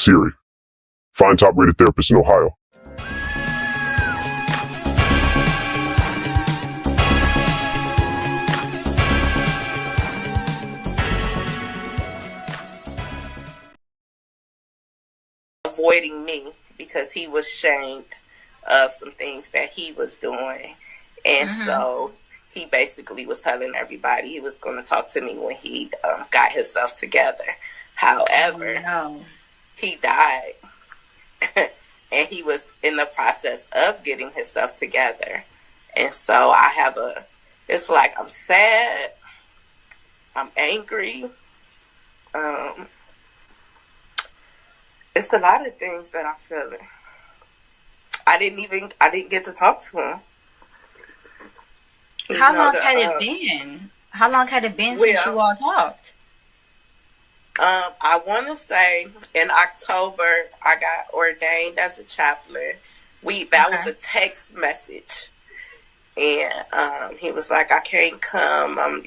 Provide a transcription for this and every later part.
Siri. Find top-rated therapists in Ohio. Avoiding me because he was ashamed of some things that he was doing. And so he basically was telling everybody he was going to talk to me when he got himself together. However, he died. And he was in the process of getting himself together. And so it's like I'm sad, I'm angry. It's a lot of things that I'm feeling. I didn't get to talk to him. How long had it been? How long had it been since you all talked? I want to say in October I got ordained as a chaplain. That was a text message, and he was like, "I can't come. I'm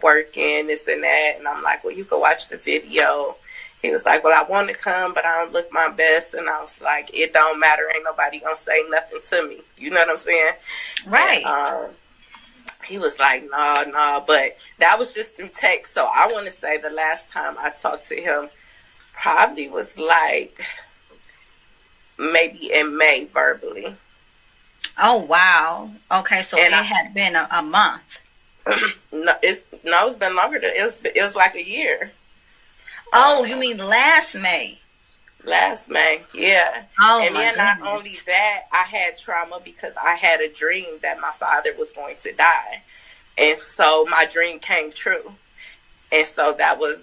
working this and that," and I'm like, "Well, you can watch the video." He was like, "Well, I want to come, but I don't look my best," and I was like, "It don't matter. Ain't nobody gonna say nothing to me." You know what I'm saying? Right. And, he was like, no, but that was just through text. So I want to say the last time I talked to him probably was like maybe in May verbally. Oh, wow. Okay, so it had been a month. It's been longer than it was like a year. Oh, you mean last May? Last May, yeah. Oh, and then my not only that, I had trauma because I had a dream that my father was going to die. And so my dream came true. And so that was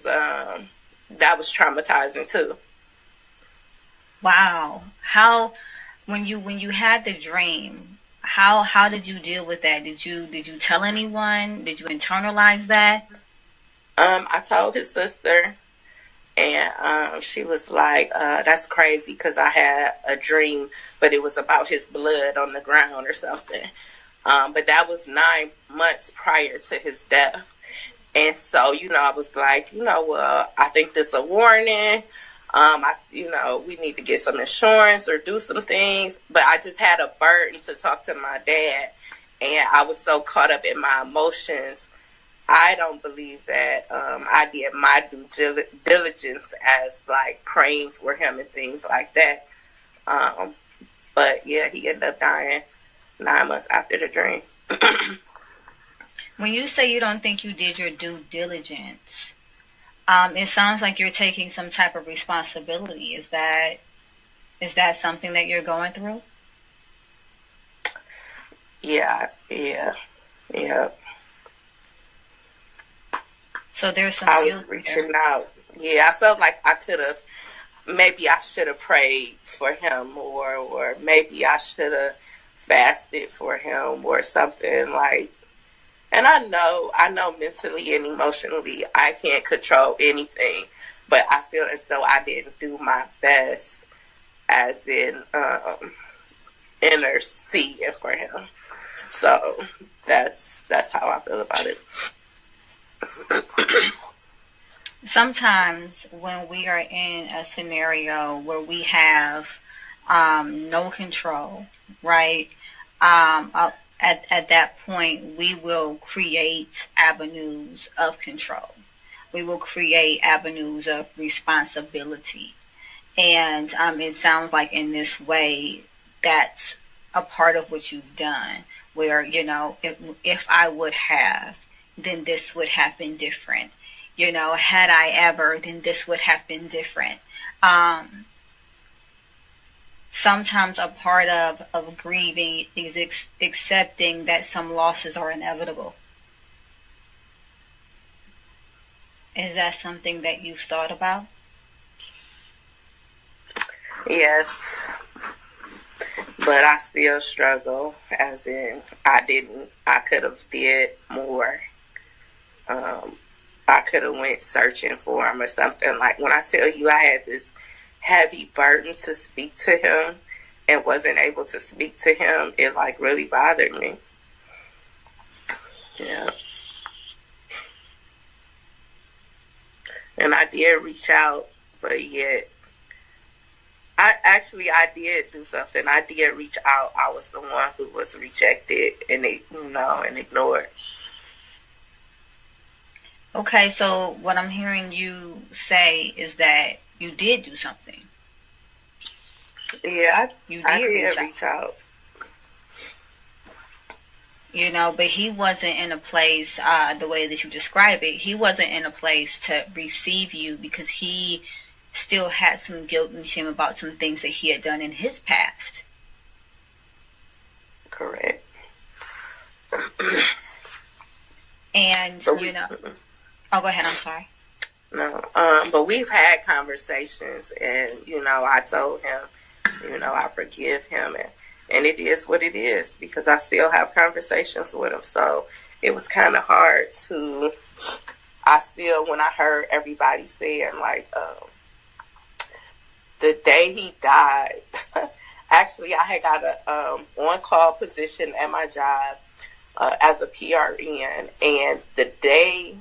traumatizing too. Wow. How when you had the dream, how did you deal with that? Did you tell anyone? Did you internalize that? I told his sister. And she was like, that's crazy because I had a dream, but it was about his blood on the ground or something. But that was 9 months prior to his death. And so, I was like, well, I think this is a warning. We need to get some insurance or do some things. But I just had a burden to talk to my dad. And I was so caught up in my emotions. I don't believe that I did my due diligence as like praying for him and things like that. But yeah, he ended up dying 9 months after the dream. When you say you don't think you did your due diligence, it sounds like you're taking some type of responsibility. Is that something that you're going through? Yeah. So there's some. I was reaching out. Yeah, I felt like maybe I should have prayed for him, or maybe I should have fasted for him, or something like. And I know mentally and emotionally I can't control anything, but I feel as though I didn't do my best, as in interceding for him. So that's how I feel about it. Sometimes when we are in a scenario where we have no control, right? At that point, we will create avenues of control. We will create avenues of responsibility. And it sounds like in this way, that's a part of what you've done, where, if I would have, then this would have been different. Had I ever, then this would have been different. Sometimes a part of grieving is accepting that some losses are inevitable. Is that something that you've thought about? Yes. But I still struggle, as in I could have did more. I could have went searching for him or something. Like when I tell you I had this heavy burden to speak to him and wasn't able to speak to him, it like really bothered me. Yeah. And I did reach out, but yet I did do something. I did reach out. I was the one who was rejected and and ignored. Okay, so what I'm hearing you say is that you did do something. Yeah, You I did did reach out. But he wasn't in a place, the way that you describe it, he wasn't in a place to receive you because he still had some guilt and shame about some things that he had done in his past. Correct. And, oh, go ahead, I'm sorry. No, but we've had conversations, and, I told him, I forgive him, and it is what it is, because I still have conversations with him. So it was kind of hard when I heard everybody saying, like, the day he died, actually, I had got a on-call position at my job as a PRN, and that day,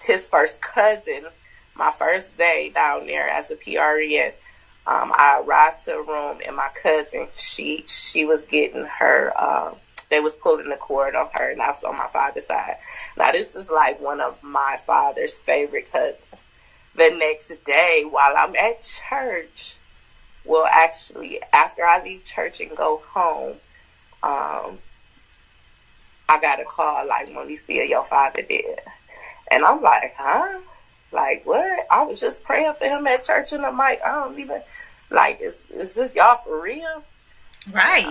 his first cousin, my first day down there as a PRN, I arrived to a room, and my cousin, she was getting her, they was pulling the cord on her, and I was on my father's side. Now, this is like one of my father's favorite cousins. The next day, while I'm at church, well, actually, after I leave church and go home, I got a call, like, Monicia, your father dead. And I'm like, huh? Like, what? I was just praying for him at church, and I'm like, I don't even, like, is this y'all for real? Right.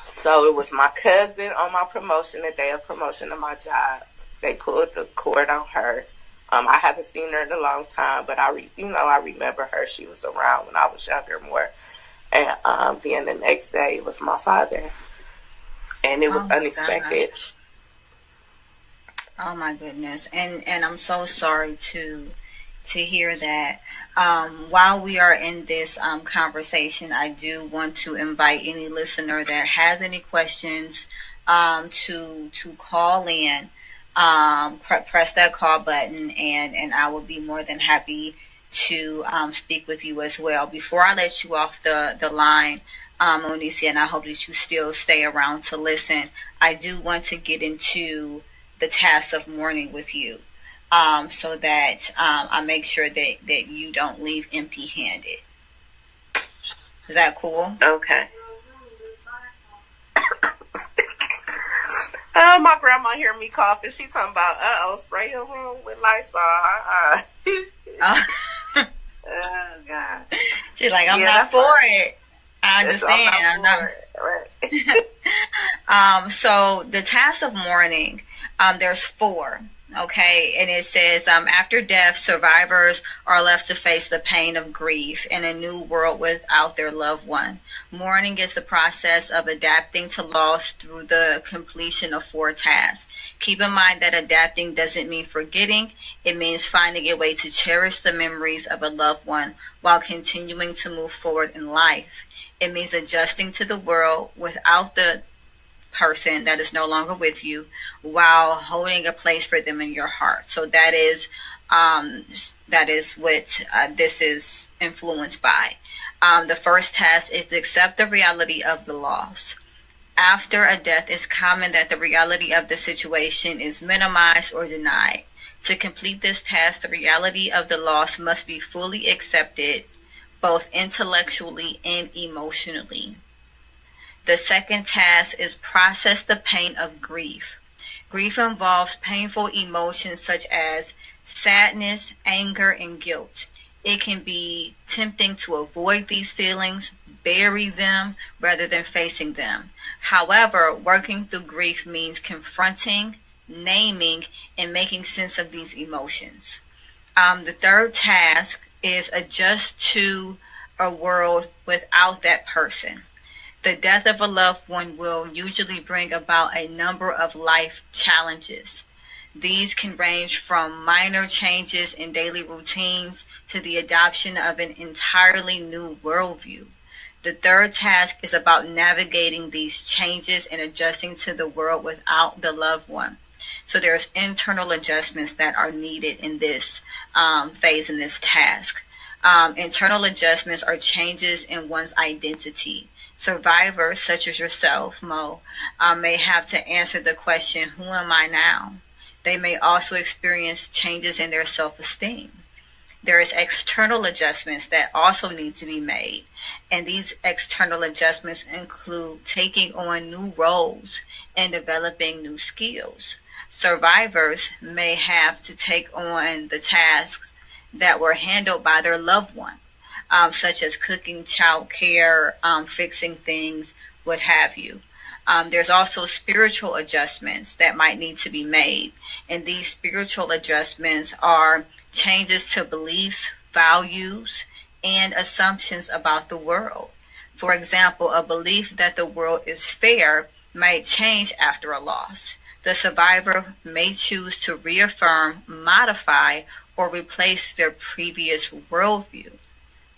So it was my cousin on my promotion, the day of promotion of my job. They pulled the cord on her. I haven't seen her in a long time, but I remember her. She was around when I was younger more. And then the next day it was my father. And it was unexpected. Gosh. Oh my goodness. And I'm so sorry to hear that. While we are in this conversation, I do want to invite any listener that has any questions to call in. Press that call button, and I will be more than happy to speak with you as well. Before I let you off the line, Onicia, and I hope that you still stay around to listen, I do want to get into the task of mourning with you, so that I make sure that you don't leave empty-handed. Is that cool? Okay. My grandma hear me coughing. She talking about, spray your room with Lysol. Oh, God. She's like, I'm not for it. I understand. I'm not for it. Right. So the task of mourning, there's 4. Okay, and it says, after death, survivors are left to face the pain of grief in a new world without their loved one. Mourning is the process of adapting to loss through the completion of 4 tasks. Keep in mind that adapting doesn't mean forgetting. It means finding a way to cherish the memories of a loved one while continuing to move forward in life. It means adjusting to the world without the person that is no longer with you, while holding a place for them in your heart. So that is what this is influenced by. The first task is to accept the reality of the loss. After a death, it's common that the reality of the situation is minimized or denied. To complete this task, the reality of the loss must be fully accepted, both intellectually and emotionally. The second task is process the pain of grief. Grief involves painful emotions such as sadness, anger, and guilt. It can be tempting to avoid these feelings, bury them, rather than facing them. However, working through grief means confronting, naming, and making sense of these emotions. The third task is adjust to a world without that person. The death of a loved one will usually bring about a number of life challenges. These can range from minor changes in daily routines to the adoption of an entirely new worldview. The third task is about navigating these changes and adjusting to the world without the loved one. So there's internal adjustments that are needed in this phase in this task. Internal adjustments are changes in one's identity. Survivors, such as yourself, Mo, may have to answer the question, who am I now? They may also experience changes in their self-esteem. There is external adjustments that also need to be made. And these external adjustments include taking on new roles and developing new skills. Survivors may have to take on the tasks that were handled by their loved one, such as cooking, child care, fixing things, what have you. There's also spiritual adjustments that might need to be made. And these spiritual adjustments are changes to beliefs, values, and assumptions about the world. For example, a belief that the world is fair might change after a loss. The survivor may choose to reaffirm, modify, or replace their previous worldview.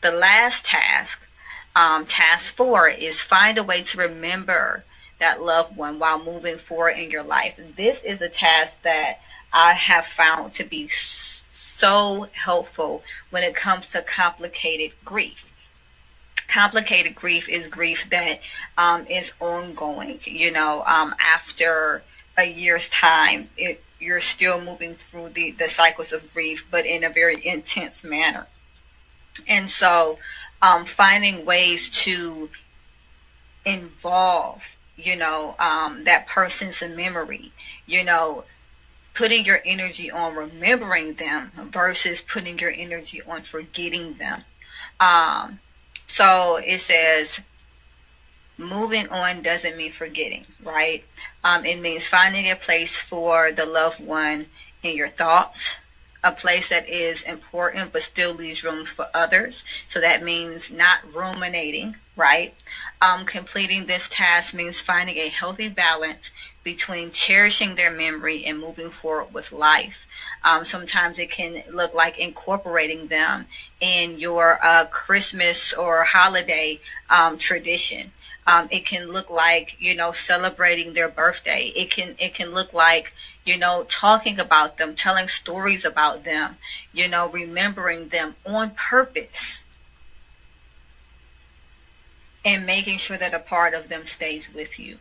The last task, task 4, is find a way to remember that loved one while moving forward in your life. This is a task that I have found to be so helpful when it comes to complicated grief. Complicated grief is grief that is ongoing. After a year's time, you're still moving through the cycles of grief, but in a very intense manner. And so finding ways to involve, that person's memory, putting your energy on remembering them versus putting your energy on forgetting them. So it says, moving on doesn't mean forgetting, right? It means finding a place for the loved one in your thoughts, a place that is important but still leaves room for others. So that means not ruminating, right? Completing this task means finding a healthy balance between cherishing their memory and moving forward with life. Sometimes it can look like incorporating them in your Christmas or holiday tradition. It can look like, celebrating their birthday. It can look like, talking about them, telling stories about them, remembering them on purpose, and making sure that a part of them stays with you.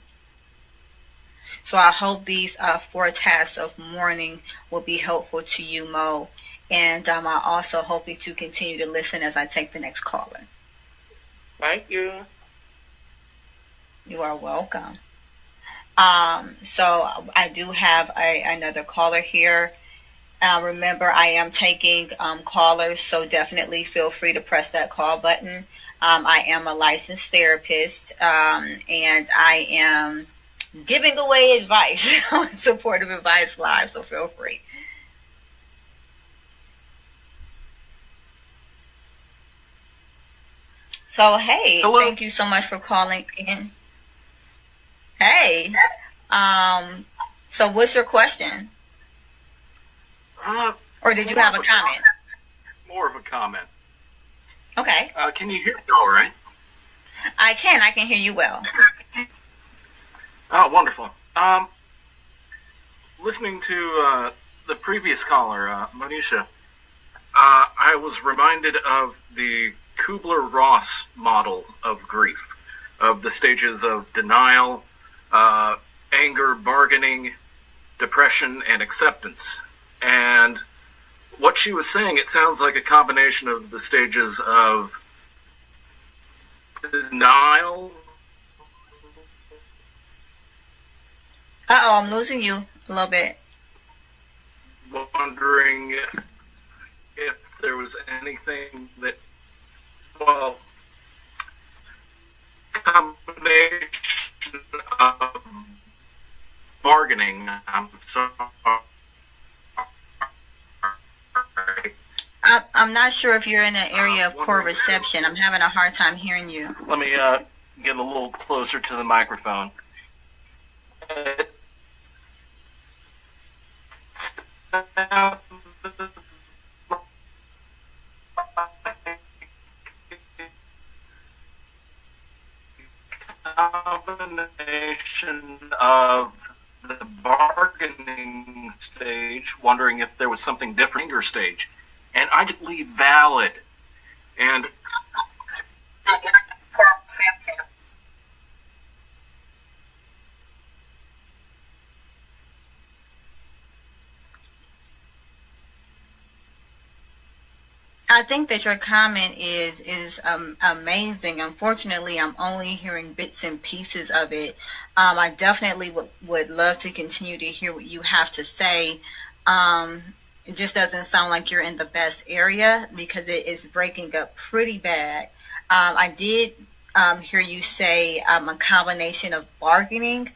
So I hope these 4 tasks of mourning will be helpful to you, Mo. And I also hope that you continue to listen as I take the next caller. Thank you. You are welcome. So I do have another caller here. Remember, I am taking callers, so definitely feel free to press that call button. I am a licensed therapist, and I am giving away advice on Supportive Advice Live, so feel free. So, hey, hello. Thank you so much for calling in. Hey, so what's your question? Or did you have a comment? More of a comment. Okay. Can you hear me all right? I can hear you well. Oh, wonderful. Listening to the previous caller, Monisha, I was reminded of the Kubler-Ross model of grief, of the stages of denial, anger, bargaining, depression, and acceptance. And what she was saying, it sounds like a combination of the stages of denial. Uh-oh, I'm losing you a little bit. Wondering if there was anything that, well, combination of bargaining. I'm sorry. I'm not sure if you're in an area of poor reception. I'm having a hard time hearing you. Let me get a little closer to the microphone. Combination of the bargaining stage, wondering if there was something different in your stage, and I just believe valid. And I think that your comment is amazing. Unfortunately, I'm only hearing bits and pieces of it. I definitely would love to continue to hear what you have to say. It just doesn't sound like you're in the best area because it is breaking up pretty bad. I did hear you say a combination of bargaining,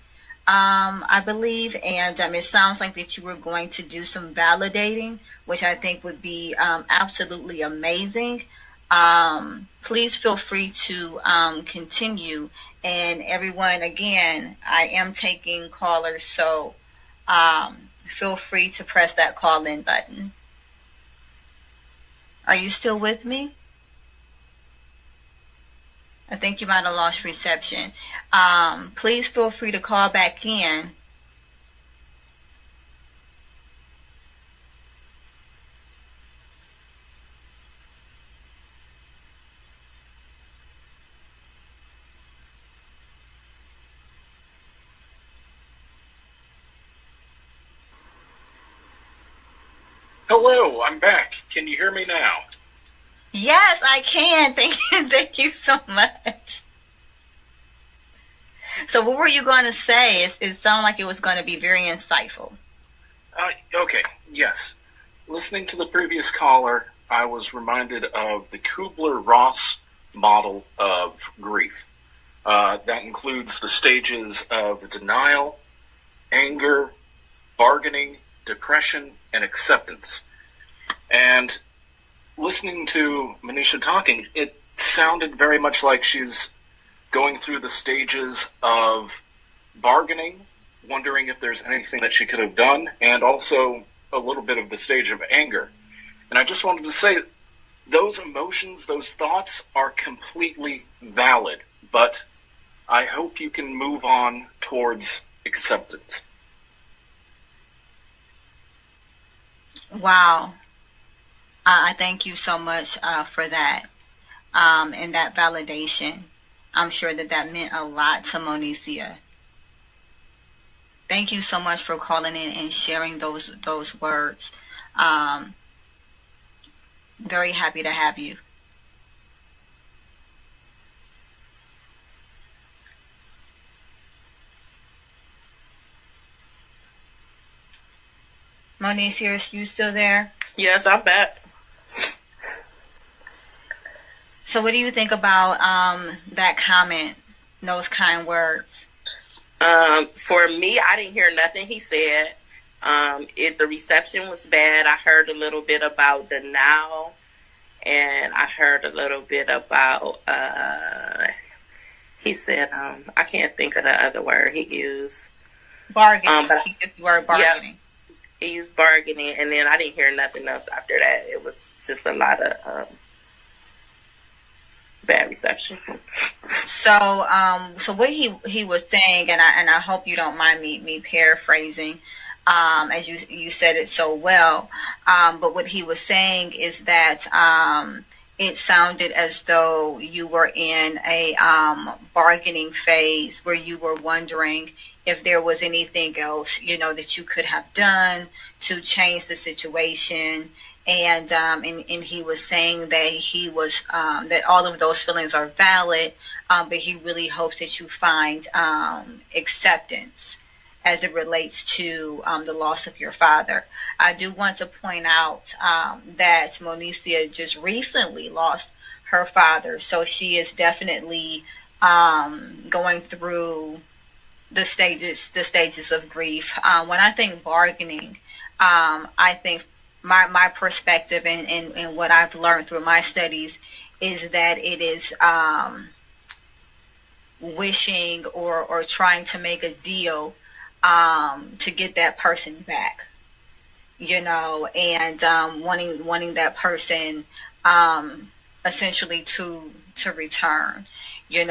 I believe, and it sounds like that you were going to do some validating, which I think would be absolutely amazing. Please feel free to continue. And everyone, again, I am taking callers, so feel free to press that call in button. Are you still with me? I think you might have lost reception. Please feel free to call back in. hello, I'm back. Can you hear me now? Yes, I can. Thank you so much. So what were you going to say? It sounded like it was going to be very insightful. Okay, yes. Listening to the previous caller, I was reminded of the Kubler-Ross model of grief. That includes the stages of denial, anger, bargaining, depression, and acceptance. And listening to Manisha talking, it sounded very much like she's going through the stages of bargaining, wondering if there's anything that she could have done, and also a little bit of the stage of anger. And I just wanted to say, those emotions, those thoughts are completely valid, but I hope you can move on towards acceptance. Wow. I thank you so much for that and that validation. I'm sure that meant a lot to Monicia. Thank you so much for calling in and sharing those words. Very happy to have you. Monicia, you still there? Yes, I'm back. So what do you think about that comment, those kind words? For me, I didn't hear nothing he said. The reception was bad. I heard a little bit about denial, and I heard a little bit about, he said, I can't think of the other word he used. Bargaining. He used the word bargaining. Yep, he used bargaining, and then I didn't hear nothing else after that. It was just a lot of bad reception. So what he was saying, and I hope you don't mind me paraphrasing, as you said it so well. But what he was saying is that it sounded as though you were in a bargaining phase where you were wondering if there was anything else, that you could have done to change the situation. And he was saying that he was that all of those feelings are valid, but he really hopes that you find acceptance as it relates to the loss of your father. I do want to point out that Monicia just recently lost her father, so she is definitely going through the stages of grief. When I think bargaining, I think my perspective and what I've learned through my studies is that it is wishing or trying to make a deal to get that person back, and wanting that person essentially to return. You're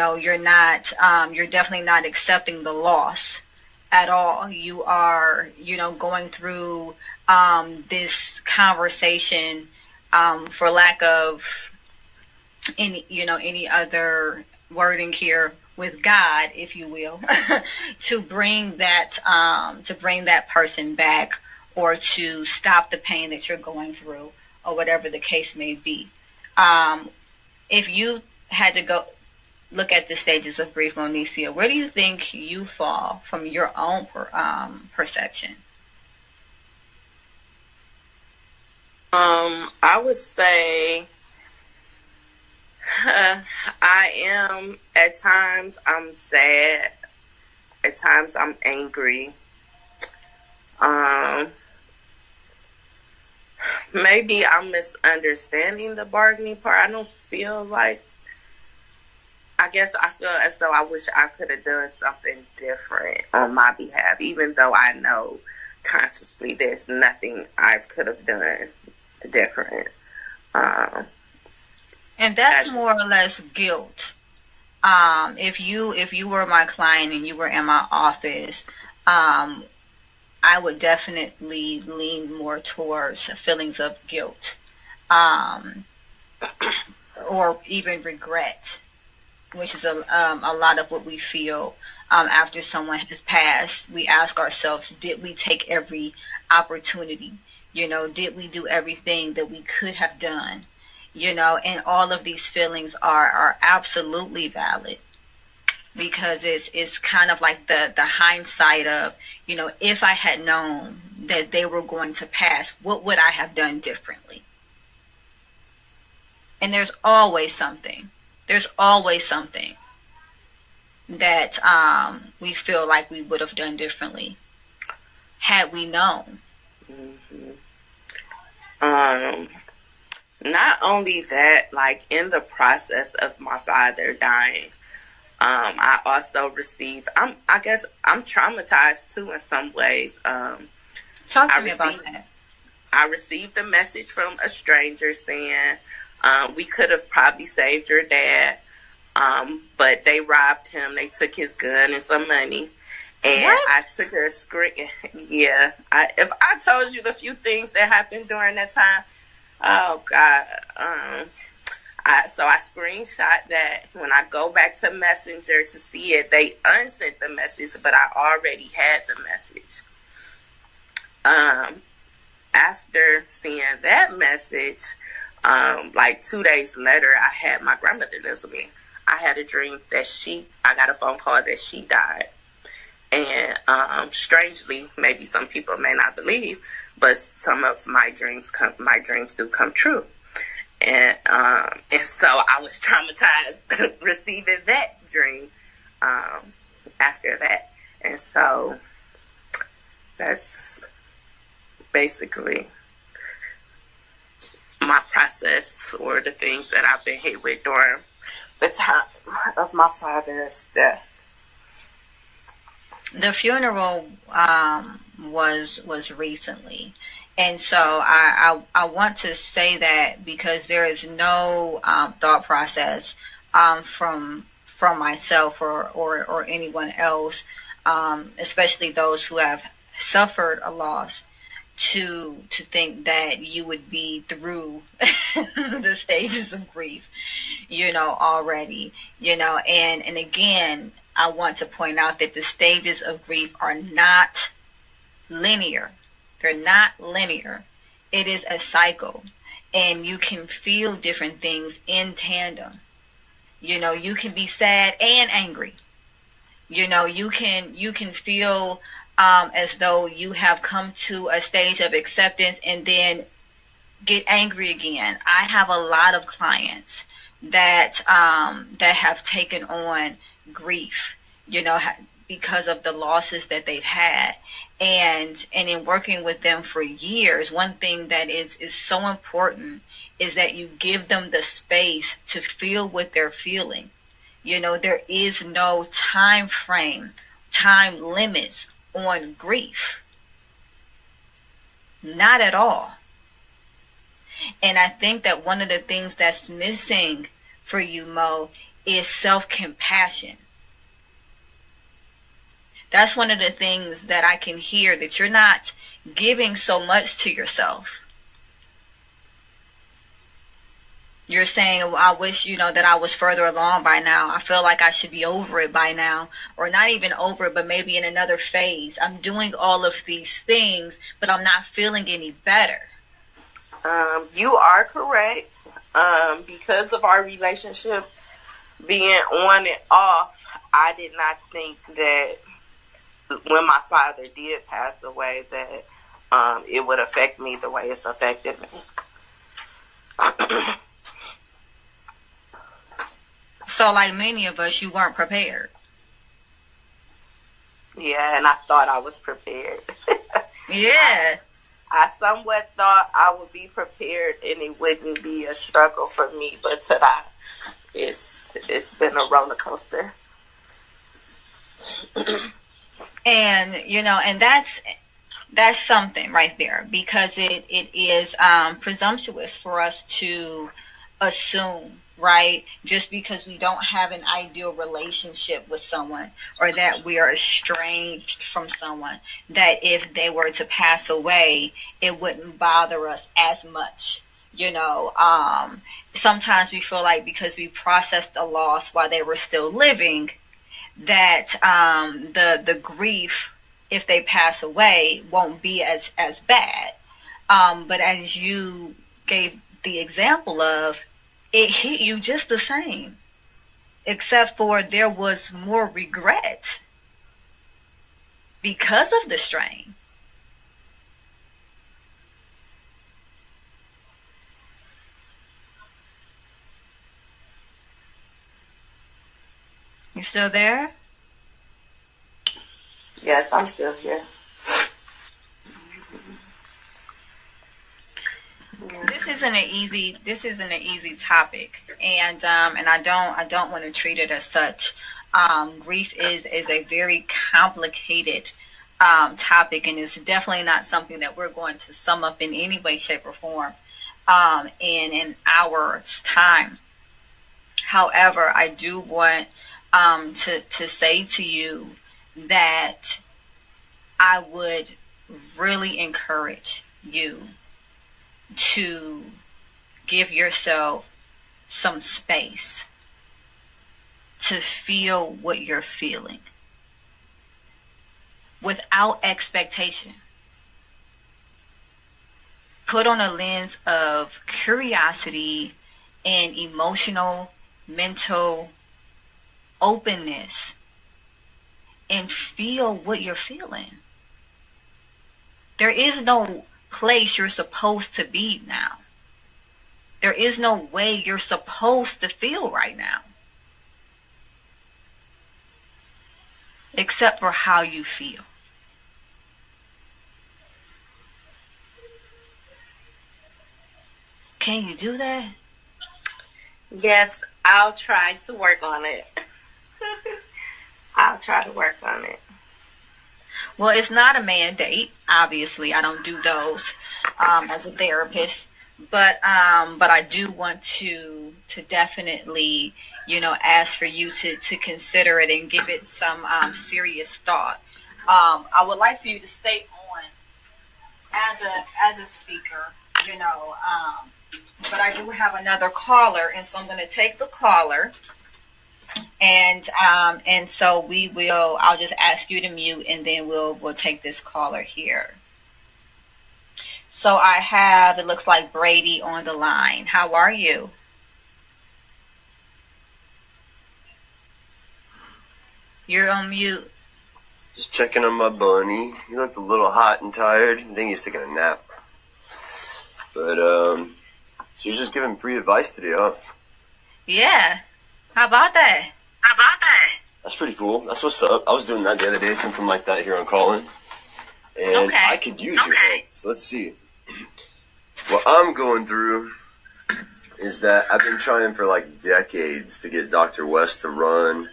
definitely not accepting the loss at all. You are, going through this conversation for lack of any other wording here, with God, if you will, to bring that person back, or to stop the pain that you're going through, or whatever the case may be. If you had to go look at the stages of grief, Monicia, where do you think you fall from your own perception? I would say I am, at times I'm sad, at times I'm angry. Maybe I'm misunderstanding the bargaining part. I don't feel like, I guess I feel as though I wish I could have done something different on my behalf, even though I know consciously there's nothing I could have done different. And that's more or less guilt. If you were my client and you were in my office, I would definitely lean more towards feelings of guilt, or even regret, which is a lot of what we feel after someone has passed. We ask ourselves, did we take every opportunity? Did we do everything that we could have done? And all of these feelings are absolutely valid, because it's kind of like the hindsight of, if I had known that they were going to pass, what would I have done differently? And there's always something that we feel like we would have done differently had we known. Mm-hmm. Not only that, like in the process of my father dying, I also received, I guess I'm traumatized too in some ways. Talk to me about that. I received a message from a stranger saying, we could have probably saved your dad, but they robbed him. They took his gun and some money. And what? I took her screen. Yeah. If I told you the few things that happened during that time, oh God. So I screenshot that. When I go back to Messenger to see it, they unsent the message, but I already had the message. After seeing that message, like 2 days later, I had my grandmother lives with me. I had a dream that I got a phone call that she died. And strangely, maybe some people may not believe, but some of my dreams do come true. And so I was traumatized receiving that dream after that. And so that's basically my process, or the things that I've been hit with during the time of my father's death. The funeral was recently, and so I want to say that because there is no thought process from myself or anyone else, especially those who have suffered a loss, to think that you would be through the stages of grief, already, and again, I want to point out that the stages of grief are not linear. They're not linear. It is a cycle, and you can feel different things in tandem. You can be sad and angry. You can feel as though you have come to a stage of acceptance and then get angry again. I have a lot of clients that have taken on grief, because of the losses that they've had. And in working with them for years, one thing that is so important is that you give them the space to feel what they're feeling. There is no time frame, time limits on grief. Not at all. And I think that one of the things that's missing for you, Mo, is self-compassion. That's one of the things that I can hear, that you're not giving so much to yourself. You're saying, well, I wish, that I was further along by now. I feel like I should be over it by now. Or not even over it, but maybe in another phase. I'm doing all of these things, but I'm not feeling any better. You are correct. Because of our relationship being on and off, I did not think that when my father did pass away that it would affect me the way it's affected me. So like many of us, you weren't prepared. Yeah, and I thought I was prepared. Yeah. I somewhat thought I would be prepared and it wouldn't be a struggle for me, but tonight it's been a roller coaster. And and that's something right there, because it is presumptuous for us to assume, right, just because we don't have an ideal relationship with someone, or that we are estranged from someone, that if they were to pass away, it wouldn't bother us as much. Sometimes we feel like because we processed the loss while they were still living, that the grief, if they pass away, won't be as bad. But as you gave the example of, it hit you just the same, except for there was more regret because of the strain. You still there? Yes, I'm still here. This isn't an easy topic, and I don't want to treat it as such. Grief is a very complicated topic, and it's definitely not something that we're going to sum up in any way, shape, or form in an hour's time. However, I do want to say to you that I would really encourage you to give yourself some space to feel what you're feeling without expectation. Put on a lens of curiosity and emotional, mental openness, and feel what you're feeling. There is no place you're supposed to be now. There is no way you're supposed to feel right now, except for how you feel. Can you do that? Yes, I'll try to work on it. I'll try to work on it. Well, it's not a mandate. Obviously, I don't do those as a therapist, but I do want to definitely, ask for you to consider it and give it some serious thought. I would like for you to stay on as a speaker, but I do have another caller, and so I'm going to take the caller. And so I'll just ask you to mute, and then we'll take this caller here. So I have, it looks like Brady on the line. How are you? You're on mute. Just checking on my bunny. You looked a little hot and tired. I think he's taking a nap. But, so you're just giving free advice today, huh? Yeah. How about that? That's pretty cool. That's what's up. I was doing that the other day, something like that here on Callin'. And Okay. I could use your help. So let's see. What I'm going through is that I've been trying for like decades to get Dr. West to run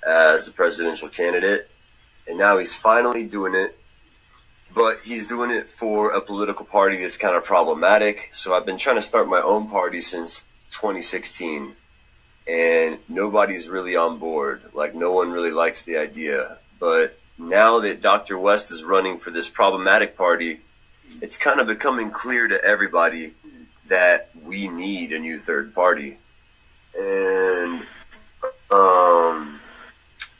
as a presidential candidate. And now he's finally doing it. But he's doing it for a political party that's kind of problematic. So I've been trying to start my own party since 2016. And nobody's really on board. Like, no one really likes the idea. But now that Dr. West is running for this problematic party, it's kind of becoming clear to everybody that we need a new third party. And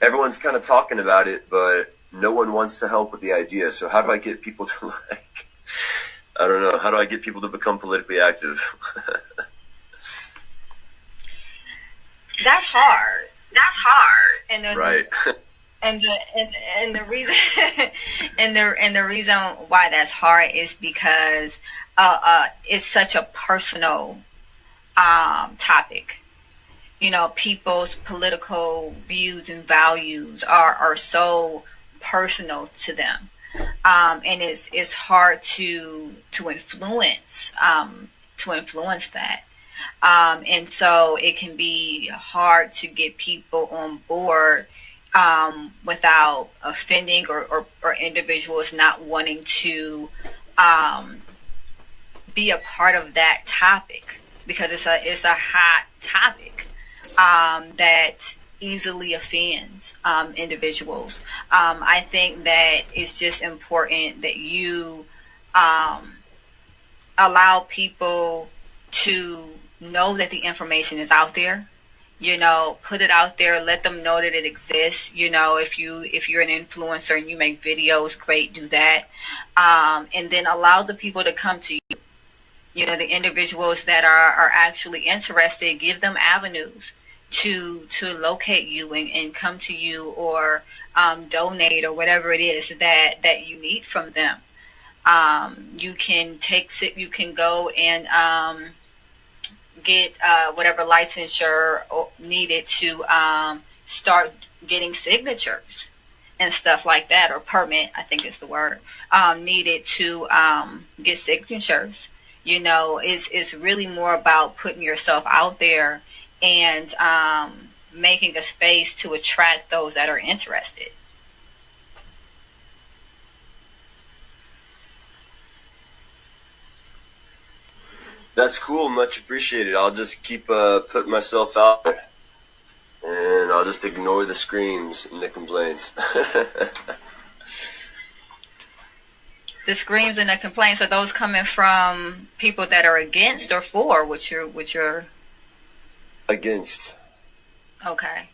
everyone's kind of talking about it, but no one wants to help with the idea. So how do I get people to I don't know, how do I get people to become politically active? That's hard. That's hard. And right. And the reason and the reason why that's hard is because it's such a personal topic. People's political views and values are so personal to them, and it's hard to influence that. And so it can be hard to get people on board without offending or individuals not wanting to be a part of that topic, because it's a hot topic that easily offends individuals. I think that it's just important that you allow people to know that the information is out there. Put it out there, let them know that it exists. If you're an influencer and you make videos, great, do that. And then allow the people to come to you. The individuals that are actually interested, give them avenues to locate you and come to you, or donate, or whatever it is that you need from them. You can go and get whatever licensure needed to start getting signatures and stuff like that, or permit, I think is the word, needed to get signatures. It's really more about putting yourself out there and making a space to attract those that are interested. That's cool. Much appreciated. I'll just keep putting myself out there, and I'll just ignore the screams and the complaints. The screams and the complaints, are those coming from people that are against or for what you're against? Okay.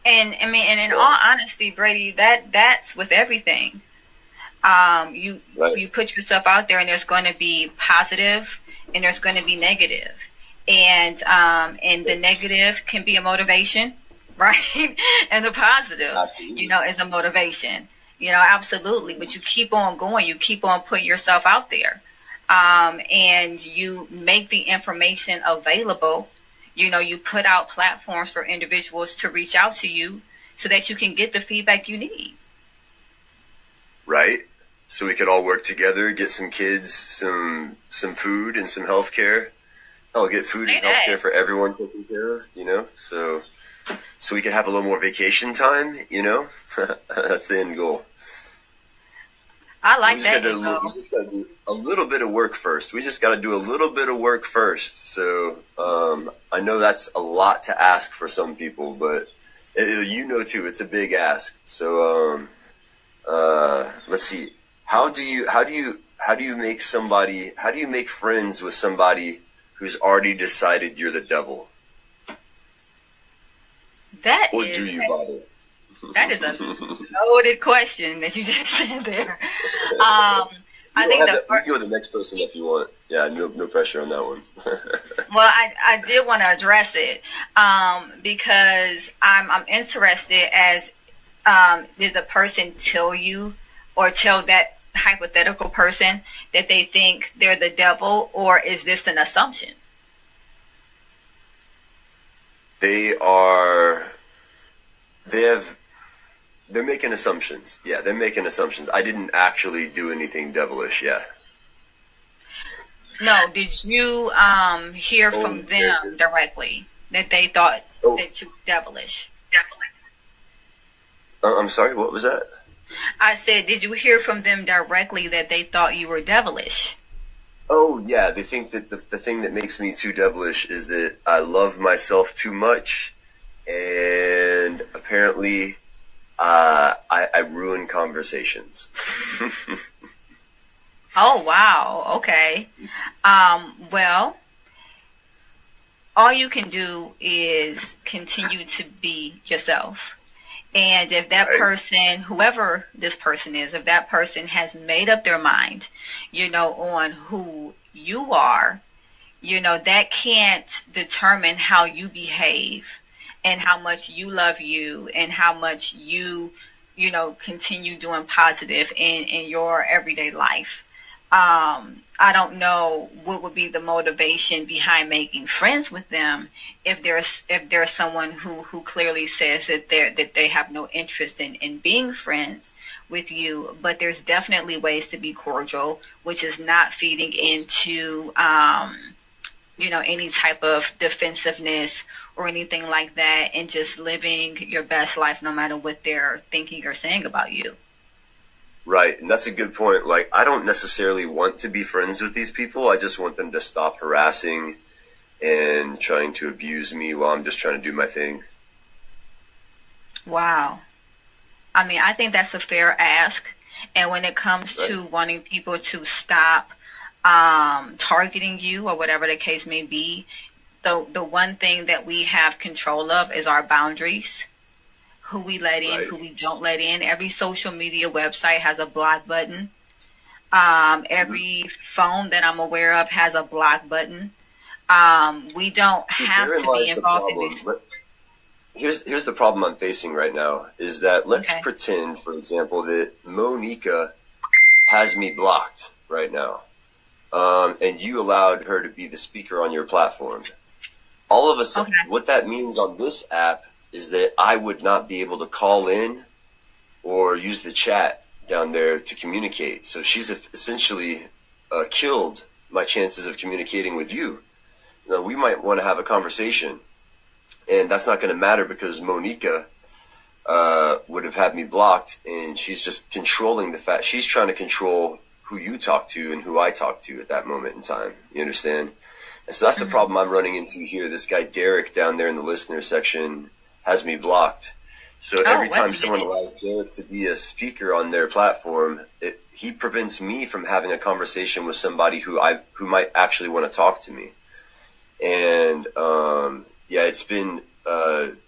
And I mean, and in all honesty, Brady, that's with everything. You put yourself out there, and there's going to be positive and there's going to be negative. And the negative can be a motivation, right? And the positive, absolutely, is a motivation. Absolutely. But you keep on going. You keep on putting yourself out there. And you make the information available. You put out platforms for individuals to reach out to you so that you can get the feedback you need. Right. So we could all work together, get some kids some food and some health care. I'll get food and health care for everyone taken care of, so we can have a little more vacation time, That's the end goal. I like that. We just got to do a little bit of work first. So I know that's a lot to ask for some people, but too, it's a big ask. So let's see. How do you make friends with somebody who's already decided you're the devil? That is a loaded question that you just said there. I think we can go to the next person if you want. Yeah, no pressure on that one. Well, I did want to address it because I'm interested as did the person tell you or tell that hypothetical person that they think they're the devil, or is this an assumption? They're making assumptions. Yeah, they're making assumptions. I didn't actually do anything devilish, yeah. No, did you hear from them directly that they thought that you were devilish? I'm sorry, what was that? I said, did you hear from them directly that they thought you were devilish? Oh, yeah, they think that the thing that makes me too devilish is that I love myself too much, and apparently I ruin conversations. Oh, wow. Okay. Well, all you can do is continue to be yourself. And if that Right. person, whoever this person is, if that person has made up their mind, on who you are, that can't determine how you behave and how much you love you and how much continue doing positive in your everyday life. I don't know what would be the motivation behind making friends with them if there's someone who clearly says that they have no interest in being friends with you. But there's definitely ways to be cordial, which is not feeding into any type of defensiveness or anything like that, and just living your best life no matter what they're thinking or saying about you. Right, and that's a good point. Like, I don't necessarily want to be friends with these people. I just want them to stop harassing and trying to abuse me while I'm just trying to do my thing. Wow. I mean, I think that's a fair ask. And when it comes Right. to wanting people to stop targeting you or whatever the case may be, the one thing that we have control of is our boundaries. Who we let in, Right. who we don't let in. Every social media website has a block button. Mhm. Every phone that I'm aware of has a block button. We don't See, have therein to be lies the involved in problem. this. Here's the problem I'm facing right now is that let's Okay. pretend, for example, that Monica has me blocked right now, and you allowed her to be the speaker on your platform. All of a sudden, Okay. what that means on this app is that I would not be able to call in or use the chat down there to communicate. So she's essentially killed my chances of communicating with you. Now, we might want to have a conversation, and that's not going to matter because Monica would have had me blocked, and she's just controlling the fact. She's trying to control who you talk to and who I talk to at that moment in time. You understand? And so that's the Hmm. problem I'm running into here. This guy Derek down there in the listener section has me blocked. So Oh, every wait a time someone minute. allows Derek to be a speaker on their platform, he prevents me from having a conversation with somebody who might actually want to talk to me. And yeah, it's been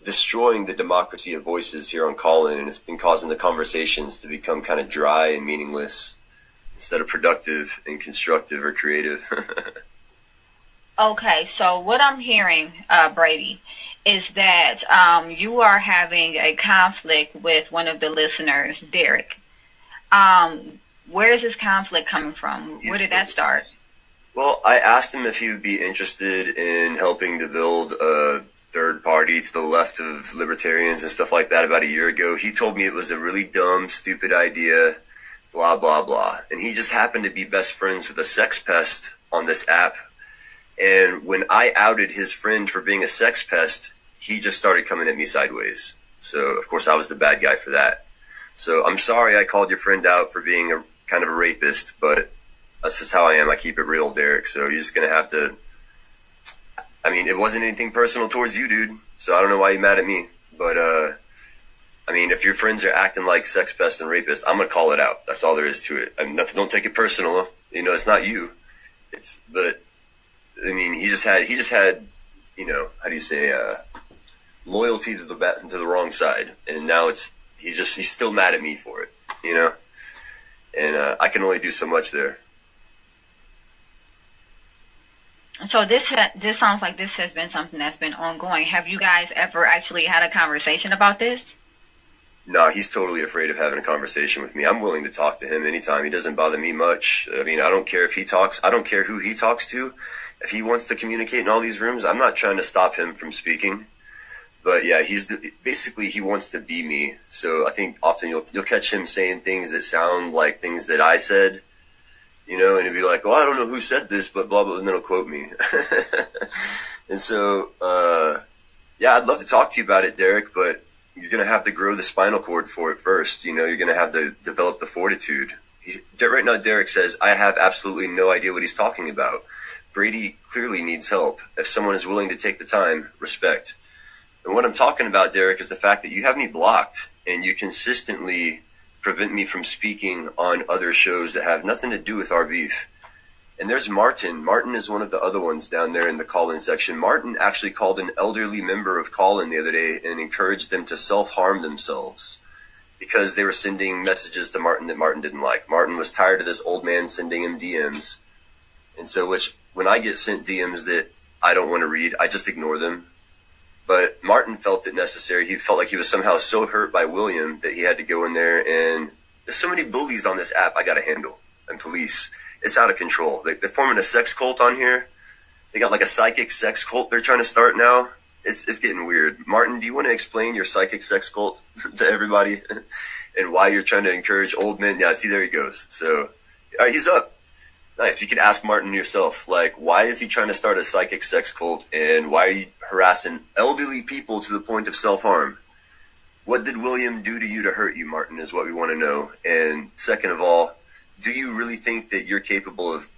destroying the democracy of voices here on Callin, and it's been causing the conversations to become kind of dry and meaningless instead of productive and constructive or creative. Okay, so what I'm hearing, Brady, is that you are having a conflict with one of the listeners, Derek. Where is this conflict coming from? Where did that start? Well, I asked him if he would be interested in helping to build a third party to the left of libertarians and stuff like that about a year ago. He told me it was a really dumb, stupid idea, blah, blah, blah. And he just happened to be best friends with a sex pest on this app. And when I outed his friend for being a sex pest, he just started coming at me sideways. So, of course, I was the bad guy for that. So I'm sorry I called your friend out for being a kind of a rapist, but that's just how I am. I keep it real, Derek. So you're just going to have to... I mean, it wasn't anything personal towards you, dude. So I don't know why you're mad at me. But, I mean, if your friends are acting like sex pests and rapists, I'm going to call it out. That's all there is to it. I mean, don't take it personal. You know, it's not you. But, I mean, he just had, you know, how do you say, loyalty to the wrong side. And now he's still mad at me for it, you know? And I can only do so much there. So this sounds like this has been something that's been ongoing. Have you guys ever actually had a conversation about this? No, he's totally afraid of having a conversation with me. I'm willing to talk to him anytime. He doesn't bother me much. I mean, I don't care if he talks. I don't care who he talks to. If he wants to communicate in all these rooms, I'm not trying to stop him from speaking. But yeah, basically he wants to be me. So I think often you'll catch him saying things that sound like things that I said, you know, and he'll be like, "Oh, I don't know who said this, but blah blah," and then he'll quote me. And so, yeah, I'd love to talk to you about it, Derek, but you're gonna have to grow the spinal cord for it first. You know, you're gonna have to develop the fortitude. Right now, Derek says, "I have absolutely no idea what he's talking about." Brady clearly needs help. If someone is willing to take the time, respect. And what I'm talking about, Derek, is the fact that you have me blocked and you consistently prevent me from speaking on other shows that have nothing to do with our beef. And there's Martin. Martin is one of the other ones down there in the call-in section. Martin actually called an elderly member of call-in the other day and encouraged them to self-harm themselves because they were sending messages to Martin that Martin didn't like. Martin was tired of this old man sending him DMs. And so when I get sent DMs that I don't want to read, I just ignore them. But Martin felt it necessary. He felt like he was somehow so hurt by William that he had to go in there, and there's so many bullies on this app I got to handle, and police. It's out of control. They're forming a sex cult on here. They got like a psychic sex cult they're trying to start now. It's getting weird. Martin, do you want to explain your psychic sex cult to everybody and why you're trying to encourage old men? Yeah, see, there he goes. So, all right, he's up. Nice. You can ask Martin yourself, like, why is he trying to start a psychic sex cult, and why are you harassing elderly people to the point of self-harm? What did William do to you to hurt you, Martin, is what we want to know. And second of all, do you really think that you're capable of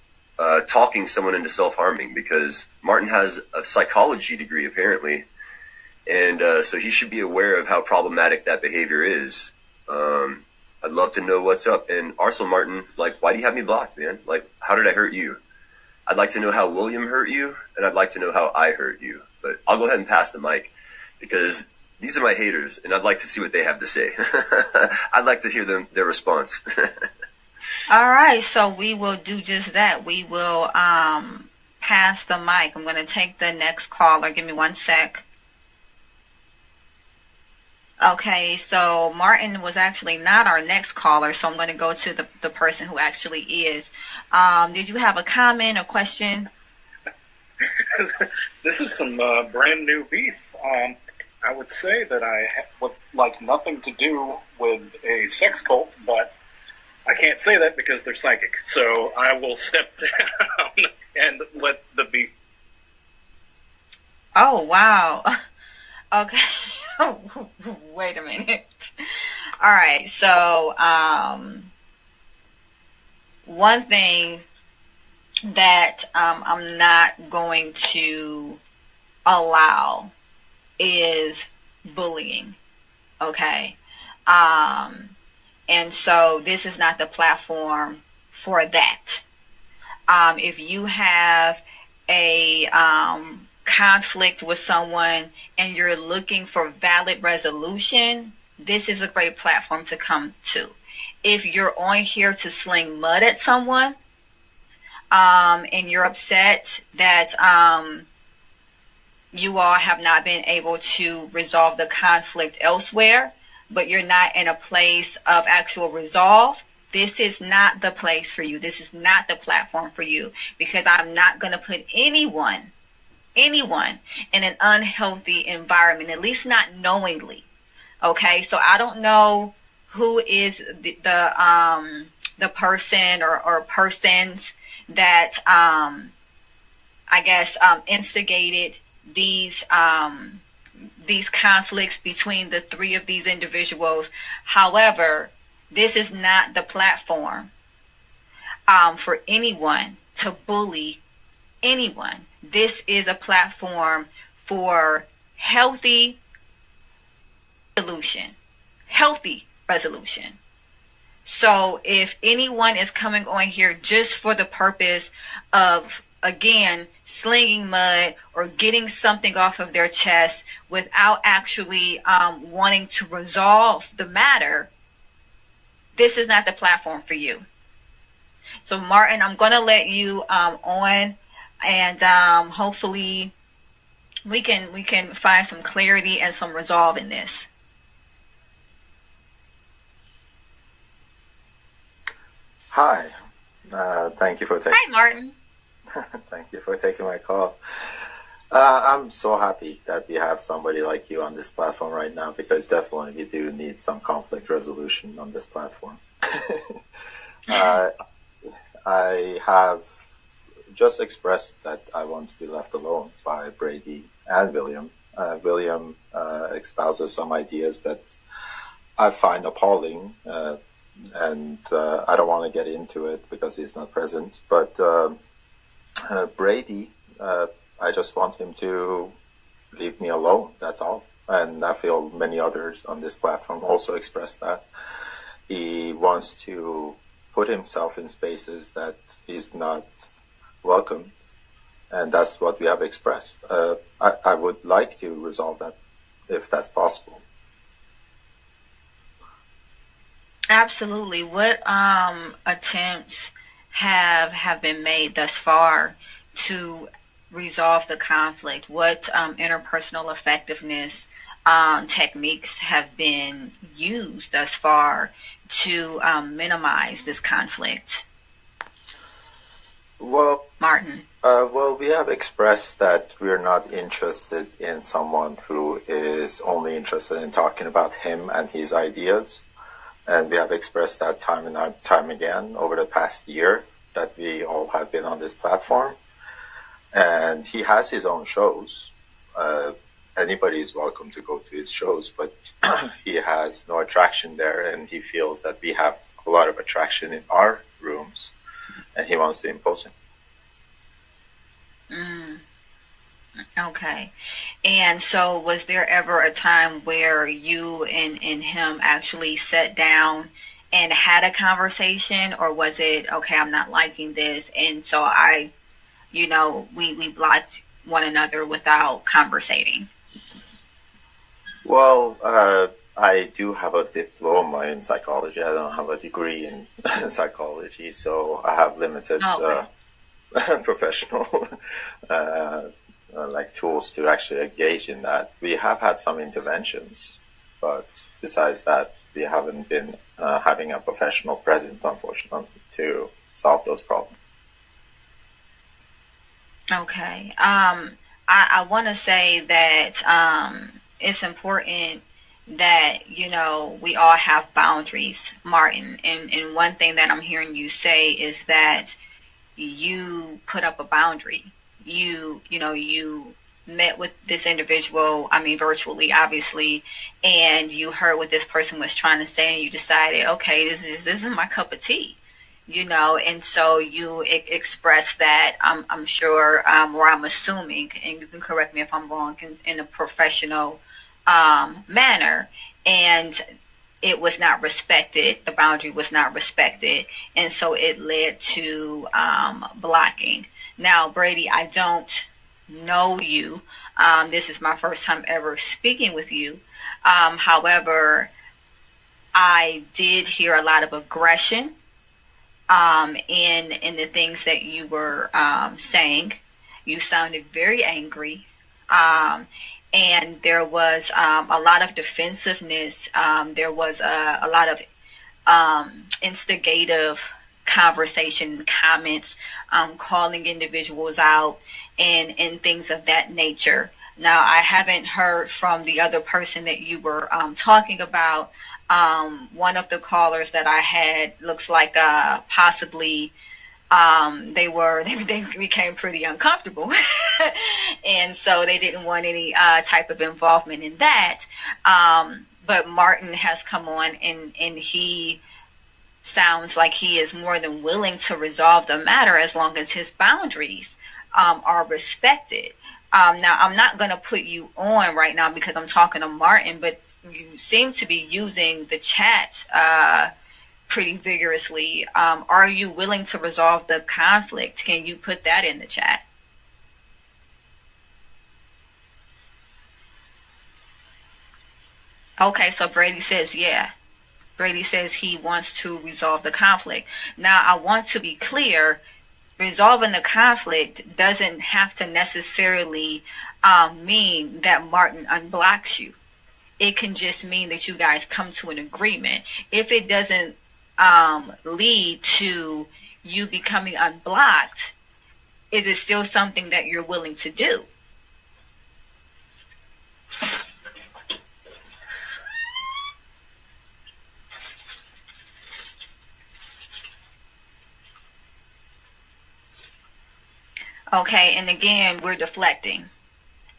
talking someone into self-harming? Because Martin has a psychology degree, apparently, and so he should be aware of how problematic that behavior is. I'd love to know what's up. And also, Martin, like, why do you have me blocked, man? Like, how did I hurt you? I'd like to know how William hurt you, and I'd like to know how I hurt you. But I'll go ahead and pass the mic, because these are my haters, and I'd like to see what they have to say. I'd like to hear their response. All right, so we will do just that. We will pass the mic. I'm going to take the next caller. Give me 1 sec. Okay, so Martin was actually not our next caller, so I'm going to go to the person who actually is. Did you have a comment or question? This is some brand new beef. I would say that I would like nothing to do with a sex cult, but I can't say that because they're psychic. So I will step down and let the beef. Oh, wow. Okay. Wait a minute. All right. So, one thing that I'm not going to allow is bullying. Okay. And so this is not the platform for that. If you have a conflict with someone and you're looking for valid resolution, this is a great platform to come to. If you're on here to sling mud at someone, and you're upset that you all have not been able to resolve the conflict elsewhere, but you're not in a place of actual resolve, this is not the place for you. This is not the platform for you, because I'm not going to put anyone in an unhealthy environment, at least not knowingly. Okay, so I don't know who is the person or persons that I guess instigated these conflicts between the three of these individuals. However, this is not the platform for anyone to bully anyone. This is a platform for healthy resolution. So if anyone is coming on here just for the purpose of, again, slinging mud or getting something off of their chest without actually wanting to resolve the matter, this is not the platform for you. So Martin, I'm going to let you on, and hopefully we can find some clarity and some resolve in this. Hi. Thank you for taking. Hi, Martin. Thank you for taking my call. I'm so happy that we have somebody like you on this platform right now, because definitely we do need some conflict resolution on this platform. I have just expressed that I want to be left alone by Brady and William. William espouses some ideas that I find appalling, and I don't want to get into it because he's not present. But Brady, I just want him to leave me alone, that's all. And I feel many others on this platform also express that. he wants to put himself in spaces that he's not welcome, and that's what we have expressed. I would like to resolve that if that's possible. Absolutely. What attempts have been made thus far to resolve the conflict? What interpersonal effectiveness techniques have been used thus far to minimize this conflict? Well, Martin. Well, we have expressed that we're not interested in someone who is only interested in talking about him and his ideas. And we have expressed that time and time again over the past year that we all have been on this platform. And he has his own shows. Anybody is welcome to go to his shows, but he has no attraction there, and he feels that we have a lot of attraction in our rooms, and he wants to impose him. Okay. And so was there ever a time where you and him actually sat down and had a conversation, or was it, okay, I'm not liking this, and so we blocked one another without conversating? Well, I do have a diploma in psychology. I don't have a degree in psychology, so I have limited professional tools to actually engage in that. We have had some interventions, but besides that, we haven't been having a professional present, unfortunately, to solve those problems. Okay. I want to say that it's important that, we all have boundaries, Martin. And one thing that I'm hearing you say is that you put up a boundary. You met with this individual, virtually, obviously, and you heard what this person was trying to say, and you decided, okay, this isn't my cup of tea, and so you express that, I'm sure, or I'm assuming, and you can correct me if I'm wrong, in a professional manner, and it was not respected. The boundary was not respected, and so it led to blocking. Now, Brady, I don't know you. This is my first time ever speaking with you. However, I did hear a lot of aggression in the things that you were saying. You sounded very angry. And there was a lot of defensiveness. There was a lot of instigative conversation, comments, calling individuals out, and things of that nature. Now, I haven't heard from the other person that you were talking about. One of the callers that I had looks like possibly they became pretty uncomfortable, and so they didn't want any type of involvement in that. But Martin has come on, and he sounds like he is more than willing to resolve the matter as long as his boundaries are respected. Now, I'm not going to put you on right now because I'm talking to Martin, but you seem to be using the chat pretty vigorously. Are you willing to resolve the conflict? Can you put that in the chat? Okay, so Brady says, yeah. Brady says he wants to resolve the conflict. Now, I want to be clear. Resolving the conflict doesn't have to necessarily mean that Martin unblocks you. It can just mean that you guys come to an agreement. If it doesn't lead to you becoming unblocked, is it still something that you're willing to do? Okay, and again, we're deflecting.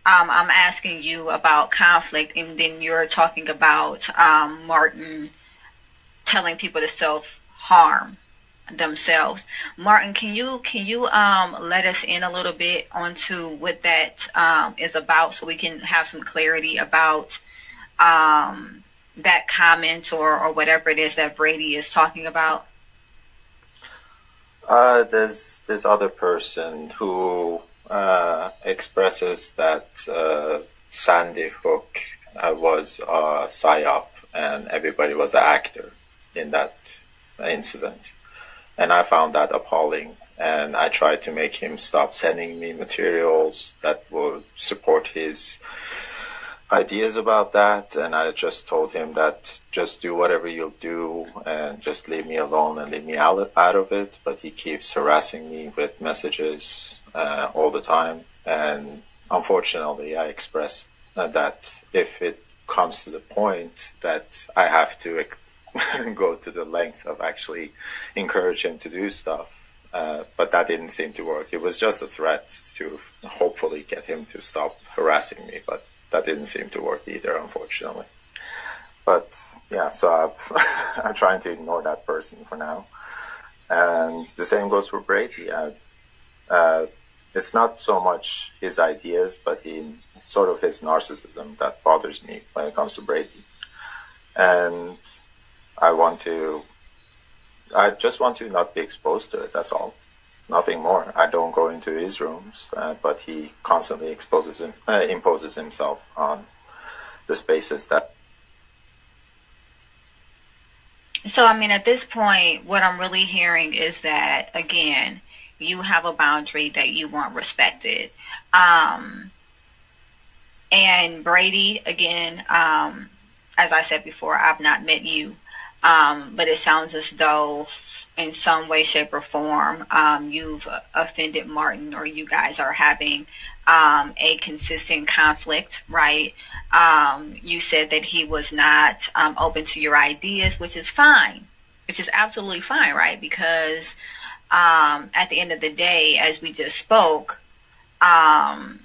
I'm asking you about conflict, and then you're talking about Martin telling people to self-harm themselves. Martin, can you let us in a little bit onto what that is about, so we can have some clarity about that comment or whatever it is that Brady is talking about? There's this other person who expresses that Sandy Hook was a psyop and everybody was an actor in that incident. And I found that appalling. And I tried to make him stop sending me materials that would support his ideas about that. And I just told him that just do whatever you'll do and just leave me alone and leave me out of it. But he keeps harassing me with messages all the time. And unfortunately, I expressed that if it comes to the point that I have to go to the length of actually encourage him to do stuff. But that didn't seem to work. It was just a threat to hopefully get him to stop harassing me, but that didn't seem to work either, unfortunately. But yeah, so I'm trying to ignore that person for now. And the same goes for Brady. It's not so much his ideas, but sort of his narcissism that bothers me when it comes to Brady. And I just want to not be exposed to it, that's all. Nothing more. I don't go into his rooms, but he constantly imposes himself on the spaces that... So, I mean, at this point, what I'm really hearing is that, again, you have a boundary that you want respected. And Brady, again, as I said before, I've not met you. But it sounds as though in some way, shape, or form, you've offended Martin, or you guys are having a consistent conflict, right? You said that he was not open to your ideas, which is fine, which is absolutely fine, right? Because at the end of the day, as we just spoke, I'm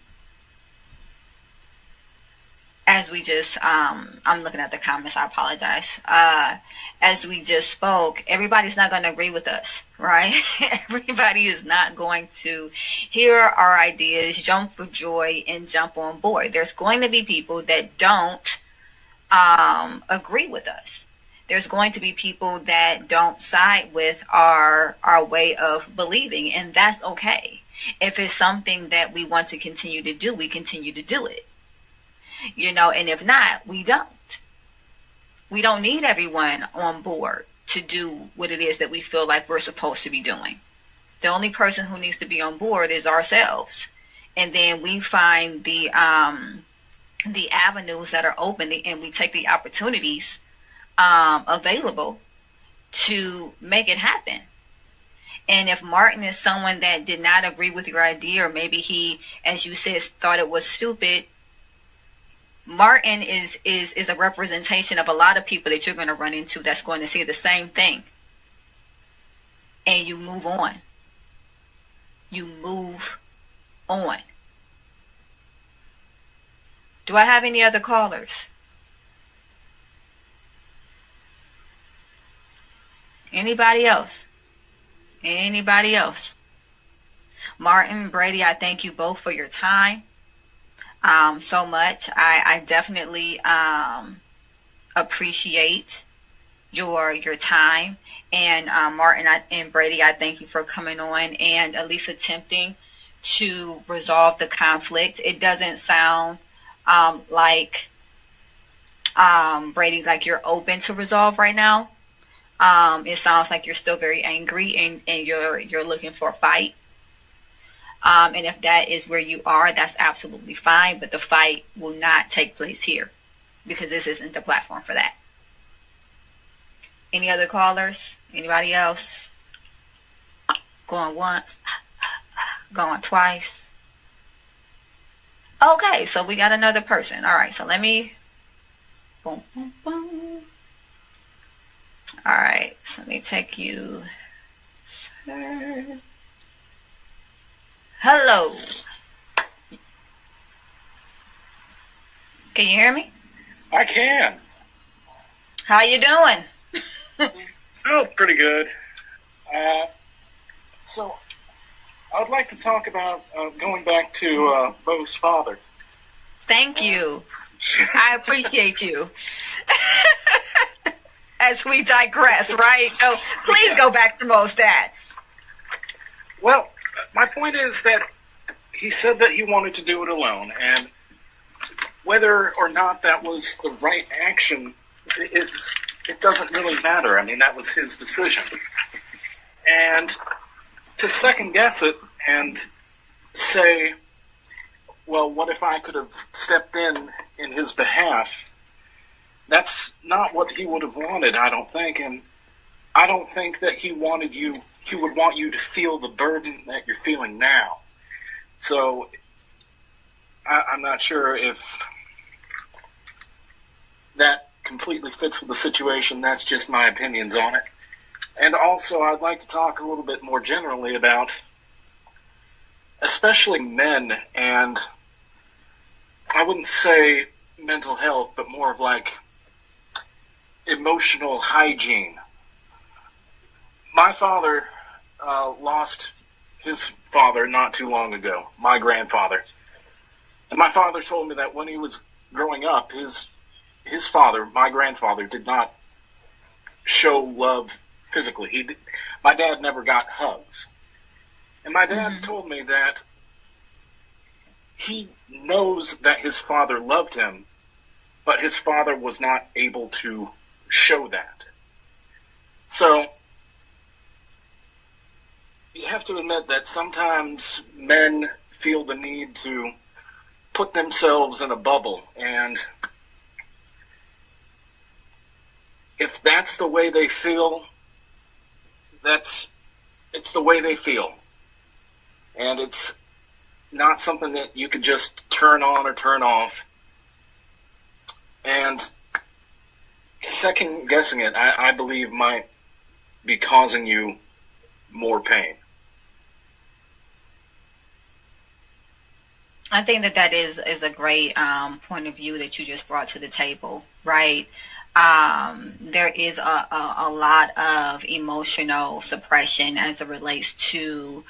looking at the comments, I apologize. As we just spoke, everybody's not going to agree with us, right? Everybody is not going to hear our ideas, jump for joy, and jump on board. There's going to be people that don't agree with us. There's going to be people that don't side with our way of believing, and that's okay. If it's something that we want to continue to do, we continue to do it. And if not, we don't. We don't need everyone on board to do what it is that we feel like we're supposed to be doing. The only person who needs to be on board is ourselves. And then we find the avenues that are open, and we take the opportunities available to make it happen. And if Martin is someone that did not agree with your idea, or maybe he, as you said, thought it was stupid, Martin is a representation of a lot of people that you're going to run into that's going to say the same thing. And you move on. You move on. Do I have any other callers? Anybody else? Anybody else? Martin, Brady, I thank you both for your time. So much. I definitely appreciate your time. And Martin and Brady, I thank you for coming on and at least attempting to resolve the conflict. It doesn't sound like Brady, like you're open to resolve right now. It sounds like you're still very angry and you're looking for a fight. And if that is where you are, that's absolutely fine. But the fight will not take place here because this isn't the platform for that. Any other callers? Anybody else? Going once? Going twice? Okay, so we got another person. All right, so let me... Boom, boom, boom. All right, so let me take you... Sir. Hello. Can you hear me? I can. How you doing? Oh, pretty good. So, I would like to talk about going back to Bo's father. Thank you. I appreciate you. as we digress, right? So please go back to Mo's dad. Well, my point is that he said that he wanted to do it alone, and whether or not that was the right action, it doesn't really matter. I mean, that was his decision. And to second guess it and say, well, what if I could have stepped in his behalf? That's not what he would have wanted, I don't think. And I don't think that he would want you to feel the burden that you're feeling now. So I'm not sure if that completely fits with the situation. That's just my opinions on it. And also, I'd like to talk a little bit more generally about especially men, and I wouldn't say mental health, but more of like emotional hygiene. My father lost his father not too long ago, my grandfather. And my father told me that when he was growing up, his father, my grandfather, did not show love physically. My dad never got hugs. And my dad told me that he knows that his father loved him, but his father was not able to show that. So you have to admit that sometimes men feel the need to put themselves in a bubble, and if that's the way they feel, it's the way they feel. And it's not something that you could just turn on or turn off. And second guessing it, I believe, might be causing you more pain. I think that is a great point of view that you just brought to the table, right? There is a lot of emotional suppression as it relates to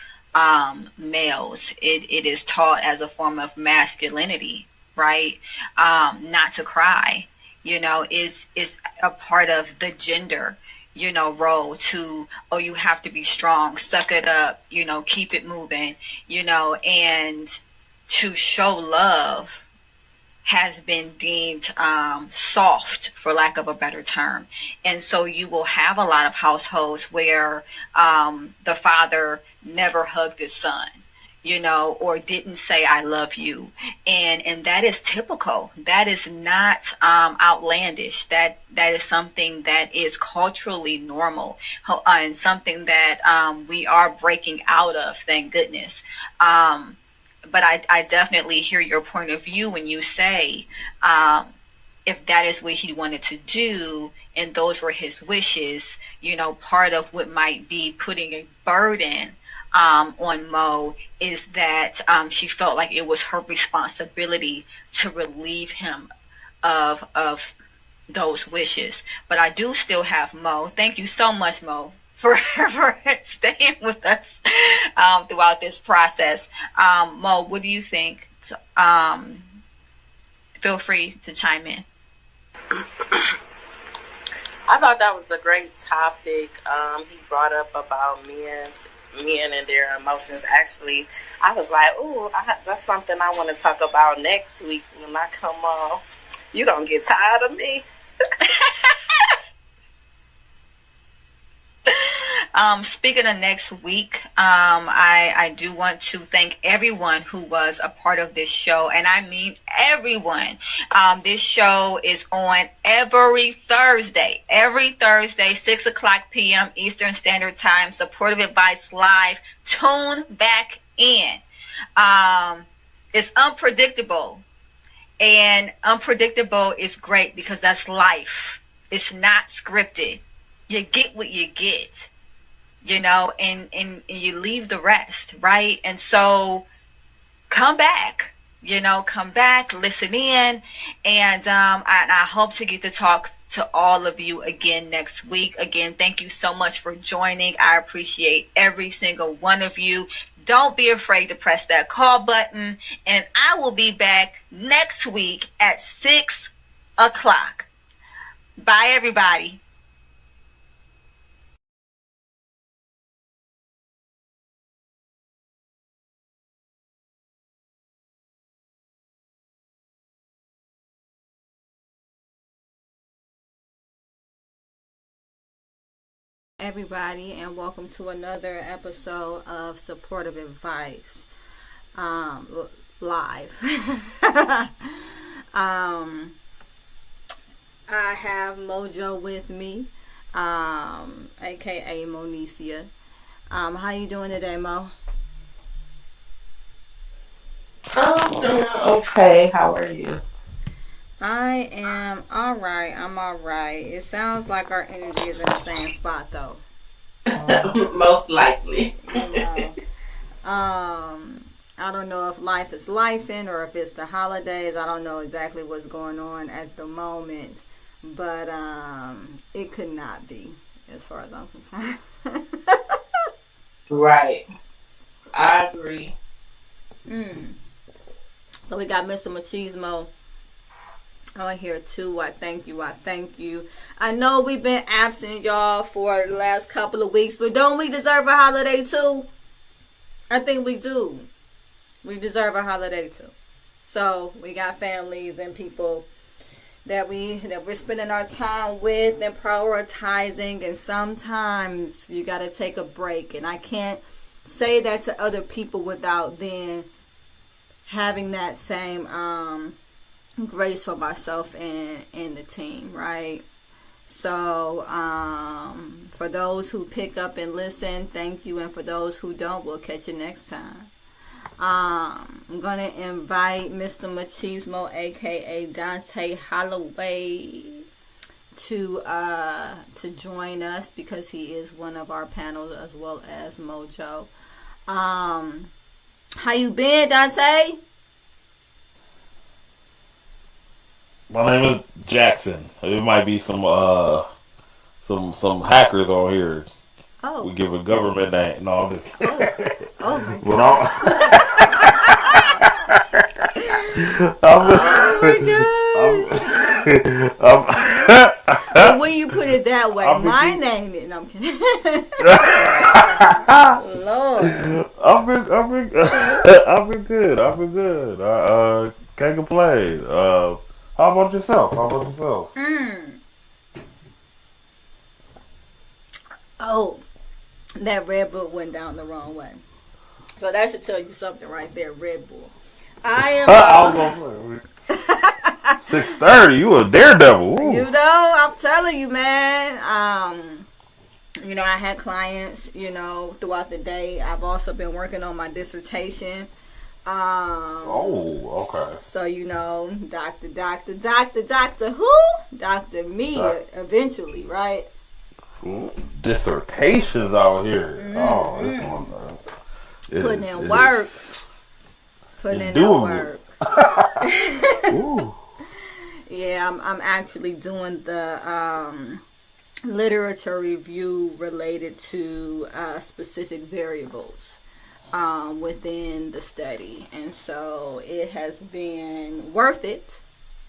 males. It is taught as a form of masculinity, right? Not to cry, is a part of the gender, role to, oh, you have to be strong, suck it up, keep it moving, and to show love has been deemed soft, for lack of a better term. And so you will have a lot of households where the father never hugged his son, or didn't say, I love you. And that is typical. That is not outlandish. That is something that is culturally normal, and something that we are breaking out of, thank goodness. But I definitely hear your point of view when you say, if that is what he wanted to do and those were his wishes, part of what might be putting a burden on Mo is that she felt like it was her responsibility to relieve him of those wishes. But I do still have Mo. Thank you so much, Mo, for staying with us throughout this process. Mo, what do you think? Feel free to chime in. I thought that was a great topic. He brought up about men and their emotions. Actually, I was like, ooh, that's something I want to talk about next week when I come on. You don't get tired of me? Speaking of next week, I do want to thank everyone who was a part of this show, and I mean everyone. This show is on every Thursday, 6 o'clock p.m. Eastern Standard Time. Supportive Advice Live. Tune back in. It's unpredictable, and unpredictable is great because that's life. It's not scripted. You get what you get, and you leave the rest, right? And so come back, listen in, and I hope to get to talk to all of you again next week. Again, thank you so much for joining. I appreciate every single one of you. Don't be afraid to press that call button, and I will be back next week at 6 o'clock. Bye, everybody. everybody, and welcome to another episode of Supportive Advice live. I have Mojo with me, aka Monicia. How you doing today, Mo? I'm doing okay. How are you? I am alright. I'm alright. It sounds like our energy is in the same spot, though. Most likely. I don't know if life is lifing or if it's the holidays. I don't know exactly what's going on at the moment, but it could not be, as far as I'm concerned. Right. I agree. So we got Mr. Machismo on here too. I thank you. I know we've been absent, y'all, for the last couple of weeks, but don't we deserve a holiday too? I think we do. We deserve a holiday too. So we got families and people that we're spending our time with and prioritizing, and sometimes you gotta take a break. And I can't say that to other people without then having that same grace for myself and the team, right? So for those who pick up and listen, thank you, and for those who don't, we'll catch you next time. I'm gonna invite Mr. Machismo, aka Dante Holloway, to join us because he is one of our panels, as well as Mojo. How you been, Dante? My name is Jackson. It might be some hackers on here. Oh. We give a government name. No, I'm just kidding. Oh my But But when you put it that way, my name is. No, I'm kidding. Lord. I've been good. I can't complain. How about yourself? Oh, that Red Bull went down the wrong way. So that should tell you something right there, Red Bull. I am. I was gonna say 6:30. You a daredevil. Ooh. You know, I'm telling you, man. I had clients, throughout the day. I've also been working on my dissertation. Okay. So, Doctor who? Dr. Me, eventually, right? Dissertations out here. Putting in work. Ooh. Yeah, I'm actually doing the literature review related to specific variables within the study, and so it has been worth it.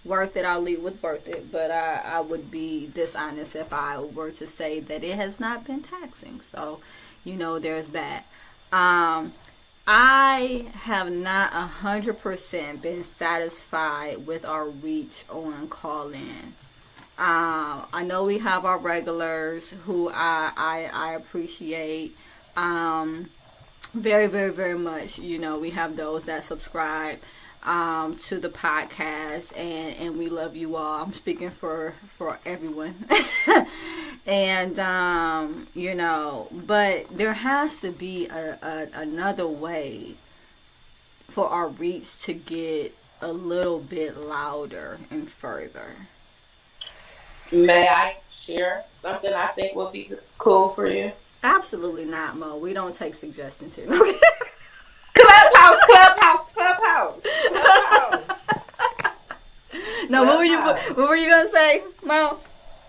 I'll leave with worth it, but I would be dishonest if I were to say that it has not been taxing. So, there's that. I have not 100% been satisfied with our reach on call-in. I know we have our regulars who I appreciate very, very, very much. We have those that subscribe to the podcast, and we love you all. I'm speaking for everyone. And but there has to be another way for our reach to get a little bit louder and further. May I share something I think will be cool for you? Absolutely not, Mo. We don't take suggestions here. Clubhouse. No, what were you gonna say, Mo?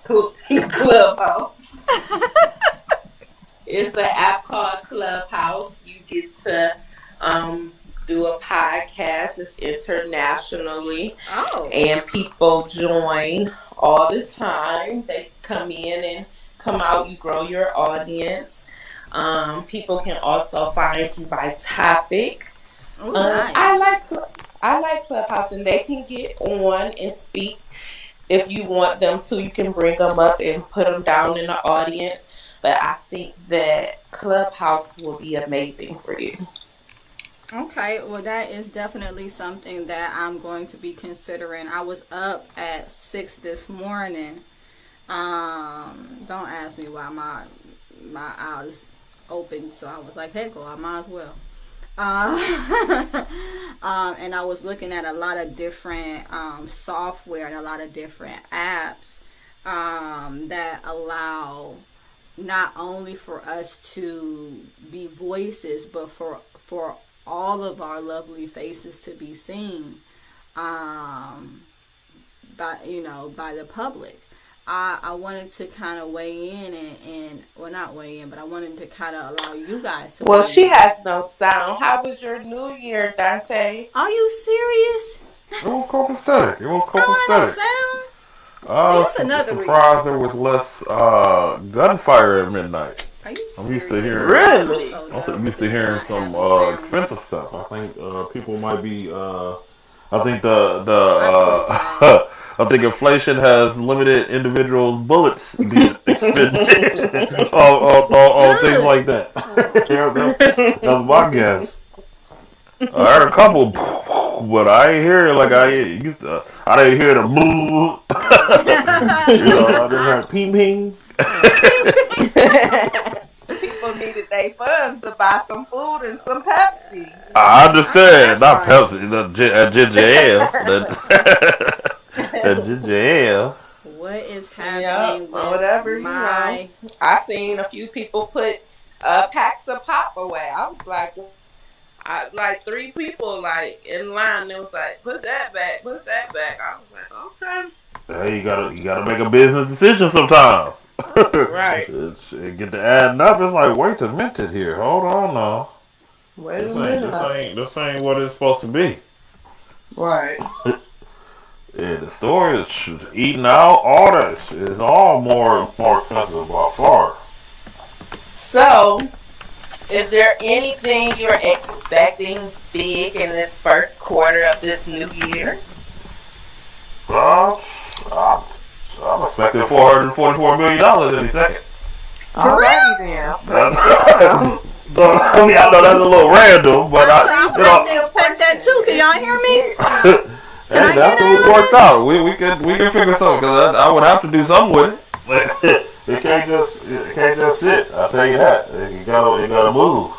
Clubhouse. It's an app called Clubhouse. You get to do a podcast. It's internationally. Oh. And people join all the time. They come in and come out. You grow your audience. People can also find you by topic. Oh, nice. I like Clubhouse, and they can get on and speak if you want them to. You can bring them up and put them down in the audience. But I think that Clubhouse will be amazing for you. Okay, well, that is definitely something that I'm going to be considering. I was up at 6 this morning. Don't ask me why my eyes open. So I was like, heck, well, I might as well. And I was looking at a lot of different software and a lot of different apps that allow not only for us to be voices, but for all of our lovely faces to be seen by the public. I wanted to kind of weigh in and well, not weigh in, but I wanted to kind of allow you guys to. Well, weigh she in. has no sound. How was your New Year, Dante? Are you serious? It was copacetic. It was I don't have no copacetic. sound. I was See, that's another surprised there was less gunfire at midnight. Are you I'm used to serious? hearing. Really? I'm used to hearing some expensive stuff. I think people might be. I think I think inflation has limited individuals' bullets being expended on things like that. That's my guess. I heard a couple, but I ain't hear it like I used to. I didn't hear the boo. I just heard ping ping. People needed their funds to buy some food and some Pepsi. I understand. Not right. Pepsi, that ginger ale. That ginger ale. What is happening with whatever, my... I seen a few people put packs of pop away. I was like, like 3 people like in line. It was like, put that back. I was like, okay. Hey, you gotta make a business decision sometimes. Right. It get to adding up. It's like, wait a minute here. Hold on now. Wait a minute. This ain't what it's supposed to be. Right. Yeah, the store is eating out. All that is all more expensive by far. So, is there anything you're expecting big in this first quarter of this new year? I'm expecting $444 million any second. Alrighty then. So, I mean, I know that's a little random, but I didn't expect that too. Can y'all hear me? Hey, that's what worked out. We can figure something, because I would have to do something with it. It can't just sit. I'll tell you that. It gotta move.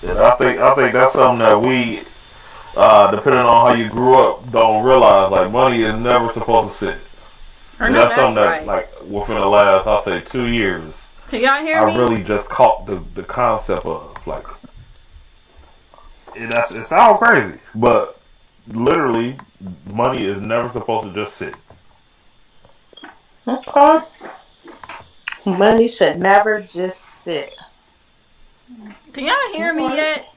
And I think that's something that we, depending on how you grew up, don't realize. Like, money is never supposed to sit. And that's something that, like, within the last, I'll say, 2 years, can y'all hear me? I really just caught the concept of, like, it sounds crazy, but literally, money is never supposed to just sit. Okay. Money should never just sit. Can y'all hear me yet?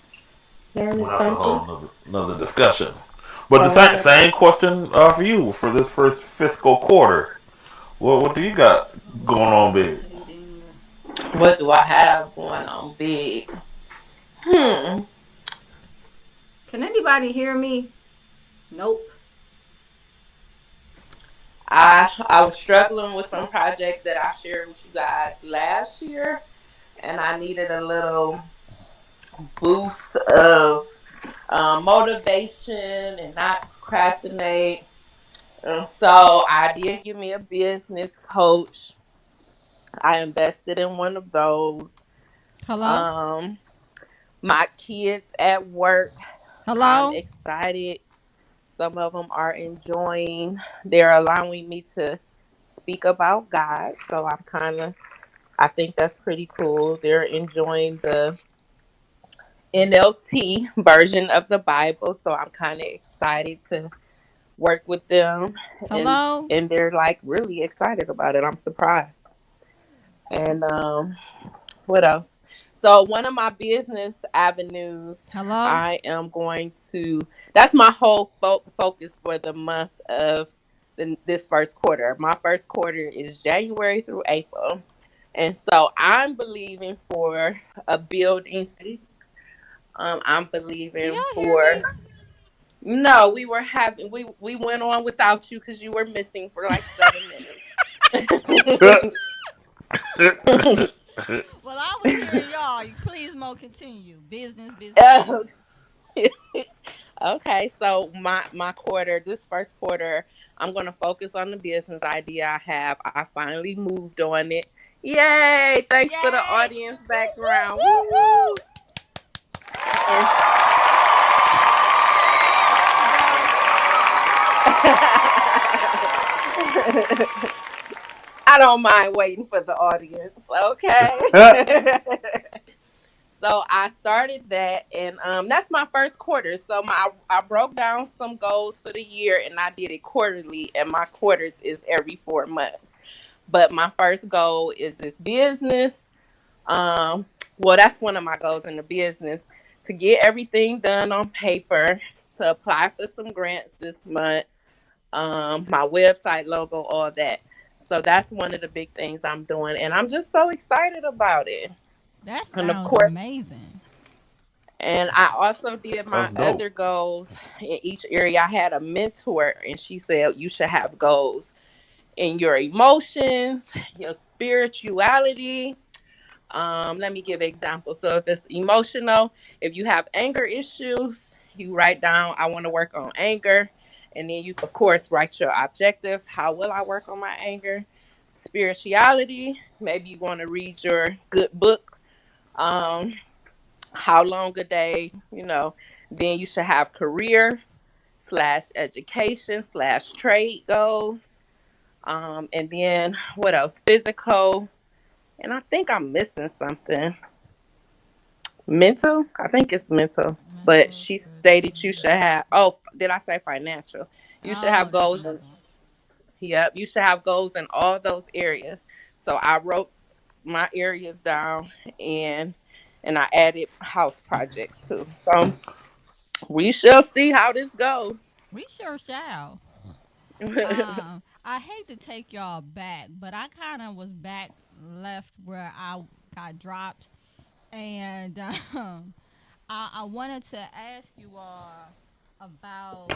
Well, that's a whole another discussion. But the same question for you for this first fiscal quarter. What do you got going on big? What do I have going on big? Can anybody hear me? Nope. I was struggling with some projects that I shared with you guys last year, and I needed a little boost of motivation and not procrastinate. And so I did give me a business coach. I invested in one of those. Hello? My kids at work. Hello? I'm excited. Some of them are enjoying. They're allowing me to speak about God. So I think that's pretty cool. They're enjoying the NLT version of the Bible. So I'm kind of excited to work with them. Hello? And they're like really excited about it. I'm surprised. And what else? So one of my business avenues, Hello? I am going to, that's my whole focus for the month of this first quarter. My first quarter is January through April. And so I'm believing for a building space. I'm believing for... No, we went on without you because you were missing for like 7 minutes. Well, I was hearing y'all. Please, Mo, continue. Business, business, business. Okay, so my quarter, this first quarter, I'm gonna focus on the business idea I have. I finally moved on it. Yay! Thanks for the Yay! audience Woo, woo, background. woo, Woo! woo. And I don't mind waiting for the audience. Okay. So I started that, and that's my first quarter. So I broke down some goals for the year, and I did it quarterly, and my quarters is every 4 months. But my first goal is this business. Um, well, that's one of my goals in the business, to get everything done on paper, to apply for some grants this month, my website logo, all that. So that's one of the big things I'm doing, and I'm just so excited about it. That And of sounds course, amazing. and I also did my That's other dope. goals in each area. I had a mentor, and she said you should have goals in your emotions, your spirituality. Let me give an example. So if it's emotional, if you have anger issues, you write down, I want to work on anger. And then you, of course, write your objectives. How will I work on my anger? Spirituality, maybe you want to read your good book. Um, how long a day, Then you should have career slash education slash trade goals. And then what else? Physical. And I think I'm missing something. Mental? I think it's mental. But Mental, she spiritual. stated you should have, oh, did I say financial? You should Oh, have that's goals. another one. Yep, you should have goals in all those areas. So I wrote my areas down, and I added house projects too. So we shall see how this goes. We sure shall. I hate to take y'all back, but I kind of was back left where I got dropped, and I wanted to ask you all about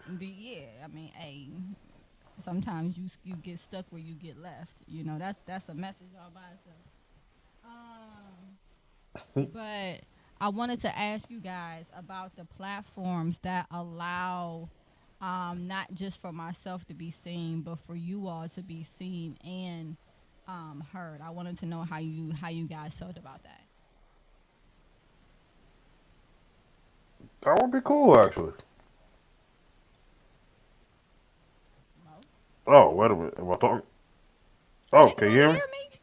the yeah. I mean, hey, sometimes you get stuck where you get left. You know, that's a message all by itself. But I wanted to ask you guys about the platforms that allow not just for myself to be seen, but for you all to be seen and heard. I wanted to know how you guys felt about that. That would be cool, actually. Mo? Oh, wait a minute. Am I talking? Can Oh, you can you not hear hear me? me?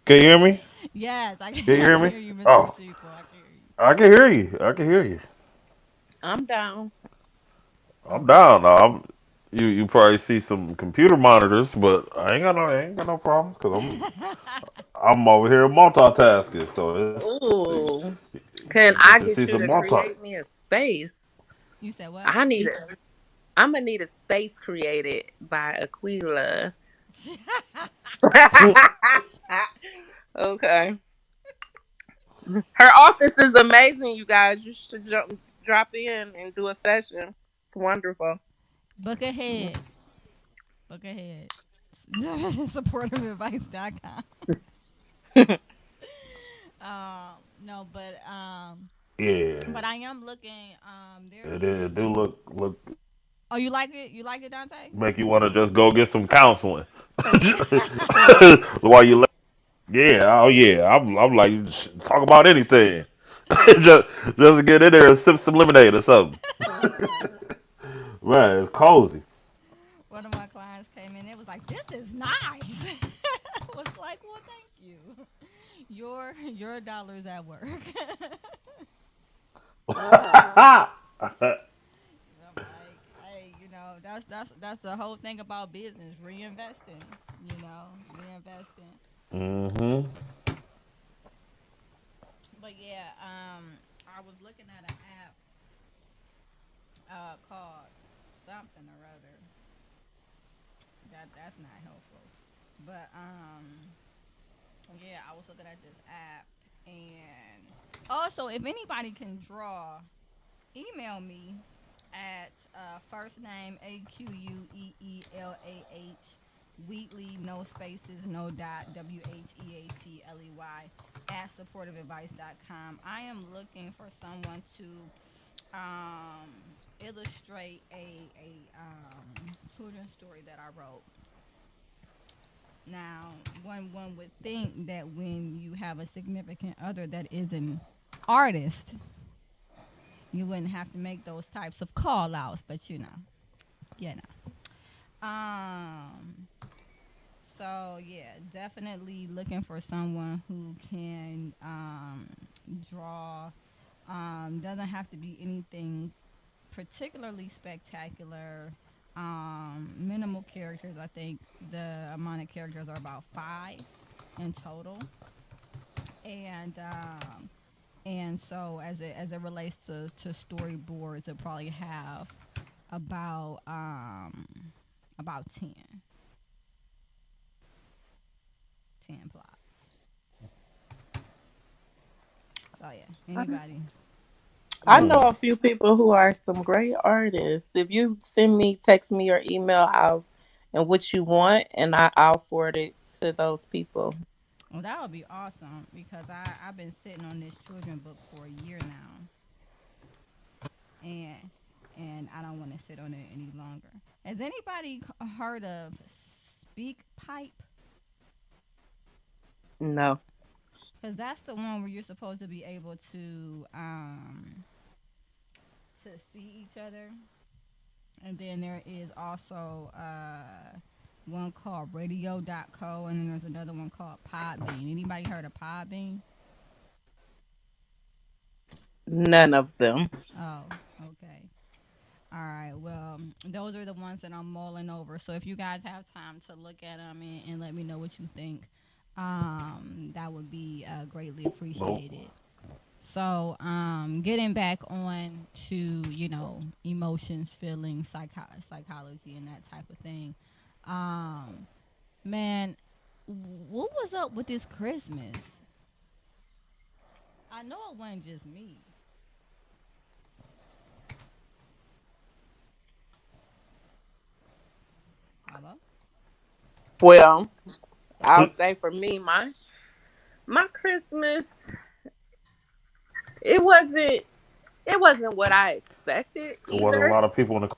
Can you hear me? Yes, I Can can, you I hear can me? hear you, Mr. Oh, Deceitful. I can hear you. I can hear you. I can hear you. I'm down. I'm Okay. down now. You probably see some computer monitors, but I ain't got no problems because I'm over here multitasking. So Ooh. you Can get I to see get you some to multi. create me a space? You said what? I need it. I'm gonna need a space created by Aquila. Okay. Her office is amazing, you guys. You should drop in and do a session. It's wonderful. Book ahead. Book ahead. Supportiveadvice.com. No, Yeah, but I am looking. There it is. do look Oh, you like it? You like it, Dante? make you want to just go get some counseling while you. Yeah, oh yeah. I'm like talk about anything. Just get in there and sip some lemonade or something. Man, it's cozy. One of my clients came in. It was like, "This is nice." I was like, "Well, thank you. Your dollars at work." I'm like, hey, that's the whole thing about business, reinvesting. Reinvesting. hmm But yeah, I was looking at an app called something or other. That's not helpful. But yeah, I was looking at this app, and also if anybody can draw, email me at first name AQUEELAH Wheatley, no spaces, no dot, WHEATLEY, at supportiveadvice.com. I am looking for someone to illustrate a children's story that I wrote. Now, one would think that when you have a significant other that is an artist, you wouldn't have to make those types of call outs, but you know. So yeah, definitely looking for someone who can draw. Doesn't have to be anything particularly spectacular. Minimal characters. I think the amount of characters are about 5 in total, and so as it relates to storyboards, it probably have about about 10 plots. So yeah, anybody. I Hmm. know a few people who are some great artists. If you send me, text me your email out and what you want, and I'll forward it to those people. Well, that would be awesome because I've been sitting on this children book for a year now, and I don't want to sit on it any longer. Has anybody heard of Speak Pipe? No. Because that's the one where you're supposed to be able to see each other, and then there is also one called Radio.co, and then there's another one called Podbean. Anybody heard of Podbean? None of them. Oh, okay. All right. Well, those are the ones that I'm mulling over. So if you guys have time to look at them and let me know what you think, that would be greatly Nope. appreciated. So, getting back on to emotions, feelings, psychology, and that type of thing. Um, man, what was up with this Christmas? I know it wasn't just me. Hello. Well, I'll say for me, my Christmas, it wasn't it wasn't what I expected There wasn't a either. lot of people in the.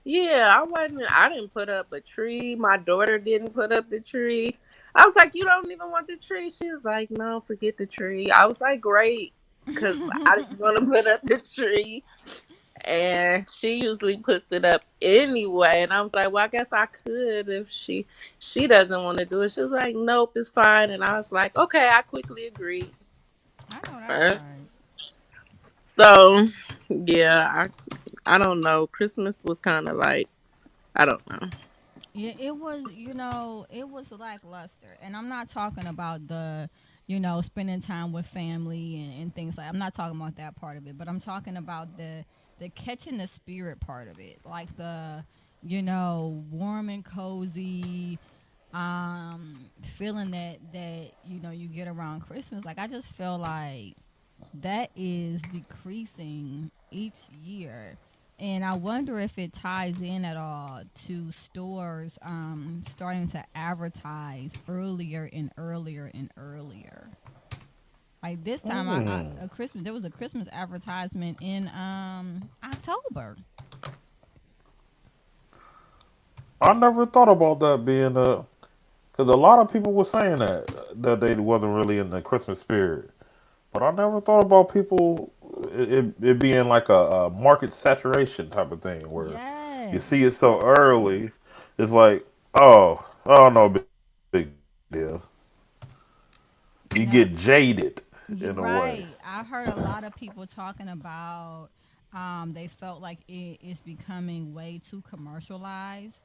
Yeah, I didn't put up a tree. My daughter didn't put up the tree. I was like, "You don't even want the tree?" She was like, "No, forget the tree." I was like, "Great," because I didn't want to put up the tree, and she usually puts it up anyway. And I was like, "Well, I guess I could if she doesn't want to do it." She was like, "Nope, it's fine." And I was like, "Okay," I quickly agreed. I know that's Uh, right. So yeah, I don't know. Christmas was kind of like, I don't know. Yeah, it was, it was lackluster. And I'm not talking about the, spending time with family and things like I'm not talking about that part of it, but I'm talking about the catching the spirit part of it. Like the, warm and cozy, feeling that, you get around Christmas. Like I just feel like that is decreasing each year. And I wonder if it ties in at all to stores starting to advertise earlier and earlier and earlier. Like this time, Hmm. a Christmas there was a Christmas advertisement in October. I never thought about that being a. Because a lot of people were saying that they wasn't really in the Christmas spirit. But I never thought about people it being like a market saturation type of thing where you Yes, see it so early. It's like, oh no, big deal. You no, get jaded you're in a way. right. I heard a lot of people talking about they felt like it is becoming way too commercialized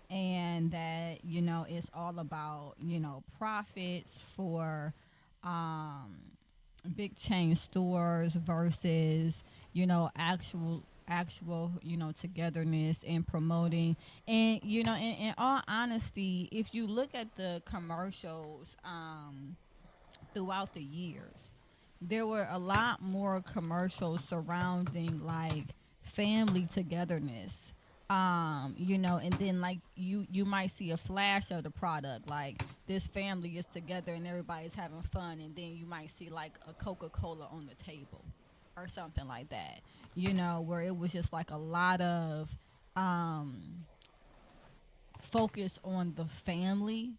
and that it's all about profits for um big chain stores versus actual togetherness and promoting. And in all honesty, if you look at the commercials throughout the years, there were a lot more commercials surrounding like family togetherness, And then like you might see a flash of the product, like this family is together and everybody's having fun, and then you might see like a Coca-Cola on the table or something like that, where it was just like a lot of um focus on the family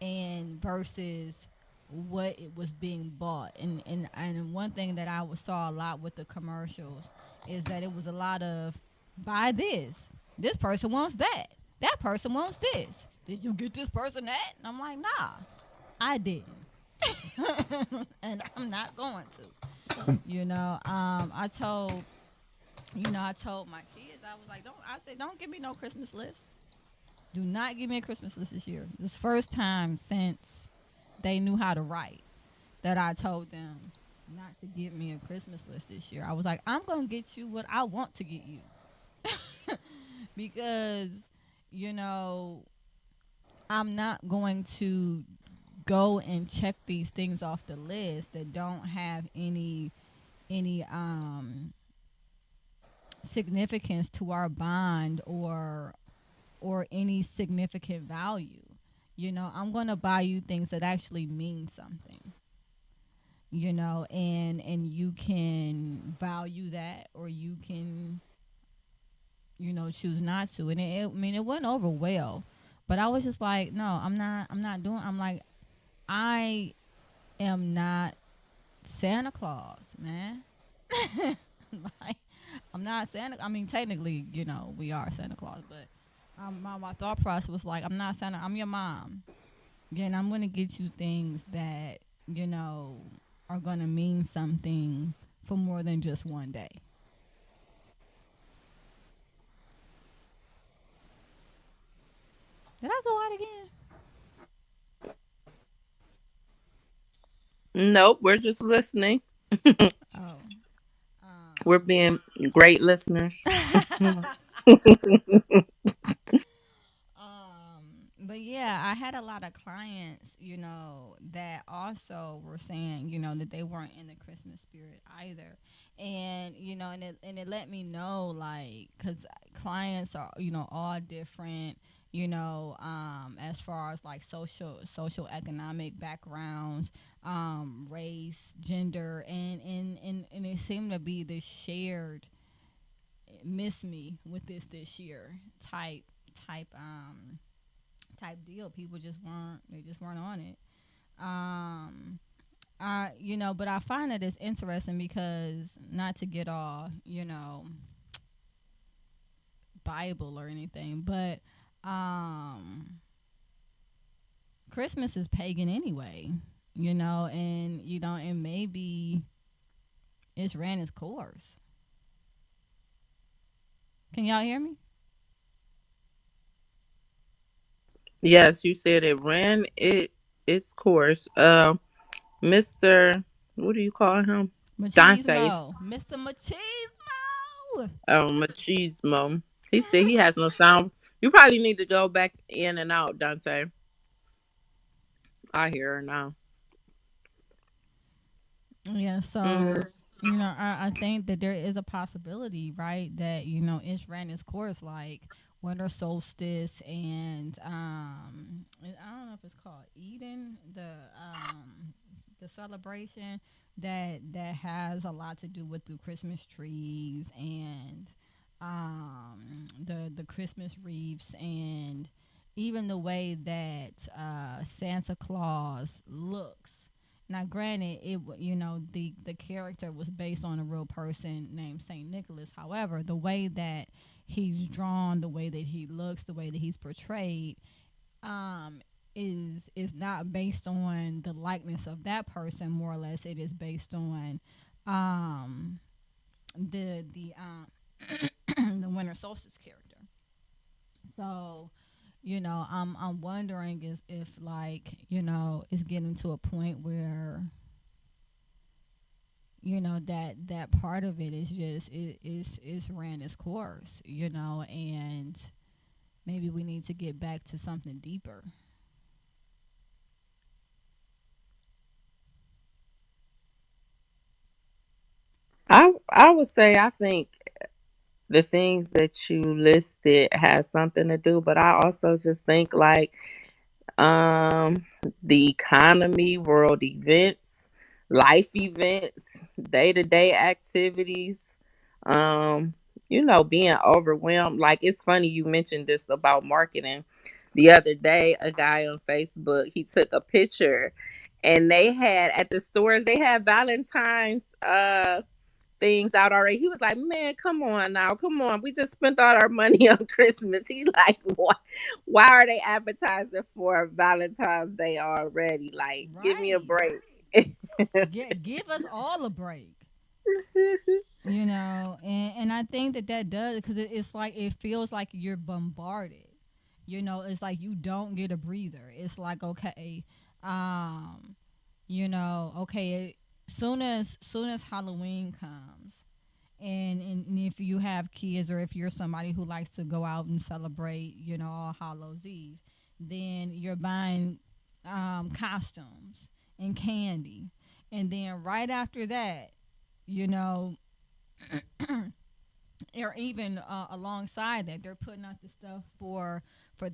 and versus what it was being bought. And one thing that saw a lot with the commercials is that it was a lot of buy this person wants that person wants this, did you get this person that, and I'm like, nah, I didn't. And I'm not going to. I told my kids, I was like, don't give me no Christmas list. Do not give me a Christmas list this year. This first time since they knew how to write that I told them not to give me a Christmas list this year. I was like, I'm going to get you what I want to get you. Because, you know, I'm not going to go and check these things off the list that don't have any significance to our bond or any significant value. I'm going to buy you things that actually mean something. And you can value that, or you can, choose not to. And I mean, it went over well, but I was just like, no, I'm not doing. I'm like, I am not Santa Claus, man. Like, I'm not Santa. I mean, technically, we are Santa Claus, but my thought process was like, I'm not Santa. I'm your mom. Again, I'm gonna get you things that you know are gonna mean something for more than just one day. Did I go out again? Nope, we're just listening. Oh. We're being great listeners. But yeah, I had a lot of clients, that also were saying, that they weren't in the Christmas spirit either. And, and it let me know, like, because clients are, all different, as far as like social economic backgrounds, race, gender, and it seemed to be this shared miss me with this year type type deal. People just weren't on it. Um, but I find that it's interesting because not to get all Bible or anything, but um, Christmas is pagan anyway. And maybe it's ran its course. Can y'all hear me? Yes, you said it ran its course. Mr. What do you call him? Dante. Machismo, Mr. Machismo. Machismo. He said he has no sound. You probably need to go back in and out, Dante. I hear her now. Yeah, Hmm. so I think that there is a possibility, right, that it's ran its course, like winter solstice, and I don't know if it's called Eden, the celebration that has a lot to do with the Christmas trees and the Christmas wreaths, and even the way that Santa Claus looks. Now, granted, the character was based on a real person named Saint Nicholas. However, the way that he's drawn, the way that he looks, the way that he's portrayed, um, is not based on the likeness of that person. More or less, it is based on um, the the winter solstice character. So, I'm wondering is if, like, it's getting to a point where that part of it is just is ran its course, and maybe we need to get back to something deeper. I would say I think the things that you listed have something to do, but I also just think like um the economy, world events, life events, day-to-day activities, um being overwhelmed. Like, it's funny you mentioned this about marketing. The other day, a guy on Facebook, he took a picture, and they had, at the stores, they had Valentine's things out already. He was like, "Man, come on now, come on. We just spent all our money on Christmas." He like, why are they advertising for Valentine's Day already? Like, give me a Right. break." Give us all a break. And I think that does, because it's like it feels like you're bombarded. It's like you don't get a breather. It's like, okay, um okay, soon as Halloween comes, and if you have kids, or if you're somebody who likes to go out and celebrate, All Hallows Eve, then you're buying costumes and candy, and then right after that, you know or even alongside that, they're putting out the stuff for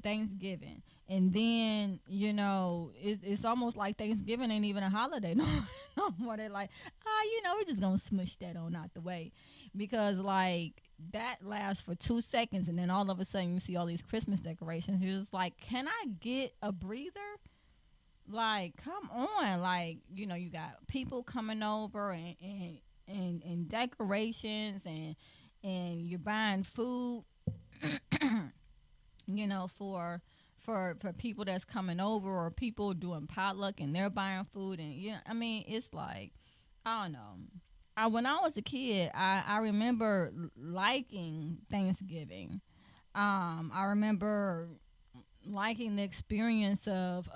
Thanksgiving, and then it's almost like Thanksgiving ain't even a holiday no, no more. They're like, we're just gonna smush that on out the way, because like that lasts for 2 seconds, and then all of a sudden you see all these Christmas decorations. You're just like, can I get a breather? Like, come on. Like, you got people coming over, and decorations, and you're buying food, for people that's coming over, or people doing potluck and they're buying food. And I mean, it's like, I don't know. When I was a kid, I remember liking Thanksgiving. I remember liking the experience of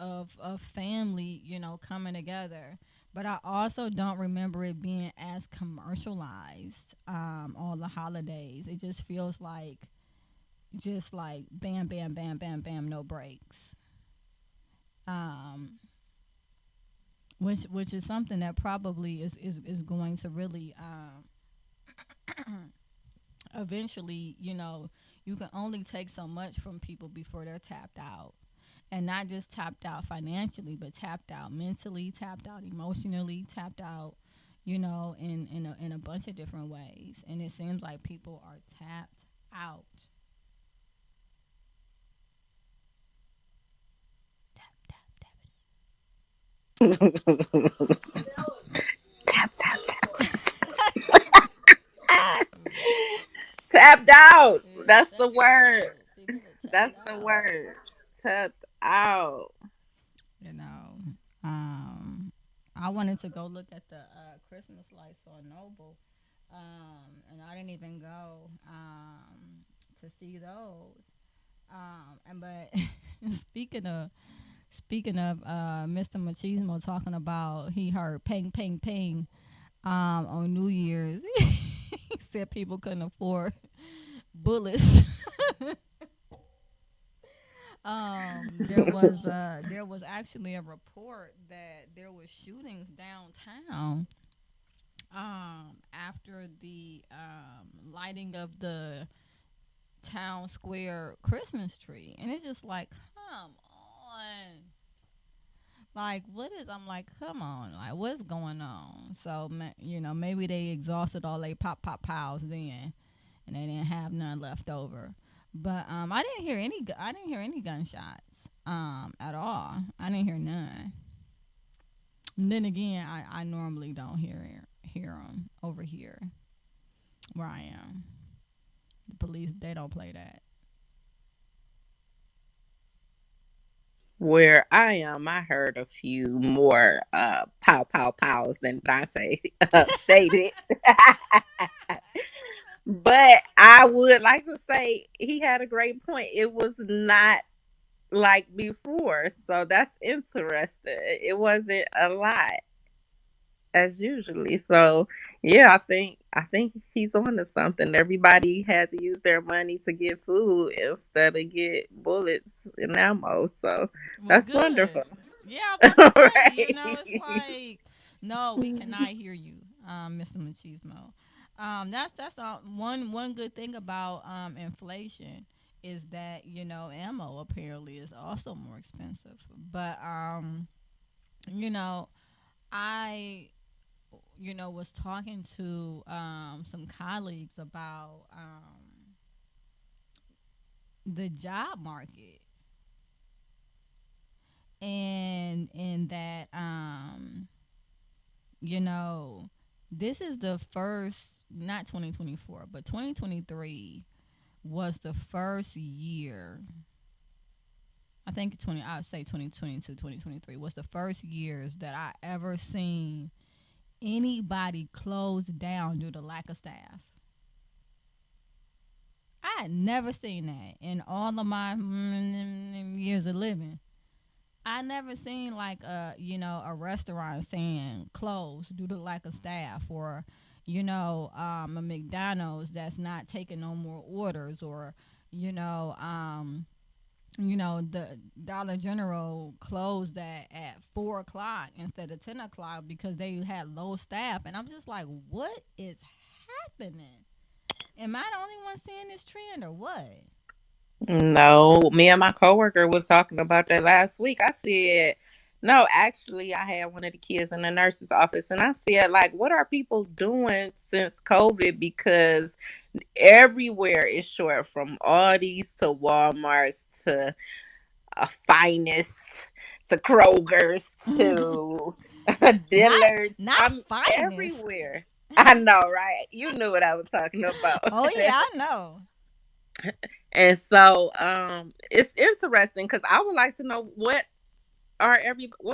family, coming together. But I also don't remember it being as commercialized, all the holidays. It just like bam, bam, bam, bam, bam, no breaks. Um, which is something that probably is going to really, eventually, you can only take so much from people before they're tapped out. And not just tapped out financially, but tapped out mentally, tapped out emotionally, tapped out, in a bunch of different ways. And it seems like people are tapped out. Tap, tap, Tap, tap, tap, tap. tap. Tapped out. Yeah, That's the tapped word. out. People are tapped That's the out. word. Tapped out. You know, um, I wanted to go look at the Christmas lights on Noble, and I didn't even go to see those. And but speaking of Mr. Machismo talking about he heard ping ping ping on New Year's, he said people couldn't afford bullets. There was actually a report that there was shootings downtown after the lighting of the town square Christmas tree, and it's just like, come on. Like, what is? I'm like, come on, like, what's going on? So, maybe they exhausted all they pop pows then, and they didn't have none left over. But I didn't hear any gunshots at all. I didn't hear none. And then again, I normally don't hear them over here where I am. The police, they don't play that. Where I am, I heard a few more pow pow pows than Dante stated. But I would like to say he had a great point. It was not like before, so that's interesting. It wasn't a lot as usually. So yeah, I think he's on to something. Everybody had to use their money to get food instead of get bullets and ammo. So Well, that's wonderful. good. Yeah, I'm about to say, Right. it's like, no, we cannot hear you, Mr. Machismo. That's all. One good thing about inflation is that ammo apparently is also more expensive. But you know, I was talking to some colleagues about the job market, and that you know this is the first, not 2024, but 2023 was the first year. I think I would say 2022, 2023 was the first years that I ever seen anybody close down due to lack of staff. I had never seen that in all of my years of living. I never seen like a restaurant saying closed due to lack of staff, or a McDonald's that's not taking no more orders, or you know um the Dollar General closed at 4 o'clock instead of 10 o'clock because they had low staff, and I'm just like, what is happening? Am I the only one seeing this trend or what? No, me and my coworker was talking about that last week. I said, no, actually, I had one of the kids in the nurse's office, and I said, like, what are people doing since COVID? Because everywhere is short, from Aldi's to Walmart's to Finest to Kroger's to not Dillard's. not I'm finest. everywhere. I know, right? You knew what I was talking about. Oh yeah, I know. And so it's interesting because I would like to know what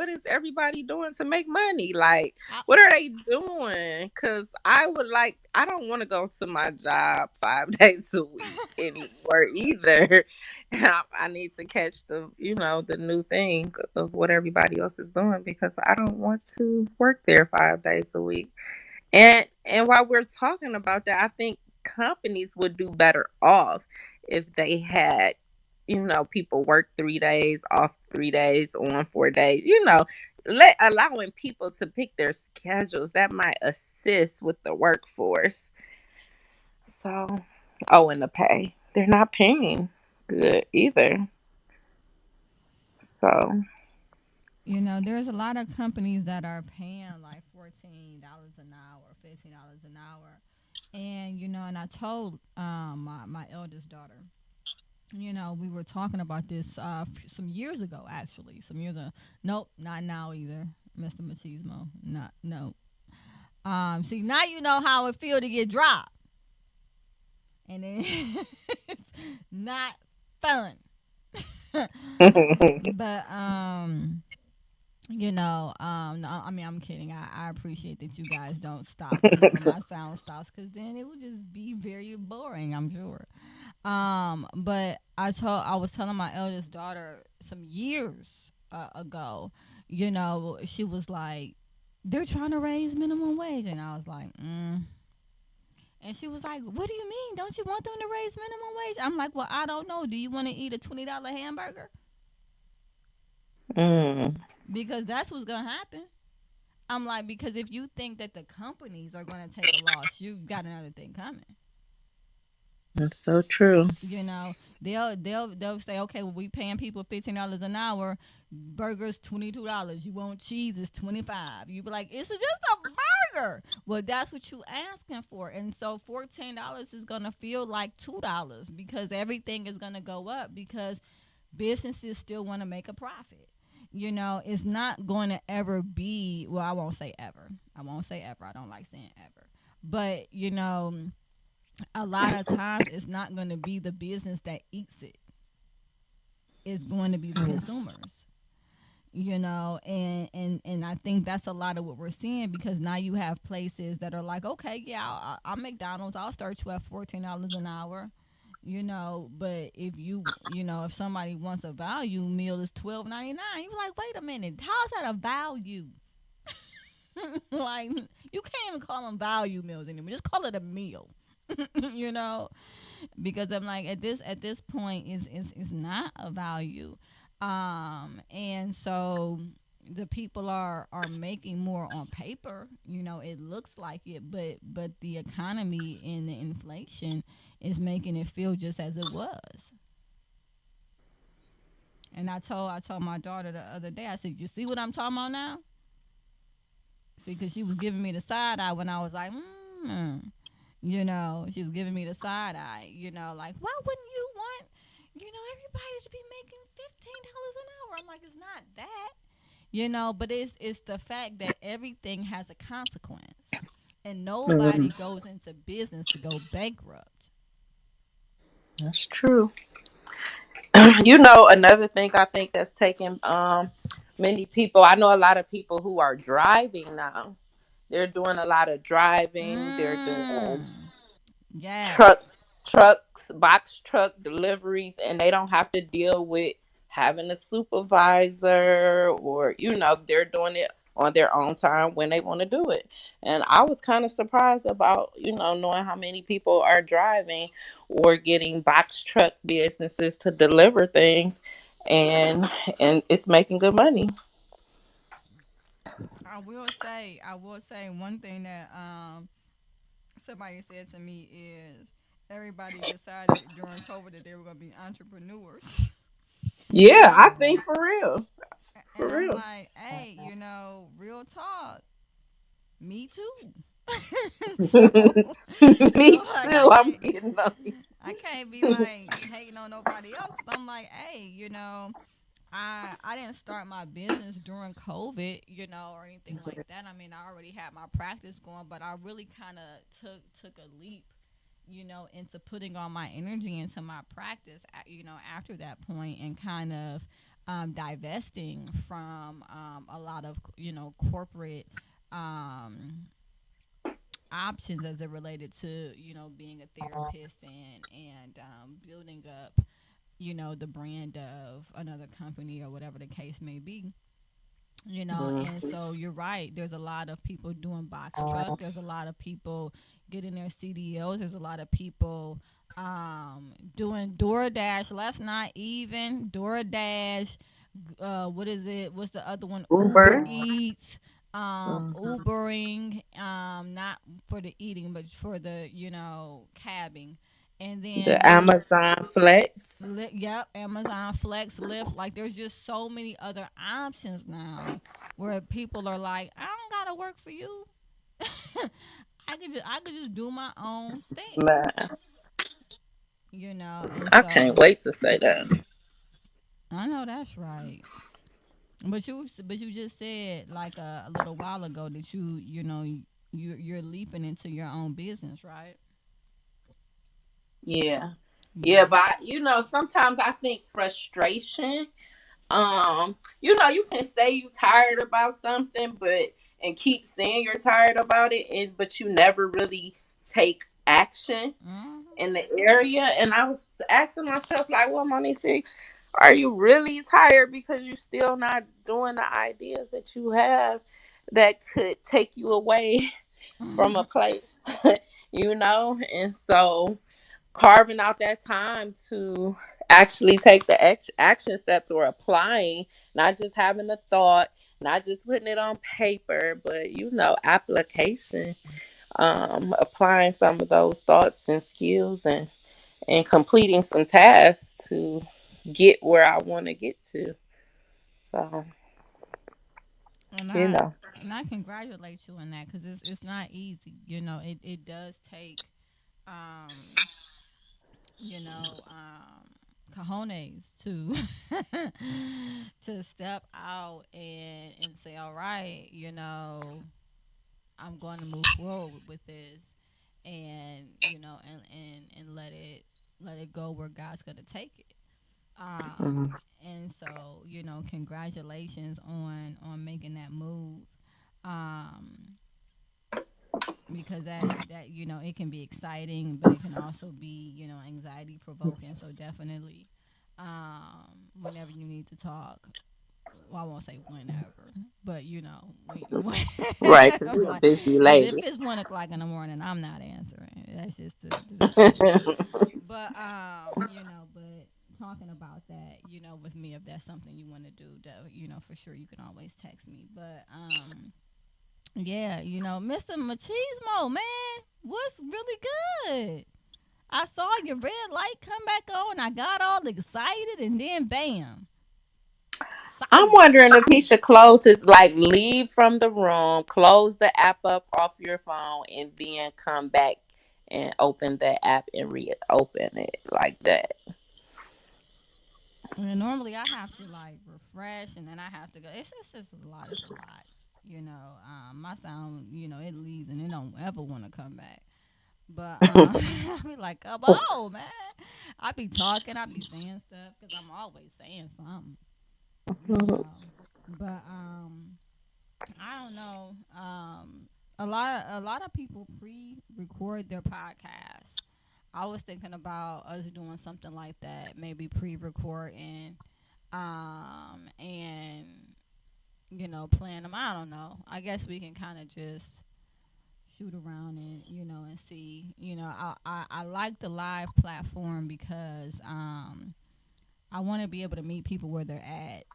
is everybody doing to make money? Like, I, what are they doing? Because I don't want to go to my job 5 days a week anymore either. I need to catch the new thing of what everybody else is doing, because I don't want to work there 5 days a week. And while we're talking about that, I think companies would do better off if they had, people work 3 days, off 3 days, on 4 days, allowing people to pick their schedules. That might assist with the workforce. So, oh, and the pay. They're not paying good either. So, there's a lot of companies that are paying like $14 an hour, $15 an hour, and I told my eldest daughter. We were talking about this some years ago, actually. Some years ago. Nope, not now either, Mr. Machismo. Not no. See, now you know how it feel to get dropped, and then it's not fun. But no, I mean, I'm kidding. I appreciate that you guys don't stop whenever my sound stops, because then it would just be very boring, I'm sure. But I was telling my eldest daughter some years ago, she was like, they're trying to raise minimum wage, and I was like, And she was like, what do you mean? Don't you want them to raise minimum wage? I'm like, well, I don't know. Do you want to eat a $20 hamburger? mm, Because that's what's gonna happen. I'm like, because if you think that the companies are going to take a loss, you got another thing coming. that's so true. They'll say, okay, well, we paying people $15 an hour, burgers $22. You want cheese, it's 25. You be like, it's just a burger. Well, that's what you asking for, and so $14 is gonna feel like $2 because everything is gonna go up because businesses still want to make a profit. It's not going to ever be, well, I won't say ever. I won't say ever. I don't like saying ever. But, a lot of times it's not going to be the business that eats it. It's going to be the consumers. And I think that's a lot of what we're seeing, because now you have places that are like, okay, yeah, I'm McDonald's, I'll start you at $14 an hour. But if somebody wants a value meal, it's $12.99. You're like, wait a minute, how's that a value? Like, you can't even call them value meals anymore. Just call it a meal. you know, because I'm like, at this point is not a value. And so the people are making more on paper. It looks like it, but the economy and the inflation is making it feel just as it was. And I told my daughter the other day. I said, "You see what I'm talking about now? See, because she was giving me the side eye when I was like, she was giving me the side eye. Like, why wouldn't you want, everybody to be making $15 an hour? I'm like, it's not that, but it's the fact that everything has a consequence, and nobody Mhm. goes into business to go bankrupt. That's true. Another thing I think that's taking many people. I know a lot of people who are driving now. They're doing a lot of driving. They're doing Mm. truck Yes. trucks, box truck deliveries, and they don't have to deal with having a supervisor, or they're doing it on their own time when they want to do it. And I was kind of surprised about knowing how many people are driving or getting box truck businesses to deliver things, and it's making good money. I will say one thing that somebody said to me is everybody decided during COVID that they were going to be entrepreneurs. Yeah, I and think for real. and For I'm real. like, hey, real talk. Me too. Me Like too. I'm getting on you. I can't be like hating on nobody else because I'm like, hey, I didn't start my business during COVID, or anything like that. I mean, I already had my practice going, but I really kind of took a leap, into putting all my energy into my practice, after that point, and kind of divesting from a lot of corporate um, options as it related to being a therapist and building up the brand of another company or whatever the case may be. And so you're right, there's a lot of people doing box truck, there's a lot of people getting their CDOs, there's a lot of people doing DoorDash. Let's not even DoorDash. What is it? What's the other one? Uber Uber. Eats. Mhm. Ubering. Not for the eating, but for the cabbing. And then The there's Amazon Flex. Yep, Amazon Flex, Lyft. Like, there's just so many other options now where people are like, I don't gotta work for you. I could just do my own thing, Man, and I can't so wait to say that. I know that's right. But you just said like a little while ago that you're leaping into your own business, right? Yeah. Yeah, Yeah. but sometimes I think frustration. You can say you tired about something, but and keep saying you're tired about it, and but you never really take action Hmm. in the area. And I was asking myself, like, well, Monique, are you really tired because you still not doing the ideas that you have that could take you away from a place, And so carving out that time to actually take the action steps or applying, not just having a thought, not just putting it on paper, but application, applying some of those thoughts and skills, and completing some tasks to get where I want to get to. So, And you I know. and I congratulate you on that because it's not easy. It does take um cojones to to step out and say, all right, I'm going to move forward with this, and and let it go where God's going to take it. Mhm. And so congratulations on making that move. Um, because that it can be exciting, but it can also be anxiety provoking. So definitely, whenever you need to talk, well, I won't say whenever, but Right, because you're a like, busy because if lady. it's 1 o'clock in the morning, I'm not answering. That's just the truth. But but talking about that, with me, if that's something you want to do, for sure you can always text me. But yeah, Mr. Machismo, man, what's really good? I saw your red light come back on. I got all excited, and then bam, I'm silent. wondering if he should close his, like, leave from the room, close the app up off your phone, and then come back and open the app and reopen it like that. And normally I have to like refresh, and then I have to go. It's just a lot. It's a lot. My sound, it leaves and it don't ever want to come back. But I be like, come on, man. I be talking, I be saying stuff because I'm always saying something, you know. But I don't know. A lot of people pre-record their podcasts. I was thinking about us doing something like that, maybe pre-recording, and plan them. I don't know. I guess we can kind of just shoot around and and see. I like the live platform because I want to be able to meet people where they're at,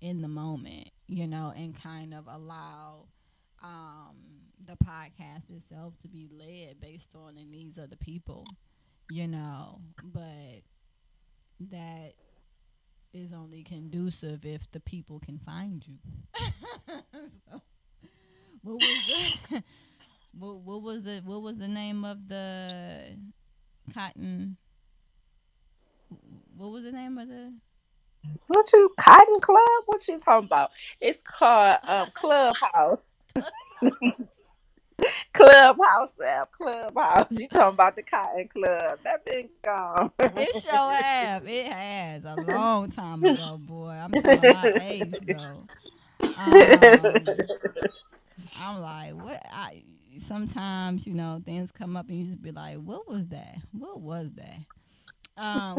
in the moment, and kind of allow the podcast itself to be led based on the needs of the people, but that is only conducive if the people can find you. So, what was the, what was the name of the cotton? What was the name of the? What you Cotton Club? What you talking about? It's called Clubhouse. Clubhouse app. Clubhouse. You talking about the Cotton Club? That been gone. It sure have. It has a long time ago, boy. I'm telling my age though. Um, I'm like, what? Sometimes things come up and you just be like, what was that? What was that?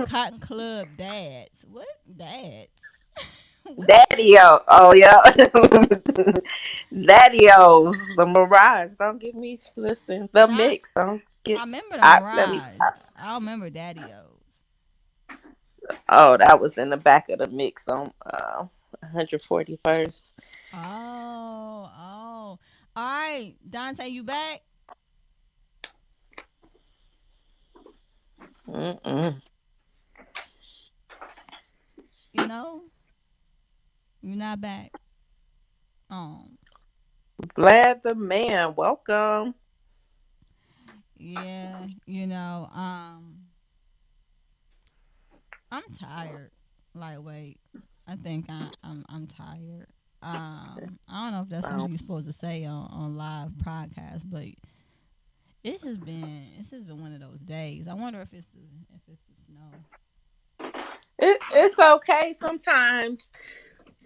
Cotton Club dads. What dads? What? Daddy-o. Oh, yeah. Daddy-o's. The Mirage. Don't get me listening. The Not. Mix. Don't I get. remember the Let me Mirage. stop. I remember Daddy O's. Oh, that was in the back of the Mix on 141st. Oh, oh. All right, Dante, you back? Mm-mm. You know, you're not back. Oh, Glad the man. Welcome. yeah. I'm tired. Like, wait, I think I'm tired. I don't know if that's something Um, you're supposed to say on live podcast, but it's just been one of those days. I wonder if it's the snow. it's okay sometimes.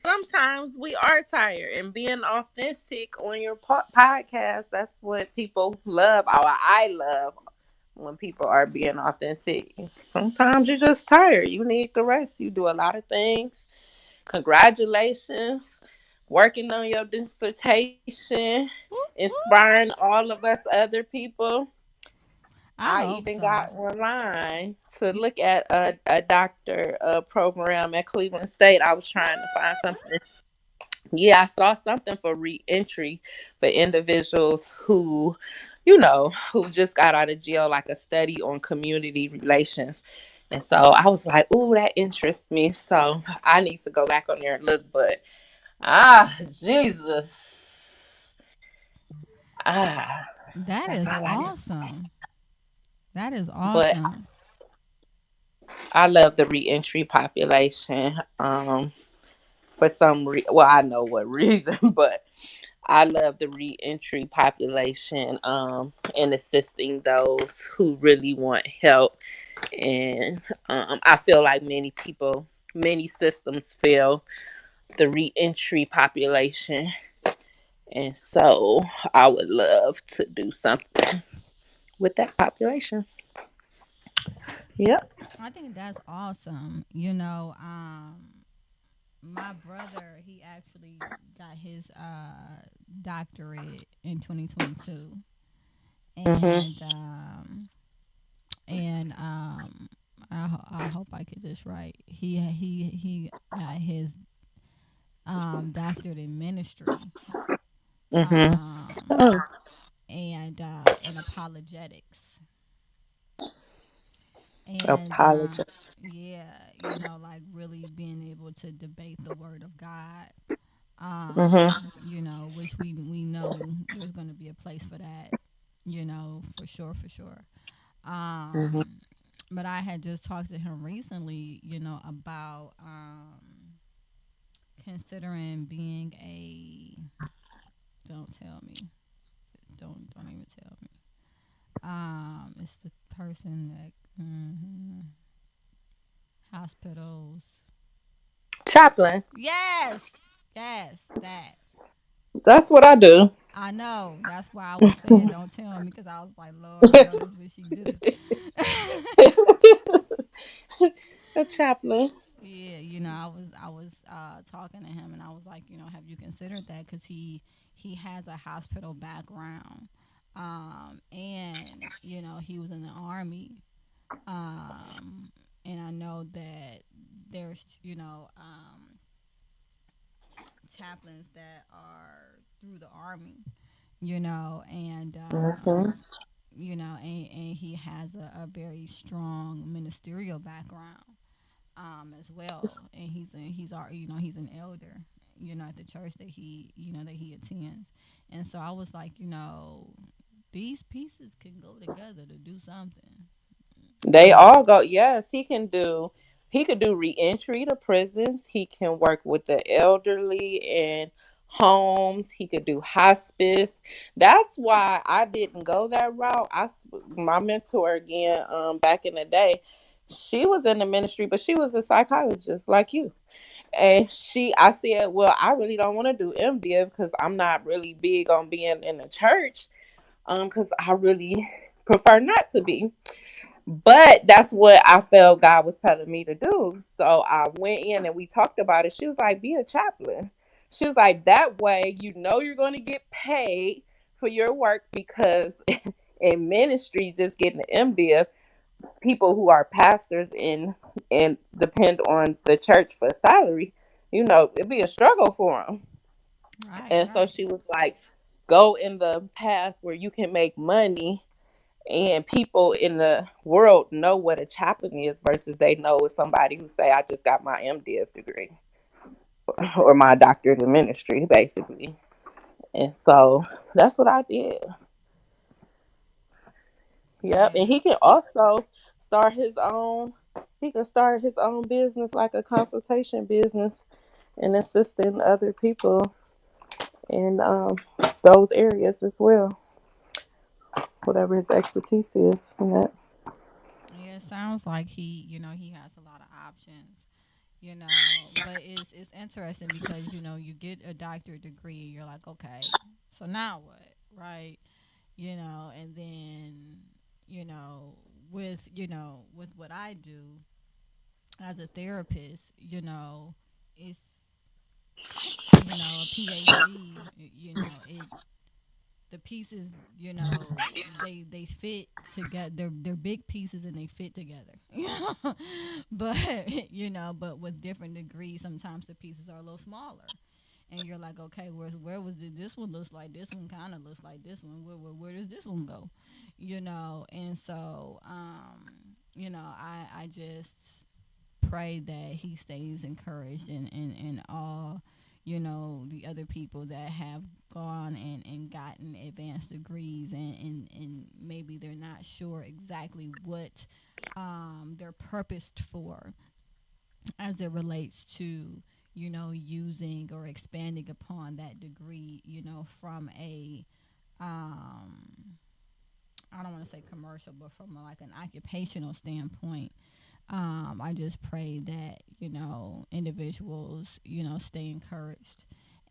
Sometimes we are tired, and being authentic on your podcast, that's what people love. Or I love when people are being authentic. Sometimes you're just tired. You need the rest. You do a lot of things. Congratulations. Working on your dissertation, Whoop, whoop. inspiring all of us other people. I I hope even so. got online to look at a doctor program at Cleveland State. I was trying to find What? something. Yeah, I saw something for reentry for individuals who just got out of jail, like a study on community relations. And so I was like, ooh, that interests me. So I need to go back on there and look. But Jesus. Ah, That that's is all I do. awesome. That is But awesome. I love the reentry population. For some well, I know what reason, but I love the reentry population, and assisting those who really want help. And I feel like many systems fail the reentry population. And so I would love to do something with that population. Yep. I think that's awesome. My brother, he actually got his doctorate in 2022, Hmm. and I hope I get this right. He got his doctorate in ministry, Mhm. um, Oh, and in apologetics, and apologize. yeah, like really being able to debate the word of God. Mhm. Which we know there's going to be a place for that, for sure, for sure. Mhm. Um, but I had just talked to him recently, about considering being a. Don't tell me. Don't even tell me. It's the person that hospitals. Chaplain. Yes, yes, that. That's what I do. I know. That's why I was saying don't tell me because I was like, Lord, I know this what she do. A chaplain. Yeah, I was talking to him and I was like, have you considered that? Because he has a hospital background, and he was in the army, um, and I know that there's chaplains that are through the army, and Mhm. and he has a very strong ministerial background, as well, and he's an elder, at the church that he attends, and so I was like, these pieces can go together to do something, They all go. Yes, he can do. He could do reentry to prisons. He can work with the elderly in homes. He could do hospice. That's why I didn't go that route. My mentor again, back in the day, she was in the ministry, but she was a psychologist like you. And I said, well, I really don't want to do MDiv because I'm not really big on being in the church. Because I really prefer not to be. But that's what I felt God was telling me to do. So I went in and we talked about it. She was like, be a chaplain. She was like, that way you know you're going to get paid for your work because in ministry, just getting the MDiv, people who are pastors and depend on the church for salary, it'd be a struggle for them. right, And so right, she was like, go in the path where you can make money and people in the world know what a chaplain is versus they know it's somebody who say I just got my MDiv degree or my doctorate in ministry basically. And so that's what I did. Yep. And yeah, he can also start his own he can start his own business like a consultation business and assisting other people in those areas as well, whatever his expertise is in that. yeah. It sounds like he has a lot of options, but it's interesting because you get a doctorate degree, you're like, okay, so now what, right? And then you know with what I do as a therapist, it's a PhD, it the pieces, they fit together. They're big pieces and they fit together. But but with different degrees, sometimes the pieces are a little smaller. And you're like, okay, where was it? This one looks like this one, kind of looks like this one. Where does this one go? And so I just pray that he stays encouraged and all the other people that have gone and gotten advanced degrees and maybe they're not sure exactly what they're purposed for as it relates to using or expanding upon that degree from a um I don't want to say commercial, but from like an occupational standpoint. I just pray that individuals stay encouraged,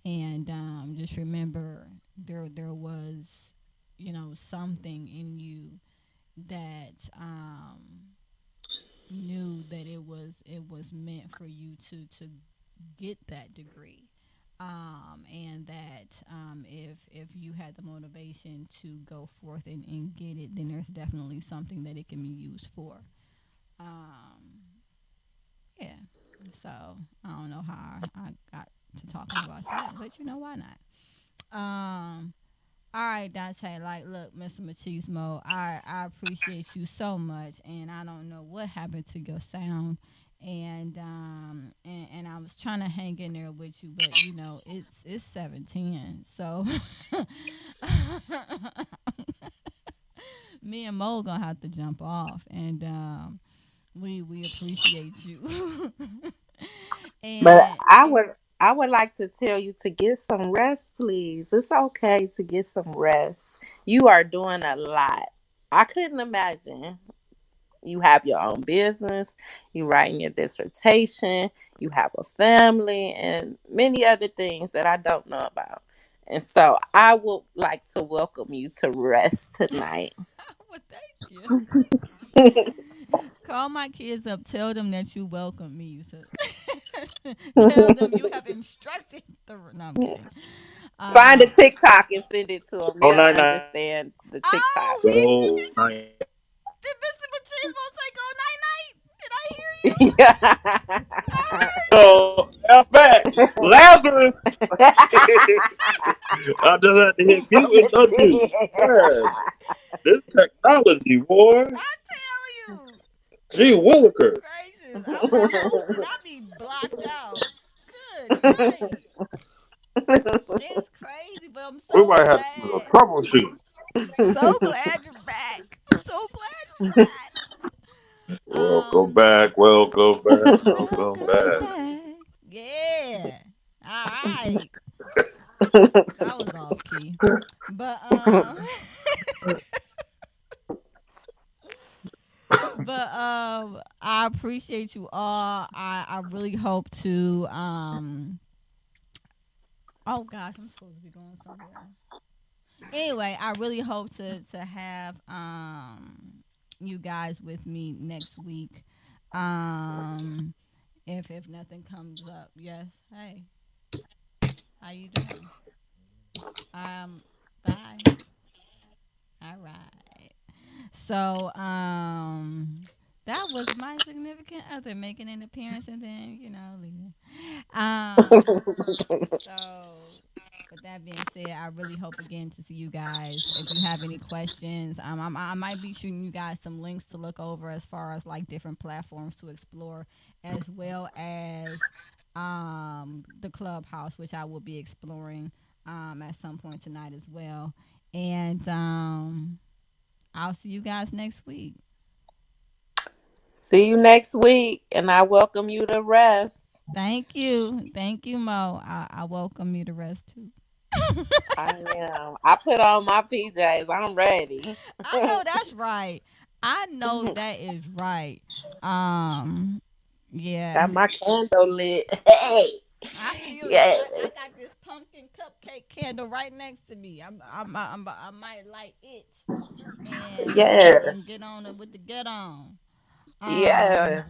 and just remember there was something in you that knew that it was meant for you to get that degree, and that if you had the motivation to go forth and get it, then there's definitely something that it can be used for. Um, yeah. So I don't know how I got to talking about that, but why not? Um, all right, Dante. Like, look, Mr. Machismo, I appreciate you so much, and I don't know what happened to your sound, and I was trying to hang in there with you, but it's 7:10, so me and Mo gonna have to jump off, and we appreciate you. But And I would like to tell you to get some rest, please. It's okay to get some rest. You are doing a lot. I couldn't imagine. You have your own business, you writing your dissertation, you have a family, and many other things that I don't know about. And so I would like to welcome you to rest tonight. well, thank you. Call my kids up. Tell them that you welcome me. You said. Tell them you have instructed the. No, I'm kidding. Find a Uh, TikTok and send it to them. Oh, They'll night night. understand the TikTok. oh, we Oh, night. did Mr. Machismo say go night night? Did I hear you? I Yeah. heard Oh, you. I'm back. Lazarus. I just had to hit mute and undo. Man, this technology, boy. I tell you. Gee Willikers. Gracious. I'm a host and I be blocked out. Good night. It's crazy, but I'm We so might have to do a glad. troubleshoot. So glad you're back. So glad you're back. Welcome back. Welcome back. Welcome Welcome back. back. Yeah. All right. That was off key. But I appreciate you all. I really hope to oh gosh, I'm supposed to be going somewhere. Anyway, I really hope to have you guys with me next week. Um if nothing comes up. Yes. Hey, how you doing? Bye. All right. So, that was my significant other making an appearance and then, leaving. So with that being said, I really hope again to see you guys. If you have any questions, I might be shooting you guys some links to look over as far as like different platforms to explore, as well as the clubhouse, which I will be exploring at some point tonight as well. And I'll see you guys next week. See you next week, and I welcome you to rest. Thank you, Mo. I welcome you to rest too. I am. I put on my PJs. I'm ready. I know that's right. I know that is right. Um, yeah. Got my candle lit. Hey, I feel you. yeah, I got this pumpkin cupcake candle right next to me. I might light it yeah, and get on it with the get on. Um, yeah.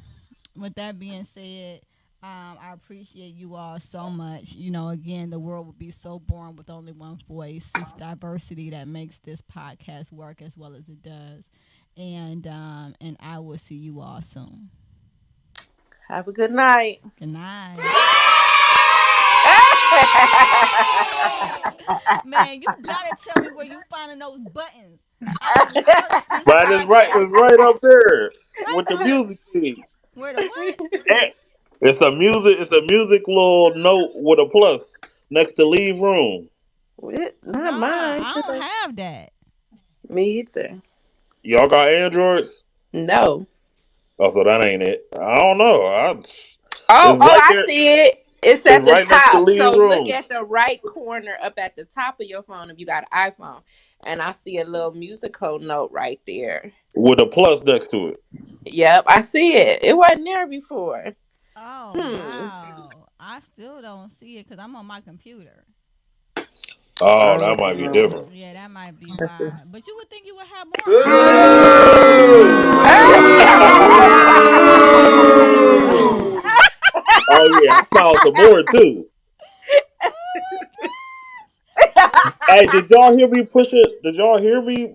with that being said, I appreciate you all so much. Again, the world would be so boring with only one voice. It's diversity that makes this podcast work as well as it does. And I will see you all soon. Have a good night. Good night. Man, you gotta tell me where you finding those buttons. I will search this Right is right. podcast. It's right up there Right with the there. music thing. Where the what? It's a music. It's a music little note with a plus next to leave room. Not Nah, mine. I don't have that. Me either. Y'all got Androids? No. Oh, so that ain't it. I don't know. Oh, It's right I there. see it. It's at It's the right next to top. leave So look room at the right corner up at the top of your phone if you got an iPhone. And I see a little musical note right there. with a plus next to it. Yep, I see it. It wasn't there before. Oh wow. I still don't see it because I'm on my computer. Oh, that might be Oh. different. Yeah, that might be why. But you would think you would have more Oh yeah, I found some more too. Hey, did y'all hear me pushing? Did y'all hear me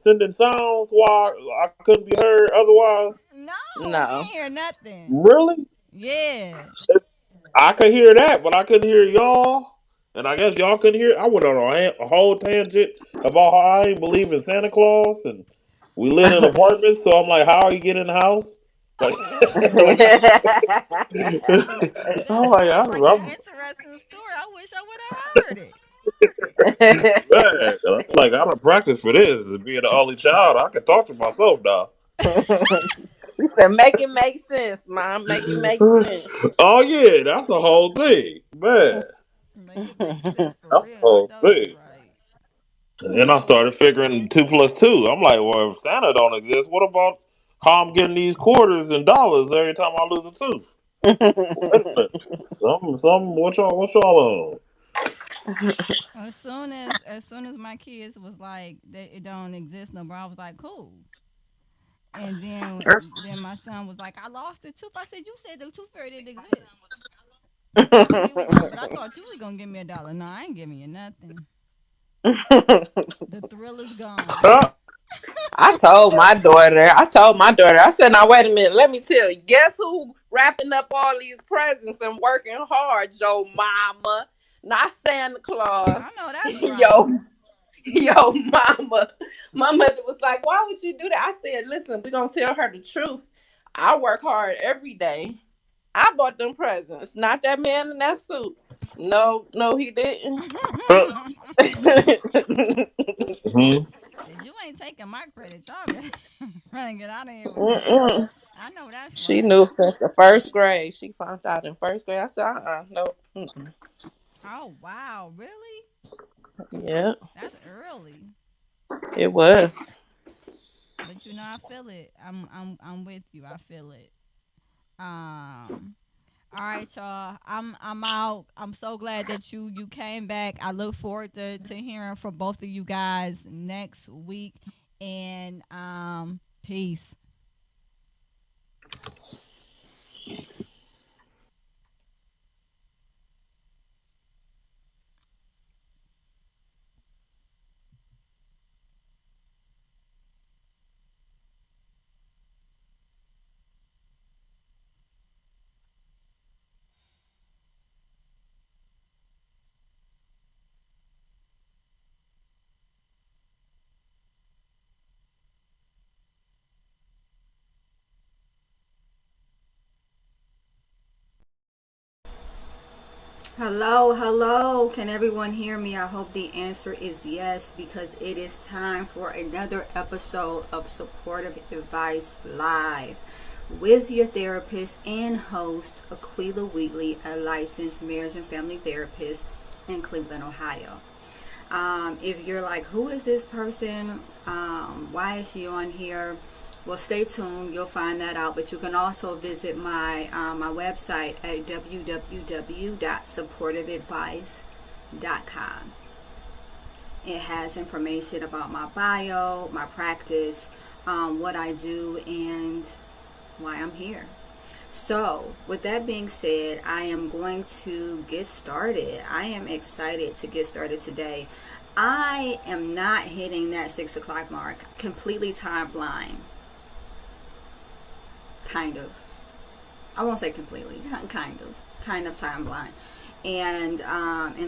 sending sounds while I couldn't be heard otherwise? No, we No. ain't hear nothing. Really? Yeah. I could hear that, but I couldn't hear y'all. And I guess y'all couldn't hear. I went on a whole tangent about how I ain't believe in Santa Claus and we live in apartments. So I'm like, how you get in the house? Like, like That I'm like, sounds like an I'm interesting story. I wish I would have heard it. man. I'm like, I don't practice for this. As being the only child, I can talk to myself now. You said make it make sense, Mom. Make it make sense. Oh yeah, that's the whole thing, man. Make it make sense for That's the real. I whole know that's thing. right. And then I started figuring 2 plus 2. I'm like, well, if Santa don't exist, what about how I'm getting these quarters and dollars every time I lose a tooth? Wait a minute. What y'all on? As soon as my kids was like that it don't exist no more, I was like, cool. And then my son was like, I lost the tooth. I said, you said the tooth fairy didn't exist. He was like, but I thought you was gonna give me $1. No, I ain't giving you nothing. The thrill is gone. I said, now wait a minute, let me tell you. Guess who wrapping up all these presents and working hard, Joe Mama? Not Santa Claus. I know that's right. Yo, mama. My mother was like, why would you do that? I said, listen, we're gonna tell her the truth. I work hard every day. I bought them presents, not that man in that suit. No, no, he didn't. Mhm. Said you ain't taking my credit. Y'all better trying to get out of here with that. Mm-mm. I know that's She right. knew since the first grade. She found out in first grade. I said, no. Mm-mm. Oh wow, really? Yeah, That's early. it was. But I feel it. I'm with you. I feel it. Um all right, y'all. I'm out. I'm so glad that you came back. I look forward to hearing from both of you guys next week. And peace. Hello, hello. Can everyone hear me? I hope the answer is yes, because it is time for another episode of Supportive Advice Live with your therapist and host, Aquila Wheatley, a licensed marriage and family therapist in Cleveland, Ohio. If you're like, who is this person? Why is she on here? Well, stay tuned. You'll find that out. But you can also visit my website at www.supportiveadvice.com. It has information about my bio, my practice, what I do, and why I'm here. So, with that being said, I am going to get started. I am excited to get started today. I am not hitting that 6 o'clock mark, completely time blind. Kind of. I won't say completely. Kind of time blind. And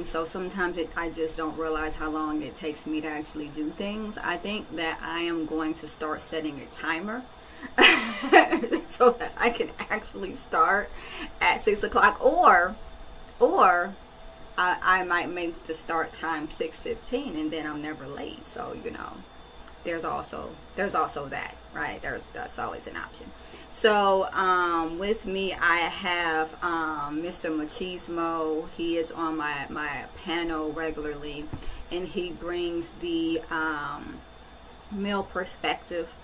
so sometimes I just don't realize how long it takes me to actually do things. I think that I am going to start setting a timer so that I can actually start at 6 o'clock, or I might make the start time 6:15, and then I'm never late. So there's also that, right? That's always an option. So with me, I have Mr. Machismo. He is on my panel regularly, and he brings the male perspective.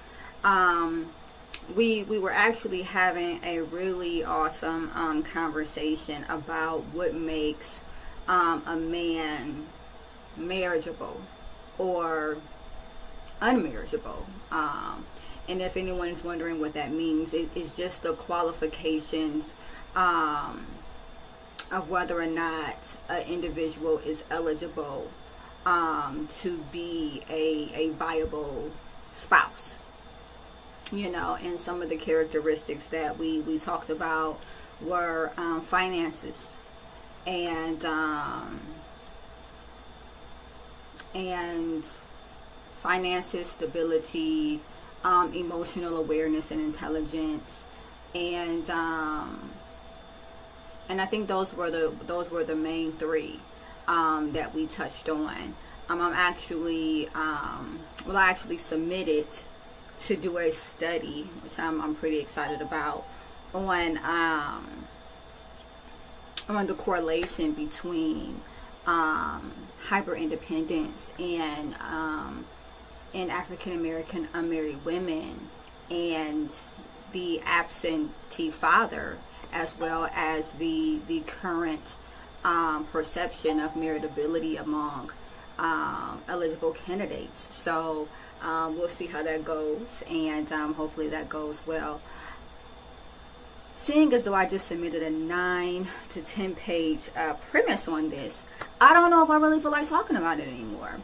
We were actually having a really awesome conversation about what makes a man marriageable or unmarriageable. And if anyone is wondering what that means, it's just the qualifications of whether or not an individual is eligible to be a viable spouse. And some of the characteristics that we talked about were finances and finances, stability, emotional awareness and intelligence, and I think those were the main three that we touched on. I actually submitted to do a study, which I'm pretty excited about, on the correlation between hyper independence and African American unmarried women and the absentee father, as well as the current perception of meritability among eligible candidates. So we'll see how that goes, and hopefully that goes well. Seeing as though I just submitted a 9 to 10 page premise on this, I don't know if I really feel like talking about it anymore.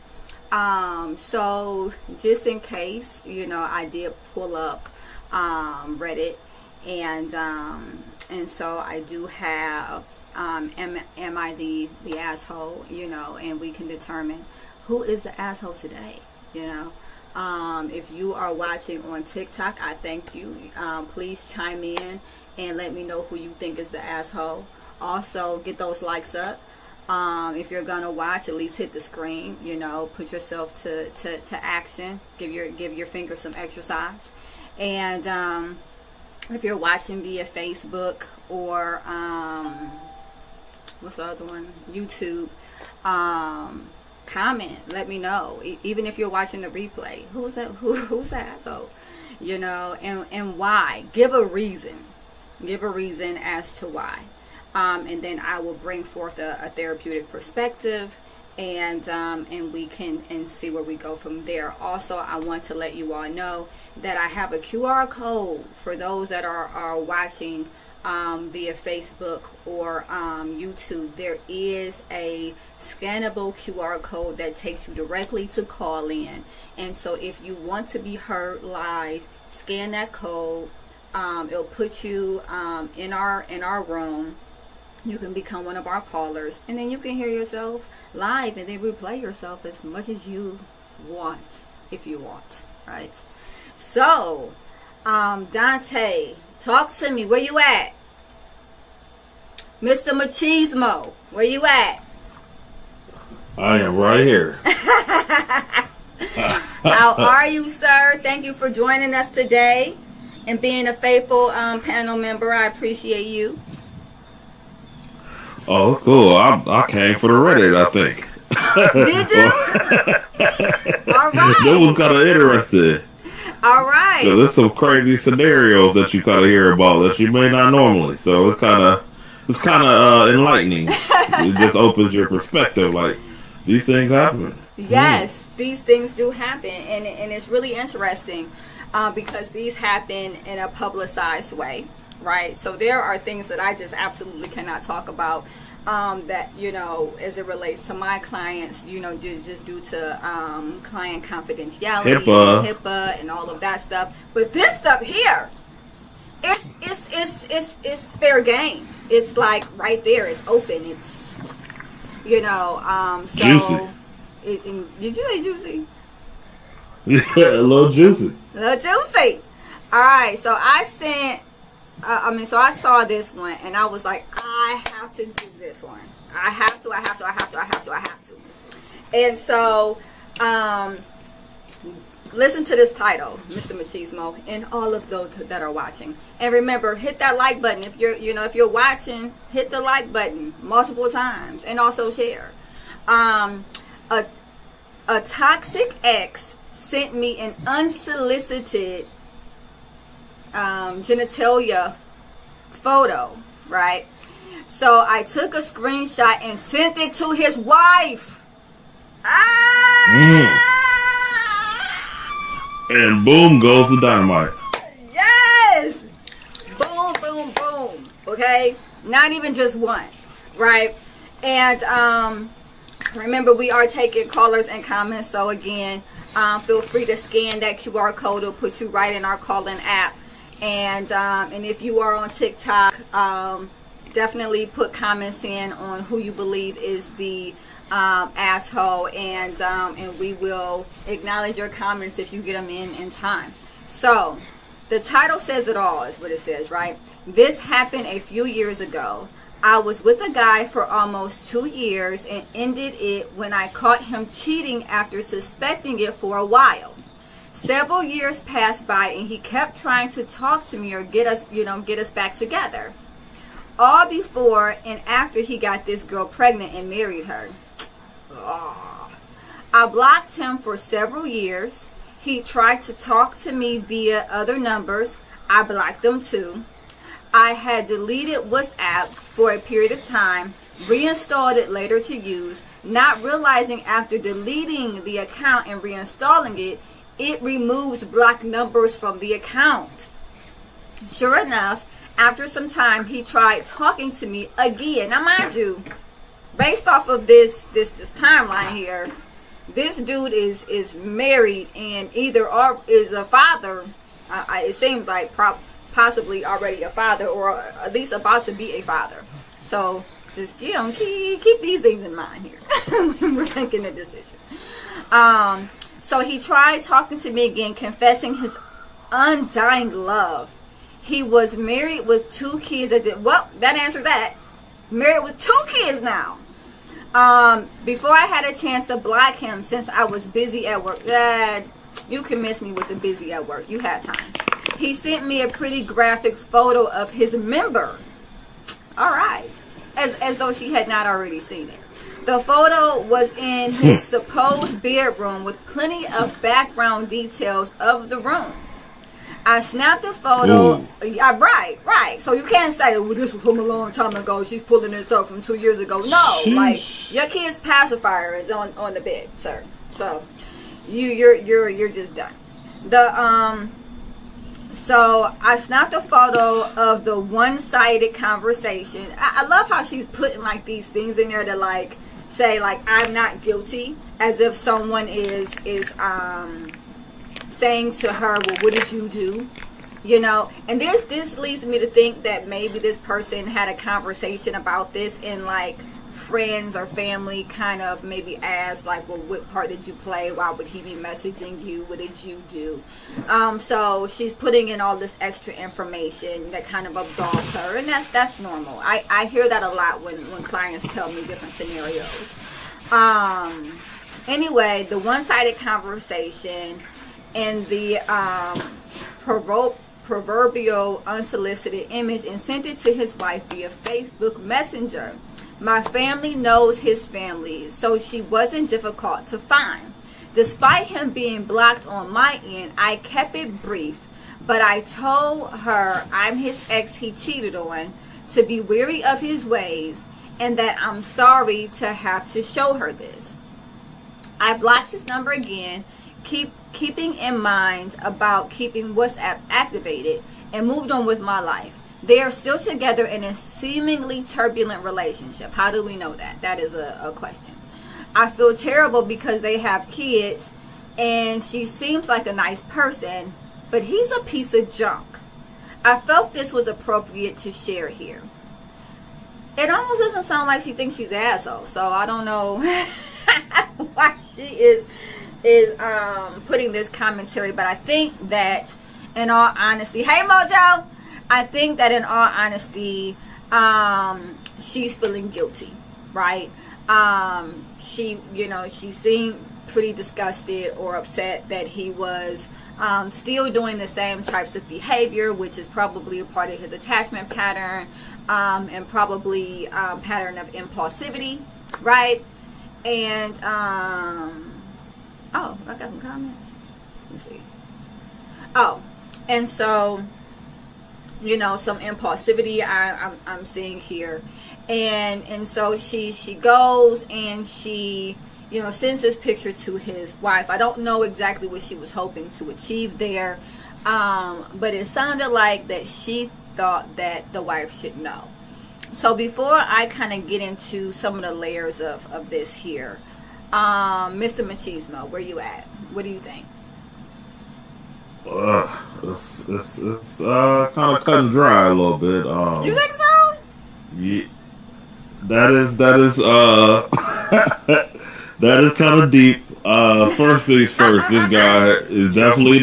So just in case, I did pull up Reddit, and so I do have am I the asshole, and we can determine who is the asshole today. If you are watching on TikTok, I thank you. Please chime in and let me know who you think is the asshole. Also, get those likes up. If you're gonna watch, at least hit the screen. Put yourself to action. Give your finger some exercise. And if you're watching via Facebook or what's the other one? YouTube. Comment. Let me know. Even if you're watching the replay, who's that? Who's the asshole? And why? Give a reason. Give a reason as to why. And then I will bring forth a therapeutic perspective, and we can see where we go from there. Also, I want to let you all know that I have a QR code for those that are watching via Facebook or YouTube. There is a scannable QR code that takes you directly to call in, and so if you want to be heard live, scan that code. It'll put you in our room. You can become one of our callers, and then you can hear yourself live and then replay yourself as much as you want, if you want, right? So, Dante, talk to me. Where you at? Mr. Machismo, where you at? I am right here. How are you, sir? Thank you for joining us today and being a faithful panel member. I appreciate you. Oh, cool. I came for the Reddit, I think. Did you? All right. That was kind of interesting. All right. So there's some crazy scenarios that you kind of hear about that you may not normally. So it's kind of enlightening. It just opens your perspective. Like, these things happen. Yes, these things do happen, and it's really interesting because these happen in a publicized way. Right, so there are things that I just absolutely cannot talk about that, as it relates to my clients, just due to client confidentiality, HIPAA, and all of that stuff. But this stuff here, it's fair game. It's like right there, it's open. It's so. Juicy. Did you say juicy? Yeah, a little juicy. A little juicy. All right, so I sent. So I saw this one and I was like, I have to do this one. I have to. And so, listen to this title, Mr. Machismo, and all of those that are watching. And remember, hit that like button. If you're watching, hit the like button multiple times and also share. A toxic ex sent me an unsolicited genitalia photo, right? So I took a screenshot and sent it to his wife. And boom goes the dynamite. Yes! Boom, boom, boom. Okay? Not even just one, right? And Remember, we are taking callers and comments. So again, feel free to scan that QR code. It'll put you right in our call-in app. And if you are on TikTok, definitely put comments in on who you believe is the asshole, and we will acknowledge your comments if you get them in time. So the title says it all, is what it says, right? This happened a few years ago. I was with a guy for almost 2 years and ended it when I caught him cheating after suspecting it for a while. Several years passed by and he kept trying to talk to me or get us back together. All before and after he got this girl pregnant and married her. I blocked him for several years. He tried to talk to me via other numbers. I blocked him too. I had deleted WhatsApp for a period of time, reinstalled it later to use, not realizing after deleting the account and reinstalling it, it removes blocked numbers from the account. Sure enough, after some time, he tried talking to me again. Now, mind you, based off of this timeline here, this dude is married and either is a father. It seems like possibly already a father, or at least about to be a father. So just keep these things in mind here when we're making a decision. So he tried talking to me again, confessing his undying love. He was married with 2 kids. That answered that. Married with 2 kids now. Before I had a chance to block him since I was busy at work. You can miss me with the busy at work. You had time. He sent me a pretty graphic photo of his member. All right. As though she had not already seen it. The photo was in his supposed bedroom with plenty of background details of the room. I snapped a photo. Right. So you can't say, well, this was from a long time ago. She's pulling this up from 2 years ago. No, like your kid's pacifier is on the bed, sir. So you're just done. So I snapped a photo of the one-sided conversation. I love how she's putting like these things in there to like say like I'm not guilty, as if someone is saying to her, well, what did you do? And this leads me to think that maybe this person had a conversation about this, and like friends or family kind of maybe asked like, well, what part did you play? Why would he be messaging you? What did you do? So she's putting in all this extra information that kind of absolves her, and that's normal. I hear that a lot when clients tell me different scenarios. Anyway, the one-sided conversation and the proverbial unsolicited image, and sent it to his wife via Facebook Messenger. My family knows his family, so she wasn't difficult to find. Despite him being blocked on my end, I kept it brief, but I told her I'm his ex he cheated on, to be wary of his ways, and that I'm sorry to have to show her this. I blocked his number again, keeping in mind about keeping WhatsApp activated, and moved on with my life. They are still together in a seemingly turbulent relationship. How do we know that? That is a question. I feel terrible because they have kids, and she seems like a nice person, but he's a piece of junk. I felt this was appropriate to share here. It almost doesn't sound like she thinks she's an asshole, so I don't know why she is putting this commentary, but I think that in all honesty, hey Mojo, I think that in all honesty, she's feeling guilty, right? She seemed pretty disgusted or upset that he was still doing the same types of behavior, which is probably a part of his attachment pattern, and probably pattern of impulsivity, right? And oh, I got some comments. Let me see. Oh, and so some impulsivity I'm seeing here, and so she goes and she sends this picture to his wife. I don't know exactly what she was hoping to achieve there, but it sounded like that she thought that the wife should know. So before I kind of get into some of the layers of this here, Mr. Machismo, where you at? What do you think? It's kind of cut and dry a little bit. You think so? Yeah, that is that is kind of deep. First things first, this guy is definitely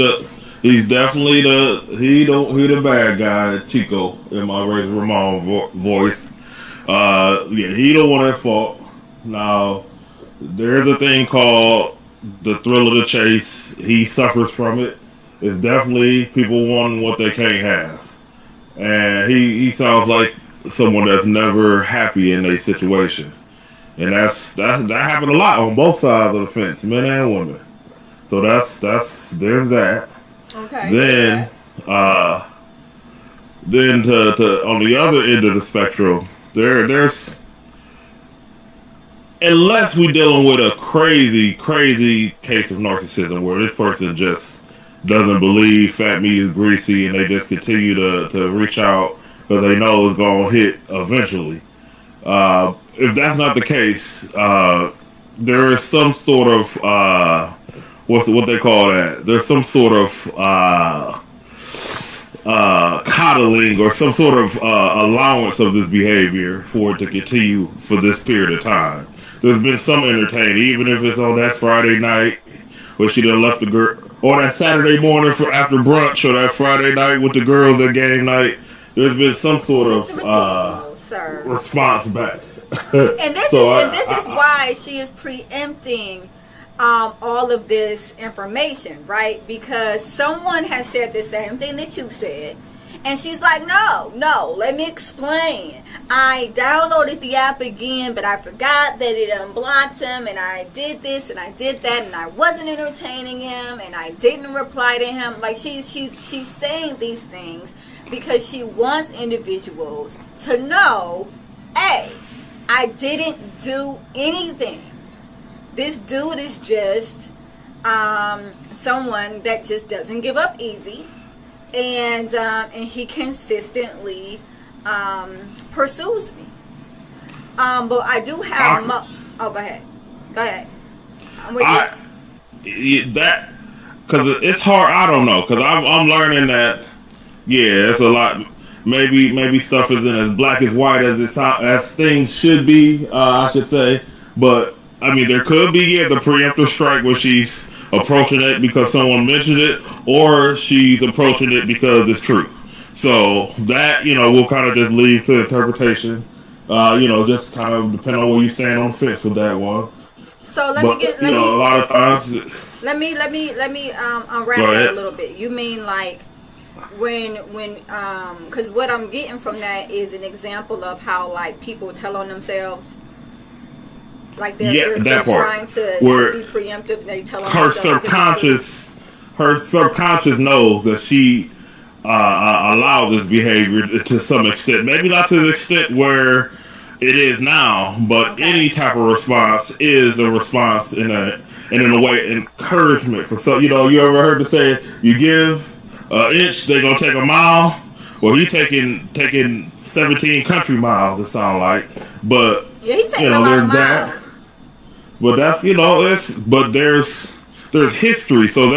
he the bad guy, Chico, in my Razor Ramon voice. Yeah, he the one at fault. Now, there's a thing called the thrill of the chase. He suffers from it. It's definitely people wanting what they can't have. And he sounds like someone that's never happy in a situation. And that happened a lot on both sides of the fence, men and women. So there's that. Okay. Then to on the other end of the spectrum, there's unless we're dealing with a crazy case of narcissism where this person just doesn't believe fat meat is greasy and they just continue to reach out because they know it's gonna hit eventually. If that's not the case, there is some sort of what they call that? There's some sort of coddling or some sort of allowance of this behavior for it to continue for this period of time. There's been some entertaining, even if it's on that Friday night where she done left the girl, or that Saturday morning for after brunch, or that Friday night with the girls at game night. There's been some sort of response back. And this is why she is preempting all of this information, right? Because someone has said the same thing that you said, and she's like, no, let me explain. I downloaded the app again, but I forgot that it unblocked him, and I did this and I did that, and I wasn't entertaining him, and I didn't reply to him. Like she's saying these things because she wants individuals to know, hey, I didn't do anything. This dude is just someone that just doesn't give up easy, and he consistently pursues me. But I do have go ahead. I'm with you. That because it's hard. I don't know because I'm learning that. Yeah, it's a lot. Maybe stuff isn't as black as white as things should be. I should say, but I mean there could be the preemptive strike where she's approaching it because someone mentioned it, or she's approaching it because it's true. So that we'll kind of just leave to interpretation. Just kind of depend on where you stand on the fence with that one. So a lot of times. Let me unwrap that a little bit. You mean like when because what I'm getting from that is an example of how like people tell on themselves, like they're trying to be preemptive. They tell on her subconscious knows that she allowed this behavior to some extent, maybe not to the extent where it is now, but any type of response is a response in a way encouragement for so you ever heard the saying, you give an inch, they gonna take a mile. Well, he taking 17 country miles. It sound like, but he's taking a lot of miles. That. But that's but there's history, so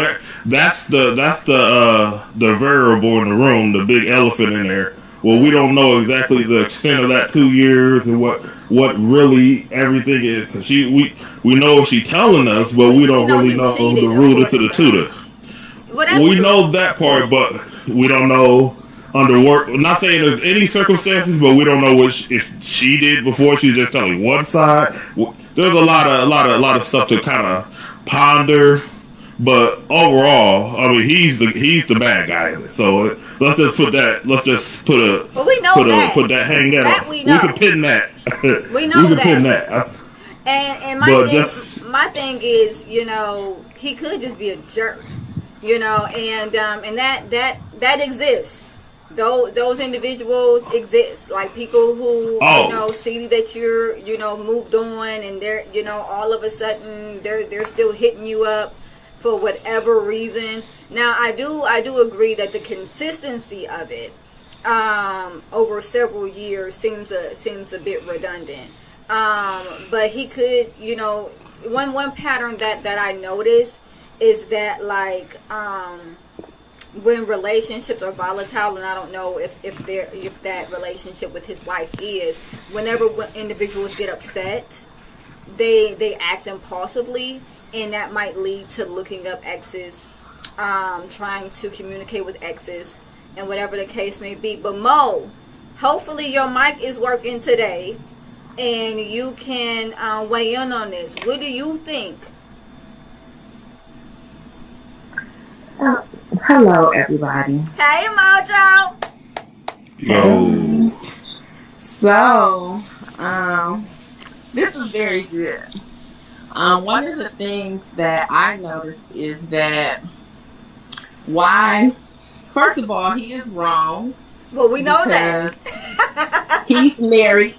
that's the variable in the room, the big elephant in there. Well, we don't know exactly the extent of that 2 years and what really everything is, because we know what she's telling us, but we don't really know the rooter to the tutor. We know that part, but we don't know under work. I'm not saying there's any circumstances, but we don't know if she did before. She's just telling one side. There's a lot of stuff to kind of ponder. But overall, I mean, he's the bad guy. So let's just put that. Let's just put that. Hang that. We can pin that. We know we can pin that. And my thing is, he could just be a jerk, and that exists. Those individuals exist, like people who see that you're moved on, and they're all of a sudden they're still hitting you up for whatever reason. Now I do agree that the consistency of it over several years seems a bit redundant. But he could, one pattern that I noticed is that, like, when relationships are volatile, and I don't know if that relationship with his wife is, whenever individuals get upset, they act impulsively, and that might lead to looking up exes, trying to communicate with exes, and whatever the case may be. But Mo, hopefully your mic is working today, and you can weigh in on this. What do you think? Hello, everybody. Hey, Mojo. Yo. So, this is very good. One of the things that I noticed is that first of all, he is wrong. Well, we know that. He's married,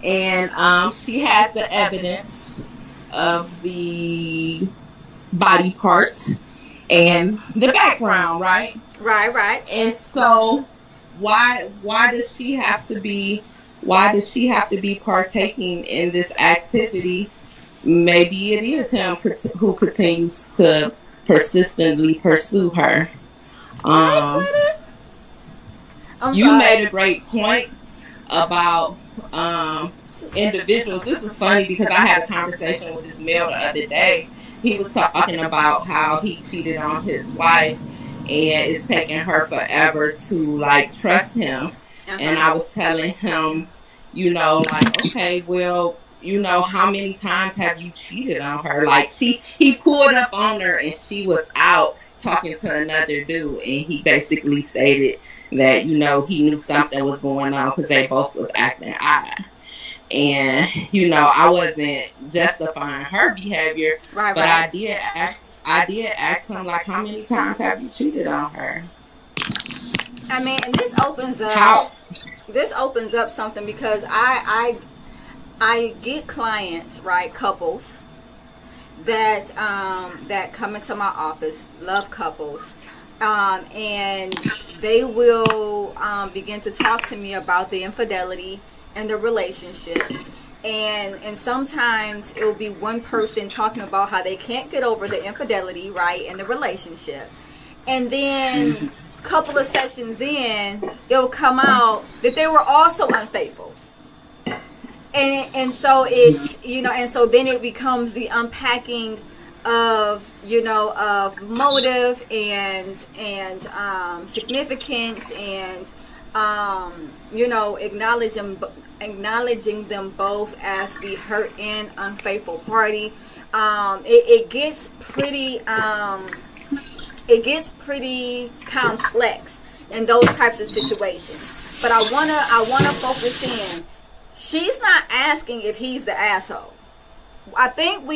and she has the evidence of the body parts and the background, right? Right. And so, why does she have to be partaking in this activity? Maybe it is him who continues to persistently pursue her. You made a great point about individuals. This is funny because I had a conversation with this male the other day. He was talking about how he cheated on his wife, and it's taking her forever to, like, trust him. And I was telling him, like, okay, well, how many times have you cheated on her? Like, he pulled up on her and she was out talking to another dude, and he basically stated that, he knew something was going on because they both was acting odd. And, I wasn't justifying her behavior, but I did ask him, like, how many times have you cheated on her? I mean, and this opens up something, because I get clients, right, couples that come into my office, love couples, and they will begin to talk to me about the infidelity in the relationship, and sometimes it will be one person talking about how they can't get over the infidelity, right, in the relationship, and then a couple of sessions in, it'll come out that they were also unfaithful. And so it's, and so then it becomes the unpacking of, of motive and significance, and, acknowledging them both as the hurt and unfaithful party. It gets pretty complex in those types of situations. But I wanna focus in. She's not asking if he's the asshole. I think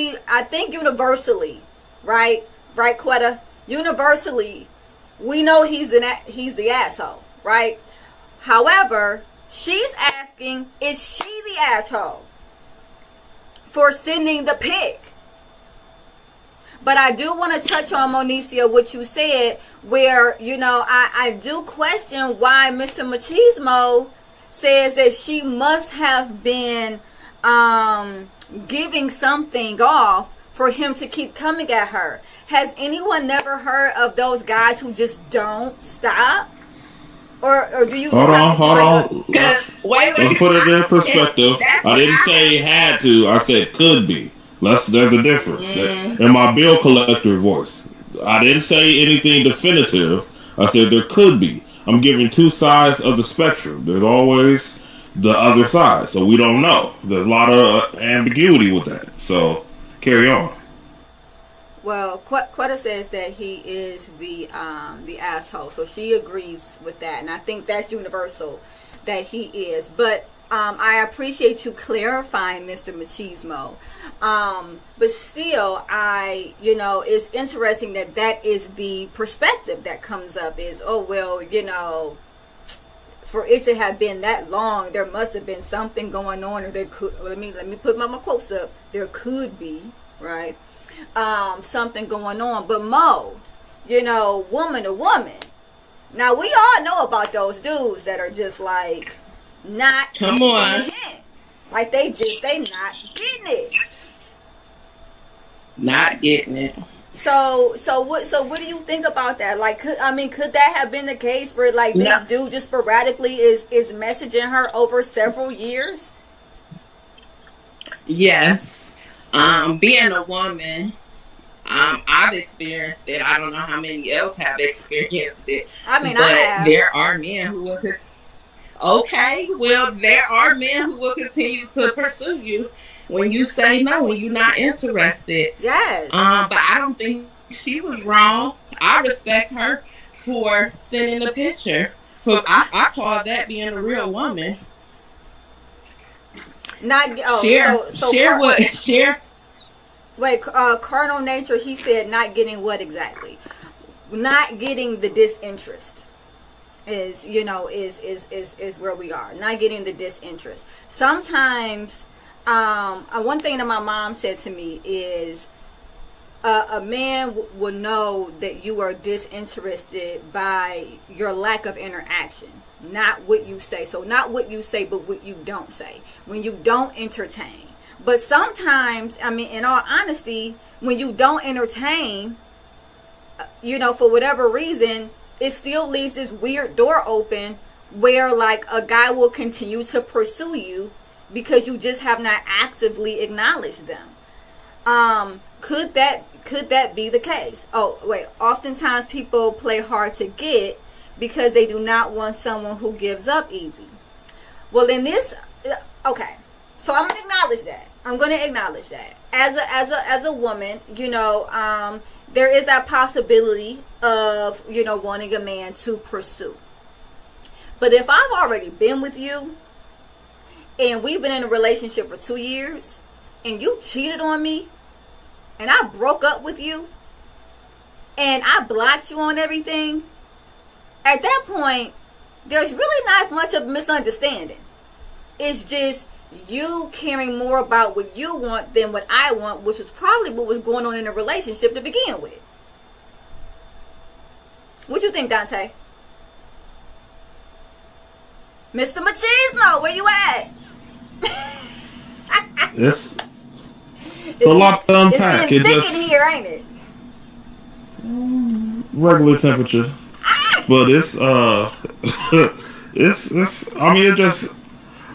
universally, right, Quetta? Universally, we know he's the asshole, right? However, she's asking, is she the asshole for sending the pic? But I do want to touch on, Monicia, what you said, where, I do question why Mr. Machismo says that she must have been giving something off for him to keep coming at her. Has anyone never heard of those guys who just don't stop? Or do you hold on. Let's put it in perspective. I didn't say had to. I said could be. There's a difference. In my bill collector voice, I didn't say anything definitive. I said there could be. I'm giving two sides of the spectrum. There's always the other side, so we don't know. There's a lot of ambiguity with that. So carry on. Well, Quetta says that he is the asshole, so she agrees with that, and I think that's universal that he is. But I appreciate you clarifying, Mr. Machismo. But still, it's interesting that is the perspective that comes up. Is, oh well, for it to have been that long, there must have been something going on, or there could. Let me put my quotes up. There could be, right, something going on. But Mo, woman to woman, Now we all know about those dudes that are just like not Come on. getting the hint. Like they not getting it. Not getting it. So what do you think about that? Like, could that have been the case where like this dude just sporadically is messaging her over several years? Yes. Being a woman, I've experienced it. I don't know how many else have experienced it. I have. There are men who will. Okay, well, there are men who will continue to pursue you when you say no, when you're not interested. Yes. But I don't think she was wrong. I respect her for sending the picture. I call that being a real woman. Share. Wait, carnal nature. He said not getting what exactly? Not getting the disinterest is where we are. Not getting the disinterest. Sometimes, one thing that my mom said to me is, a man will know that you are disinterested by your lack of interaction, not what you say. So not what you say, but what you don't say. When you don't entertain. But sometimes, in all honesty, when you don't entertain, for whatever reason, it still leaves this weird door open where like a guy will continue to pursue you because you just have not actively acknowledged them. Could that be the case? Oh, wait. Oftentimes people play hard to get because they do not want someone who gives up easy. Well, in this, okay. So I'm gonna acknowledge that. As a woman, there is that possibility of wanting a man to pursue. But if I've already been with you and we've been in a relationship for 2 years and you cheated on me and I broke up with you and I blocked you on everything, at that point there's really not much of a misunderstanding. It's just you caring more about what you want than what I want, which is probably what was going on in a relationship to begin with. What you think, Dante? Mr. Machismo, where you at? It's a lot to unpack. It's getting thick in here, ain't it? Regular temperature. But it's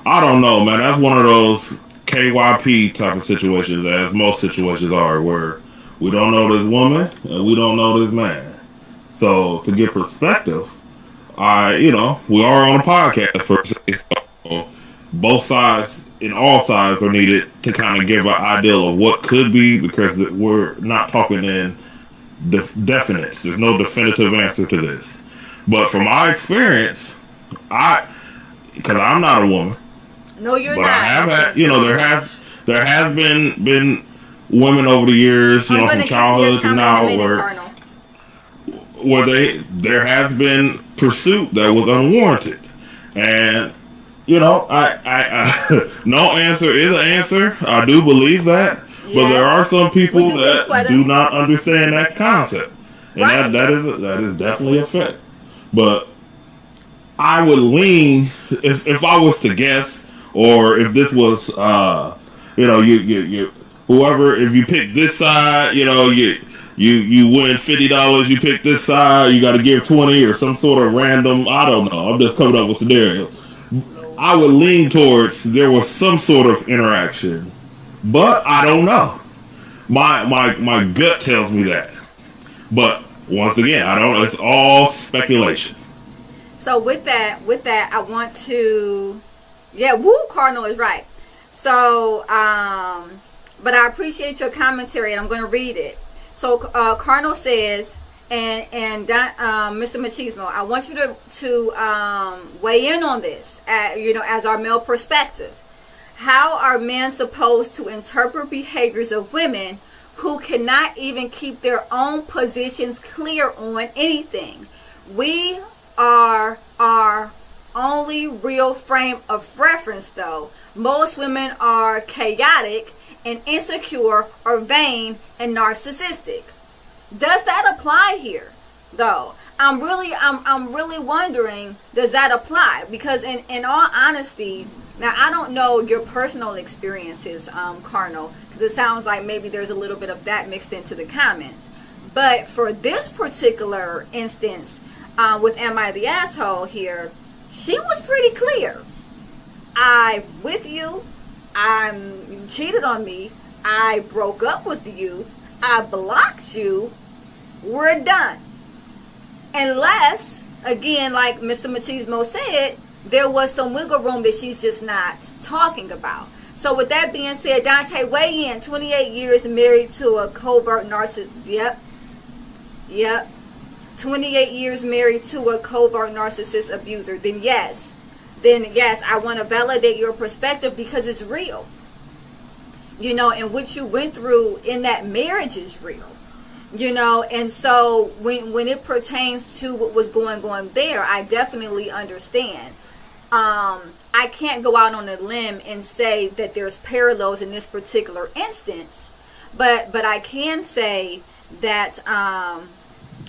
I don't know, man. That's one of those KYP type of situations, as most situations are, where we don't know this woman and we don't know this man. So to get perspective, we are on a podcast per se, so both sides and all sides are needed to kind of give an ideal of what could be, because we're not talking in definites. There's no definitive answer to this. But from my experience, because I'm not a woman. No, you're but not. I have had, there has been women over the years, from childhood to now, where there has been pursuit that was unwarranted, and I no answer is an answer. I do believe that, but there are some people that do not understand that concept, and that is definitely a fact. But I would lean, if I was to guess, or if this was, you whoever, if you pick this side, you win $50. You pick this side, you got to give 20 or some sort of random. I don't know. I'm just coming up with scenarios. I would lean towards there was some sort of interaction, but I don't know. My gut tells me that, but once again, I don't know. It's all speculation. So with that, I want to. Yeah, Cardinal is right. So, but I appreciate your commentary, and I'm going to read it. So, Cardinal says, and Mr. Machismo, I want you to weigh in on this, as our male perspective. How are men supposed to interpret behaviors of women who cannot even keep their own positions clear on anything? We are our only real frame of reference, though. Most women are chaotic and insecure or vain and narcissistic. Does that apply here, though? I'm really wondering, does that apply? Because in all honesty, now I don't know your personal experiences, Carnal, because it sounds like maybe there's a little bit of that mixed into the comments. But for this particular instance, with Am I the Asshole here, she was pretty clear. I with you. You cheated on me. I broke up with you. I blocked you. We're done. Unless, again, like Mr. Machismo said, there was some wiggle room that she's just not talking about. So with that being said, Dante, weigh in. 28 years married to a covert narcissist. Yep. 28 years married to a covert narcissist abuser. Then yes, I want to validate your perspective because it's real. You know, and what you went through in that marriage is real. You know, and so when it pertains to what was going on there, I definitely understand. I can't go out on a limb and say that there's parallels in this particular instance, but I can say that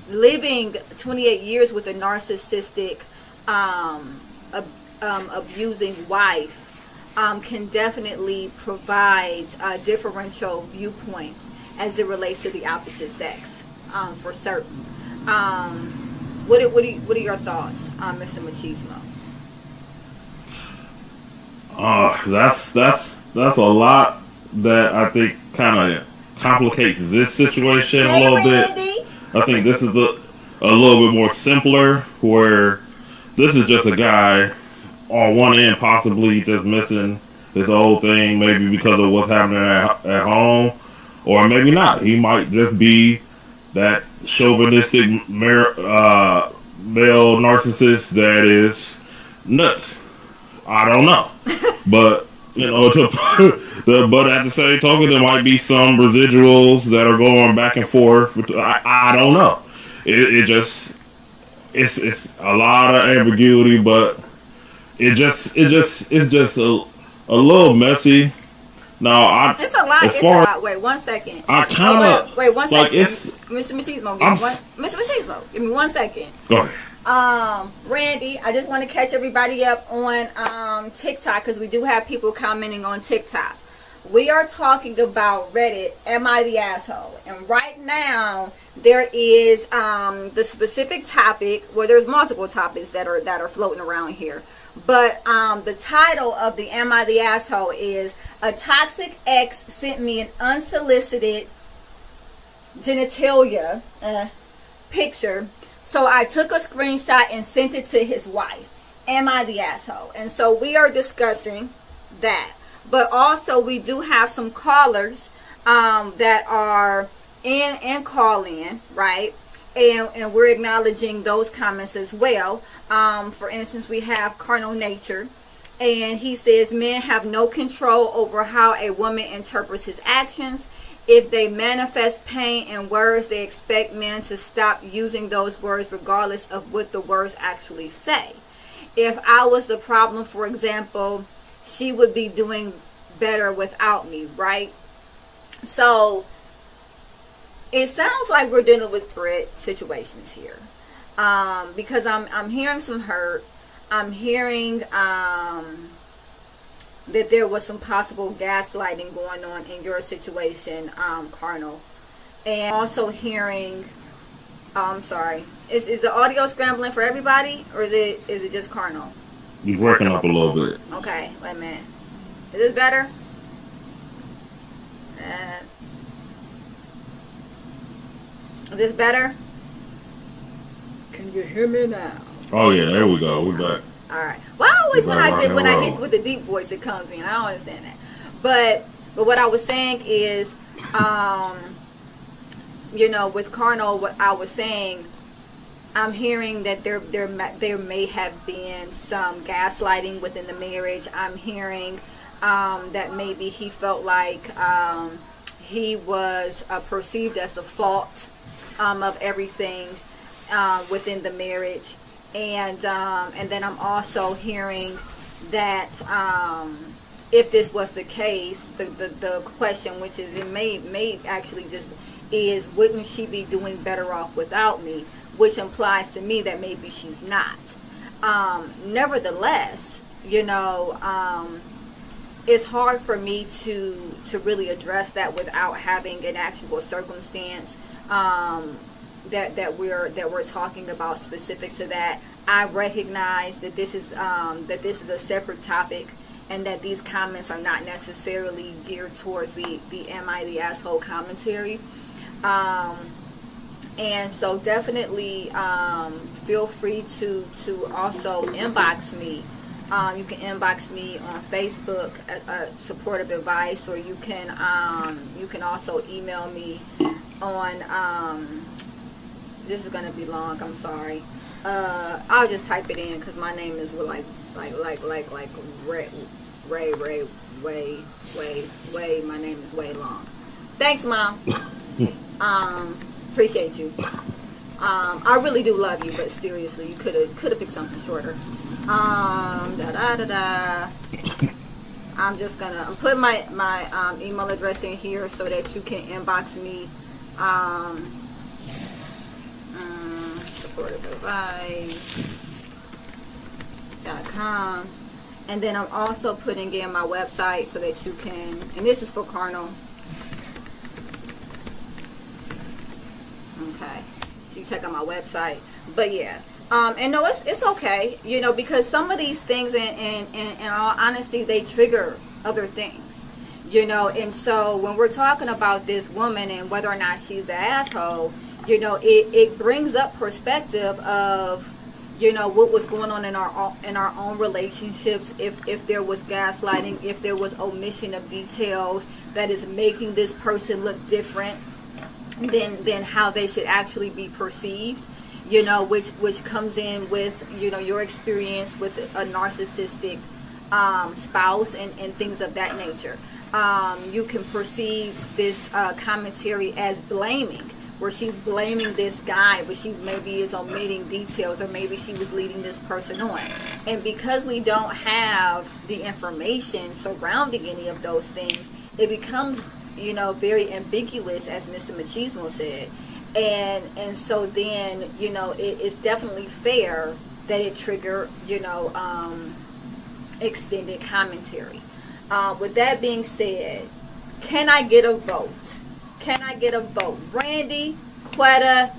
living 28 years with a narcissistic abusing wife can definitely provide differential viewpoints as it relates to the opposite sex, for certain. What are your thoughts, Mr. Machismo? That's a lot that I think kind of complicates this situation a little bit. I think this is a little bit more simpler, where this is just a guy on one end possibly just missing his whole thing, maybe because of what's happening at home, or maybe not. He might just be that chauvinistic male narcissist that is nuts. I don't know. But, you know, but at the same token, there might be some residuals that are going back and forth. I don't know. It's a lot of ambiguity, but it's just a little messy. No, it's a lot. It's a lot. Wait 1 second. I kind of wait 1 second. Like Mr. Machismo, Mr. Machismo, give me 1 second. Go ahead. Randy, I just want to catch everybody up on TikTok, because we do have people commenting on TikTok. We are talking about Reddit, Am I the Asshole? And right now there is the specific topic, well, there's multiple topics that are floating around here. But the title of the Am I the Asshole is A Toxic Ex Sent Me an Unsolicited Genitalia picture. So I took a screenshot and sent it to his wife. Am I the asshole? And so we are discussing that. But also we do have some callers that are in call in, right? And we're acknowledging those comments as well. For instance, we have Carnal Nature. And he says men have no control over how a woman interprets his actions. If they manifest pain in words, they expect men to stop using those words regardless of what the words actually say. If I was the problem, for example, she would be doing better without me, right? So it sounds like we're dealing with threat situations here, because I'm hearing some hurt. I'm hearing that there was some possible gaslighting going on in your situation, Carnal. And also hearing, I'm sorry, is the audio scrambling for everybody, or is it just Carnal? He's working up a little bit. Okay, wait a minute. Is this better? Is this better? Can you hear me now? Oh yeah, there we go. We're back. All right. Well, I always when I hit with the deep voice, it comes in. I don't understand that. But what I was saying is, you know, with Carnal, what I was saying, I'm hearing that there may have been some gaslighting within the marriage. I'm hearing that maybe he felt like he was perceived as the fault of everything within the marriage. And then I'm also hearing that if this was the case, the question, which is it may actually just is, wouldn't she be doing better off without me? which implies to me that maybe she's not. Nevertheless, it's hard for me to really address that without having an actual circumstance that we're talking about specific to that. I recognize that this is a separate topic, and that these comments are not necessarily geared towards the "Am I the asshole" commentary. And so definitely feel free to also inbox me. You can inbox me on Facebook, supportive advice, or you can also email me on. This is gonna be long. I'm sorry. I'll just type it in because my name is like Ray. My name is way long. Thanks, Mom. Appreciate you. I really do love you, but seriously, you could have picked something shorter. I'm putting my email address in here so that you can inbox me. supportiveadvice.com, and then I'm also putting in my website so that you can, and this is for Carnal. Okay, so you check out my website. But yeah, and no, it's okay, because some of these things, in all honesty, they trigger other things, and so when we're talking about this woman and whether or not she's the asshole, it brings up perspective of, what was going on in our own relationships, if there was gaslighting, if there was omission of details that is making this person look different than how they should actually be perceived, which comes in with, your experience with a narcissistic spouse and things of that nature. You can perceive this commentary as blaming, where she's blaming this guy, but she maybe is omitting details, or maybe she was leading this person on. And because we don't have the information surrounding any of those things, it becomes, very ambiguous, as Mr. Machismo said. And so then, it's definitely fair that it trigger, extended commentary. With that being said, can I get a vote? Can I get a vote? Randy, Quetta,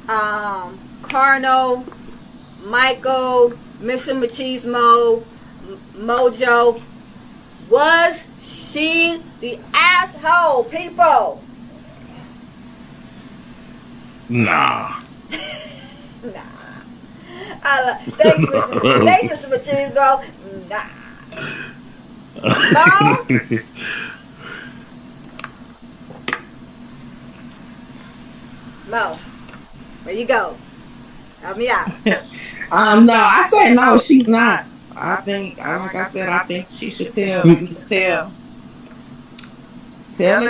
Carno, Michael, Mr. Machismo, Mojo. Was she the asshole, people? Nah. Thanks, Mr. Machismo. Nah. No? Mo, where you go? Help me out. No, I said no, she's not. I think, like I said, I think she should tell the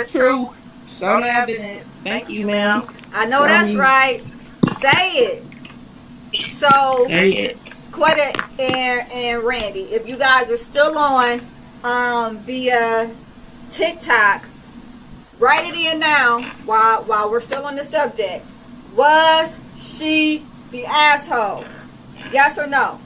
truth. Show the evidence. Thank you, ma'am. I know that's right. Say it. So, Quetta and Randy, if you guys are still on via TikTok, write it in now while we're still on the subject. Was she the asshole? Yes or no?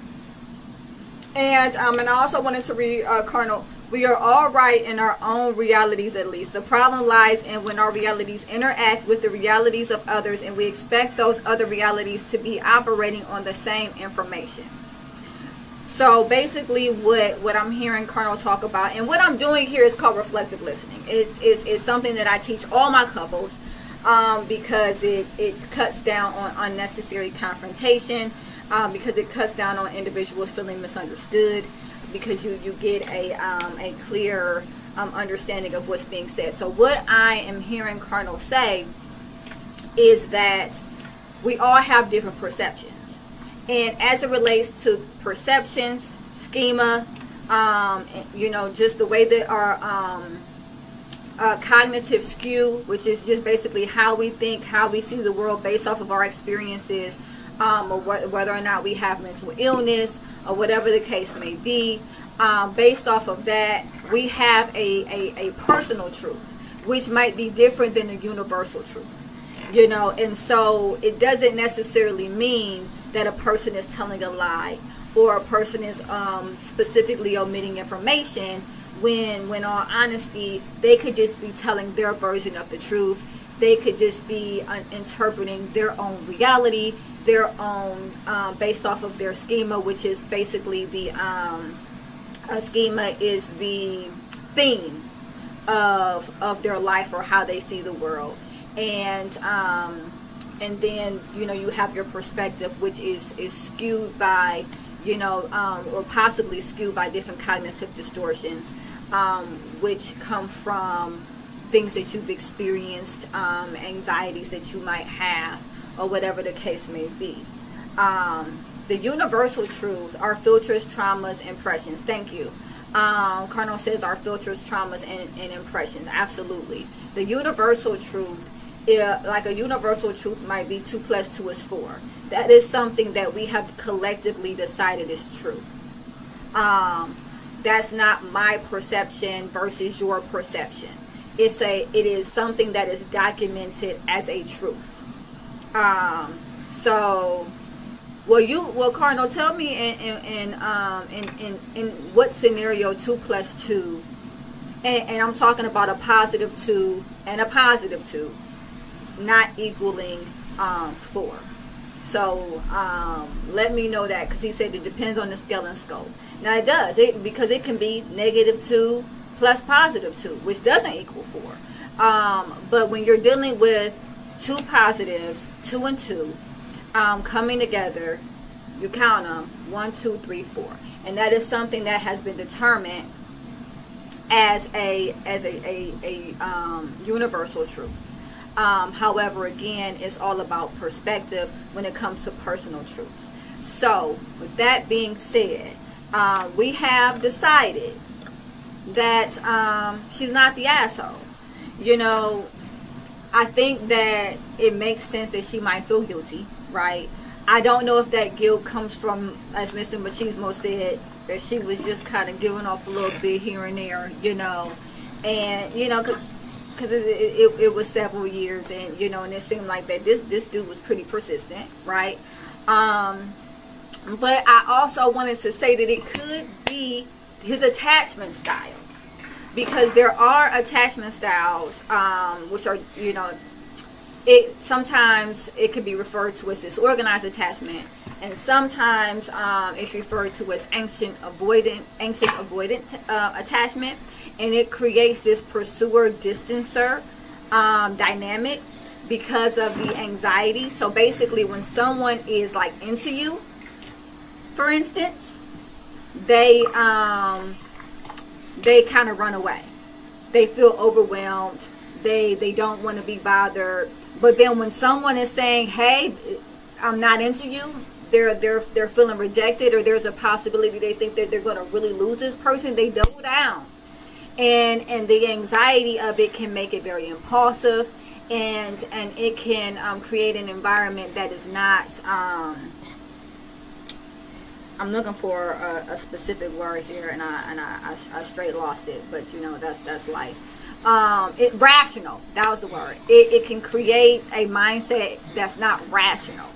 And I also wanted to read, Colonel, we are all right in our own realities, at least. The problem lies in when our realities interact with the realities of others, and we expect those other realities to be operating on the same information. So basically what I'm hearing Colonel talk about, and what I'm doing here is called reflective listening. It's something that I teach all my couples because it cuts down on unnecessary confrontation, because it cuts down on individuals feeling misunderstood, because you get a clear understanding of what's being said. So what I am hearing Colonel say is that we all have different perceptions. And as it relates to perceptions, schema, just the way that our cognitive skew, which is just basically how we think, how we see the world based off of our experiences, or whether or not we have mental illness, or whatever the case may be, based off of that, we have a personal truth, which might be different than the universal truth. You know, and so it doesn't necessarily mean that a person is telling a lie or a person is specifically omitting information, when all honesty, they could just be telling their version of the truth. They could just be interpreting their own reality, their own, based off of their schema, which is basically the schema is the theme of their life or how they see the world. And then, you know, you have your perspective, which is skewed by, you know, or possibly skewed by different cognitive distortions, which come from things that you've experienced, anxieties that you might have, or whatever the case may be. The universal truths are filters, traumas, impressions. Thank you. Colonel says our filters, traumas, and impressions. Absolutely. The universal truth, like a universal truth might be 2 + 2 is 4. That is something that we have collectively decided is true. That's not my perception versus your perception. It is something that is documented as a truth. Well, Cardinal, tell me in what scenario 2 + 2, and I'm talking about a positive 2 and a positive 2, not equaling 4. So let me know that, because he said it depends on the scale and scope. Now it does, because it can be -2 plus +2, which doesn't equal 4. But when you're dealing with 2 positives, 2 and 2, coming together, you count them 1, 2, 3, 4, and that is something that has been determined as a universal truth. However, again, it's all about perspective when it comes to personal truths. So, with that being said, we have decided that she's not the asshole. You know, I think that it makes sense that she might feel guilty, right? I don't know if that guilt comes from, as Mr. Machismo said, that she was just kind of giving off a little bit here and there, you know, and, you know, because it was several years, and, you know, and it seemed like that this dude was pretty persistent, right? But I also wanted to say that it could be his attachment style, because there are attachment styles, which are, you know, sometimes it could be referred to as disorganized attachment, and sometimes it's referred to as anxious avoidant attachment, and it creates this pursuer-distancer dynamic because of the anxiety. So basically, when someone is like into you, for instance, they kind of run away. They feel overwhelmed. They don't want to be bothered. But then when someone is saying, "Hey, I'm not into you," they're feeling rejected, or there's a possibility they think that they're going to really lose this person, they double down. And the anxiety of it can make it very impulsive, and it can create an environment that is not, I'm looking for a specific word here, and I straight lost it, but you know, that's life. Rational, that was the word. It can create a mindset that's not rational.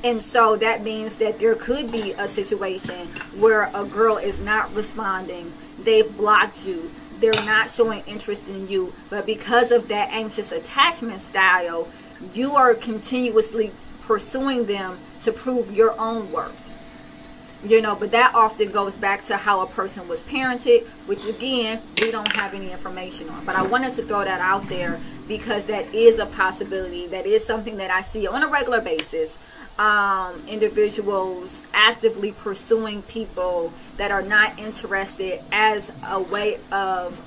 And so that means that there could be a situation where a girl is not responding, they've blocked you, they're not showing interest in you, but because of that anxious attachment style, you are continuously pursuing them to prove your own worth. You know, but that often goes back to how a person was parented, which again, we don't have any information on. But I wanted to throw that out there because that is a possibility. That is something that I see on a regular basis. Individuals actively pursuing people that are not interested as a way of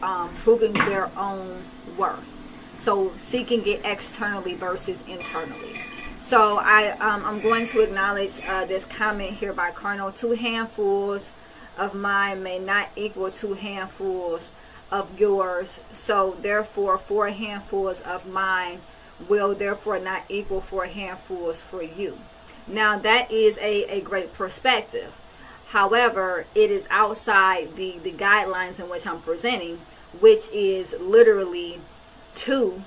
proving their own worth. So seeking it externally versus internally. So I'm going to acknowledge this comment here by Colonel. 2 handfuls of mine may not equal 2 handfuls of yours. So therefore 4 handfuls of mine will therefore not equal 4 handfuls for you. Now that is a great perspective. However, it is outside the guidelines in which I'm presenting, which is literally 2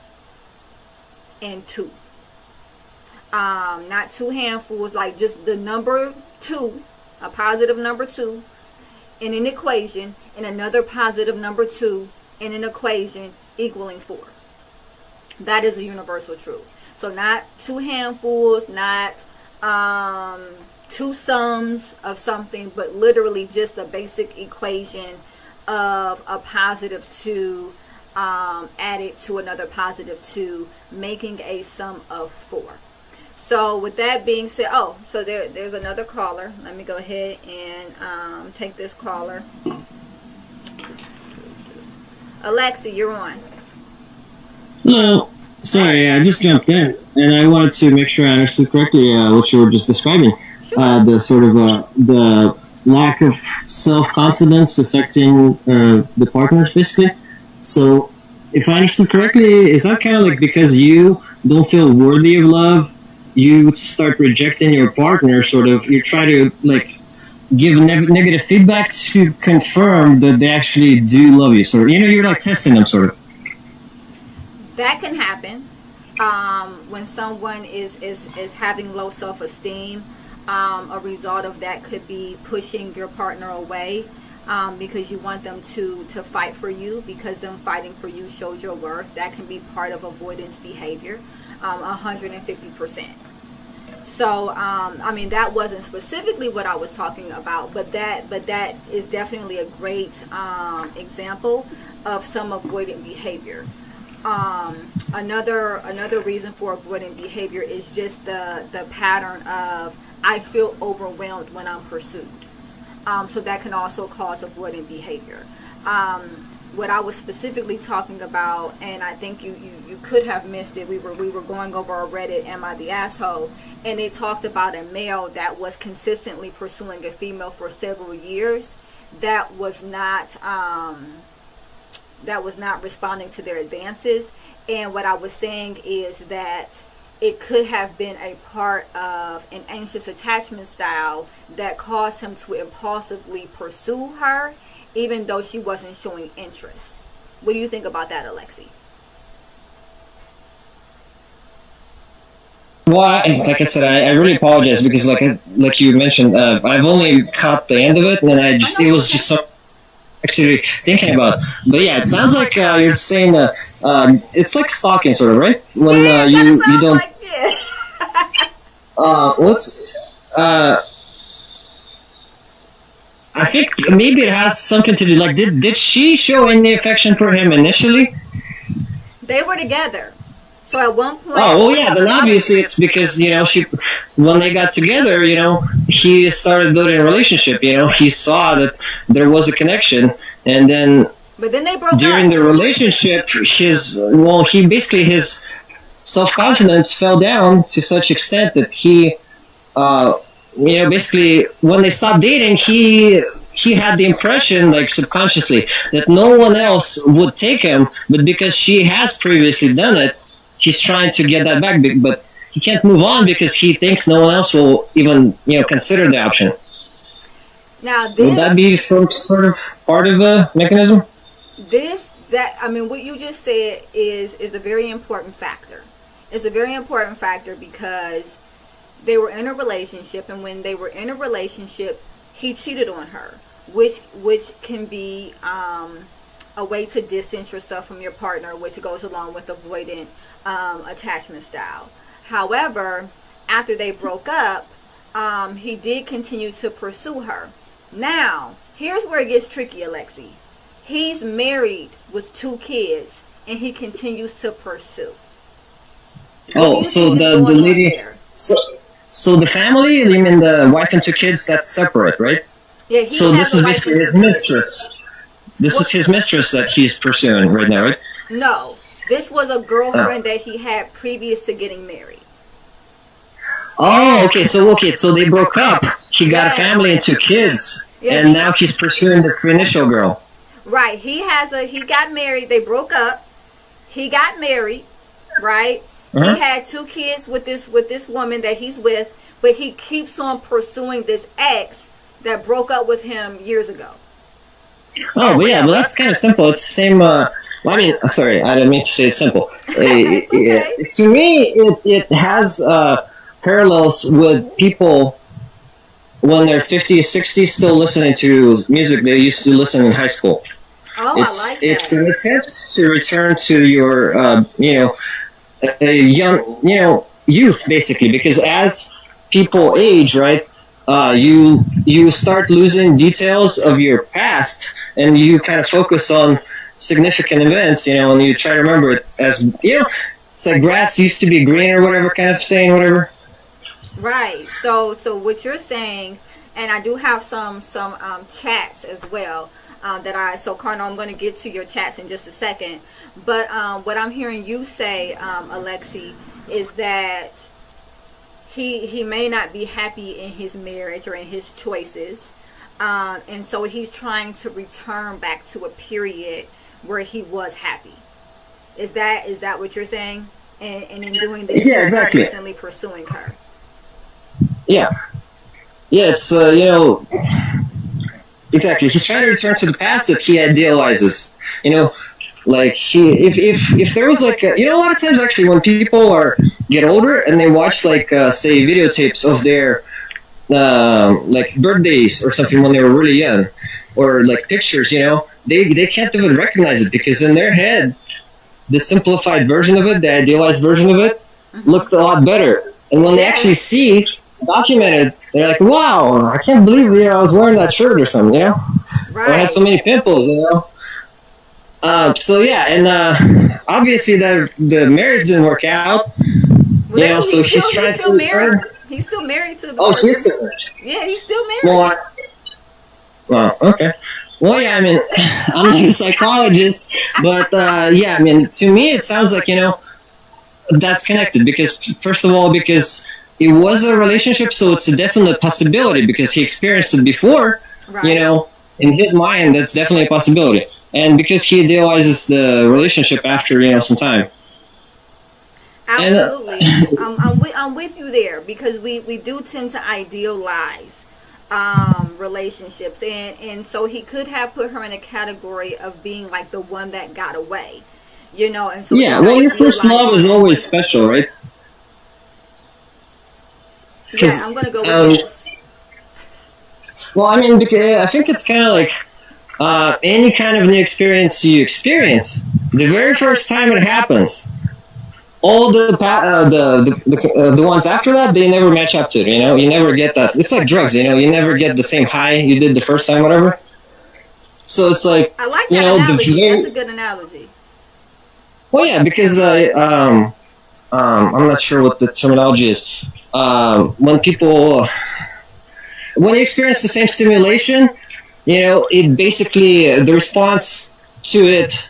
and 2. not 2 handfuls, like just the number 2, a positive number 2 in an equation, and another positive number 2 in an equation equaling 4. That is a universal truth. So not 2 handfuls, not 2 sums of something, but literally just a basic equation of a positive 2 added to another positive 2, making a sum of 4. So with that being said, so there's another caller. Let me go ahead and take this caller. Alexi, you're on. Hello. Sorry, I just jumped in, and I wanted to make sure I understood correctly what you were just describing. Sure. The sort of the lack of self-confidence affecting the partners, basically. So, if I understood correctly, is that kind of like because you don't feel worthy of love, you start rejecting your partner, sort of, you try to, like, give negative feedback to confirm that they actually do love you, sort of. You're, like, testing them, sort of. That can happen when someone is having low self-esteem. A result of that could be pushing your partner away because you want them to fight for you, because them fighting for you shows your worth. That can be part of avoidance behavior, 150%. So, I mean, that wasn't specifically what I was talking about, but that is definitely a great example of some avoidant behavior. Another reason for avoidant behavior is just the pattern of, I feel overwhelmed when I'm pursued. So that can also cause avoidant behavior. What I was specifically talking about, and I think you could have missed it, we were going over a Reddit, Am I the Asshole? And it talked about a male that was consistently pursuing a female for several years that was not responding to their advances. And what I was saying is that it could have been a part of an anxious attachment style that caused him to impulsively pursue her, even though she wasn't showing interest. What do you think about that, Alexi? Well, like I said, I really apologize because, like you mentioned, I've only caught the end of it, and it was just so actually thinking about. But yeah, it sounds like you're saying it's like stalking, sort of, right? When you don't. Like, yeah. I think maybe it has something to do. Like, did she show any affection for him initially? They were together. So at one point. Oh well, yeah. Then obviously it's because when they got together, he started building a relationship. He saw that there was a connection, and then. But then they broke during up. the relationship, his self-confidence fell down to such extent that he, basically when they stopped dating, he had the impression, like subconsciously, that no one else would take him, but because she has previously done it, he's trying to get that back, but he can't move on because he thinks no one else will even, consider the option. Now, would that be some sort of part of the mechanism? What you just said is a very important factor. It's a very important factor because they were in a relationship, and when they were in a relationship, he cheated on her, which can be a way to distance yourself from your partner, which goes along with avoidant attachment style. However, after they broke up, he did continue to pursue her. Now, here's where it gets tricky, Alexi. He's married with 2 kids, and he continues to pursue. Oh, so the lady, so the family, you mean the wife and 2 kids, that's separate, right? Yeah. So this is basically his mistress. This is his mistress that he's pursuing right now, right? No, this was a girlfriend that he had previous to getting married. Oh, okay. So they broke up. He got a family and 2 kids, and now he's pursuing the initial girl. Right. He got married. They broke up. He got married. Right. Uh-huh. He had 2 kids with this woman that he's with, but he keeps on pursuing this ex that broke up with him years ago. Oh, well, yeah. Well, that's kind of simple. It's the same. Sorry, I didn't mean to say it's simple. Okay. To me, it has parallels with people when they're 50, 60, still listening to music they used to listen in high school. Oh, It's I like it's that. an attempt to return to your a young youth basically, because as people age, right, you start losing details of your past, and you kind of focus on significant events, and you try to remember it as it's like grass used to be green or whatever kind of saying, whatever. Right. So what you're saying, and I do have some chats as well. So Carnal, I'm going to get to your chats in just a second. But what I'm hearing you say, Alexi, is that he may not be happy in his marriage or in his choices, and so he's trying to return back to a period where he was happy. Is that what you're saying? And in doing this, Yeah, he's exactly. consistently pursuing her. Yeah, it's exactly. He's trying to return to the past that he idealizes. Like if there was like a lot of times actually when people get older and they watch like say videotapes of their like birthdays or something when they were really young, or like pictures, they can't even recognize it, because in their head the simplified version of it, the idealized version of it, looked a lot better. And when they actually see documented, they're like, wow, I can't believe I was wearing that shirt or something, or I had so many pimples, so yeah, and obviously the marriage didn't work out, so he's trying to return. He's still married to the Oh, person. he's still married. Yeah, he's still married. Well, okay. Well, yeah, I mean, I'm not a psychologist, but yeah, I mean, to me it sounds like, that's connected, because first of all, because it was a relationship, so it's a definite possibility, because he experienced it before, in his mind, that's definitely a possibility. And because he idealizes the relationship after, some time. Absolutely. I'm with you there, because we do tend to idealize relationships, and so he could have put her in a category of being like the one that got away, and so yeah, well, your first love is always special, right? Yeah, I'm gonna go with yes. Well, I mean, because I think it's kind of like any kind of new experience you experience, the very first time it happens, all the ones after that, they never match up to it. You never get that. It's like drugs. You never get the same high you did the first time, whatever. So it's like, I like that analogy. That's a good analogy. Well, yeah, because I'm not sure what the terminology is. When you experience the same stimulation, it basically, the response to it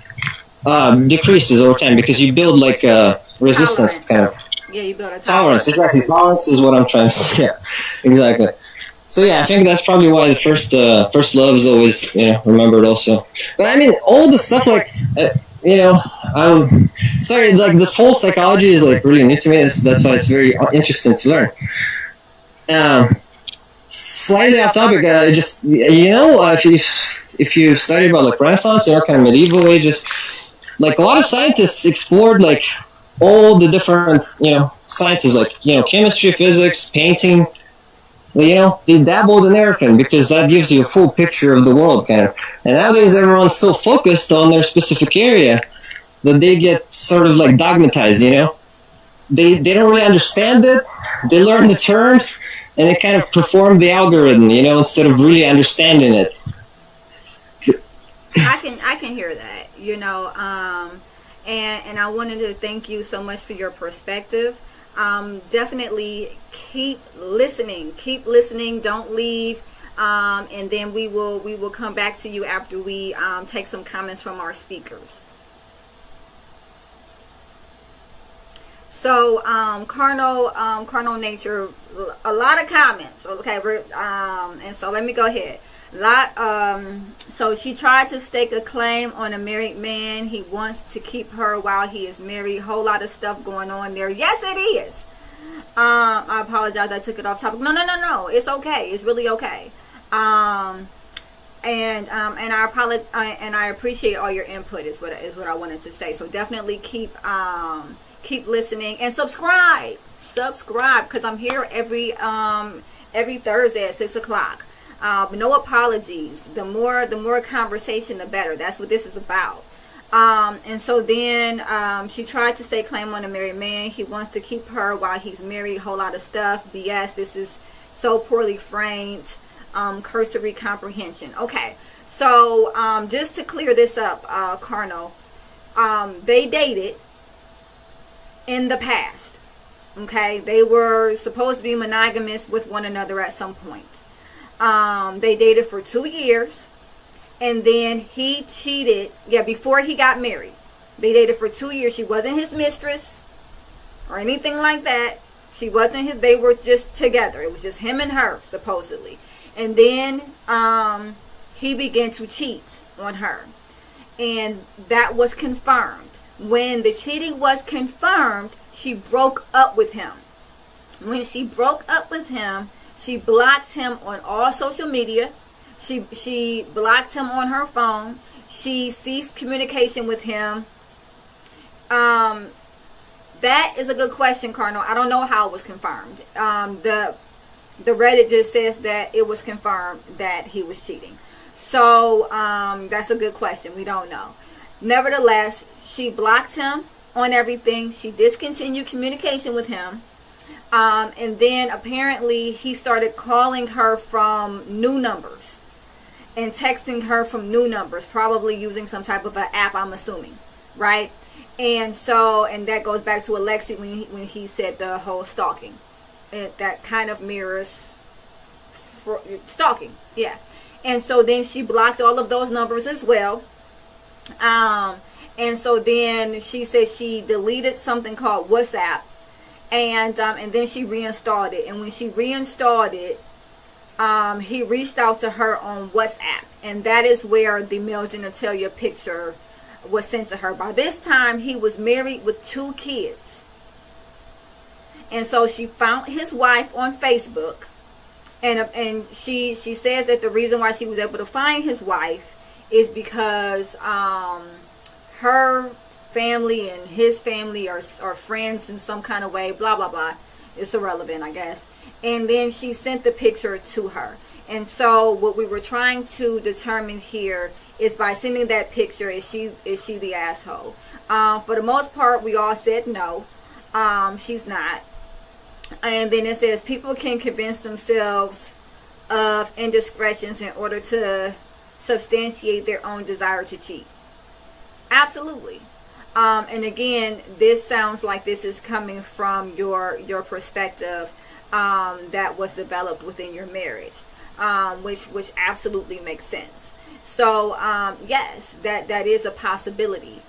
decreases over time, because you build like a resistance kind of. Yeah, you build a tolerance. Exactly, tolerance is what I'm trying to say. Yeah, exactly. So yeah, I think that's probably why the first love is always remembered also. But I mean, all the stuff like sorry, like this whole psychology is like really new to me. That's why it's very interesting to learn. Slightly off topic, just if you study about like Renaissance or kind of medieval ages, like a lot of scientists explored like all the different sciences, like chemistry, physics, painting. They dabbled in everything, because that gives you a full picture of the world, kind of. And nowadays, everyone's so focused on their specific area that they get sort of like dogmatized. They don't really understand it. They learn the terms, and they kind of perform the algorithm, instead of really understanding it. I can hear that, and I wanted to thank you so much for your perspective. Definitely keep listening, don't leave, and then we will come back to you after we take some comments from our speakers. So carnal nature, a lot of comments. Okay, and so let me go ahead. So she tried to stake a claim on a married man. He wants to keep her while he is married. Whole lot of stuff going on there. Yes, it is. I apologize. I took it off topic. No. It's okay. It's really okay. And I apologize. And I appreciate all your input. Is what I wanted to say. So definitely keep keep listening, and subscribe, because I'm here every Thursday at 6:00. No apologies. The more conversation, the better. That's what this is about. And so then she tried to stake claim on a married man. He wants to keep her while he's married. A whole lot of stuff. BS. This is so poorly framed. Cursory comprehension. Okay. So just to clear this up, Carnal, they dated in the past. Okay. They were supposed to be monogamous with one another at some point. They dated for 2 years. And then he cheated. Yeah, before he got married. They dated for 2 years. She wasn't his mistress or anything like that. She wasn't his. They were just together. It was just him and her, supposedly. And then he began to cheat on her. And that was confirmed. When the cheating was confirmed, she broke up with him. When she broke up with him, she blocked him on all social media. She blocked him on her phone. She ceased communication with him. That is a good question, Cardinal. I don't know how it was confirmed. The Reddit just says that it was confirmed that he was cheating. So that's a good question. We don't know. Nevertheless, she blocked him on everything. She discontinued communication with him. And then apparently he started calling her from new numbers and texting her from new numbers, probably using some type of an app, I'm assuming, right? And so, and that goes back to Alexi when he said the whole stalking. That kind of mirrors stalking, yeah. And so then she blocked all of those numbers as well. And so then she said she deleted something called WhatsApp. And then she reinstalled it. And when she reinstalled it, he reached out to her on WhatsApp. And that is where the male genitalia picture was sent to her. By this time, he was married with 2 kids. And so she found his wife on Facebook. And she says that the reason why she was able to find his wife is because her family and his family are friends in some kind of way, blah blah blah. It's irrelevant, I guess. And then she sent the picture to her. And so what we were trying to determine here is, by sending that picture, is she the asshole? For the most part, we all said no, she's not. And then it says people can convince themselves of indiscretions in order to substantiate their own desire to cheat. Absolutely. And again, this sounds like this is coming from your perspective that was developed within your marriage, which absolutely makes sense. So yes, that is a possibility.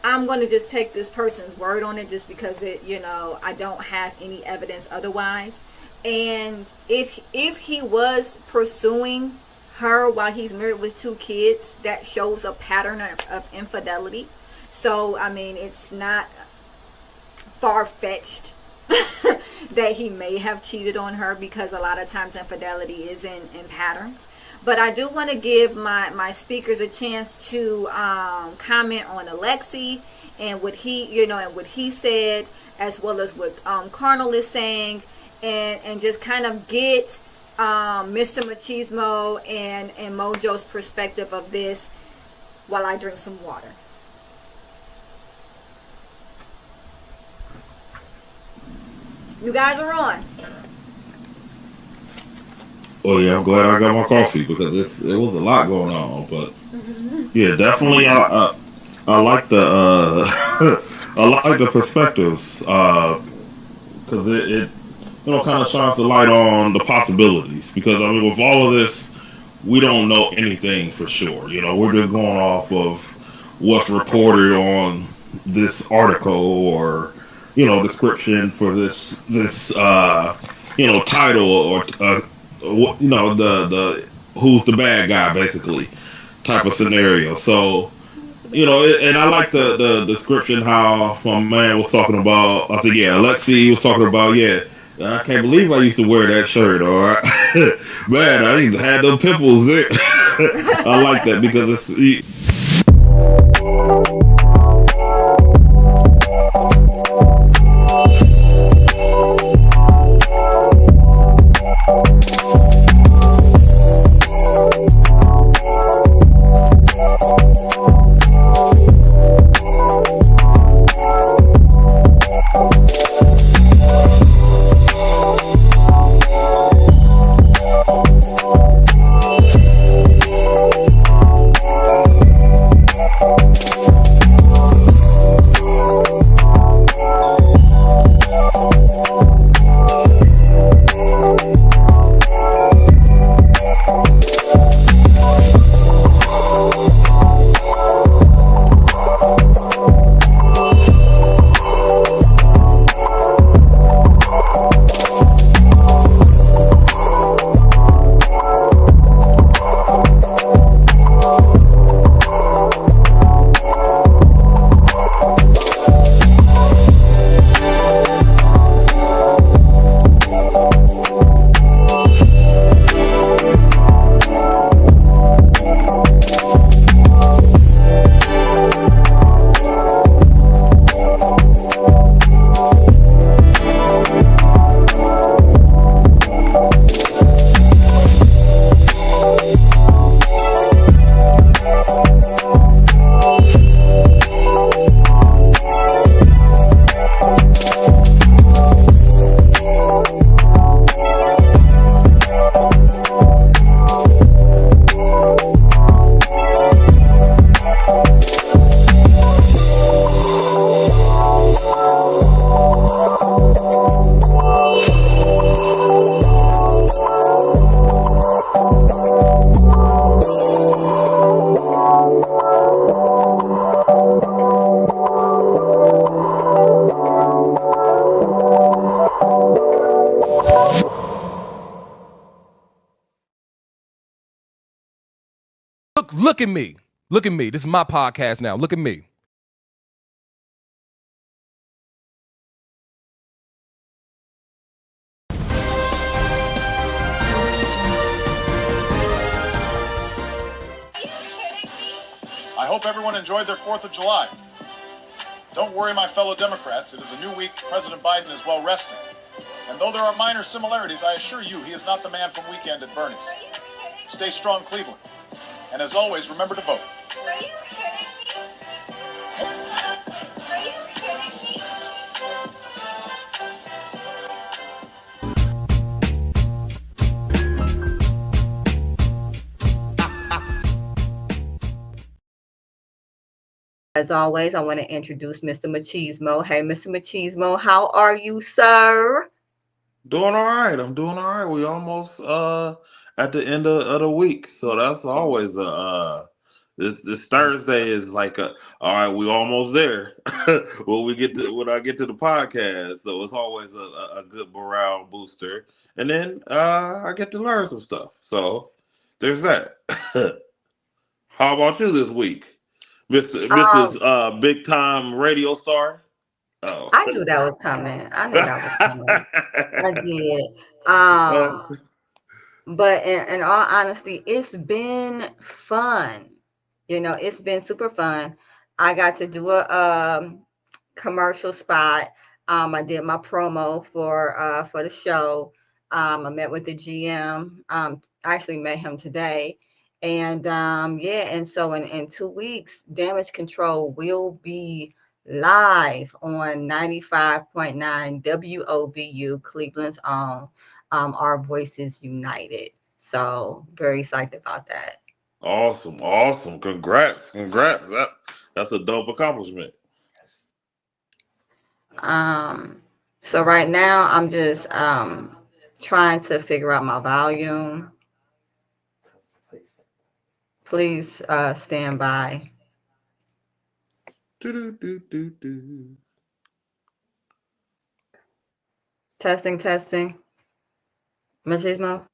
I'm going to just take this person's word on it, just because I don't have any evidence otherwise. And if he was pursuing her while he's married with 2 kids, that shows a pattern of infidelity. So I mean, it's not far-fetched that he may have cheated on her, because a lot of times infidelity is in patterns. But I do want to give my speakers a chance to comment on Alexi and what he said, as well as what Carnal is saying, and just kind of get Mr. Machismo and Mojo's perspective of this while I drink some water. You guys are on. Oh yeah, I'm glad I got my coffee, because it was a lot going on. But yeah, definitely, I like the I like the perspectives, because it kind of shines the light on the possibilities. Because I mean, with all of this, we don't know anything for sure. We're just going off of what's reported on this article, or description for this title, or the who's the bad guy, basically, type of scenario. So and I like the description, how my man was talking about, I think, Alexi was talking about, I can't believe I used to wear that shirt, or man, I even had them pimples there. I like that, because it's Look at me. Look at me. This is my podcast now. Look at me. I hope everyone enjoyed their 4th of July. Don't worry, my fellow Democrats. It is a new week. President Biden is well rested. And though there are minor similarities, I assure you he is not the man from Weekend at Bernie's. Stay strong, Cleveland. And as always, remember to vote. As always, I want to introduce Mr. Machismo. Hey, Mr. Machismo, how are you, sir? Doing all right. I'm doing all right. We almost at the end of the week, so that's always a this Thursday is like a all right. We almost there. when I get to the podcast, so it's always a good morale booster, and then I get to learn some stuff. So there's that. How about you this week, Mrs. Big Time Radio Star? Oh, I knew that was coming. I did. But in all honesty, it's been fun. It's been super fun. I got to do a commercial spot. I did my promo for the show. I met with the GM. I actually met him today. And and so in 2 weeks, Damage Control will be live on 95.9 WOBU, Cleveland's own, Our Voices United. So very psyched about that. Awesome. Congrats. That's a dope accomplishment. So right now I'm just trying to figure out my volume. Please stand by. Testing. Machismo?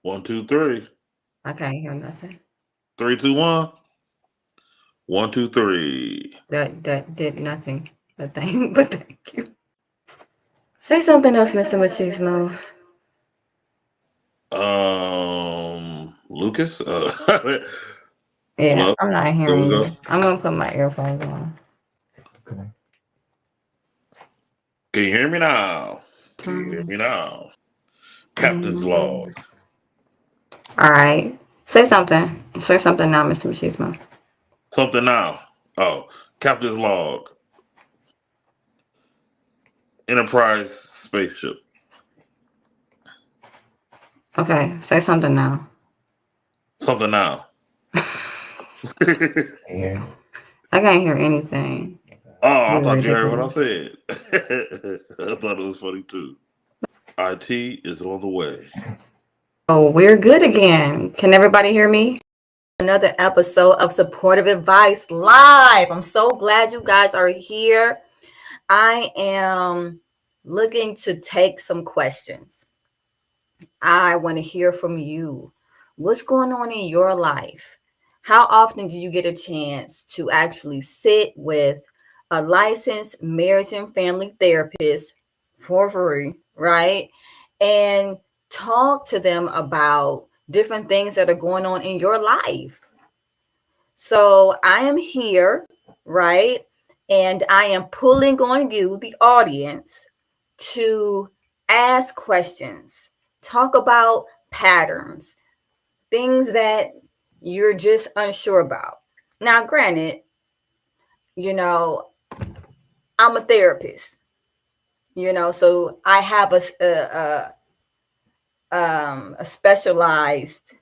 1, 2, 3. I can't hear nothing. 3, 2, 1. 1, 2, 3. That did nothing. But thank you. Say something else, Mr. Machismo. Lucas. Yeah, hello? I'm not There hearing we you. go. I'm gonna put my earphones on. Can you hear me now? Captain's log. All right. Say something. Say something now, Mr. Machismo. Something now. Oh, Captain's log. Enterprise spaceship. Okay, say something now. Something now. I can't hear anything. Oh, I thought you heard what I said. I thought it was funny too. IT is on the way. Oh, we're good again. Can everybody hear me? Another episode of Supportive Advice Live. I'm so glad you guys are here. I am looking to take some questions. I want to hear from you. What's going on in your life? How often do you get a chance to actually sit with a licensed marriage and family therapist for free, right? And talk to them about different things that are going on in your life. So I am here, right? And I am pulling on you, the audience, to ask questions, talk about patterns, things that you're just unsure about. Now, granted, I'm a therapist, so I have a specialized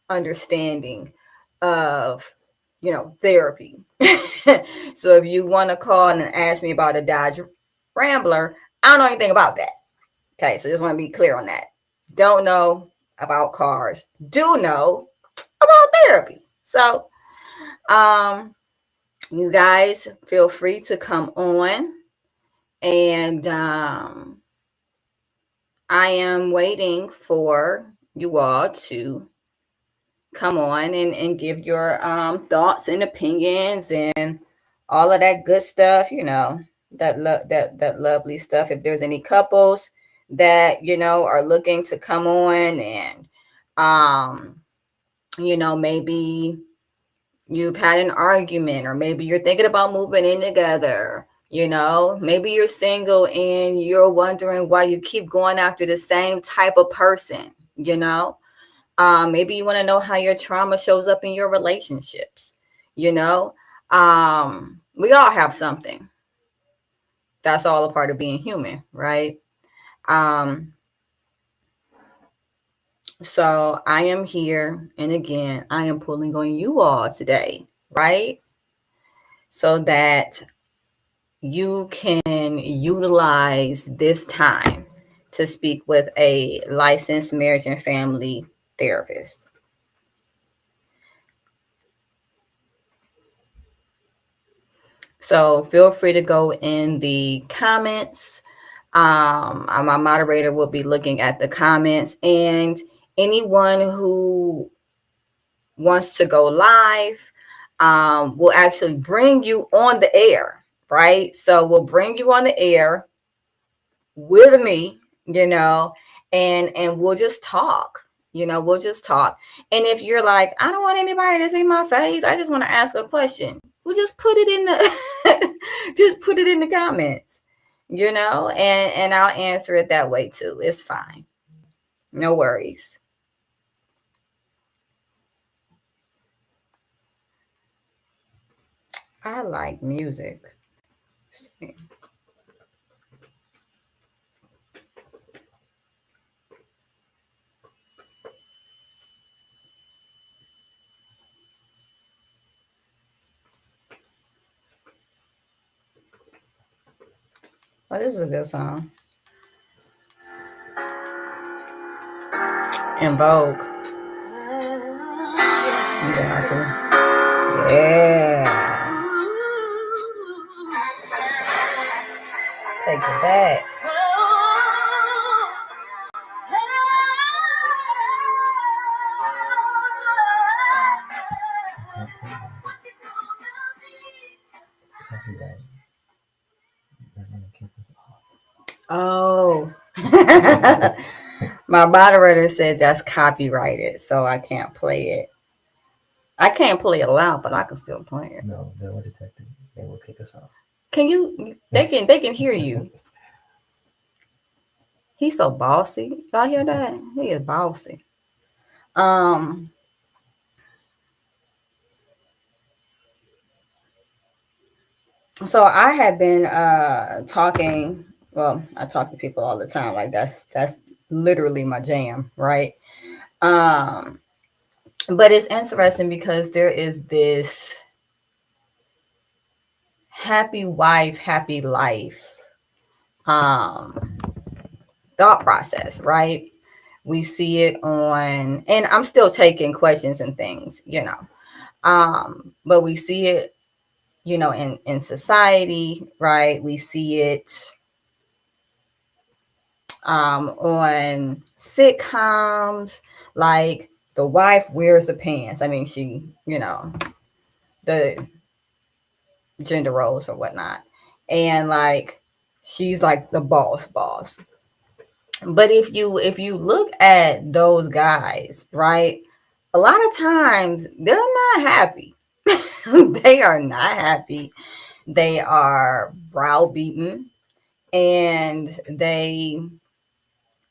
understanding of therapy. So if you want to call and ask me about a Dodge Rambler, I don't know anything about that. Okay, so just want to be clear on that. Don't know about cars, do know about therapy. So you guys feel free to come on, and I am waiting for you all to come on and give your thoughts and opinions and all of that good stuff, that lovely stuff. If there's any couples that, are looking to come on and maybe you've had an argument, or maybe you're thinking about moving in together. Maybe you're single and you're wondering why you keep going after the same type of person. Maybe you want to know how your trauma shows up in your relationships. We all have something. That's all a part of being human, right? So I am here, and again, I am pulling on you all today, right? So that you can utilize this time to speak with a licensed marriage and family therapist. So feel free to go in the comments. My moderator will be looking at the comments, and anyone who wants to go live, will actually bring you on the air, right? So we'll bring you on the air with me, and we'll just talk. We'll just talk. And if you're like, I don't want anybody to see my face, I just want to ask a question, we'll just put it in the just put it in the comments, and I'll answer it that way too. It's fine. No worries. I like music. Oh, this is a good song. In Vogue. Yeah. Take it back. Oh. My moderator said that's copyrighted, so I can't play it. I can't play it loud, but I can still play it. No, they will detect it. They will kick us off. Can you? They can hear you. He's so bossy. Y'all hear that? He is bossy. So I have been talking. Well, I talk to people all the time. Like that's literally my jam, right? But it's interesting because there is this happy wife, happy life thought process, right? We see it on, and I'm still taking questions and things, but we see it, in society, right? We see it on sitcoms, like the wife wears the pants. I mean, she, the gender roles or whatnot, and like she's like the boss. But if you look at those guys, right, a lot of times they're not happy. They are not happy. They are browbeaten, and they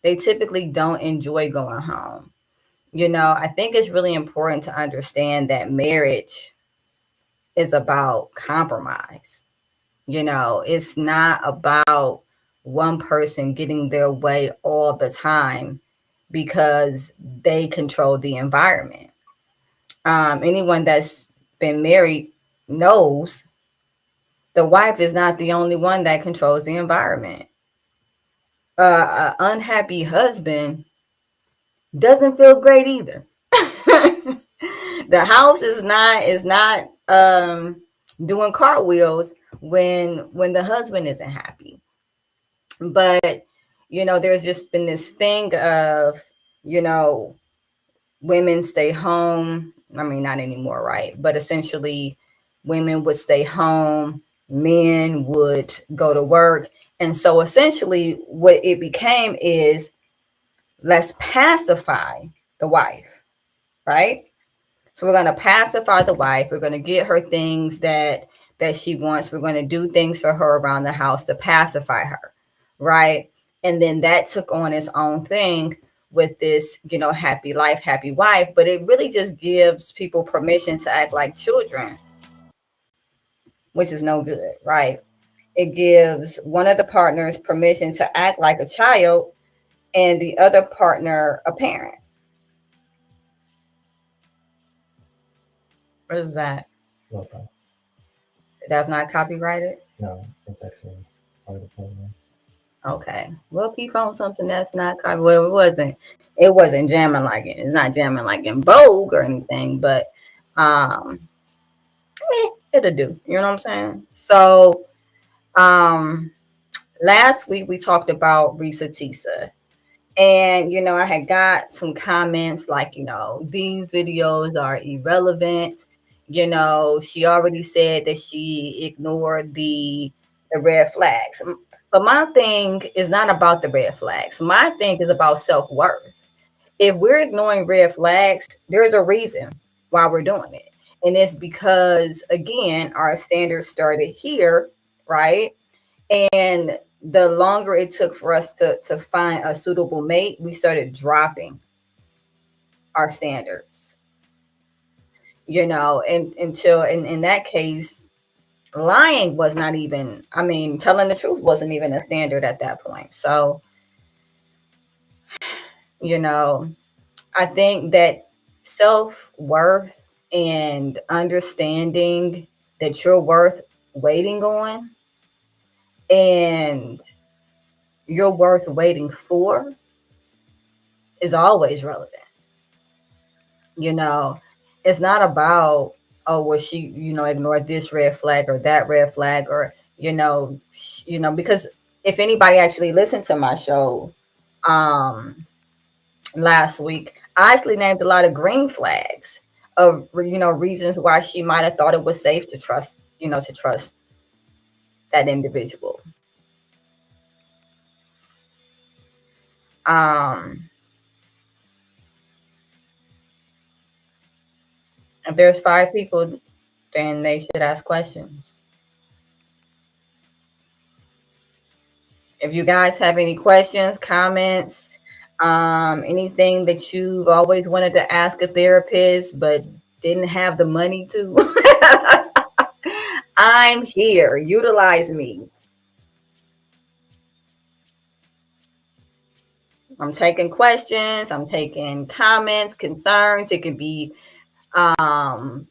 typically don't enjoy going home. I think it's really important to understand that marriage is about compromise. It's not about one person getting their way all the time because they control the environment. Anyone that's been married knows the wife is not the only one that controls the environment. An unhappy husband doesn't feel great either. The house is not doing cartwheels when the husband isn't happy. But there's just been this thing of women stay home. I mean, not anymore, right? But essentially, women would stay home, men would go to work. And so essentially, what it became is let's pacify the wife, right? So we're going to pacify the wife. We're going to get her things that she wants. We're going to do things for her around the house to pacify her, right? And then that took on its own thing with this, happy life, happy wife. But it really just gives people permission to act like children, which is no good, right? It gives one of the partners permission to act like a child and the other partner a parent. What is that? It's no fun. That's not copyrighted? No, it's actually part of the program. Okay. Well, he found something that's not copyrighted. Well, it wasn't jamming like it. It's not jamming like in Vogue or anything, but it'll do. You know what I'm saying? So last week we talked about Risa Tisa. And, I had got some comments like, these videos are irrelevant. She already said that she ignored the red flags. But my thing is not about the red flags. My thing is about self-worth. If we're ignoring red flags, there's a reason why we're doing it. And it's because, again, our standards started here, right? And the longer it took for us to find a suitable mate, we started dropping our standards, and until in that case, lying was not even, telling the truth wasn't even a standard at that point. So, I think that self-worth and understanding that you're worth waiting on and you're worth waiting for is always relevant. It's not about, oh, well, she, ignored this red flag or that red flag, or, because if anybody actually listened to my show last week, I actually named a lot of green flags of, reasons why she might have thought it was safe to trust that individual. If there's 5 people, then they should ask questions. If you guys have any questions, comments, anything that you've always wanted to ask a therapist but didn't have the money to, I'm here. Utilize me. I'm taking questions. I'm taking comments, concerns. It could be parent-child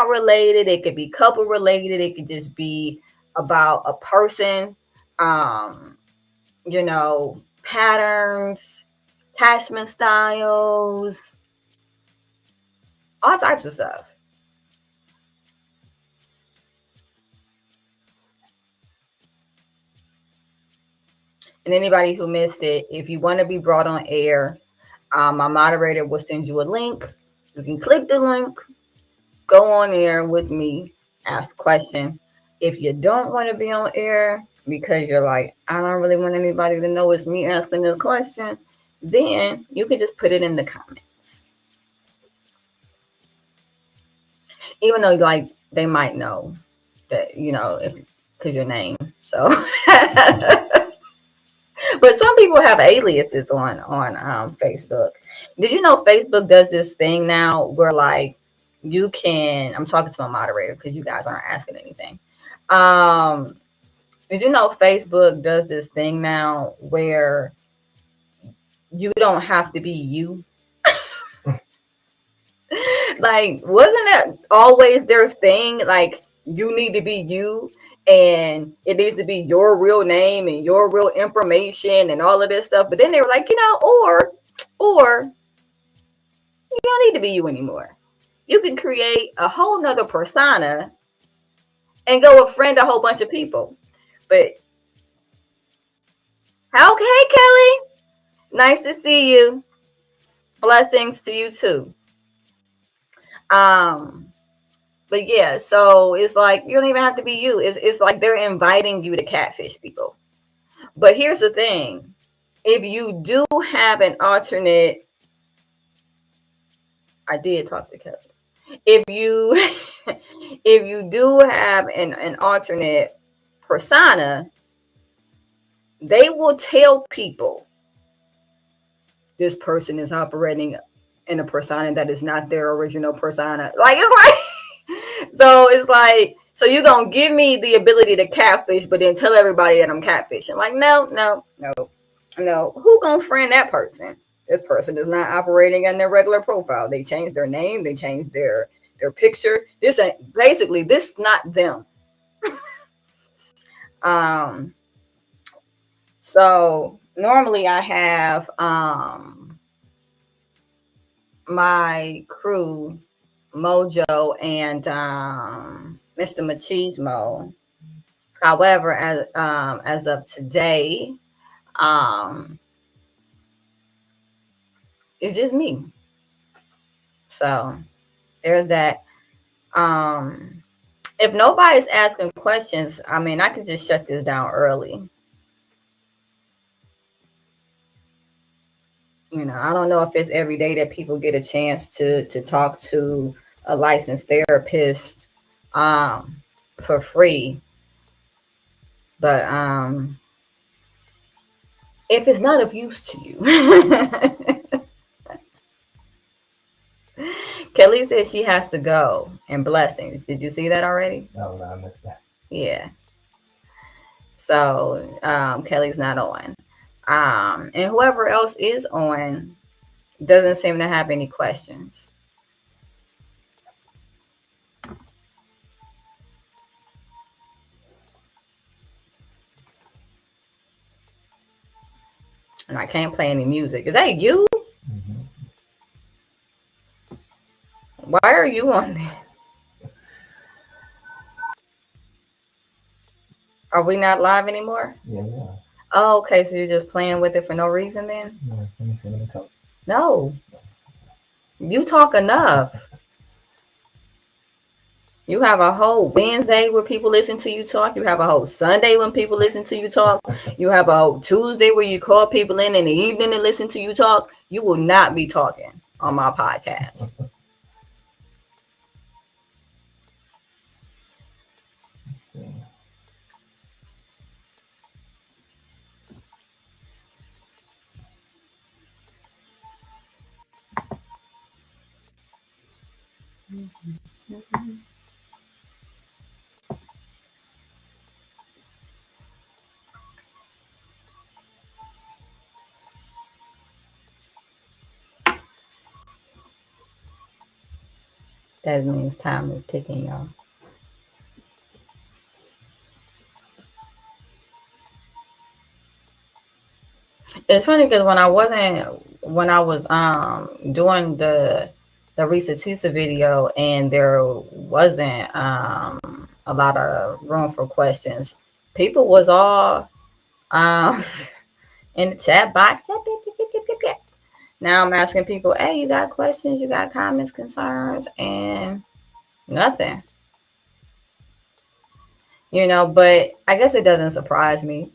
related. It could be couple related. It could just be about a person. Patterns, attachment styles, all types of stuff. And anybody who missed it, if you want to be brought on air, my moderator will send you a link. You can click the link, go on air with me, ask a question. If you don't want to be on air because you're like, I don't really want anybody to know it's me asking this question, then you can just put it in the comments. Even though, like, they might know that, if because your name. So, but some people have aliases on Facebook. Did you know Facebook does this thing now where, like, you can? I'm talking to my moderator because you guys aren't asking anything. Did you know Facebook does this thing now where you don't have to be you? Like, wasn't that always their thing? Like, you need to be you, and it needs to be your real name and your real information and all of this stuff. But then they were like, or you don't need to be you anymore. You can create a whole nother persona and go friend a whole bunch of people. But okay, Kelly, nice to see you. Blessings to you too. But yeah, so it's like you don't even have to be you. It's like they're inviting you to catfish people. But here's the thing: if you do have an alternate, I did talk to Kelly. If you if you do have an alternate persona, they will tell people this person is operating in a persona that is not their original persona. Like it's like so it's like so you're gonna give me the ability to catfish, but then tell everybody that I'm catfishing. Like no. Who gonna friend that person? This person is not operating in their regular profile. They changed their name, they changed their picture. This ain't basically this is not them. So normally I have my crew, Mojo and Mr. Machismo. However, as of today, it's just me. So there's that. If nobody's asking questions, I mean, I could just shut this down early. I don't know if it's every day that people get a chance to talk to a licensed therapist for free. But if it's not of use to you. Kelly said she has to go. And blessings. Did you see that already? No, I missed that. Yeah. So Kelly's not on. And whoever else is on doesn't seem to have any questions. And I can't play any music. Is that you? Mm-hmm. Why are you on there? Are we not live anymore? Yeah, yeah. Oh, okay. So you're just playing with it for no reason then? Yeah, let me see. Let me talk. No. You talk enough. You have a whole Wednesday where people listen to you talk. You have a whole Sunday when people listen to you talk. You have a whole Tuesday where you call people in the evening and listen to you talk. You will not be talking on my podcast. Let's see. That means time is ticking, y'all. It's funny because when I was doing the Risa Tisa video and there wasn't a lot of room for questions, people was all in the chat box. Now I'm asking people, hey, you got questions, you got comments, concerns, and nothing. But I guess it doesn't surprise me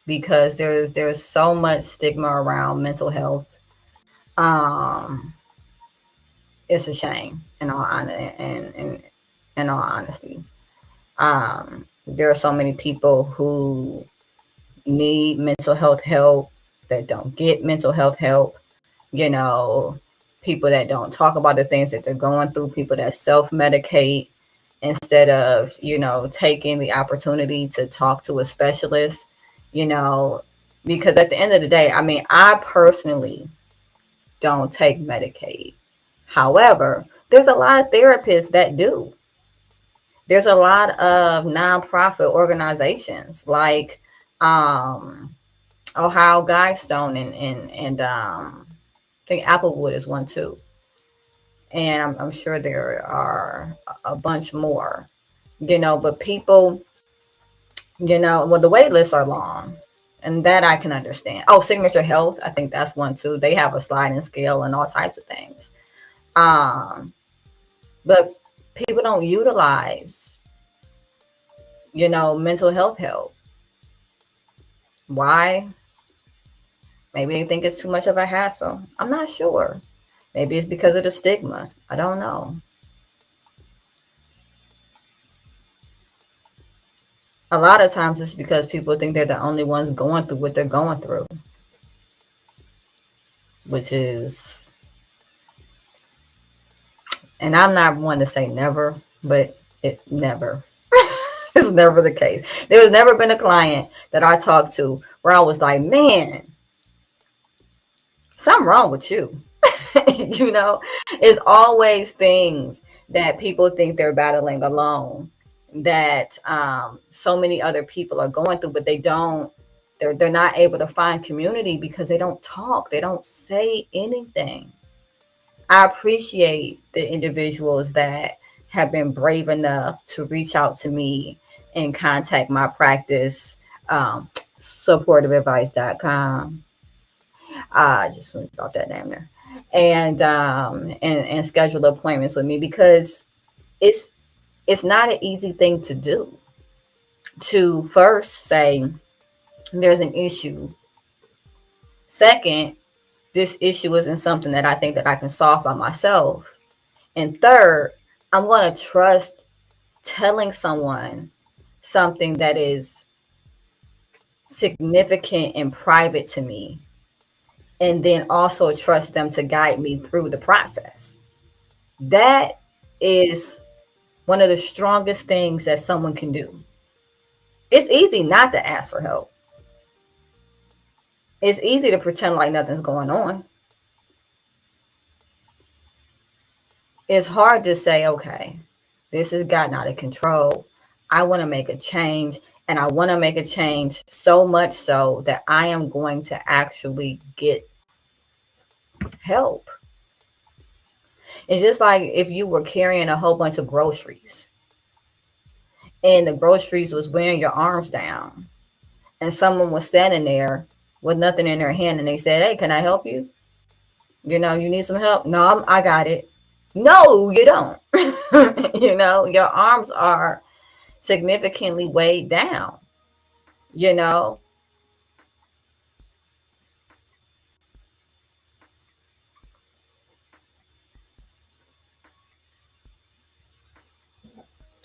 because there's so much stigma around mental health. It's a shame in all honesty. There are so many people who need mental health help that don't get mental health help. People that don't talk about the things that they're going through, people that self-medicate instead of, taking the opportunity to talk to a specialist, because at the end of the day, I mean, I personally don't take Medicaid. However, there's a lot of therapists that do. There's a lot of nonprofit organizations like Ohio Guidestone and I think Applewood is one too. And I'm sure there are a bunch more, but people, well, the wait lists are long. And that I can understand. Oh, Signature Health, I think that's one too. They have a sliding scale and all types of things. But people don't utilize, mental health help. Why? Maybe they think it's too much of a hassle. I'm not sure. Maybe it's because of the stigma. I don't know. A lot of times it's because people think they're the only ones going through what they're going through, which is, and I'm not one to say never, but it never. It's never the case. There's never been a client that I talked to where I was like, man, something wrong with you. It's always things that people think they're battling alone, that so many other people are going through, but they don't. They're not able to find community because they don't talk. They don't say anything. I appreciate the individuals that have been brave enough to reach out to me and contact my practice, supportiveadvice.com. I just want to drop that name there. And schedule appointments with me, because it's not an easy thing to do, to first say there's an issue. Second, this issue isn't something that I think that I can solve by myself. And third, I'm going to trust telling someone something that is significant and private to me, and then also trust them to guide me through the process. That is one of the strongest things that someone can do. It's easy not to ask for help. It's easy to pretend like nothing's going on. It's hard to say, okay, this has gotten out of control. I want to make a change, and I want to make a change so much so that I am going to actually get help. It's just like if you were carrying a whole bunch of groceries and the groceries was wearing your arms down, and someone was standing there with nothing in their hand, and they said, hey, can I help you? You need some help? No, I got it. No, you don't. Your arms are significantly weighed down.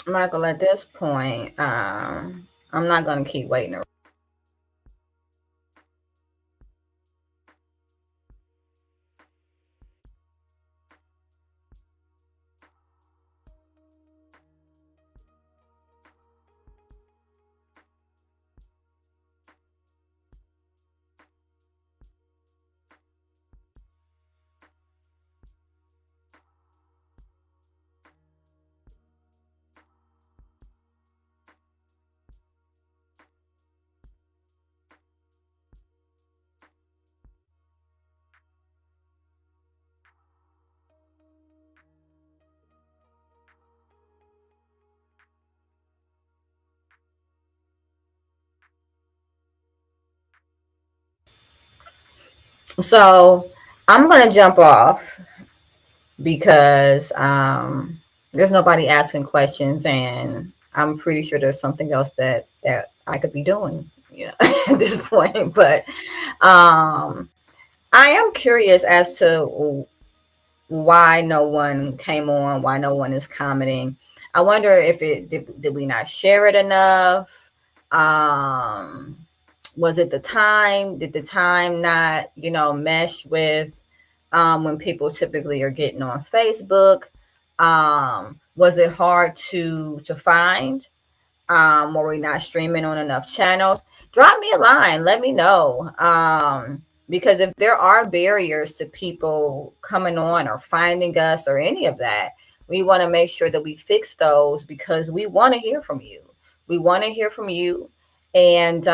Michael, at this point, I'm not going to keep waiting around. So I'm going to jump off because there's nobody asking questions, and I'm pretty sure there's something else that I could be doing, at this point. But I am curious as to why no one came on, why no one is commenting. I wonder if did we not share it enough? Was it the time? Did the time not, mesh with when people typically are getting on Facebook? Was it hard to find? Were we not streaming on enough channels? Drop me a line. Let me know. Because if there are barriers to people coming on or finding us or any of that, we want to make sure that we fix those, because we want to hear from you. We want to hear from you, and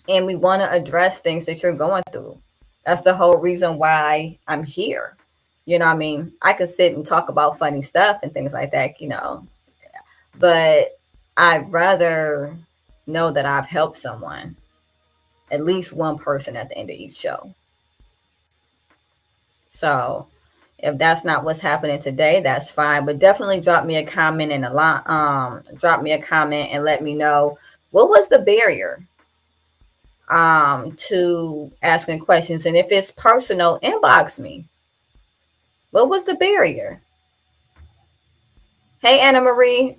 we want to address things that you're going through. That's the whole reason why I'm here. I could sit and talk about funny stuff and things like that, but I'd rather know that I've helped someone at least one person at the end of each show. So if that's not what's happening today, that's fine. But definitely drop me a comment and drop me a comment and let me know what was the barrier to asking questions. And if it's personal, inbox me. What was the barrier? Hey, Anna Marie,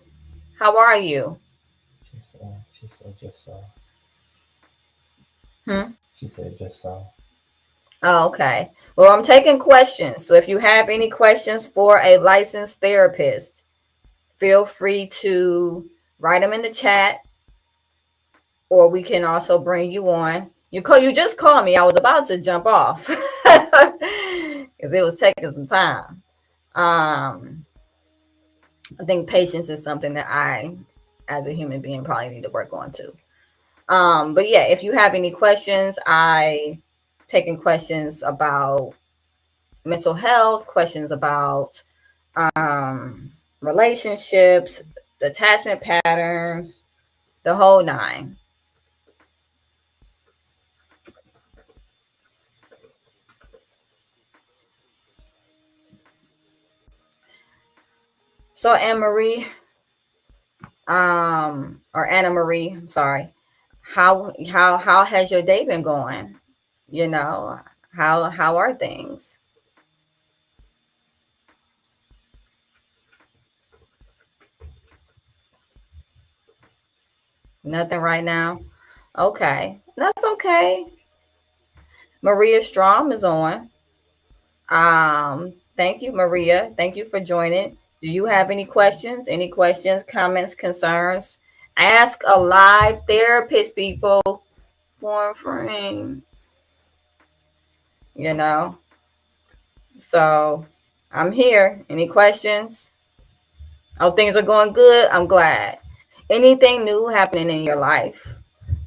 how are you? She said just so. Hmm? She said just so. Oh, okay. Well, I'm taking questions. So if you have any questions for a licensed therapist, feel free to write them in the chat, or we can also bring you on. You just called me. I was about to jump off because it was taking some time. I think patience is something that I, as a human being, probably need to work on too. But yeah, if you have any questions, I taking questions about mental health, questions about relationships, attachment patterns, the whole nine. So Anne Marie, or Anna Marie, I'm sorry. How has your day been going? You know, how are things? Nothing right now. Okay, that's okay. Maria Strom is on. Thank you, Maria. Thank you for joining. Do you have any questions? Any questions, comments, concerns? Ask a live therapist, people. For free. You know. So I'm here. Any questions? Oh, things are going good. I'm glad. Anything new happening in your life?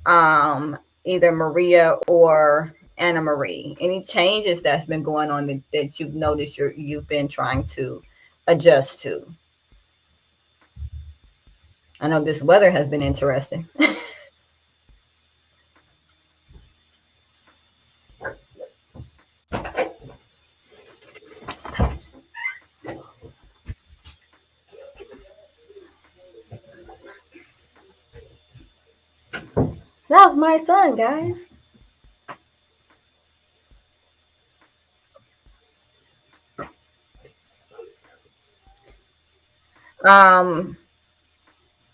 Either Maria or Anna Marie. Any changes that's been going on that you've noticed you've been trying to adjust to? I know this weather has been interesting. That was my son, guys.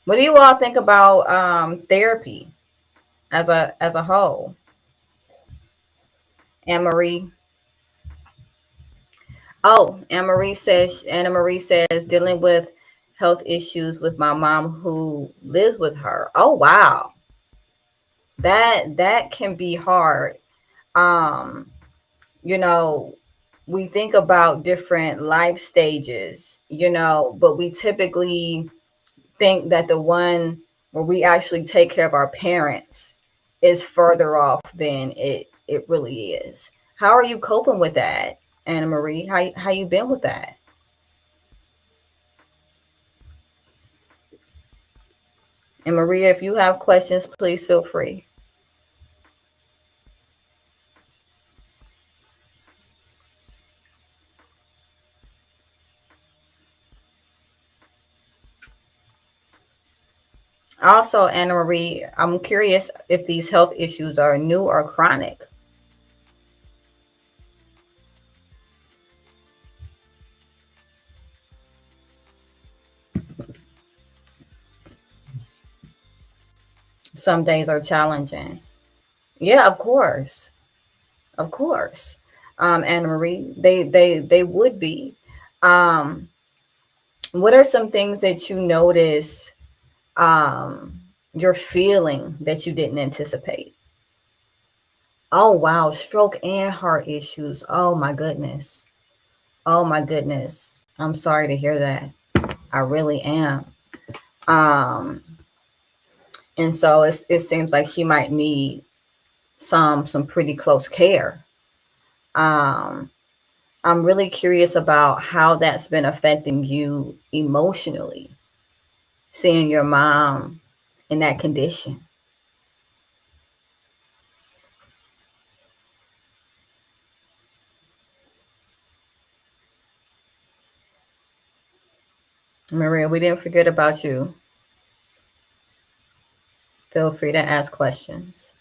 What do you all think about therapy as a whole? Anne Marie. Oh, Anna Marie says dealing with health issues with my mom who lives with her. Oh wow. That can be hard. Um, you know, we think about different life stages, but we typically think that the one where we actually take care of our parents is further off than it really is. How are you coping with that, Anna Marie? How you been with that? And Maria, if you have questions, please feel free. Also, Anna Marie, I'm curious if these health issues are new or chronic. Some days are challenging. Yeah, of course. Of course. Anna Marie, they would be. Um, what are some things that you notice you're feeling that you didn't anticipate? Oh wow, stroke and heart issues. Oh my goodness. Oh my goodness. I'm sorry to hear that. I really am. Um, and so it seems like she might need some pretty close care. Um, I'm really curious about how that's been affecting you emotionally, seeing your mom in that condition. Maria, we didn't forget about you. Feel free to ask questions.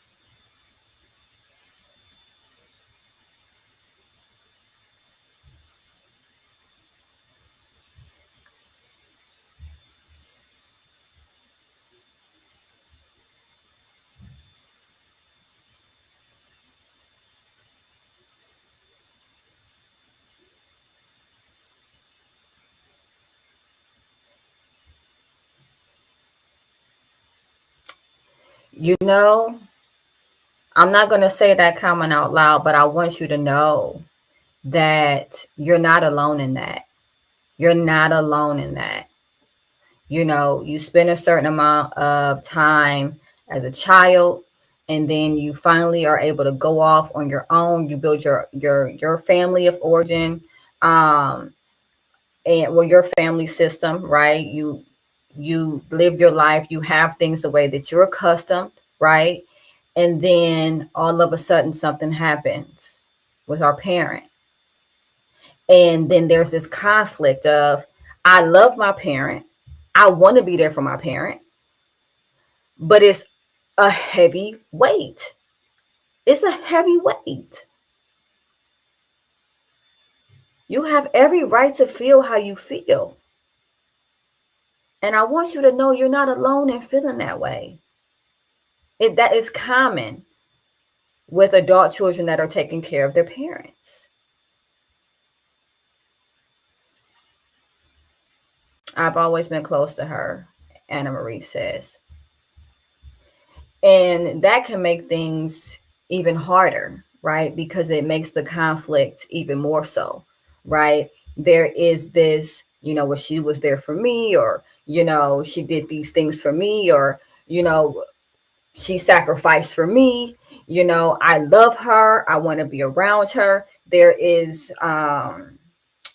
You know, I'm not going to say that comment out loud, but I want you to know that you're not alone in that. You're not alone in that. You know, you spend a certain amount of time as a child, and then you finally are able to go off on your own. You build your family of origin, and well, your family system, right? You live your life. You have things the way that you're accustomed, right? And then all of a sudden something happens with our parent, and then there's this conflict of, I love my parent, I want to be there for my parent, but it's a heavy weight. It's a heavy weight. You have every right to feel how you feel. And I want you to know you're not alone in feeling that way. That is common with adult children that are taking care of their parents. I've always been close to her, Anna Marie says. And that can make things even harder, right? Because it makes the conflict even more so, right? There is this, well, she was there for me, or, she did these things for me, or, she sacrificed for me. I love her. I want to be around her. There is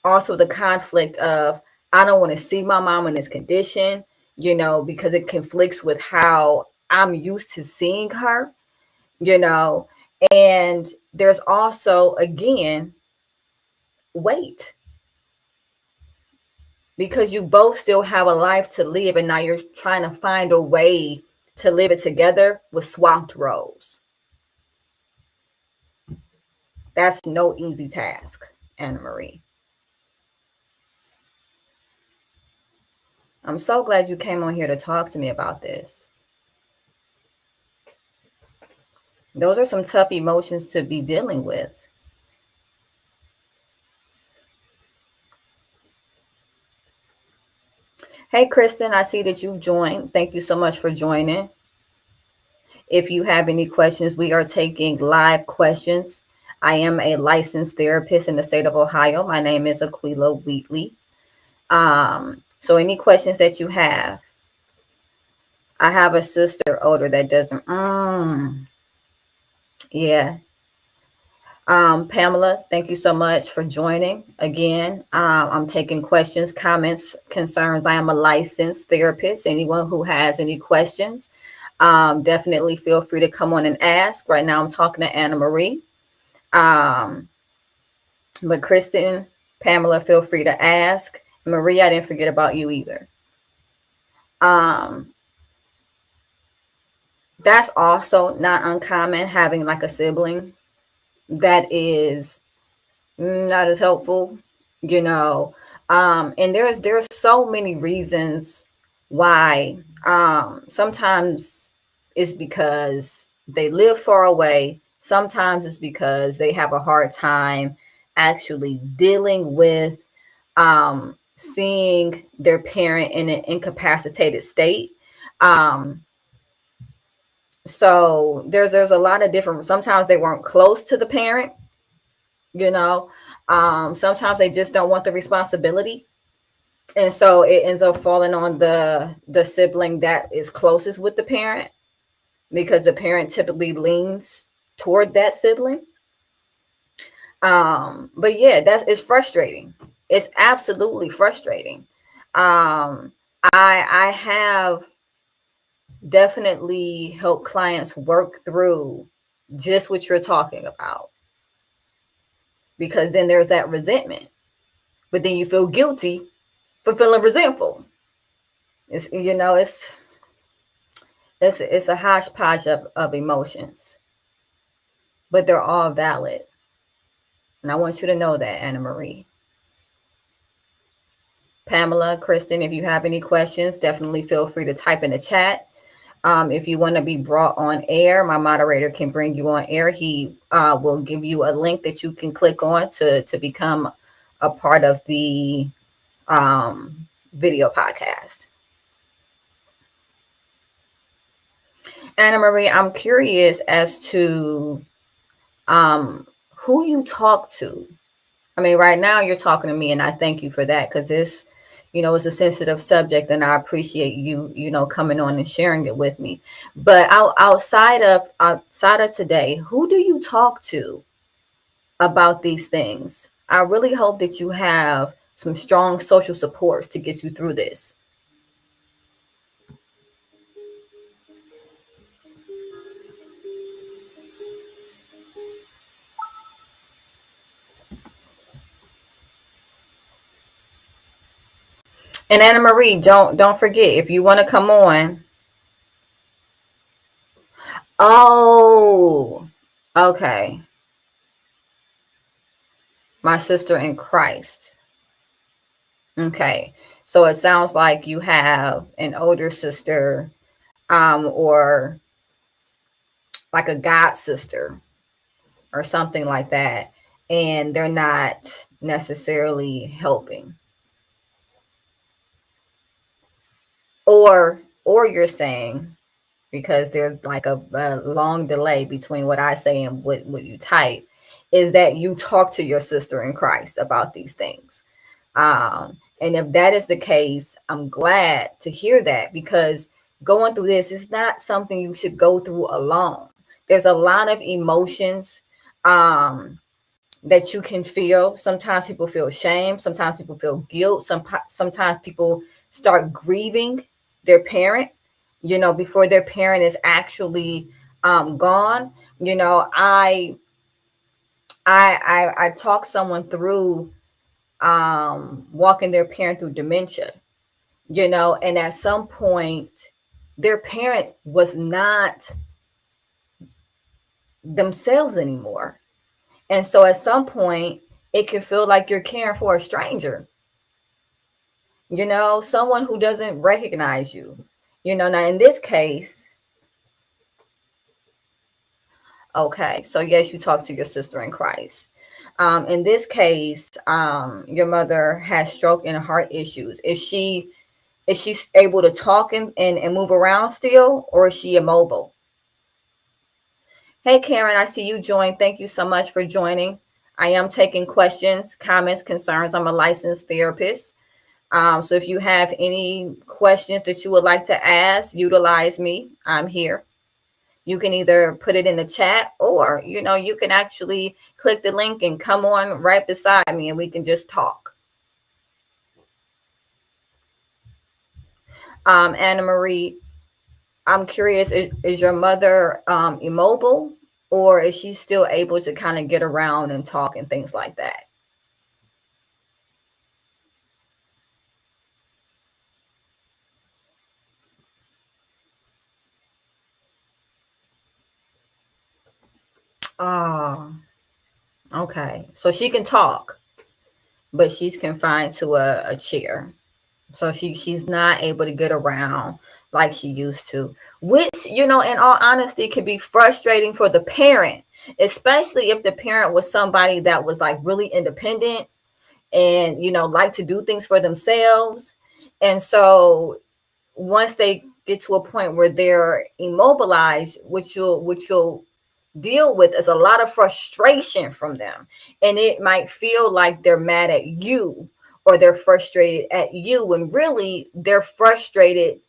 also the conflict of, I don't want to see my mom in this condition, because it conflicts with how I'm used to seeing her, and there's also, again, weight, because you both still have a life to live, and now you're trying to find a way to live it together with swapped roles. That's no easy task, Anna Marie. I'm so glad you came on here to talk to me about this. Those are some tough emotions to be dealing with. Hey, Kristen, I see that you've joined. Thank you so much for joining. If you have any questions, we are taking live questions. I am a licensed therapist in the state of Ohio. My name is Aquila Wheatley. So any questions that you have, I have a sister older that doesn't, yeah. Pamela, thank you so much for joining again. I'm taking questions, comments, concerns. I am a licensed therapist. Anyone who has any questions, definitely feel free to come on and ask. Right now I'm talking to Anna Marie. But Kristen, Pamela, feel free to ask. Maria, I didn't forget about you either. That's also not uncommon, having like a sibling that is not as helpful, and there's so many reasons why. Sometimes it's because they live far away. Sometimes it's because they have a hard time actually dealing with seeing their parent in an incapacitated state. So there's a lot of different, sometimes they weren't close to the parent, sometimes they just don't want the responsibility, and so it ends up falling on the sibling that is closest with the parent, because the parent typically leans toward that sibling. But yeah, it's frustrating. It's absolutely frustrating. I have definitely helped clients work through just what you're talking about, because then there's that resentment, but then you feel guilty for feeling resentful. It's it's a hodgepodge of emotions, but they're all valid. And I want you to know that, Anna Marie. Pamela, Kristen, if you have any questions, definitely feel free to type in the chat. If you want to be brought on air, my moderator can bring you on air. He will give you a link that you can click on to become a part of the video podcast. Anna Marie, I'm curious as to who you talk to. I mean, right now you're talking to me, and I thank you for that, because this, it's a sensitive subject, and I appreciate you, coming on and sharing it with me. But outside of today, who do you talk to about these things? I really hope that you have some strong social supports to get you through this. And Anna Marie, don't forget, if you want to come on. Oh, okay. My sister in Christ. Okay. So it sounds like you have an older sister, or like a god sister or something like that, and they're not necessarily helping. Or you're saying, because there's like a long delay between what I say and what you type, is that you talk to your sister in Christ about these things. And if that is the case, I'm glad to hear that, because going through this is not something you should go through alone. There's a lot of emotions that you can feel. Sometimes people feel shame. Sometimes people feel guilt. Sometimes people start grieving their parent, before their parent is actually gone. I talk someone through walking their parent through dementia, and at some point their parent was not themselves anymore. And so at some point it can feel like you're caring for a stranger, someone who doesn't recognize you. Now in this case, okay, so yes, you talk to your sister in Christ. In this case, your mother has stroke and heart issues. Is she able to talk and move around still, or is she immobile? Hey, Karen, I see you joined. Thank you so much for joining. I am taking questions, comments, concerns. I'm a licensed therapist. So if you have any questions that you would like to ask, utilize me. I'm here. You can either put it in the chat, or, you can actually click the link and come on right beside me and we can just talk. Anna Marie, I'm curious, is your mother immobile, or is she still able to kind of get around and talk and things like that? Oh, okay. So she can talk, but she's confined to a chair. So she's not able to get around like she used to, which, in all honesty, could be frustrating for the parent, especially if the parent was somebody that was like really independent and, like to do things for themselves. And so once they get to a point where they're immobilized, which you'll deal with, is a lot of frustration from them. And it might feel like they're mad at you, or they're frustrated at you, when really they're frustrated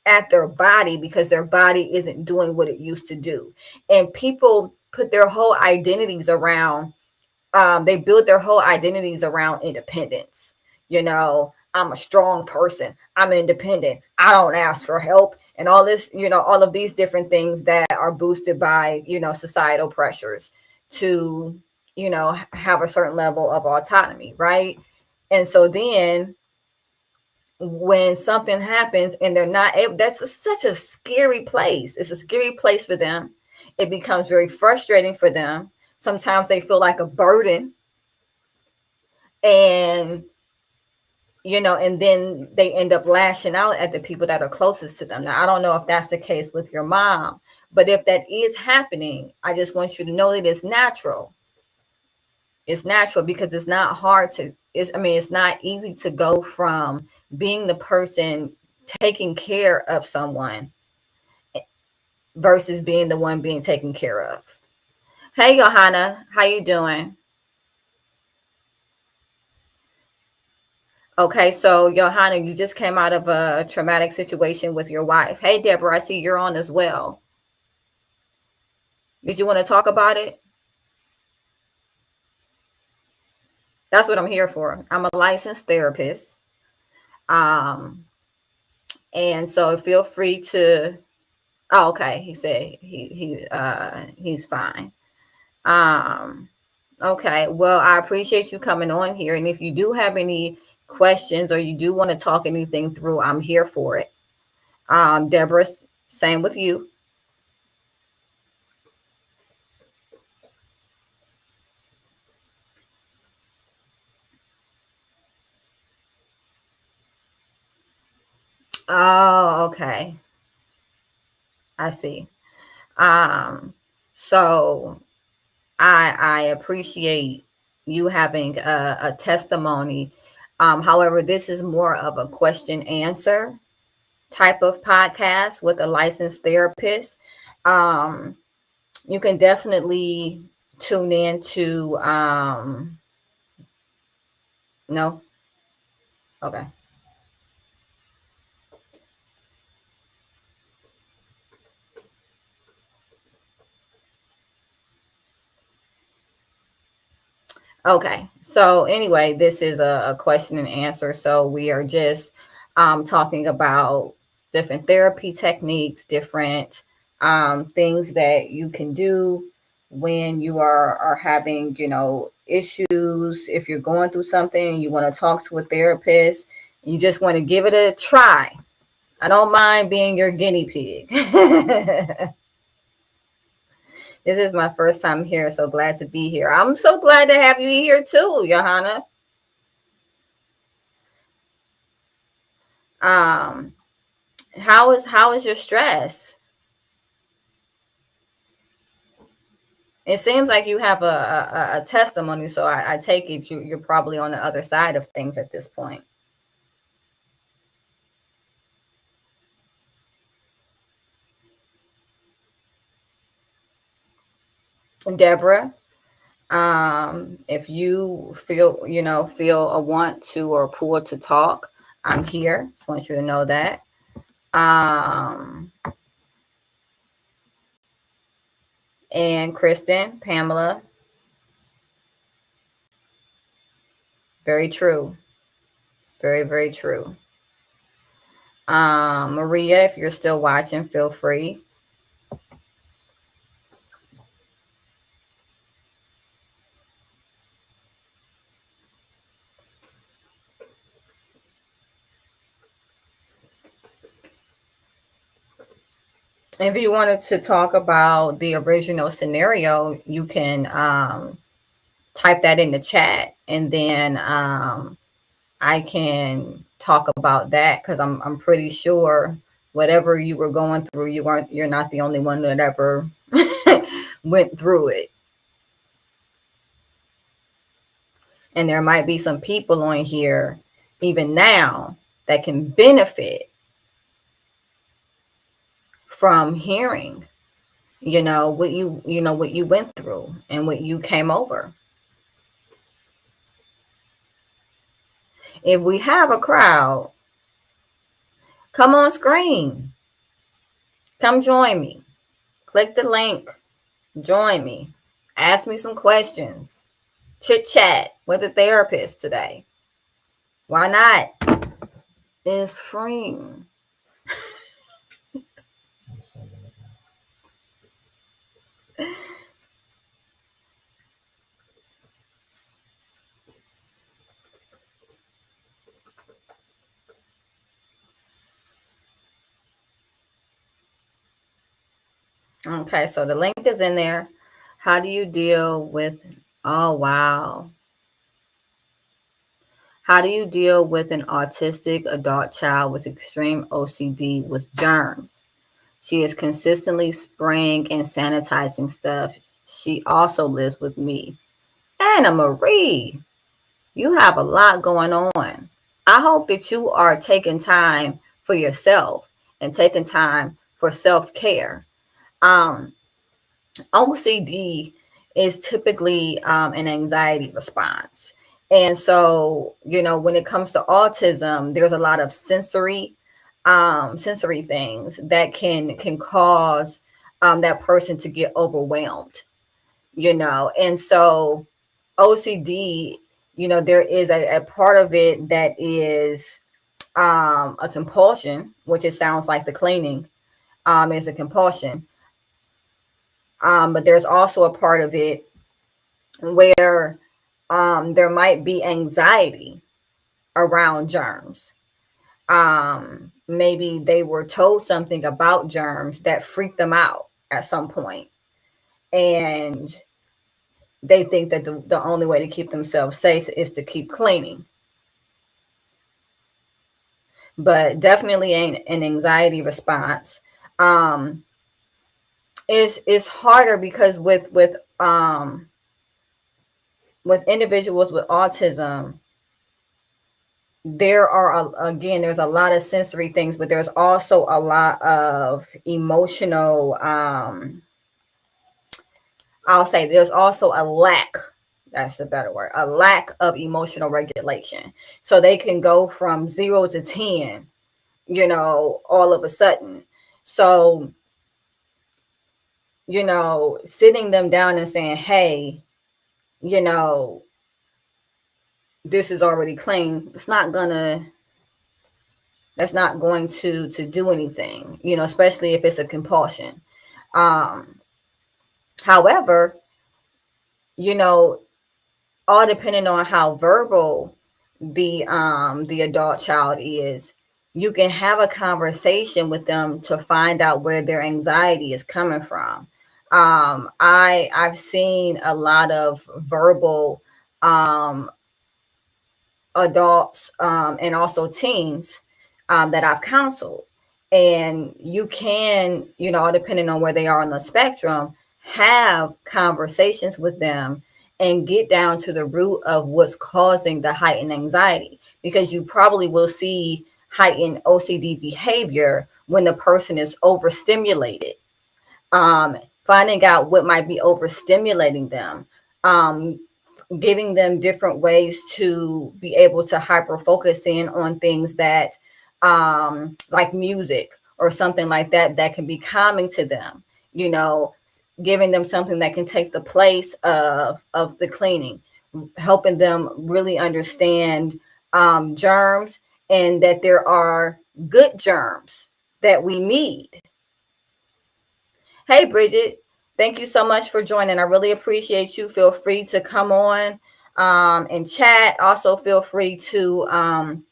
at their body, because their body isn't doing what it used to do. And people put their whole identities around, they build their whole identities around independence. I'm a strong person, I'm independent, I don't ask for help, and all this, all of these different things that are boosted by, societal pressures to, have a certain level of autonomy, right? And so then when something happens and they're not able, such a scary place. It's a scary place for them. It becomes very frustrating for them. Sometimes they feel like a burden, and and then they end up lashing out at the people that are closest to them. Now, I don't know if that's the case with your mom, but if that is happening, I just want you to know that it's natural. It's natural because it's not hard to, it's not easy to go from being the person taking care of someone versus being the one being taken care of. Hey, Johanna, how you doing? Okay, so Johanna, you just came out of a traumatic situation with your wife. Hey, Deborah, I see you're on as well. Did you want to talk about it? That's what I'm here for. I'm a licensed therapist. And so feel free to. Oh, okay. He said he's fine. Okay. Well, I appreciate you coming on here. And if you do have any questions or you do want to talk anything through, I'm here for it. Deborah, same with you. Oh, okay. I see. So I appreciate you having a testimony. However, this is more of a question answer type of podcast with a licensed therapist. You can definitely tune in to no. Okay. Okay. So anyway, this is a question and answer. So we are just talking about different therapy techniques, different things that you can do when you are having, issues. If you're going through something, you want to talk to a therapist, you just want to give it a try. I don't mind being your guinea pig. This is my first time here, so glad to be here. I'm so glad to have you here too, Johanna. Um, how is your stress? It seems like you have a testimony, so I take it you're probably on the other side of things at this point. Deborah, if you feel a want to or pull to talk, I'm here. Just want you to know that. And Kristen, Pamela, very true. Very, very true. Maria, if you're still watching, feel free. If you wanted to talk about the original scenario, you can type that in the chat, and then I can talk about that because I'm pretty sure whatever you were going through, you're not the only one that ever went through it. And there might be some people on here even now that can benefit from hearing what you went through and what you came over. If we have a crowd, come on screen, come join me, click the link, join me, ask me some questions, chit chat with a therapist today. Why not? It's free. Okay, so the link is in there. How do you deal with, oh, wow. How do you deal with an autistic adult child with extreme OCD with germs? She is consistently spraying and sanitizing stuff. She also lives with me. Anna Marie, you have a lot going on. I hope that you are taking time for yourself and taking time for self-care. Um, OCD is typically an anxiety response. And so, when it comes to autism, there's a lot of sensory things that can cause that person to get overwhelmed. And so OCD, there is a part of it that is a compulsion, which it sounds like the cleaning is a compulsion. But there's also a part of it where there might be anxiety around germs. Maybe they were told something about germs that freaked them out at some point, and they think that the only way to keep themselves safe is to keep cleaning. But definitely an anxiety response. It's harder because with individuals with autism, there's a lot of sensory things, but there's also a lot of emotional, I'll say there's also a lack, that's a better word, a lack of emotional regulation. So they can go from 0 to 10, all of a sudden. So, sitting them down and saying, hey, you know, this is already clean, that's not going to do anything, especially if it's a compulsion. However, all depending on how verbal the adult child is, you can have a conversation with them to find out where their anxiety is coming from. I've seen a lot of verbal adults and also teens that I've counseled. And you can, depending on where they are on the spectrum, have conversations with them and get down to the root of what's causing the heightened anxiety. Because you probably will see heightened OCD behavior when the person is overstimulated. Finding out what might be overstimulating them. Giving them different ways to be able to hyper focus in on things that like music or something like that that can be calming to them, giving them something that can take the place of the cleaning, helping them really understand germs, and that there are good germs that we need. Hey, Bridget, thank you so much for joining. I really appreciate you. Feel free to come on and chat. Also, feel free to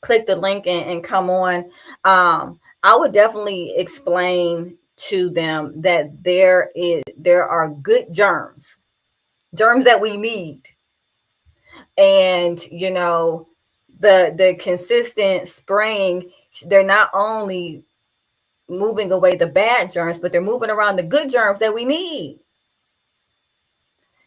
click the link and come on. I would definitely explain to them that there are good germs that we need, and the consistent spraying. They're not only moving away the bad germs, but they're moving around the good germs that we need,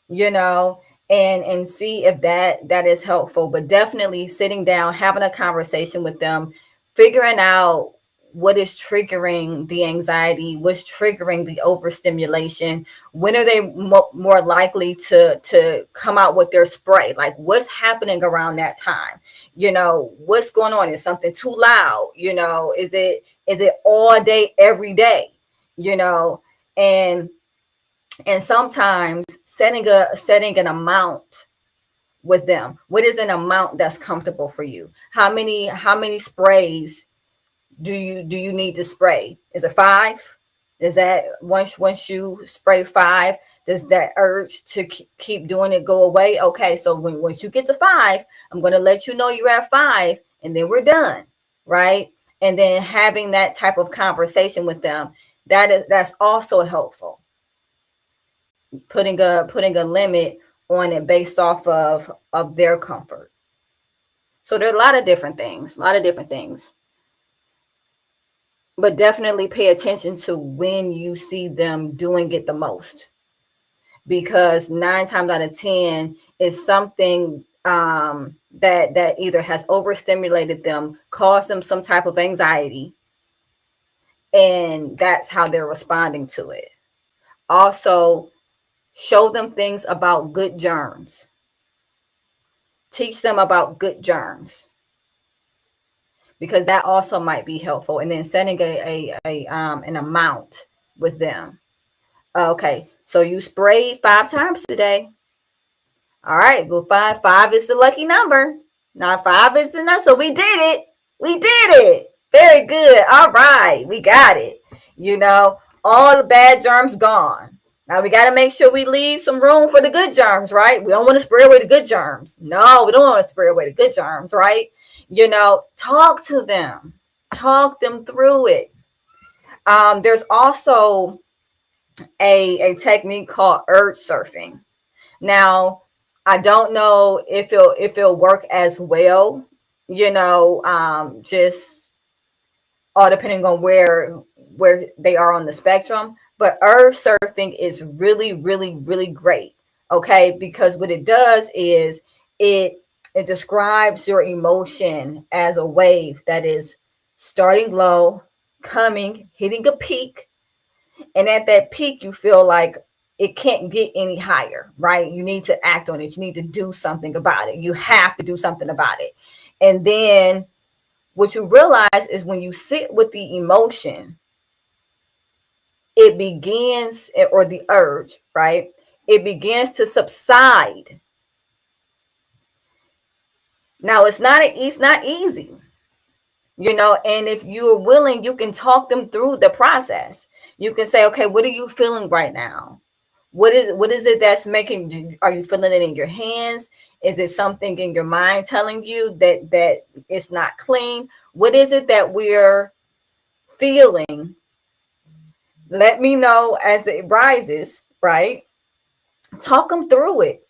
you know, and see if that is helpful. But definitely sitting down, having a conversation with them, figuring out what is triggering the anxiety, what's triggering the overstimulation, when are they more likely to come out with their spray, like what's happening around that time, what's going on, is something too loud, is it all day every day, and sometimes setting an amount with them. What is an amount that's comfortable for you? How many sprays do you need to spray? Is it 5? Is that once you spray 5, does that urge to keep doing it go away? Okay, so once you get to 5, I'm going to let you know you're at 5, and then we're done, right? And then having that type of conversation with them, that's also helpful. Putting a limit on it based off of their comfort. So there are a lot of different things, but definitely pay attention to when you see them doing it the most, because 9 times out of 10 is something that either has overstimulated them, caused them some type of anxiety, and that's how they're responding to it. Also, show them things about good germs. Teach them about good germs, because that also might be helpful. And then setting an amount with them. Okay, so you sprayed 5 times today. All right, well, five is the lucky number. Not 5 is enough, so we did it. We did it. Very good. All right, we got it. All the bad germs gone. Now we got to make sure we leave some room for the good germs, right? We don't want to spray away the good germs. No, we don't want to spray away the good germs, right? Talk to them. Talk them through it. There's also a technique called urge surfing. Now, I don't know if it'll work as well, just all depending on where they are on the spectrum. But urge surfing is really, really, really great. Okay, because what it does is it describes your emotion as a wave that is starting low, coming, hitting a peak, and at that peak you feel like it can't get any higher, right? You need to act on it. You need to do something about it. You have to do something about it. And then what you realize is when you sit with the emotion, it begins, or the urge, right? It begins to subside. Now it's not easy, and if you're willing, you can talk them through the process. You can say, okay, what are you feeling right now? What is it that's making? Are you feeling it in your hands? Is it something in your mind telling you that it's not clean? What is it that we're feeling? Let me know as it rises, right? Talk them through it.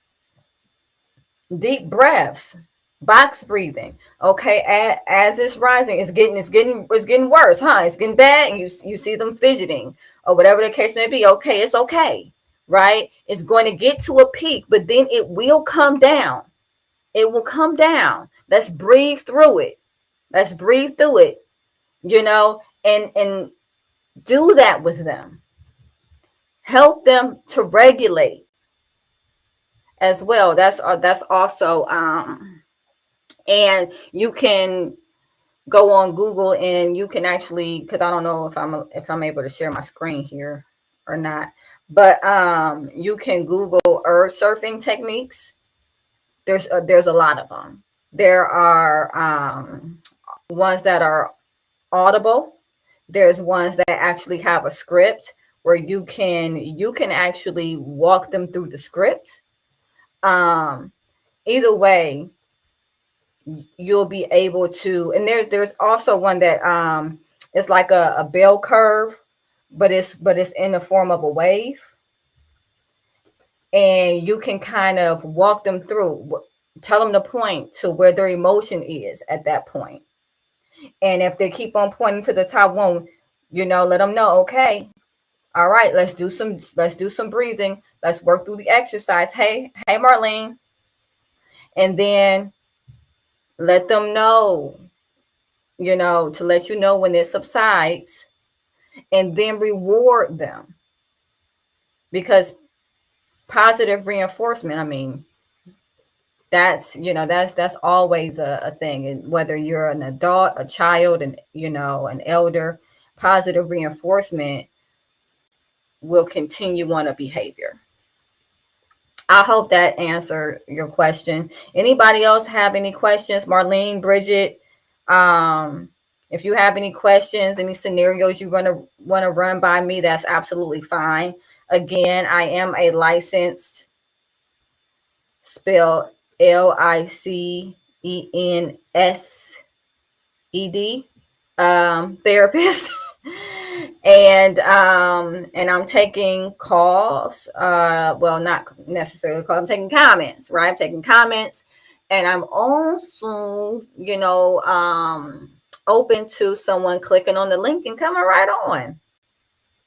Deep breaths, box breathing. Okay, as it's rising, it's getting worse, huh? It's getting bad, and you see them fidgeting or whatever the case may be. Okay, it's okay, right? It's going to get to a peak, but then it will come down. It will come down. Let's breathe through it. Let's breathe through it. And do that with them. Help them to regulate as well. That's also and you can go on Google and you can actually, because I don't know if I'm able to share my screen here or not, but you can Google urge surfing techniques. There's a lot of them. There are ones that are audible. There's ones that actually have a script where you can actually walk them through the script. Either way, you'll be able to, and there's also one that it's like a bell curve, but it's in the form of a wave, and you can kind of walk them through, tell them to point to where their emotion is at that point. And if they keep on pointing to the top one, let them know, okay, all right, let's do some breathing, let's work through the exercise. Hey Marlene. And then let them know, to let you know when it subsides, and then reward them, because positive reinforcement, I mean, that's always a thing. And whether you're an adult, a child, and an elder, positive reinforcement will continue on a behavior. I hope that answered your question. Anybody else have any questions? Marlene, Bridget, if you have any questions, any scenarios you want to run by me, that's absolutely fine. Again, I am a licensed, spelled LICENSED, therapist. and I'm taking calls. Well, not necessarily calls. I'm taking comments, right? I'm taking comments, and I'm also, open to someone clicking on the link and coming right on.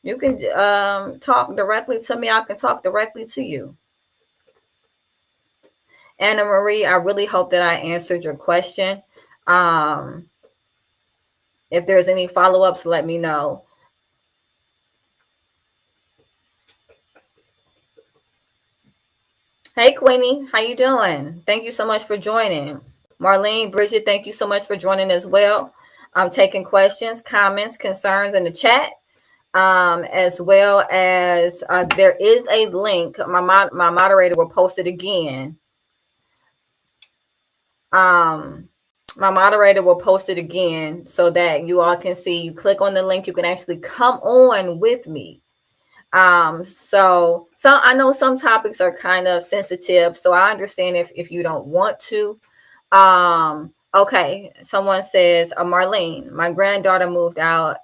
You can talk directly to me. I can talk directly to you. Anna Marie, I really hope that I answered your question. If there's any follow-ups, let me know. Hey, Queenie, how you doing? Thank you so much for joining. Marlene, Bridget, thank you so much for joining as well. I'm taking questions, comments, concerns in the chat, as well as there is a link. My moderator will post it again. My moderator will post it again so that you all can see. You click on the link, you can actually come on with me. So I know some topics are kind of sensitive, so I understand if you don't want to. Okay, someone says, Marlene, my granddaughter moved out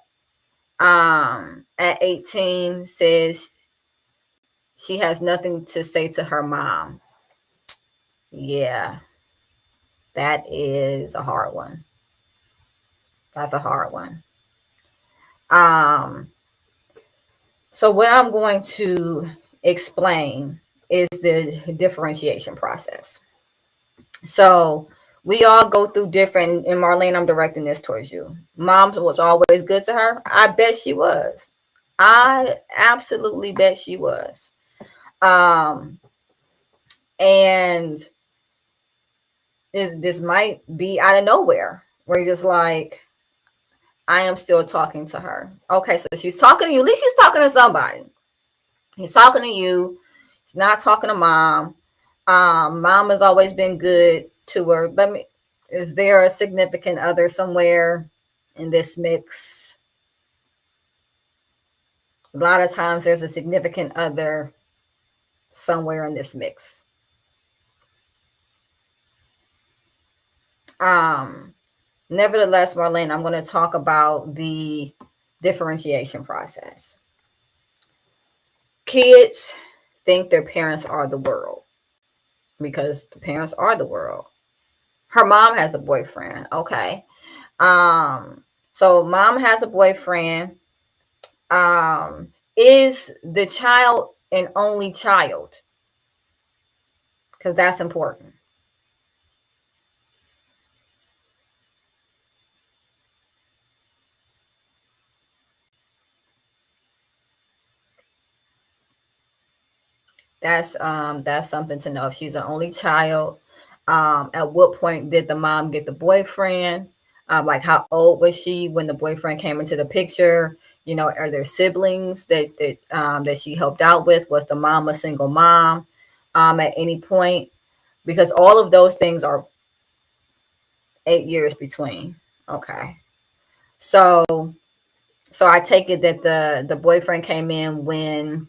at 18, says she has nothing to say to her mom. Yeah, that is a hard one. That's a hard one. So what I'm going to explain is the differentiation process. So we all go through different, and Marlene, I'm directing this towards you. Mom was always good to her. I bet she was. I absolutely bet she was. And this might be out of nowhere where you're just like, I am still talking to her. Okay, so she's talking to you. At least she's talking to somebody. He's talking to you. He's not talking to mom. Mom has always been good to her. But is there a significant other somewhere in this mix? A lot of times there's a significant other somewhere in this mix. Nevertheless, Marlene, I'm going to talk about the differentiation process. Kids think their parents are the world because the parents are the world. Her mom has a boyfriend. Okay. So mom has a boyfriend. Is the child an only child? Because that's important. That's something to know. If she's an only child, at what point did the mom get the boyfriend? Like how old was she when the boyfriend came into the picture? Are there siblings that she helped out with? Was the mom a single mom at any point? Because all of those things are 8 years between. Okay. So I take it that the boyfriend came in when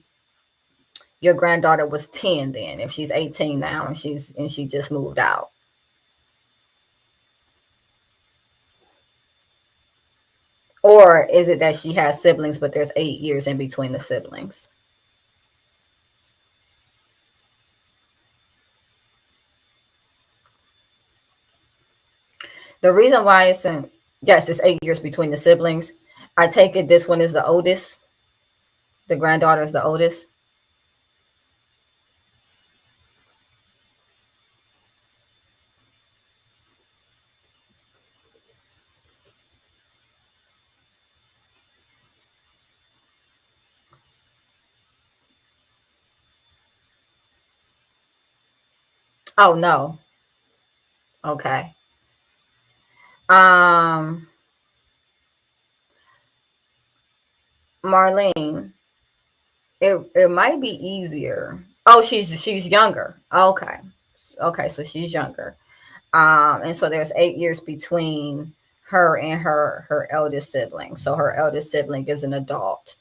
your granddaughter was 10 then, if she's 18 now and she just moved out. Or is it that she has siblings, but there's 8 years in between the siblings? The reason why it's 8 years between the siblings. I take it this one is the oldest. The granddaughter is the oldest. Oh no. Okay. Marlene, it might be easier. Oh, she's younger. Okay. Okay, so she's younger. And so there's 8 years between her and her eldest sibling. So her eldest sibling is an adult.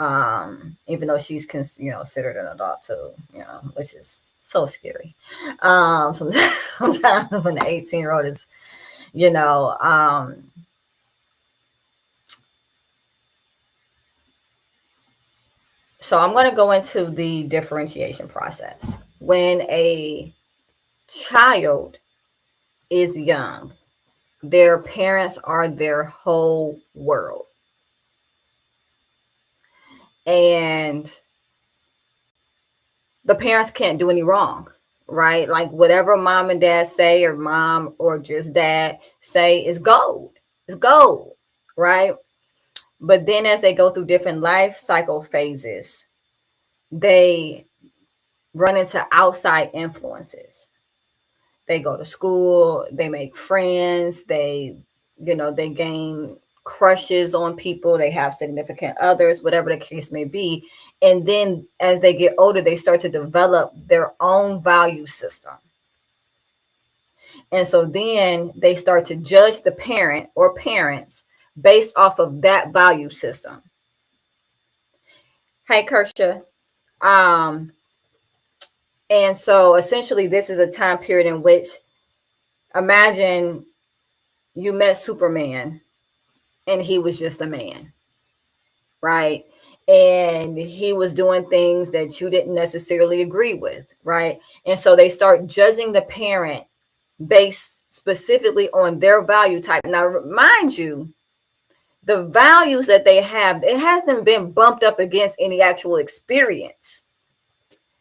Even though she's considered an adult too, which is so scary. Sometimes when the 18-year-old is, So I'm going to go into the differentiation process. When a child is young, their parents are their whole world. And the parents can't do any wrong, right? Like whatever mom and dad say, or mom or just dad say, is gold. It's gold, right? But then as they go through different life cycle phases, they run into outside influences. They go to school, they make friends, they gain crushes on people, they have significant others, whatever the case may be. And then as they get older, they start to develop their own value system. And so then they start to judge the parent or parents based off of that value system. Hey, Kersha. Um, and so essentially, this is a time period in which, imagine you met Superman and he was just a man, right? And he was doing things that you didn't necessarily agree with, right? And so they start judging the parent based specifically on their value type. Now, mind you, the values that they have, it hasn't been bumped up against any actual experience.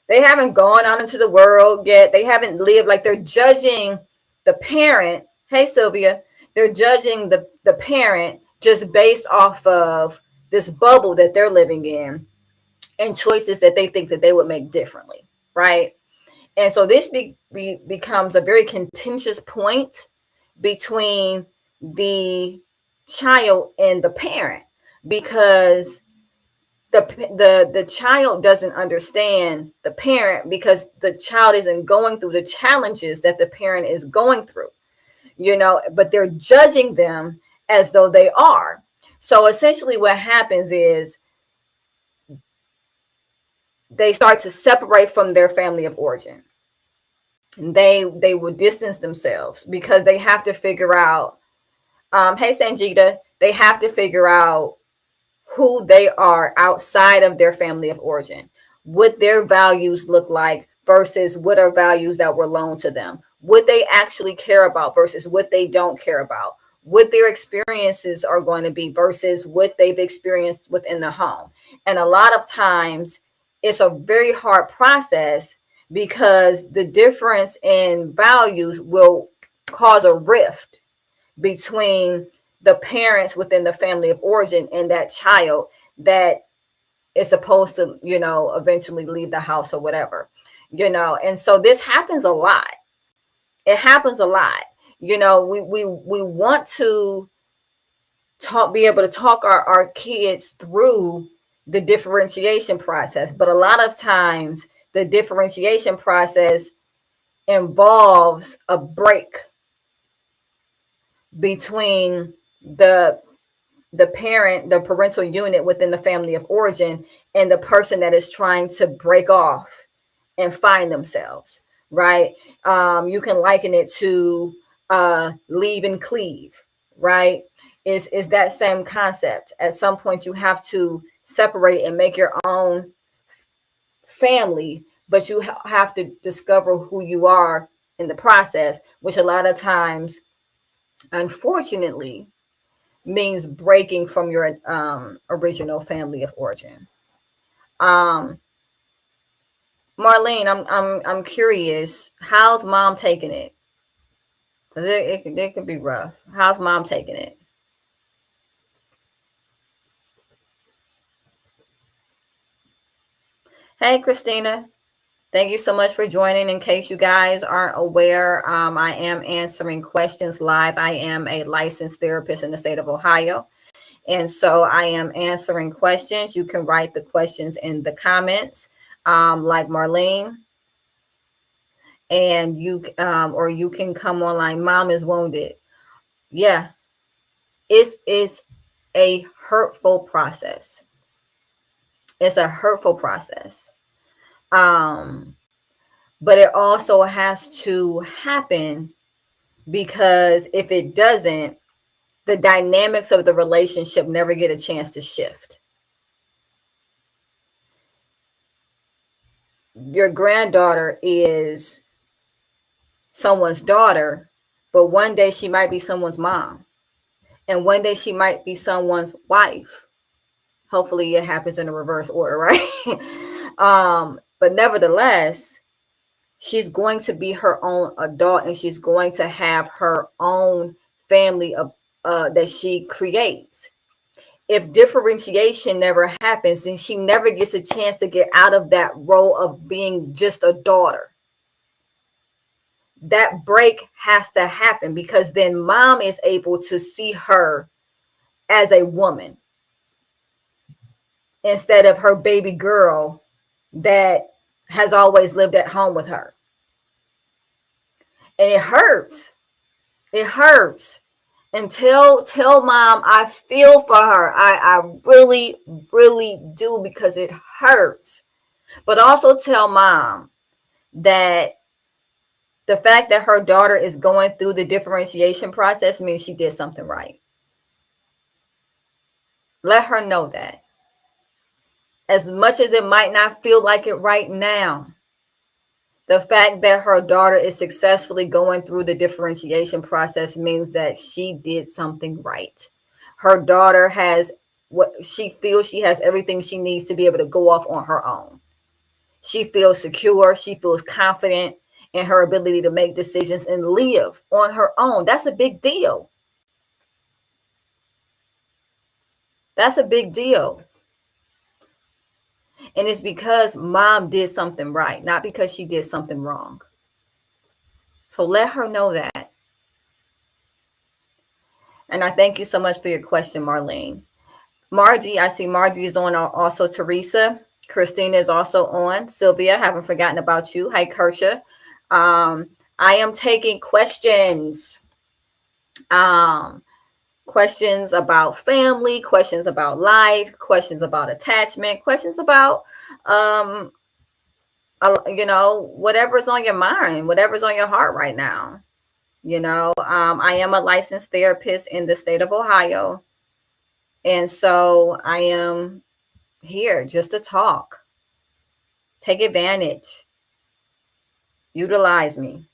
They haven't gone out into the world yet. They haven't lived. Like, they're judging the parent. Hey, Sylvia. They're judging the parent just based off of this bubble that they're living in and choices that they think that they would make differently, right? And so this becomes a very contentious point between the child and the parent, because the child doesn't understand the parent, because the child isn't going through the challenges that the parent is going through, but they're judging them as though they are. So essentially what happens is they start to separate from their family of origin. And they will distance themselves because they have to figure out, hey Sanjita, they have to figure out who they are outside of their family of origin, what their values look like versus what are values that were loaned to them, what they actually care about versus what they don't care about, what their experiences are going to be versus what they've experienced within the home. And a lot of times it's a very hard process because the difference in values will cause a rift between the parents within the family of origin and that child that is supposed to, eventually leave the house or whatever, and so this happens a lot. It happens a lot. We want to be able to talk our kids through the differentiation process, but a lot of times the differentiation process involves a break between the parent, the parental unit within the family of origin, and the person that is trying to break off and find themselves, right? You can liken it to leave and cleave, right? Is that same concept. At some point you have to separate and make your own family, but you have to discover who you are in the process, which a lot of times, unfortunately, means breaking from your original family of origin. Marlene, I'm curious, how's mom taking it? Because it could be rough. How's mom taking it? Hey, Christina. Thank you so much for joining. In case you guys aren't aware, I am answering questions live. I am a licensed therapist in the state of Ohio. And so I am answering questions. You can write the questions in the comments, like Marlene. And or you can come online. Mom is wounded. Yeah. It's a hurtful process. It's a hurtful process. But it also has to happen, because if it doesn't, the dynamics of the relationship never get a chance to shift. your granddaughter is someone's daughter, but one day she might be someone's mom, and one day she might be someone's wife. Hopefully it happens in a reverse order, right? But nevertheless, she's going to be her own adult, and she's going to have her own family that she creates. If differentiation never happens, then she never gets a chance to get out of that role of being just a daughter. That break has to happen, because then mom is able to see her as a woman instead of her baby girl that has always lived at home with her. And it hurts. It hurts. And tell mom I feel for her. I really, really do, because it hurts. But also tell mom that the fact that her daughter is going through the differentiation process means she did something right. Let her know that. As much as it might not feel like it right now, the fact that her daughter is successfully going through the differentiation process means that she did something right. Her daughter has what she feels, she has everything she needs to be able to go off on her own. She feels secure. She feels confident in her ability to make decisions and live on her own. That's a big deal. That's a big deal. And it's because mom did something right, not because she did something wrong. So let her know that. And I thank you so much for your question, Marlene. Margie, I see Margie is on, also Teresa. Christina is also on. Sylvia, haven't forgotten about you. Hi, Kersha. I am taking questions. Questions about family, questions about life, questions about attachment, questions about whatever's on your mind, whatever's on your heart right now. I am a licensed therapist in the state of Ohio. And so I am here just to talk. Take advantage. Utilize me.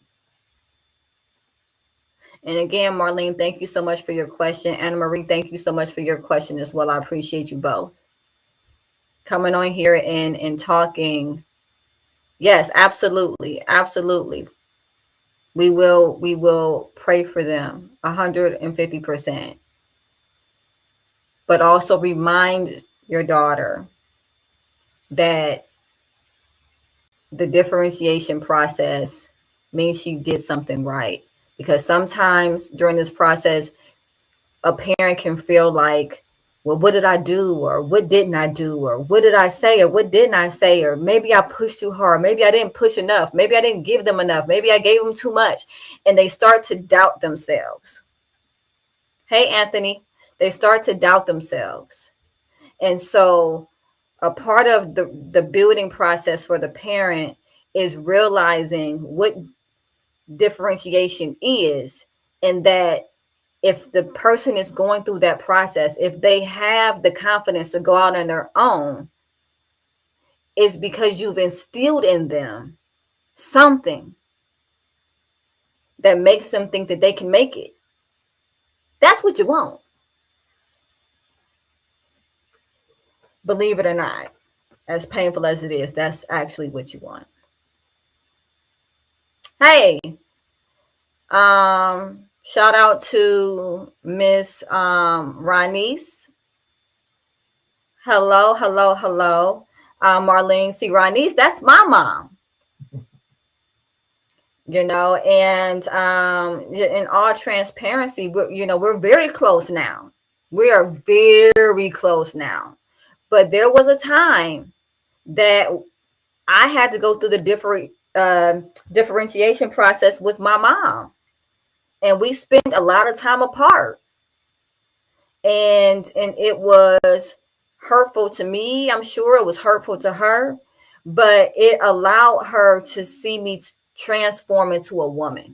And again, Marlene, thank you so much for your question. Anna Marie, thank you so much for your question as well. I appreciate you both coming on here and talking. Yes, absolutely. Absolutely. We will pray for them 150%. But also remind your daughter that the differentiation process means she did something right. Because sometimes during this process, a parent can feel like, well, what did I do? Or what didn't I do? Or what did I say? Or what didn't I say? Or maybe I pushed too hard. Maybe I didn't push enough. Maybe I didn't give them enough. Maybe I gave them too much. And they start to doubt themselves. Hey, Anthony, they start to doubt themselves. And so a part of the building process for the parent is realizing what differentiation is, and that if the person is going through that process, if they have the confidence to go out on their own, it's because you've instilled in them something that makes them think that they can make it. That's what you want. Believe it or not, as painful as it is, that's actually what you want. Hey, shout out to Miss Ranice. Hello. Marlene, see, Ranice, that's my mom. And in all transparency, we're very close now. We are very close now. But there was a time that I had to go through the differentiation process with my mom. And we spent a lot of time apart. And it was hurtful to me. I'm sure it was hurtful to her. But it allowed her to see me transform into a woman.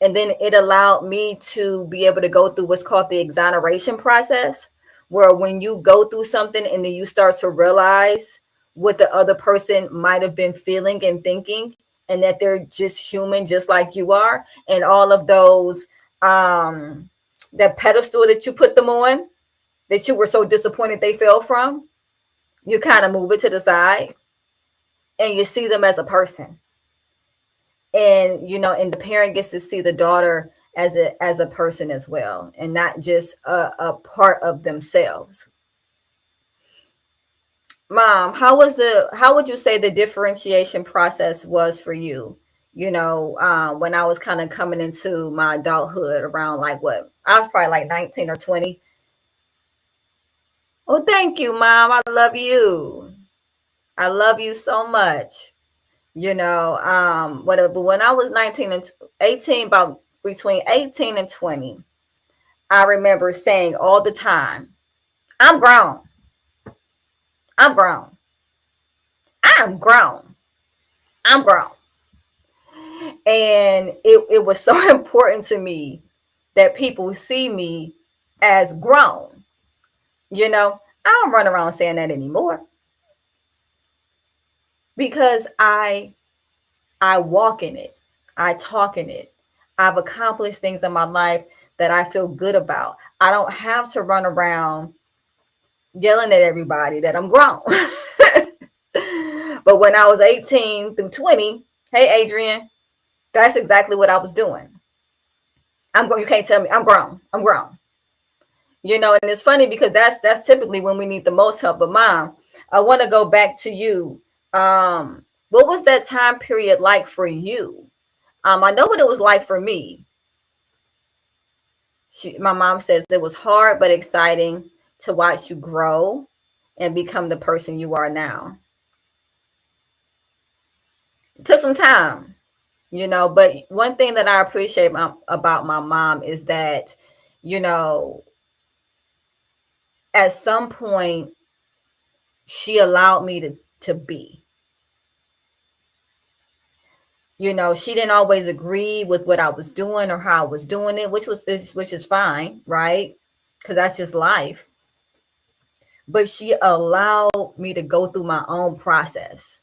And then it allowed me to be able to go through what's called the exoneration process, where when you go through something and then you start to realize what the other person might have been feeling and thinking, and that they're just human, just like you are. And all of those, that pedestal that you put them on, that you were so disappointed they fell from, you kind of move it to the side and you see them as a person. And, and the parent gets to see the daughter as a person as well, and not just a part of themselves. Mom, how would you say the differentiation process was for you? When I was kind of coming into my adulthood around like what? I was probably like 19 or 20. Oh, thank you, Mom. I love you. I love you so much. Whatever. But when I was 19 and 18, about between 18 and 20, I remember saying all the time, I'm grown. I'm grown. I'm grown. I'm grown. And it was so important to me that people see me as grown. I don't run around saying that anymore, because I walk in it. I talk in it. I've accomplished things in my life that I feel good about. I don't have to run around yelling at everybody that I'm grown. But when I was 18 through 20, hey, Adrian, that's exactly what I was doing. You can't tell me I'm grown. I'm grown. And it's funny because that's typically when we need the most help. But Mom, I want to go back to you. What was that time period like for you? I know what it was like for me. My mom says it was hard but exciting to watch you grow and become the person you are now. It took some time, but one thing that I appreciate about my mom is that, at some point she allowed me to be. She didn't always agree with what I was doing or how I was doing it, which is fine, right? Because that's just life. But she allowed me to go through my own process.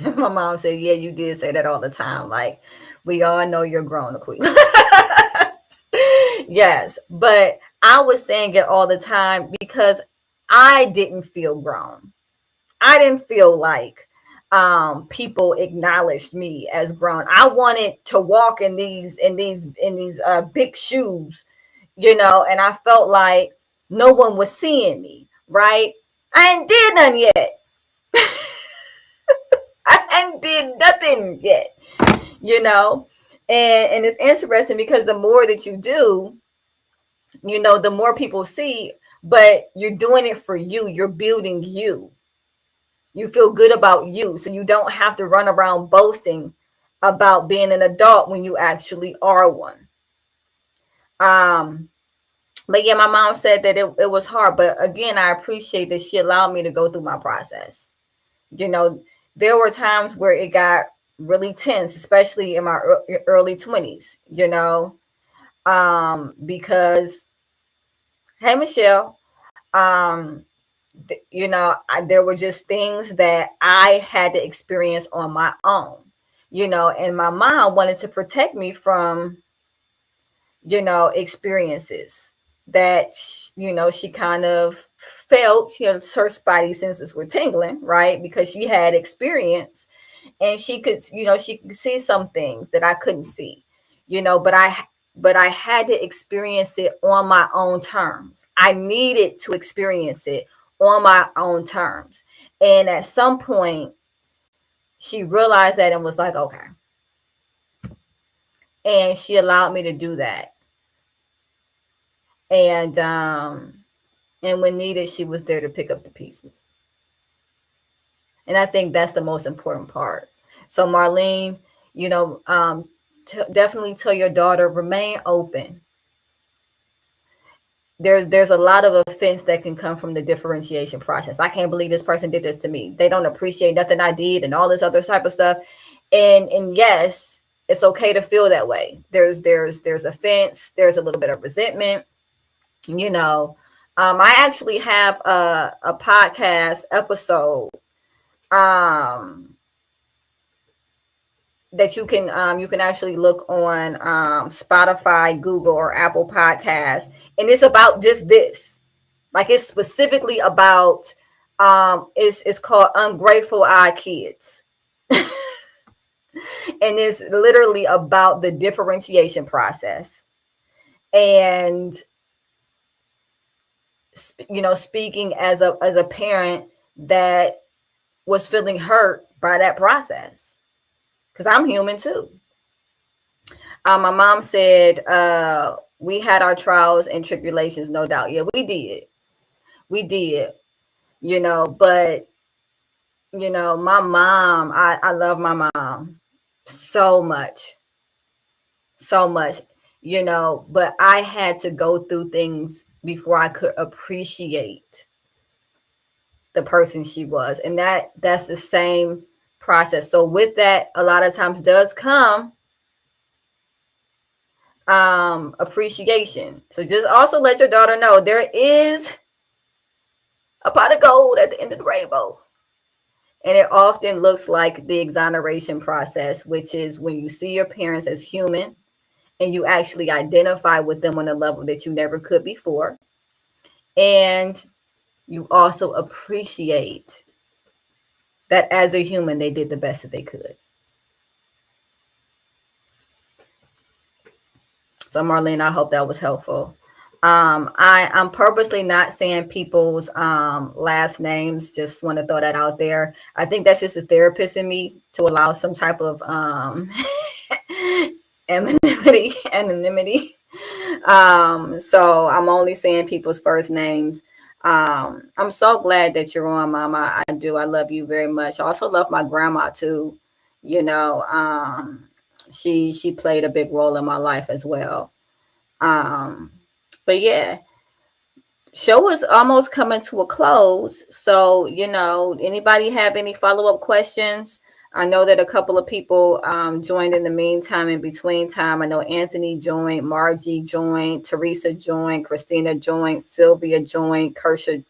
My mom said, yeah, you did say that all the time. Like, we all know you're grown, Queen. Yes, but I was saying it all the time because I didn't feel grown. I didn't feel like people acknowledged me as grown. I wanted to walk in these big shoes, and I felt like no one was seeing me, right? I ain't did nothing yet. I ain't did nothing yet, and it's interesting because the more that you do, the more people see, but you're doing it for you. You're building you. You feel good about you, so you don't have to run around boasting about being an adult when you actually are one. But yeah, my mom said that it was hard, but again, I appreciate that she allowed me to go through my process. There were times where it got really tense, especially in my early 20s, because, hey, Michelle, there were just things that I had to experience on my own, and my mom wanted to protect me from, experiences that, she kind of felt, her spidey senses were tingling, right? Because she had experience and she could see some things that I couldn't see, but I had to experience it on my own terms. I needed to experience it on my own terms. And at some point, she realized that and was like, okay. And she allowed me to do that. And when needed, she was there to pick up the pieces. And I think that's the most important part. So Marlene, definitely tell your daughter, remain open. There's a lot of offense that can come from the differentiation process. I can't believe this person did this to me. They don't appreciate nothing I did and all this other type of stuff. And yes, it's okay to feel that way. There's offense. There's a little bit of resentment, I actually have a podcast episode that you can actually look on Spotify, Google, or Apple Podcasts, and it's about just this. Like it's specifically about it's called Ungrateful Eye Kids. And it's literally about the differentiation process. And speaking as a parent that was feeling hurt by that process, because I'm human too. My mom said we had our trials and tribulations, no doubt. Yeah, we did. But my mom, I love my mom so much, so much. But I had to go through things before I could appreciate the person she was, and that's the same process. So with that, a lot of times does come appreciation. So just also let your daughter know there is a pot of gold at the end of the rainbow, and it often looks like the exoneration process, which is when you see your parents as human and you actually identify with them on a level that you never could before, and you also appreciate that as a human they did the best that they could. So Marlene, I hope that was helpful. I'm purposely not saying people's last names. Just want to throw that out there. I think that's just a therapist in me to allow some type of anonymity. So I'm only saying people's first names. I'm so glad that you're on, Mama. I do. I love you very much. I also love my grandma too. She played a big role in my life as well. But yeah, show is almost coming to a close. So, anybody have any follow-up questions? I know that a couple of people joined in the meantime, in between time. I know Anthony joined, Margie joined, Teresa joined, Christina joined, Sylvia joined, Kersha.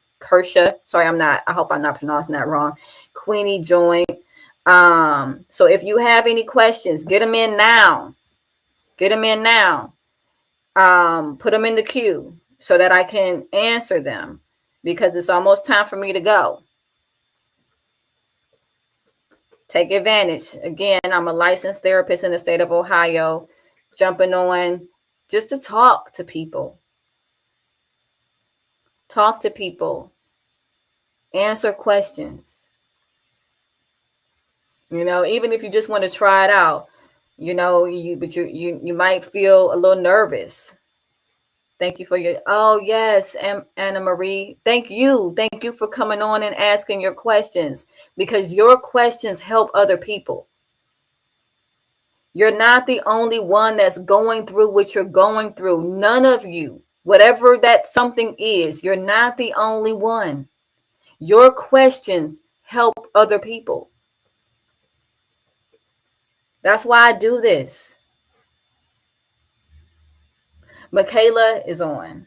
Sorry, I hope I'm not pronouncing that wrong. Queenie joined. So if you have any questions, get them in now. Get them in now. Put them in the queue so that I can answer them, because it's almost time for me to go. Take advantage. Again, I'm a licensed therapist in the state of Ohio, jumping on just to talk to people. Talk to people. Answer questions. Even if you just want to try it out, you might feel a little nervous. Thank you for yes, Anna Marie. Thank you for coming on and asking your questions, because your questions help other people. You're not the only one that's going through what you're going through. None of you, whatever that something is, you're not the only one. Your questions help other people. That's why I do this. Michaela is on.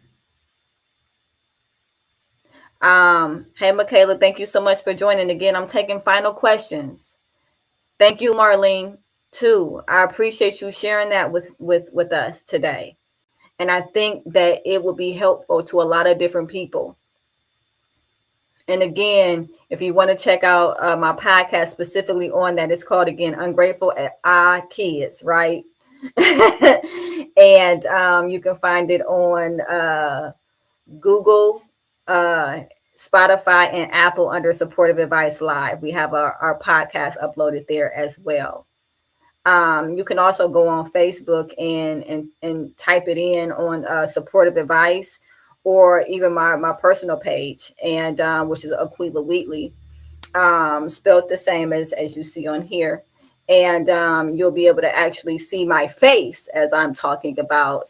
Hey, Michaela, thank you so much for joining. Again, I'm taking final questions. Thank you, Marlene, too. I appreciate you sharing that with us today. And I think that it will be helpful to a lot of different people. And again, if you want to check out my podcast specifically on that, it's called, again, Ungrateful Eye Kids, right? And you can find it on Google, Spotify, and Apple under Supportive Advice Live. We have our podcast uploaded there as well. You can also go on Facebook and type it in on Supportive Advice, or even my personal page, and which is Aquila Wheatley, spelled the same as you see on here. And you'll be able to actually see my face as I'm talking about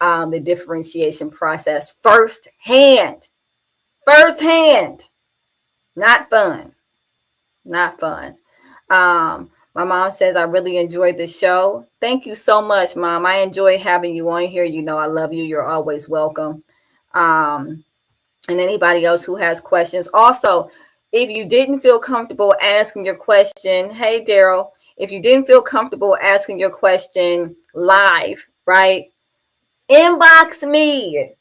the differentiation process firsthand. Not fun. My mom says, I really enjoyed the show. Thank you so much, Mom. I enjoy having you on here. I love you. You're always welcome. and anybody else who has questions. Also, if you didn't feel comfortable asking your question, hey, Daryl, if you didn't feel comfortable asking your question live, right? Inbox me.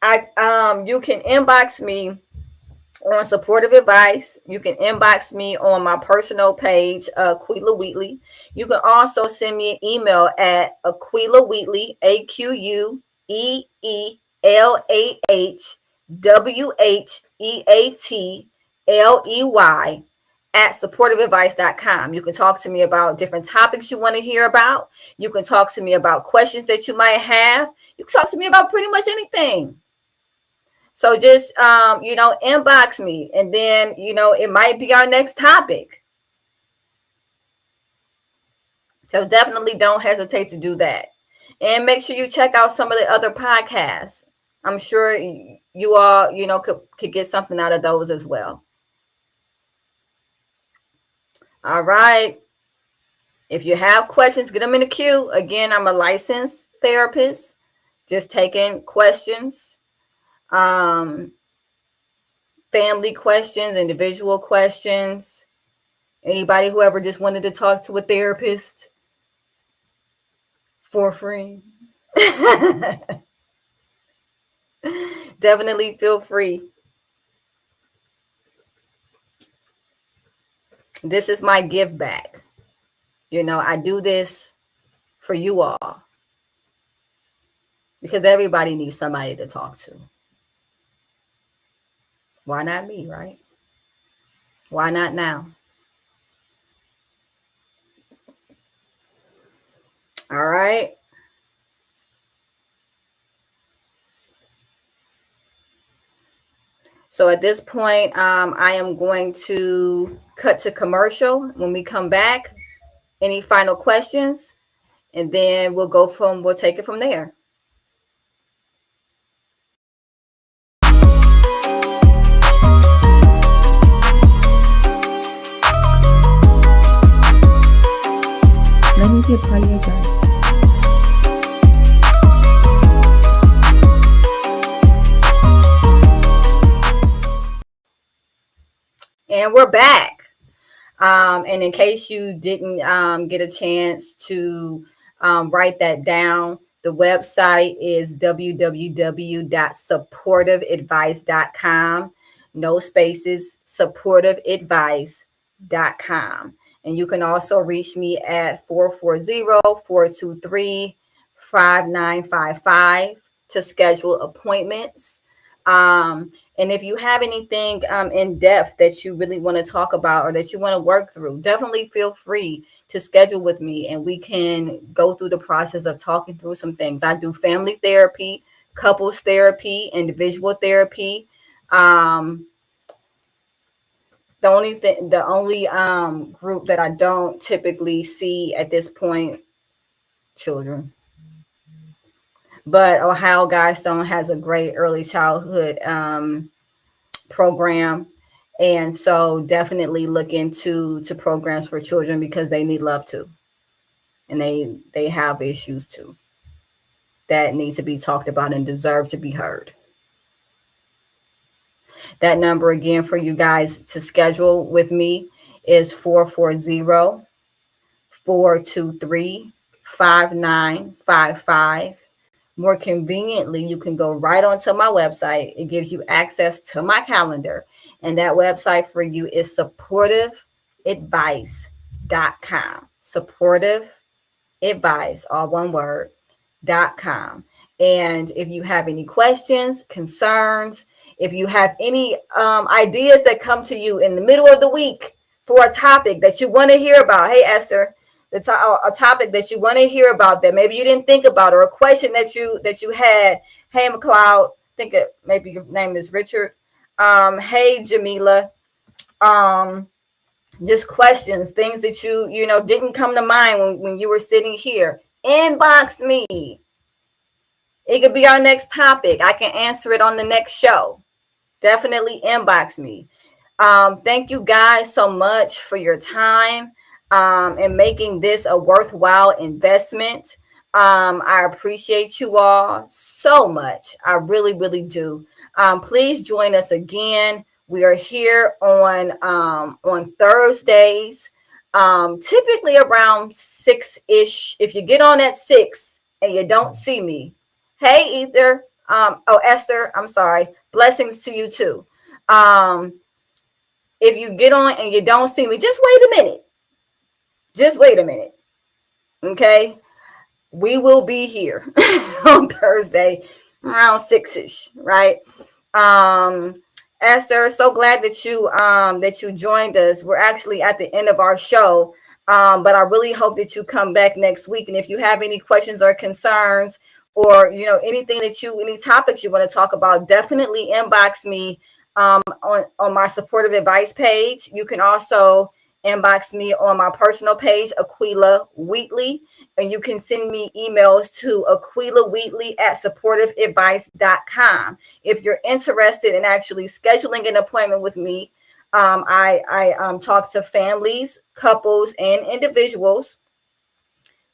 You can inbox me on supportive advice. You can inbox me on my personal page, Aquila Wheatley. You can also send me an email at Aquila Wheatley, AQUEELAHWHEATLEY at supportiveadvice.com. You can talk to me about different topics you want to hear about. You can talk to me about questions that you might have. You can talk to me about pretty much anything. So just, inbox me, and then, it might be our next topic. So definitely don't hesitate to do that. And make sure you check out some of the other podcasts. I'm sure you all, could get something out of those as well. All right. If you have questions, get them in the queue. Again, I'm a licensed therapist, just taking questions. Family questions, individual questions. Anybody who ever just wanted to talk to a therapist for free. Definitely feel free. This is my give back. I do this for you all because everybody needs somebody to talk to. Why not me, right? Why not now? All right. So at this point, I am going to cut to commercial. When we come back, any final questions? And then we'll take it from there. Let me be a part of your journey. And we're back. And in case you didn't get a chance to write that down, the website is www.supportiveadvice.com. No spaces, supportiveadvice.com. And you can also reach me at 440-423-5955 to schedule appointments. And if you have anything in depth that you really want to talk about or that you want to work through, definitely feel free to schedule with me and we can go through the process of talking through some things. I do family therapy, couples therapy, individual therapy. The only group that I don't typically see at this point, children. But Ohio Guidestone has a great early childhood program, and so definitely look into programs for children because they need love too, and they have issues too that need to be talked about and deserve to be heard. That number again for you guys to schedule with me is 440-423-5955. More conveniently, you can go right onto my website. It gives you access to my calendar. And that website for you is supportiveadvice.com. Supportive advice, all one word, .com. And if you have any questions, concerns, if you have any ideas that come to you in the middle of the week for a topic that you want to hear about, hey, Esther, a topic that you want to hear about that maybe you didn't think about, or a question that you had. Hey, McLeod, maybe your name is Richard. Hey, Jamila. Just questions, things that you didn't come to mind when you were sitting here. Inbox me. It could be our next topic. I can answer it on the next show. Definitely inbox me. Thank you guys so much for your time and making this a worthwhile investment. I appreciate you all so much. I really, really do. Please join us again. We are here on Thursdays, typically around 6-ish. If you get on at 6 and you don't see me, hey Ether, Esther, I'm sorry. Blessings to you too. If you get on and you don't see me, just wait a minute. Just wait a minute. Okay. We will be here on Thursday around 6-ish, right? Esther, so glad that you joined us. We're actually at the end of our show. But I really hope that you come back next week. And if you have any questions or concerns, or anything any topics you want to talk about, definitely inbox me on my supportive advice page. You can also inbox me on my personal page, Aquila Wheatley, and you can send me emails to aquilawheatley@supportiveadvice.com. If you're interested in actually scheduling an appointment with me, I talk to families, couples, and individuals.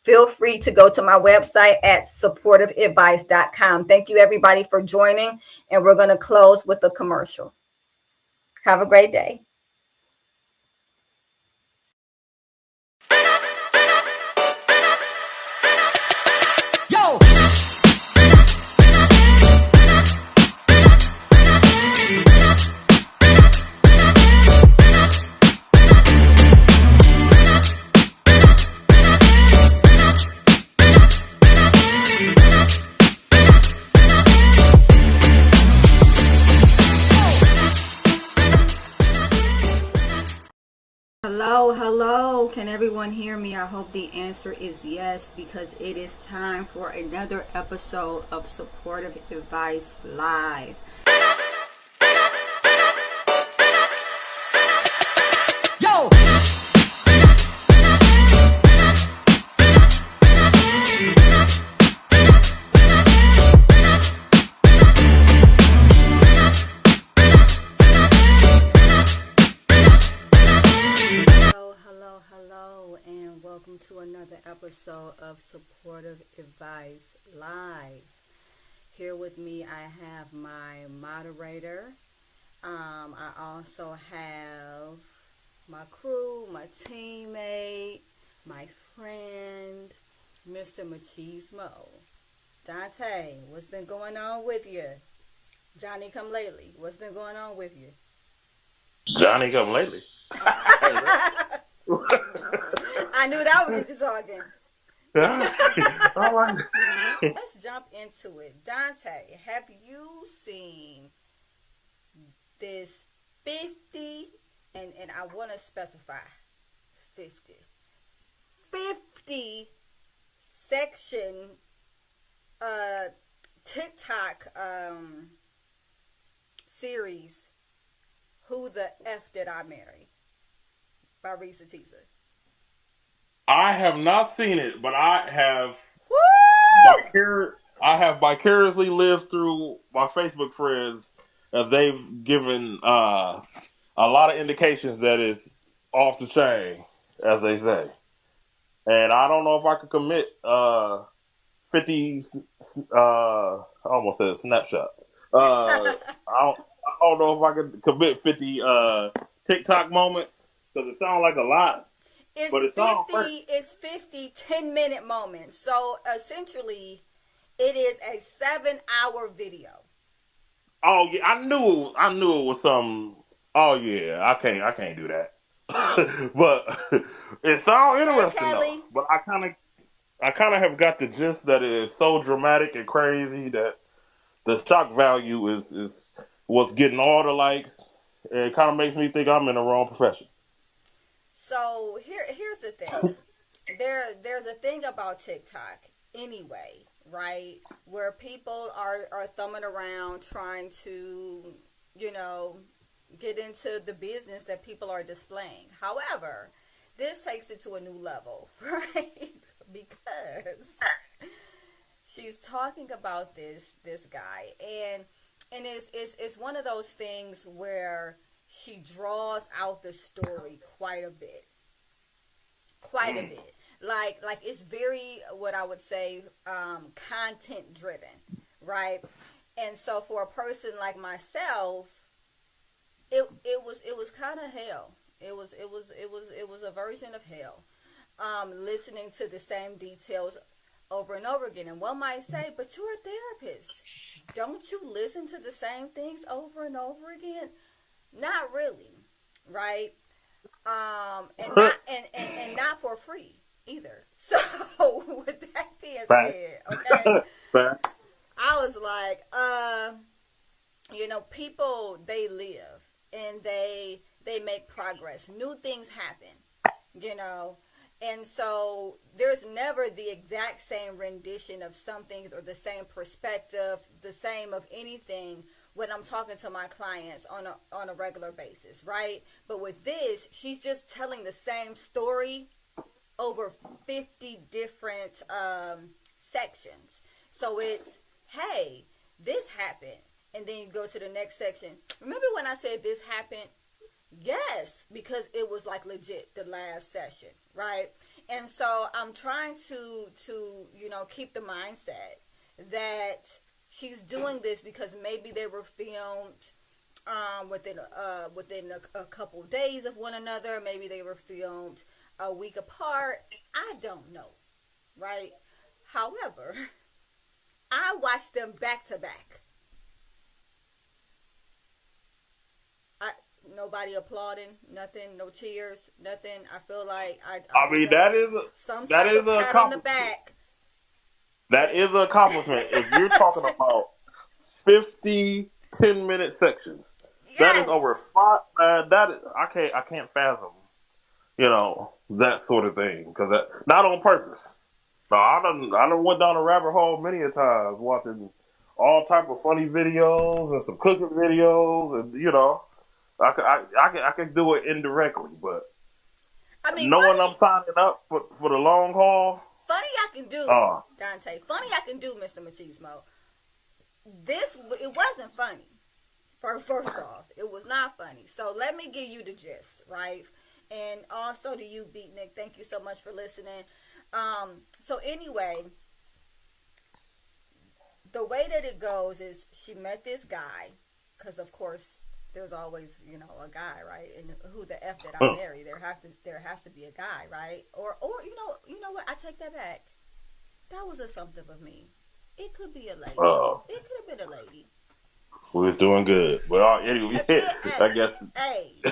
Feel free to go to my website at supportiveadvice.com. Thank you, everybody, for joining, and we're going to close with a commercial. Have a great day. Yo! Hello. Can everyone hear me? I hope the answer is yes, because it is time for another episode of Supportive Advice Live. Yo! Hello, and welcome to another episode of Supportive Advice Live. Here with me, I have my moderator. I also have my crew, my teammate, my friend, Mr. Machismo. Dante, what's been going on with you? Johnny come lately, what's been going on with you? Johnny come lately. I knew that was you talking. Let's jump into it. Dante, have you seen this 50, and I want to specify 50 section TikTok series, Who the F Did I Marry? By Risa Teaser. I have not seen it, but I have vicariously lived through my Facebook friends as they've given a lot of indications that it's off the chain, as they say. And I don't know if I could commit 50. I almost said a snapshot. I don't know if I could commit 50 TikTok moments, because it sounds like a lot. It's 50 10-minute moments. So essentially, it is a 7-hour video. Oh yeah, I knew it was some. Oh yeah, I can't do that. But it sounds interesting though. But I kind of have got the gist that it is so dramatic and crazy that the shock value is what's getting all the likes. It kind of makes me think I'm in the wrong profession. So here's the thing. There's a thing about TikTok anyway, right? Where people are thumbing around trying to, get into the business that people are displaying. However, this takes it to a new level, right? Because she's talking about this guy, and it's one of those things where she draws out the story quite a bit. like it's very, what I would say, content driven, right? And so for a person like myself, it was kind of hell. It was a version of hell. Listening to the same details over and over again. And one might say, but you're a therapist. Don't you listen to the same things over and over again? Not really, right? And not and not for free either. So with that being said, okay, I was like, people, they live and they make progress. New things happen, and so there's never the exact same rendition of something or the same perspective, the same of anything when I'm talking to my clients on a regular basis, right? But with this, she's just telling the same story over 50 different sections. So it's, hey, this happened. And then you go to the next section. Remember when I said this happened? Yes, because it was like legit the last session, right? And so I'm trying to keep the mindset that she's doing this because maybe they were filmed within a couple days of one another. Maybe they were filmed a week apart. I don't know, right? However, I watched them back to back. Nobody applauding, nothing, no cheers, nothing. I feel like I mean, that is a pat on the back. That is an accomplishment. If you're talking about 50 10-minute sections, yes. That is over 5. That is, I can't fathom, that sort of thing, because not on purpose. No, I done went down a rabbit hole many a times watching all type of funny videos and some cooking videos, and I can do it indirectly, but knowing I'm signing up for the long haul. Funny I can do, Dante. Funny I can do, Mr. Machismo. It wasn't funny. First off, it was not funny. So let me give you the gist, right? And also to you, Beatnik, thank you so much for listening. So anyway, the way that it goes is she met this guy, because of course there's always, a guy, right? And who the F did I marry? There has to be a guy, right? Or you know what? I take that back. That was assumptive of me. It could be a lady. It could have been a lady. We was doing good. But anyway, I guess. Hey.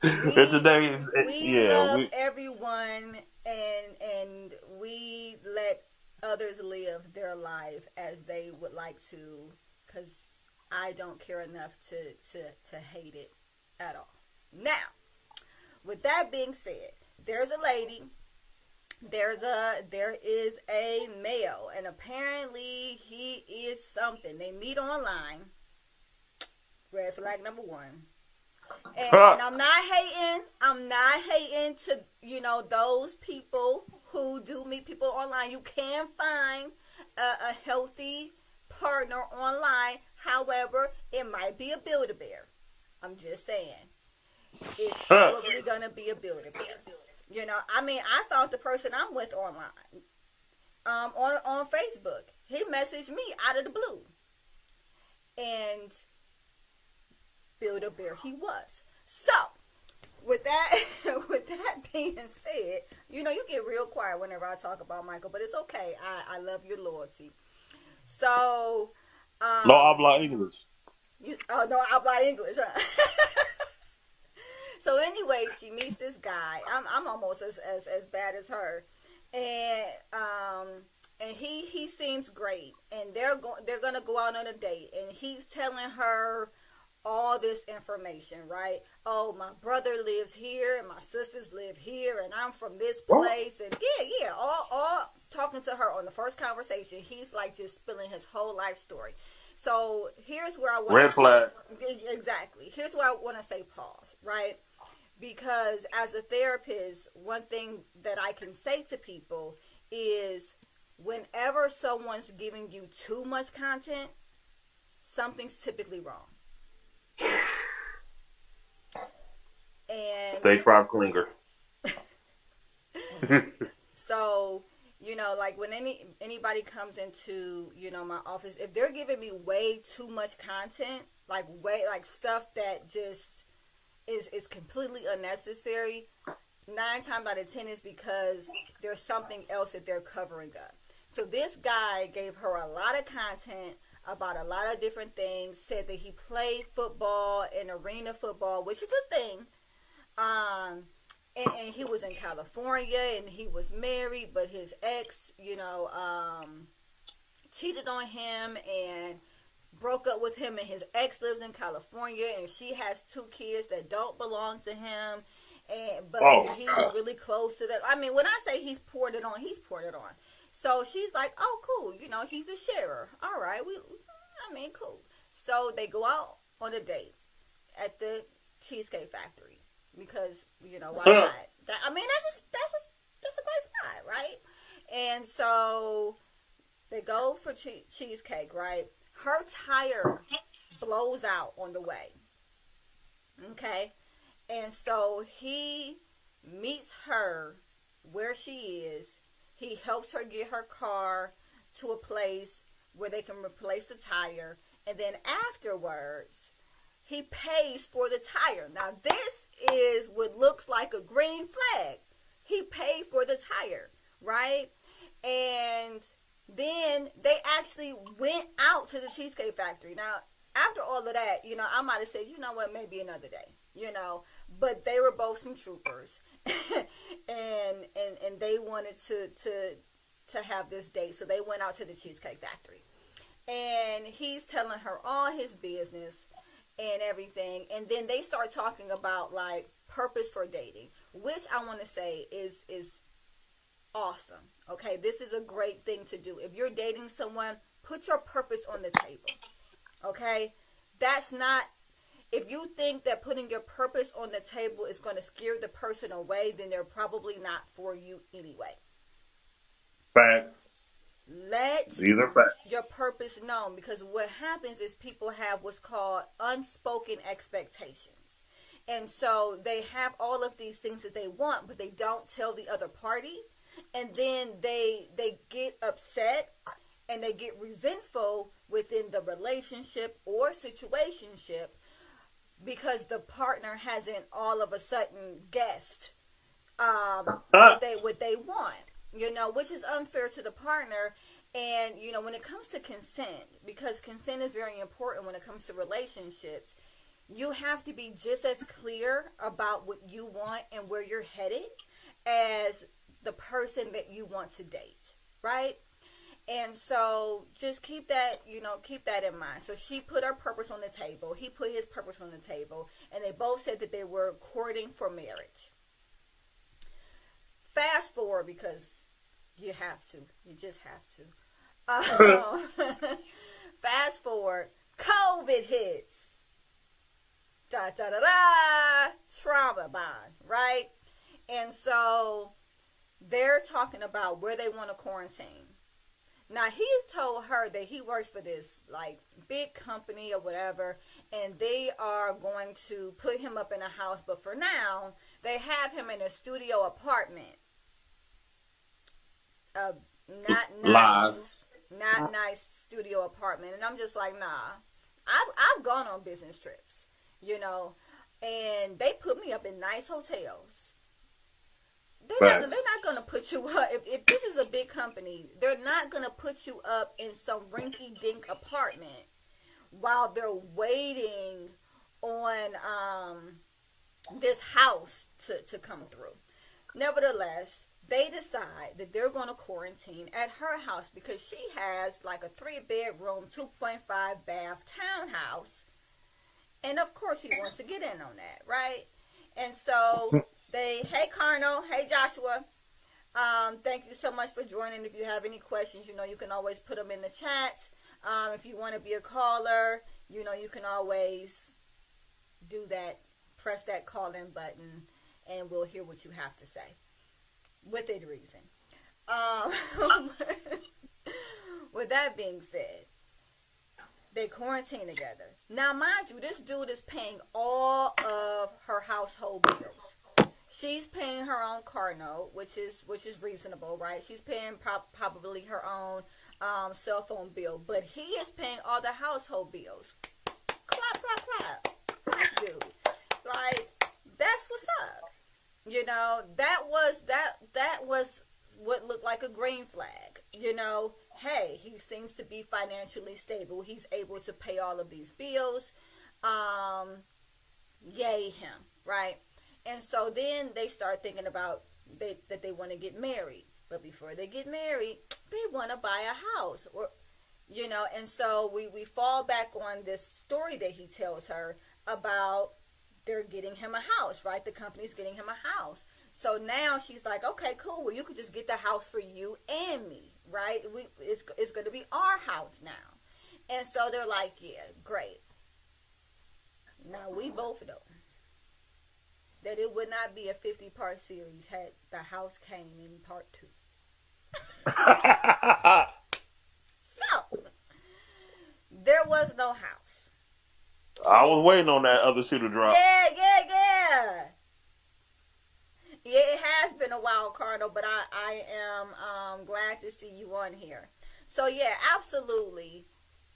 we love everyone, and we let others live their life as they would like to, because I don't care enough to hate it at all. Now, with that being said, there's a lady, there is a male, and apparently he is something. They meet online. Red flag number 1. And I'm not hating to, those people who do meet people online. You can find a healthy partner online. However, it might be a Build-A-Bear. I'm just saying. It's probably going to be a Build-A-Bear. I found the person I'm with online. On Facebook. He messaged me out of the blue. And Build-A-Bear he was. So, with that being said, you get real quiet whenever I talk about Michael, but it's okay. I love your loyalty. So, no habla English. No habla English, huh? So anyway, she meets this guy. I'm almost as bad as her, and he seems great, and they're gonna go out on a date, and he's telling her all this information, right? Oh, my brother lives here, and my sisters live here, and I'm from this place, and all talking to her on the first conversation. He's like just spilling his whole life story. So here's where I want red flag. Exactly. Here's where I want to say pause, right? Because as a therapist, one thing that I can say to people is whenever someone's giving you too much content, something's typically wrong. And Stage 5 clinger. So, you know, like when anybody comes into, you know, my office, if they're giving me way too much content, like stuff that just is completely unnecessary, 9 times out of 10 is because there's something else that they're covering up. So this guy gave her a lot of content about a lot of different things, said that he played football and arena football, which is a thing. And he was in California and he was married, but his ex, you know, cheated on him and broke up with him, and his ex lives in California and she has 2 kids that don't belong to him. But he's really close to that. I mean, when I say he's poured it on, he's poured it on. So she's like, oh, cool. You know, he's a sharer. All right. Cool. So they go out on a date at the Cheesecake Factory because, you know, why not? That's a great spot, right? And so they go for cheesecake, right? Her tire blows out on the way. Okay? And so he meets her where she is. He helps her get her car to a place where they can replace the tire. And then afterwards, he pays for the tire. Now, this is what looks like a green flag. He paid for the tire, right? And then they actually went out to the Cheesecake Factory. Now, after all of that, you know, I might have said, you know what, maybe another day, you know. But they were both some troopers. and they wanted to have this date. So they went out to the Cheesecake Factory. And he's telling her all his business and everything. And then they start talking about, like, purpose for dating, which I want to say is awesome. Okay, this is a great thing to do. If you're dating someone, put your purpose on the table. Okay, that's not. If you think that putting your purpose on the table is going to scare the person away, then they're probably not for you anyway. Facts. These are facts. Your purpose known, because what happens is people have what's called unspoken expectations. And so they have all of these things that they want, but they don't tell the other party. And then they get upset and they get resentful within the relationship or situationship because the partner hasn't all of a sudden guessed what they want, you know, which is unfair to the partner. And, you know, when it comes to consent, because consent is very important when it comes to relationships, you have to be just as clear about what you want and where you're headed as the person that you want to date, right? And so just keep that in mind. So she put her purpose on the table. He put his purpose on the table. And they both said that they were courting for marriage. Fast forward, because you have to. You just have to. Fast forward. COVID hits. Trauma bond, right? And so they're talking about where they want to quarantine. Now, he's told her that he works for this, like, big company or whatever, and they are going to put him up in a house. But for now, they have him in a studio apartment. Not nice studio apartment. And I'm just like, nah. I've gone on business trips, you know, and they put me up in nice hotels. They're not going to put you up. If this is a big company, they're not going to put you up in some rinky-dink apartment while they're waiting on this house to come through. Nevertheless, they decide that they're going to quarantine at her house because she has like a 3-bedroom, 2.5 bath townhouse. And of course he wants to get in on that, right? And so hey Carno, hey Joshua, thank you so much for joining. If you have any questions, you know, you can always put them in the chat. If you want to be a caller, you know, you can always do that, press that call-in button, and we'll hear what you have to say. Within reason. With that being said, they quarantine together. Now, mind you, this dude is paying all of her household bills. she's paying her own car note, which is reasonable, right? She's paying probably her own cell phone bill, but he is paying all the household bills. Clap, clap, clap. This dude, right? That's what's up. You know, that was what looked like a green flag. You know, hey, he seems to be financially stable. He's able to pay all of these bills. Yay him, right? And so then they start thinking about that they want to get married. But before they get married, they want to buy a house. Or, you know, and so we fall back on this story that he tells her about they're getting him a house, right? The company's getting him a house. So now she's like, okay, cool. Well, you could just get the house for you and me, right? It's going to be our house now. And so they're like, yeah, great. Now, we both know that it would not be a 50-part series had the house came in part 2. So, there was no house. I was waiting on that other shoe to drop. Yeah. Yeah, it has been a while, Cardinal, but I am glad to see you on here. So, yeah, absolutely.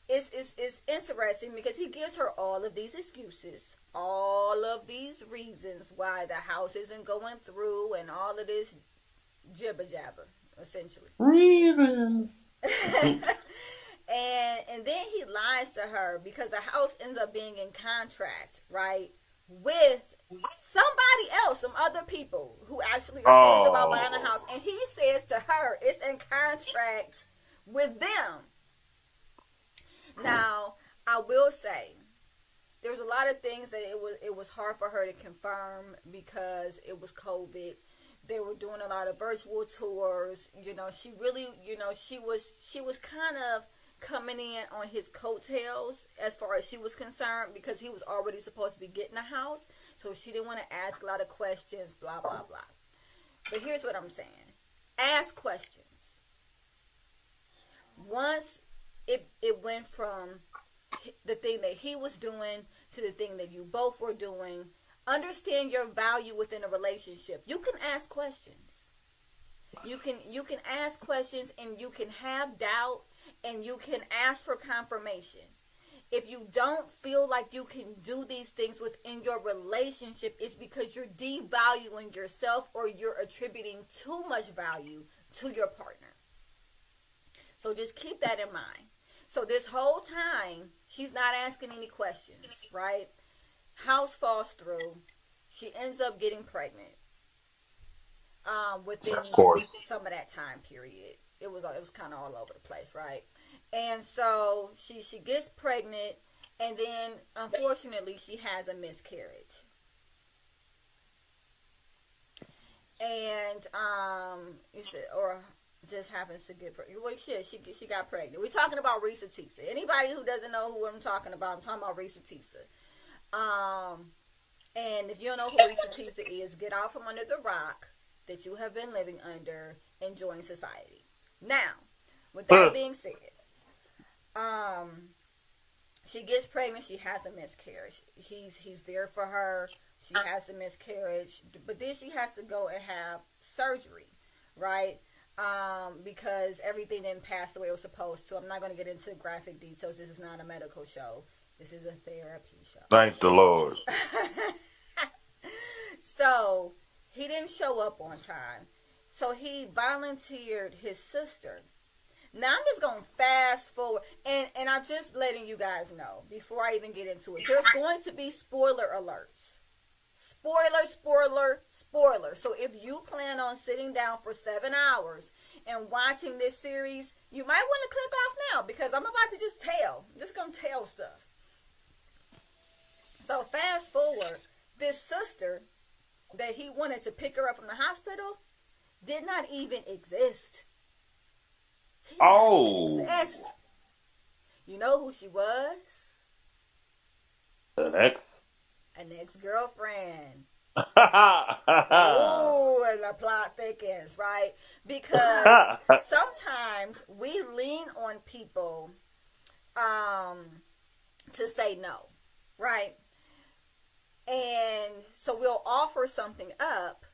It's interesting because he gives her all of these excuses, all of these reasons why the house isn't going through, and all of this jibber jabber, essentially. Reasons. And then he lies to her because the house ends up being in contract, right, with somebody else, some other people who actually are serious about buying a house. And he says to her, it's in contract with them. Now, I will say, there's a lot of things that it was hard for her to confirm because it was COVID. They were doing a lot of virtual tours. You know, she really, you know, she was kind of coming in on his coattails as far as she was concerned because he was already supposed to be getting a house. So she didn't want to ask a lot of questions, blah, blah, blah. But here's what I'm saying. Ask questions. Once it went from the thing that he was doing to the thing that you both were doing, understand your value within a relationship. You can ask questions. You can ask questions, and you can have doubt, and you can ask for confirmation. If you don't feel like you can do these things within your relationship, it's because you're devaluing yourself or you're attributing too much value to your partner. So just keep that in mind. So this whole time, she's not asking any questions, right? House falls through. She ends up getting pregnant. Within some of that time period, it was kind of all over the place, right? And so she gets pregnant, and then unfortunately she has a miscarriage. And you said, or just happens to get pregnant. Well, shit, she got pregnant. We're talking about Risa Tisa. Anybody who doesn't know who I'm talking about, I'm talking about Risa Tisa. And if you don't know who Risa Tisa is, get out from under the rock that you have been living under and join society. Now, with that being said, she gets pregnant. She has a miscarriage. He's there for her. She has the miscarriage, but then she has to go and have surgery, right? Because everything didn't pass the way it was supposed to. I'm not going to get into graphic details. This is not a medical show. This is a therapy show. Thank the Lord. So, he didn't show up on time. So, he volunteered his sister. Now, I'm just going to fast forward. And I'm just letting you guys know, before I even get into it, there's going to be spoiler alerts. Spoiler. So, if you plan on sitting down for 7 hours and watching this series, you might want to click off now, because I'm about to just tell. I'm just going to tell stuff. So, fast forward. This sister that he wanted to pick her up from the hospital did not even exist. She didn't exist. You know who she was? An ex? An ex-girlfriend. Oh, and the plot thickens, right? Because sometimes we lean on people to say no, right? And so we'll offer something up,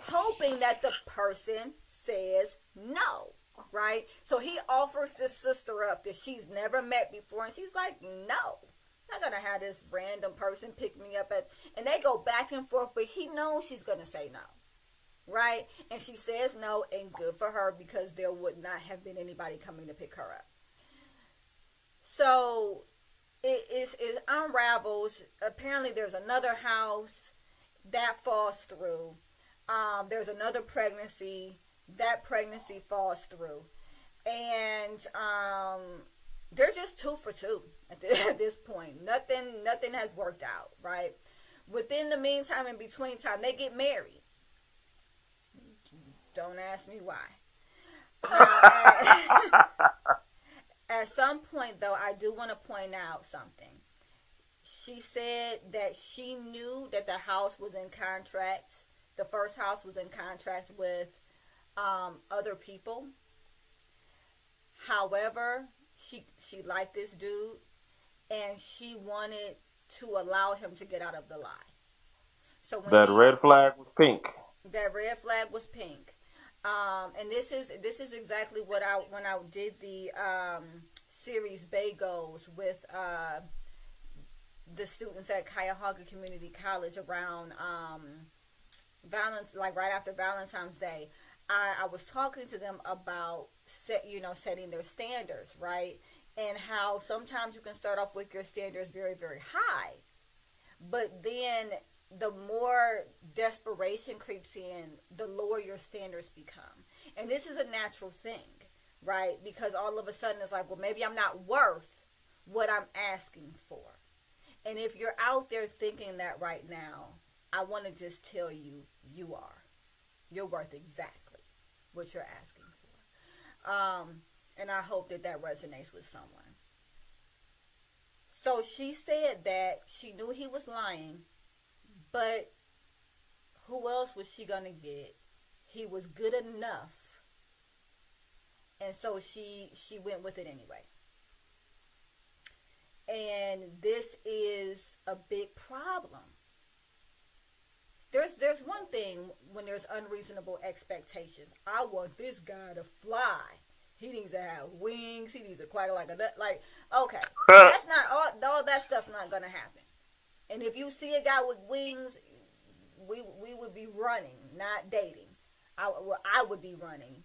hoping that the person says no, right? So he offers this sister up that she's never met before, and she's like, no, I'm not gonna have this random person pick me up and they go back and forth, but he knows she's gonna say no, right? And she says no, and good for her, because there would not have been anybody coming to pick her up. So it unravels. Apparently there's another house that falls through. There's another pregnancy. That pregnancy falls through. And they're just 2 for 2 at this point. Nothing has worked out, right? Within the meantime, in between time, they get married. Don't ask me why. At some point, though, I do want to point out something. She said that she knew that the house was in contract. The first house was in contract with other people. However, she liked this dude, and she wanted to allow him to get out of the lie. So when That red flag was pink. That red flag was pink. And this is exactly what when I did the series Bagos with the students at Cuyahoga Community College around right after Valentine's Day. I was talking to them about setting their standards, right? And how sometimes you can start off with your standards very, very high, but then the more desperation creeps in, the lower your standards become. And this is a natural thing, right? Because all of a sudden it's like, well, maybe I'm not worth what I'm asking for. And if you're out there thinking that right now, I want to just tell you, you are. You're worth exactly what you're asking for. And I hope that resonates with someone. So she said that she knew he was lying, but who else was she going to get? He was good enough. And so she went with it anyway. And this is a big problem. There's one thing when there's unreasonable expectations. I want this guy to fly. He needs to have wings. He needs to quack like a nut. Like, okay, that's not all that stuff's not gonna happen. And if you see a guy with wings, we would be running, not dating. I would be running,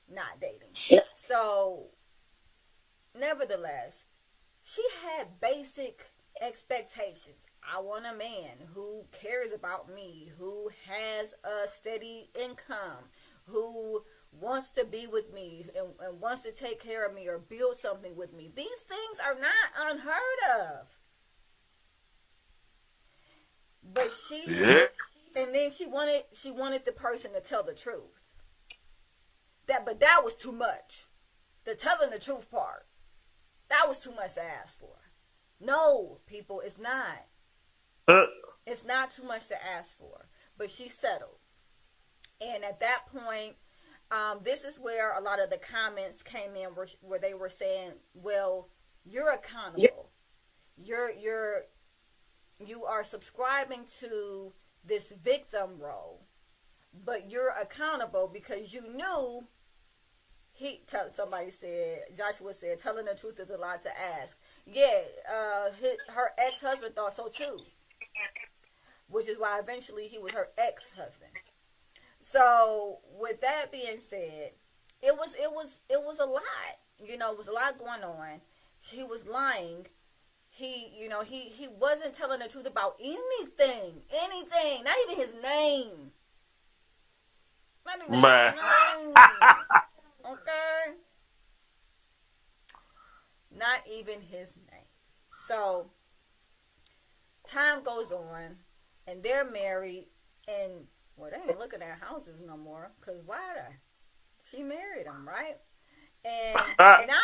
not dating. Yeah. So, nevertheless, she had basic expectations. I want a man who cares about me, who has a steady income, who wants to be with me and wants to take care of me or build something with me. These things are not unheard of. But and then she wanted the person to tell the truth. But that was too much. The telling the truth part, that was too much to ask for. No, people, it's not. It's not too much to ask for. But she settled. And at that point, this is where a lot of the comments came in where they were saying, well, you're accountable. Yep. You are subscribing to this victim role, but you're accountable because you knew somebody said, Joshua said, telling the truth is a lot to ask. Yeah, her ex-husband thought so too, which is why eventually he was her ex-husband. So with that being said, it was a lot. It was a lot going on. He was lying. He wasn't telling the truth about anything, not even his name. Not even his name. Okay? Not even his name. So, time goes on, and they're married, and, well, they ain't looking at houses no more, because why? She married him, right? And now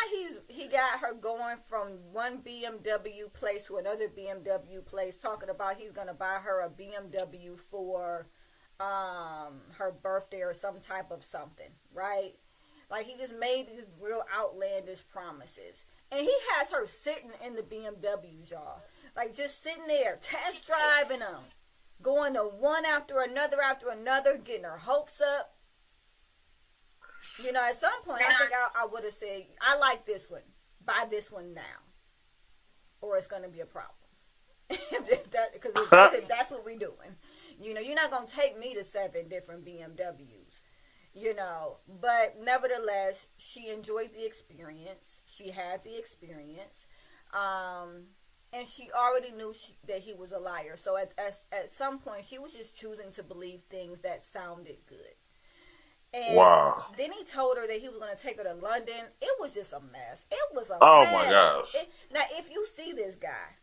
he got her going from one BMW place to another BMW place, talking about he's going to buy her a BMW for her birthday or some type of something, right? Like, he just made these real outlandish promises. And he has her sitting in the BMWs, y'all. Like, just sitting there, test driving them. Going to one after another, getting her hopes up. You know, at some point, I think I would have said, I like this one. Buy this one now. Or it's going to be a problem. Because that's what we're doing. You know, you're not going to take me to 7 different BMWs. You know, but nevertheless, she enjoyed the experience. She had the experience. And she already knew that he was a liar. So at some point, she was just choosing to believe things that sounded good. And Wow. then he told her that he was going to take her to London. It was just a mess. It was a mess. Oh my gosh. Now, if you see this guy,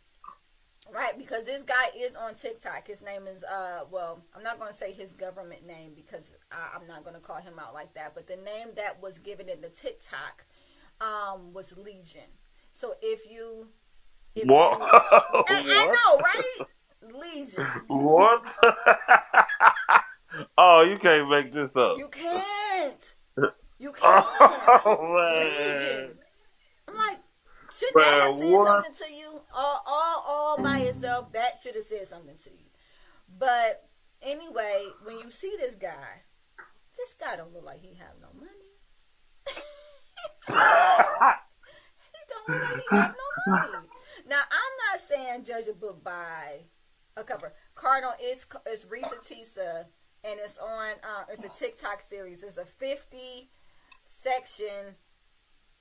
right, because this guy is on TikTok. His name is, well, I'm not going to say his government name because I'm not going to call him out like that. But the name that was given in the TikTok was Legion. So if you... What? I know, right? Legion. What? Oh, you can't make this up. You can't. You can't. Oh, man. Legion. I'm like, should that have said something to you? All by itself, that should have said something to you. But anyway, when you see this guy don't look like he have no money. He don't look like he have no money. Now, I'm not saying judge a book by a cover. Cardinal is Risa Tisa, and it's on. It's a TikTok series. It's a 50-section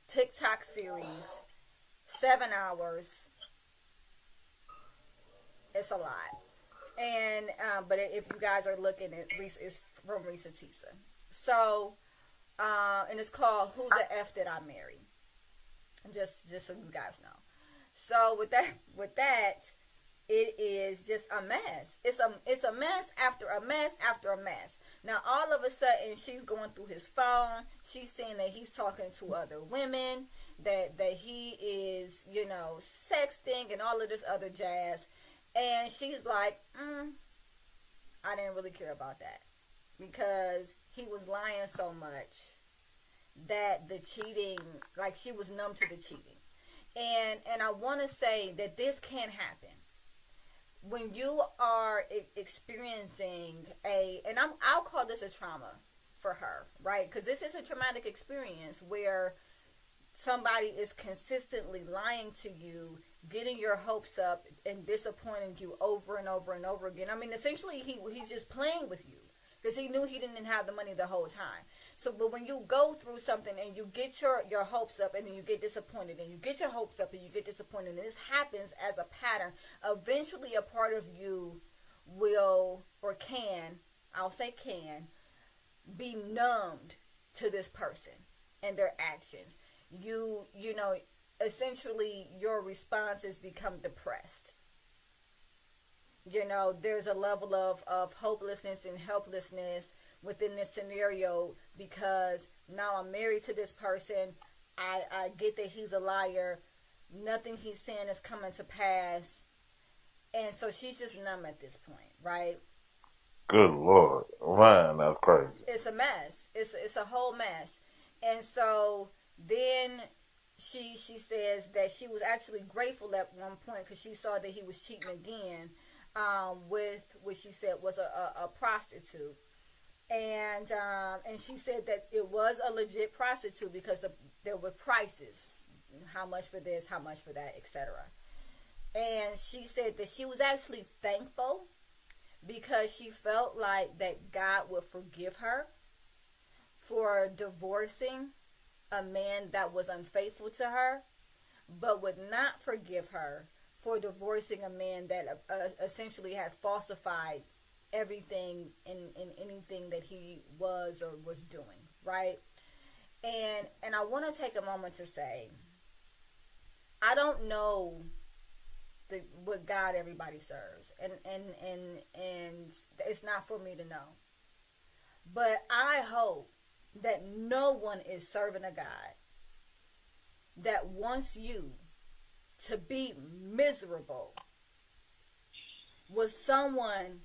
TikTok series, 7 hours. It's a lot, and but if you guys are looking at it's from Risa Tisa. So, and it's called "Who the F Did I Marry?" Just so you guys know. So with that, it is just a mess. It's a mess after a mess after a mess. Now all of a sudden she's going through his phone. She's seeing that he's talking to other women, that he is, you know, sexting and all of this other jazz. And she's like, I didn't really care about that. Because he was lying so much that the cheating, like she was numb to the cheating. And I want to say that this can happen when you are experiencing and I'll call this a trauma for her, right? Because this is a traumatic experience where somebody is consistently lying to you, getting your hopes up, and disappointing you over and over and over again. I mean, essentially, he's just playing with you because he knew he didn't have the money the whole time. So, but when you go through something and you get your hopes up and then you get disappointed and you get your hopes up and you get disappointed, and this happens as a pattern, eventually a part of you will, or can, I'll say can, be numbed to this person and their actions. You know, essentially your responses become depressed. You know, there's a level of hopelessness and helplessness within this scenario because now I'm married to this person. I get that he's a liar. Nothing he's saying is coming to pass. And so she's just numb at this point, right? Good Lord. Man, that's crazy. It's a mess. It's a whole mess. And so then she says that she was actually grateful at one point because she saw that he was cheating again with what she said was a prostitute. And she said that it was a legit prostitute because there were prices, how much for this, how much for that, etc. And she said that she was actually thankful because she felt like that God would forgive her for divorcing a man that was unfaithful to her, but would not forgive her for divorcing a man that essentially had falsified everything in anything that he was or was doing, right? And I want to take a moment to say, I don't know what God everybody serves, and it's not for me to know. But I hope that no one is serving a God that wants you to be miserable with someone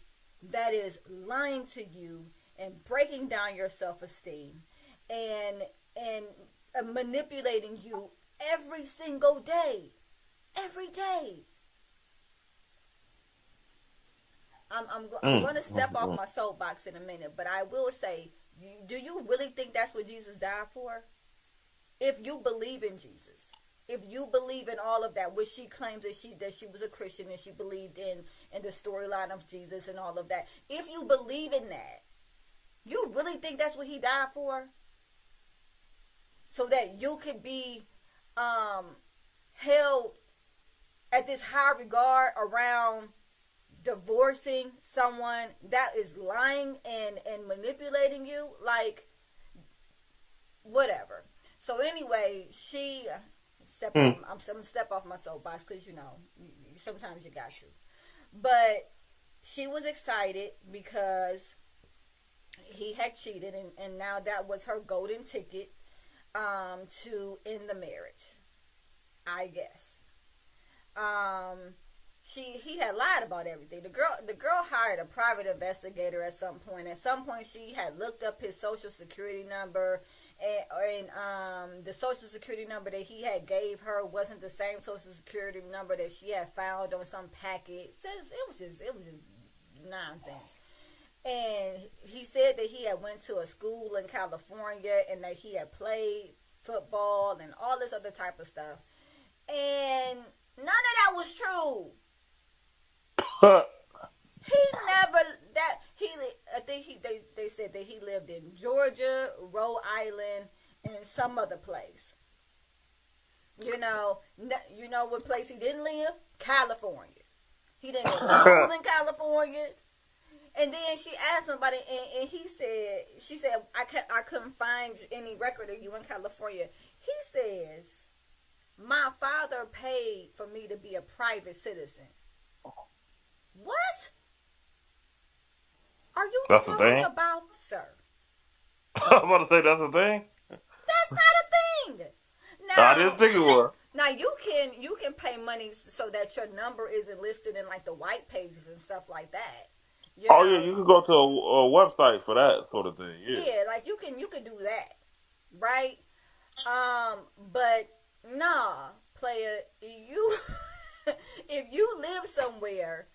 that is lying to you and breaking down your self-esteem and and manipulating you every single day. Every day. I'm going to step off my soapbox in a minute, but I will say, do you really think that's what Jesus died for? If you believe in Jesus, if you believe in all of that, which she claims that she was a Christian and she believed in the storyline of Jesus and all of that, if you believe in that, you really think that's what he died for? So that you could be held at this high regard around divorcing someone that is lying and manipulating you? Like, whatever. So anyway, I'm gonna step off my soapbox because, sometimes you got to. But she was excited because he had cheated, and now that was her golden ticket to end the marriage, I guess. He had lied about everything. The girl hired a private investigator at some point. At some point, she had looked up his social security number, and the social security number that he had gave her wasn't the same social security number that she had found on some packet. So it was just nonsense. And he said that he had went to a school in California and that he had played football and all this other type of stuff. And none of that was true. They said that he lived in Georgia, Rhode Island, and some other place. You know what place he didn't live? California. He didn't go to school in California. And then she asked him about it, and she said, I couldn't find any record of you in California. He says, my father paid for me to be a private citizen. What? Are you talking about, sir? I'm about to say that's a thing. That's not a thing. Now, I didn't think it was. Now you can pay money so that your number isn't listed in like the white pages and stuff like that. Yeah, you can go to a website for that sort of thing. Yeah, like you can do that, right? But nah, player, if you live somewhere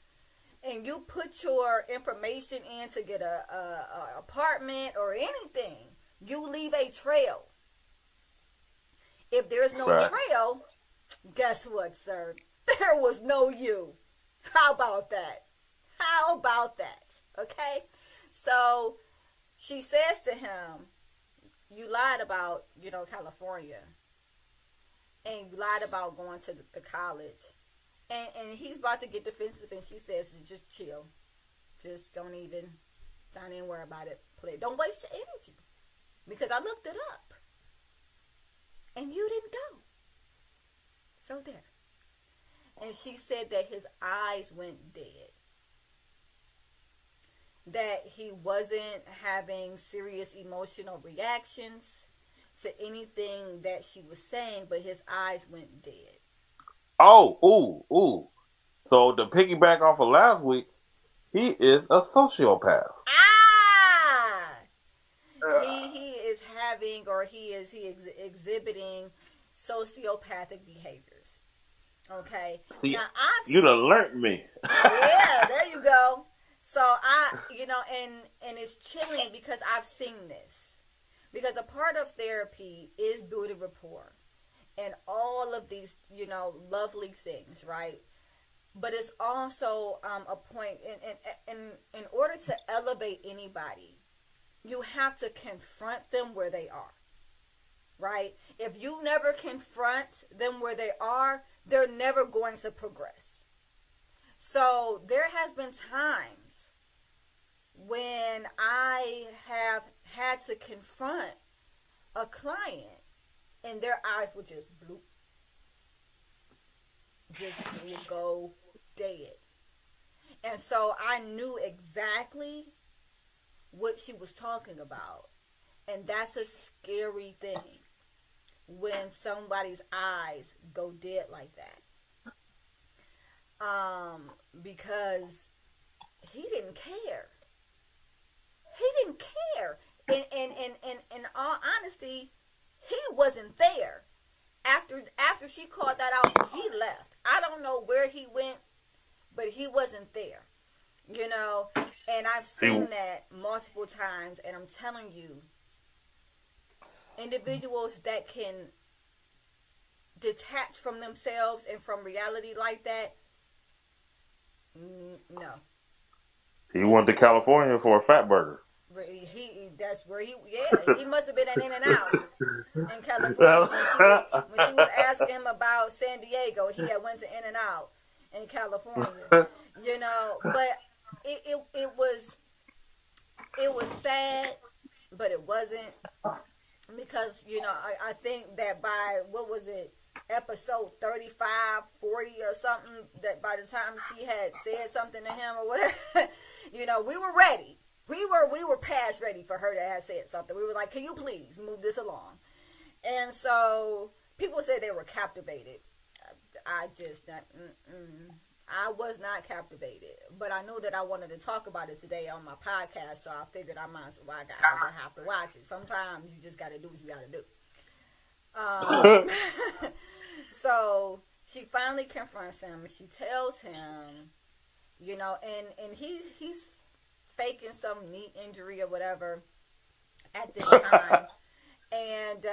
and you put your information in to get a apartment or anything, you leave a trail. If there's no trail, guess what, sir? There was no you. How about that? How about that? Okay? So she says to him, you lied about, California. And you lied about going to the college. And he's about to get defensive, and she says, just chill. Just don't even worry about it. Don't waste your energy. Because I looked it up. And you didn't go. So there. And she said that his eyes went dead. That he wasn't having serious emotional reactions to anything that she was saying, but his eyes went dead. Oh, ooh. So to piggyback off of last week, he is a sociopath. He is having, or he is exhibiting sociopathic behaviors. Okay. See, now you done learned me. Yeah, there you go. So and it's chilling because I've seen this. Because a part of therapy is building rapport and all of these, lovely things, right? But it's also a point in order to elevate anybody, you have to confront them where they are, right? If you never confront them where they are, they're never going to progress. So there has been times when I have had to confront a client and their eyes would just bloop. Just would go dead. And so I knew exactly what she was talking about. And that's a scary thing when somebody's eyes go dead like that. Because he didn't care. He didn't care. In all honesty, he wasn't there. After she called that out, he left. I don't know where he went, but he wasn't there. You know, and I've seen that multiple times, and I'm telling you, individuals that can detach from themselves and from reality like that, no. He went to California for a fat burger. That's where he must have been at In-N-Out in California. When she was asking him about San Diego, he had went to In-N-Out in California. You know, but it was sad, but it wasn't, because, you know, I think that by, what was it, episode 35, 40 or something, that by the time she had said something to him or whatever, you know, we were ready. We were past ready for her to have said something. We were like, can you please move this along? And so people said they were captivated. I just, I was not captivated. But I knew that I wanted to talk about it today on my podcast, so I figured I might as well, I have to watch it. Sometimes you just got to do what you got to do. So she finally confronts him. She tells him, you know, and he's faking some knee injury or whatever at this time. And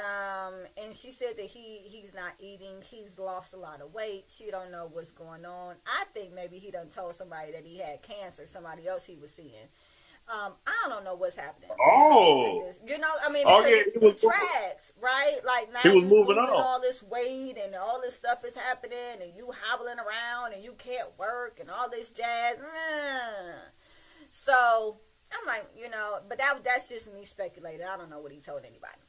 she said that he's not eating. He's lost a lot of weight. She don't know what's going on. I think maybe he done told somebody that he had cancer, somebody else he was seeing. I don't know what's happening. Oh. You know, I mean, it tracks, right? Like, now he was you moving losing on. all this weight and all this stuff is happening and you hobbling around and you can't work and all this jazz. So I'm like, you know, but that's just me speculating. I don't know what he told anybody.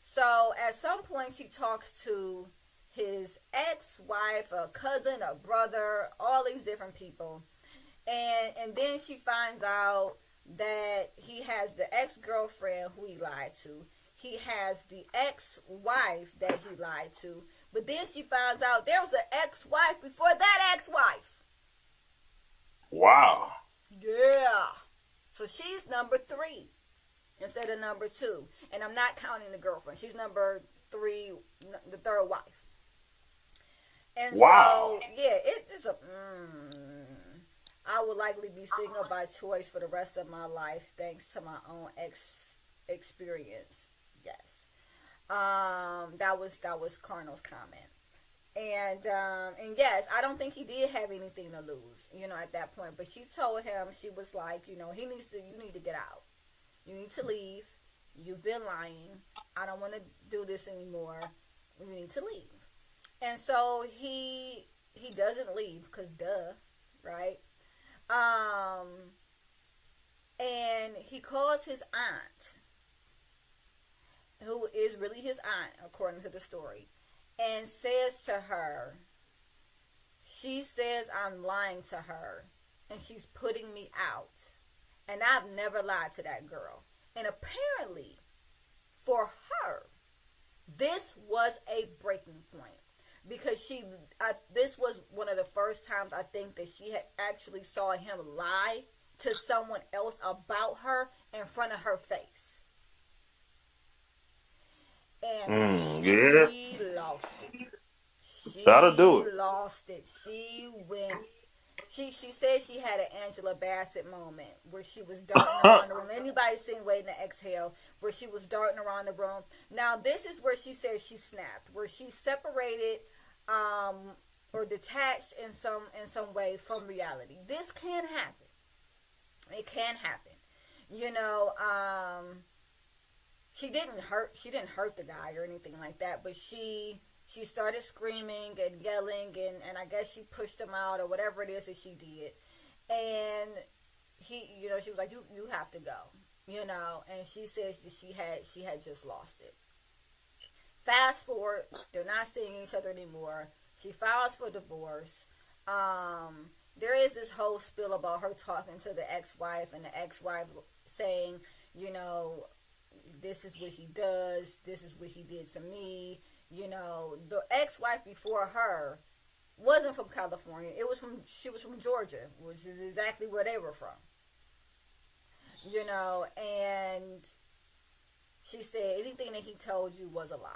So at some point she talks to his ex-wife, a cousin, a brother, all these different people. And then she finds out that he has the ex-girlfriend who he lied to. He has the ex-wife that he lied to. But then she finds out there was an ex-wife before that ex-wife. Wow. Yeah. So she's number 3 instead of number 2. And I'm not counting the girlfriend. She's number 3, the third wife. And wow. So, yeah, it's a... I would likely be single by choice for the rest of my life, thanks to my own experience. Yes, that was Carnal's comment, and yes, I don't think he did have anything to lose, you know, at that point. But she told him, she was like, you know, you need to get out, you need to leave. You've been lying. I don't want to do this anymore. You need to leave. And so he doesn't leave because duh, right? And he calls his aunt, who is really his aunt, according to the story, and says to her, she says I'm lying to her, and she's putting me out. And I've never lied to that girl. And apparently, for her, this was a breaking point. Because this was one of the first times I think that she had actually saw him lie to someone else about her in front of her face. And she lost it. That'll do it. Lost it. She went. She said she had an Angela Bassett moment where she was darting around the room. Anybody seen Waiting to Exhale, where she was darting around the room? Now this is where she says she snapped, where she separated or detached in some way from reality. This can happen. It can happen. You know, she didn't hurt the guy or anything like that, but she started screaming and yelling, and I guess she pushed him out or whatever it is that she did. And he, you know, she was like, you have to go, you know, and she says that she had just lost it. Fast forward, they're not seeing each other anymore. She files for divorce. There is this whole spiel about her talking to the ex-wife, and the ex-wife saying, you know, this is what he does. This is what he did to me. You know, the ex-wife before her wasn't from California. She was from Georgia, which is exactly where they were from. You know, and She said anything that he told you was a lie.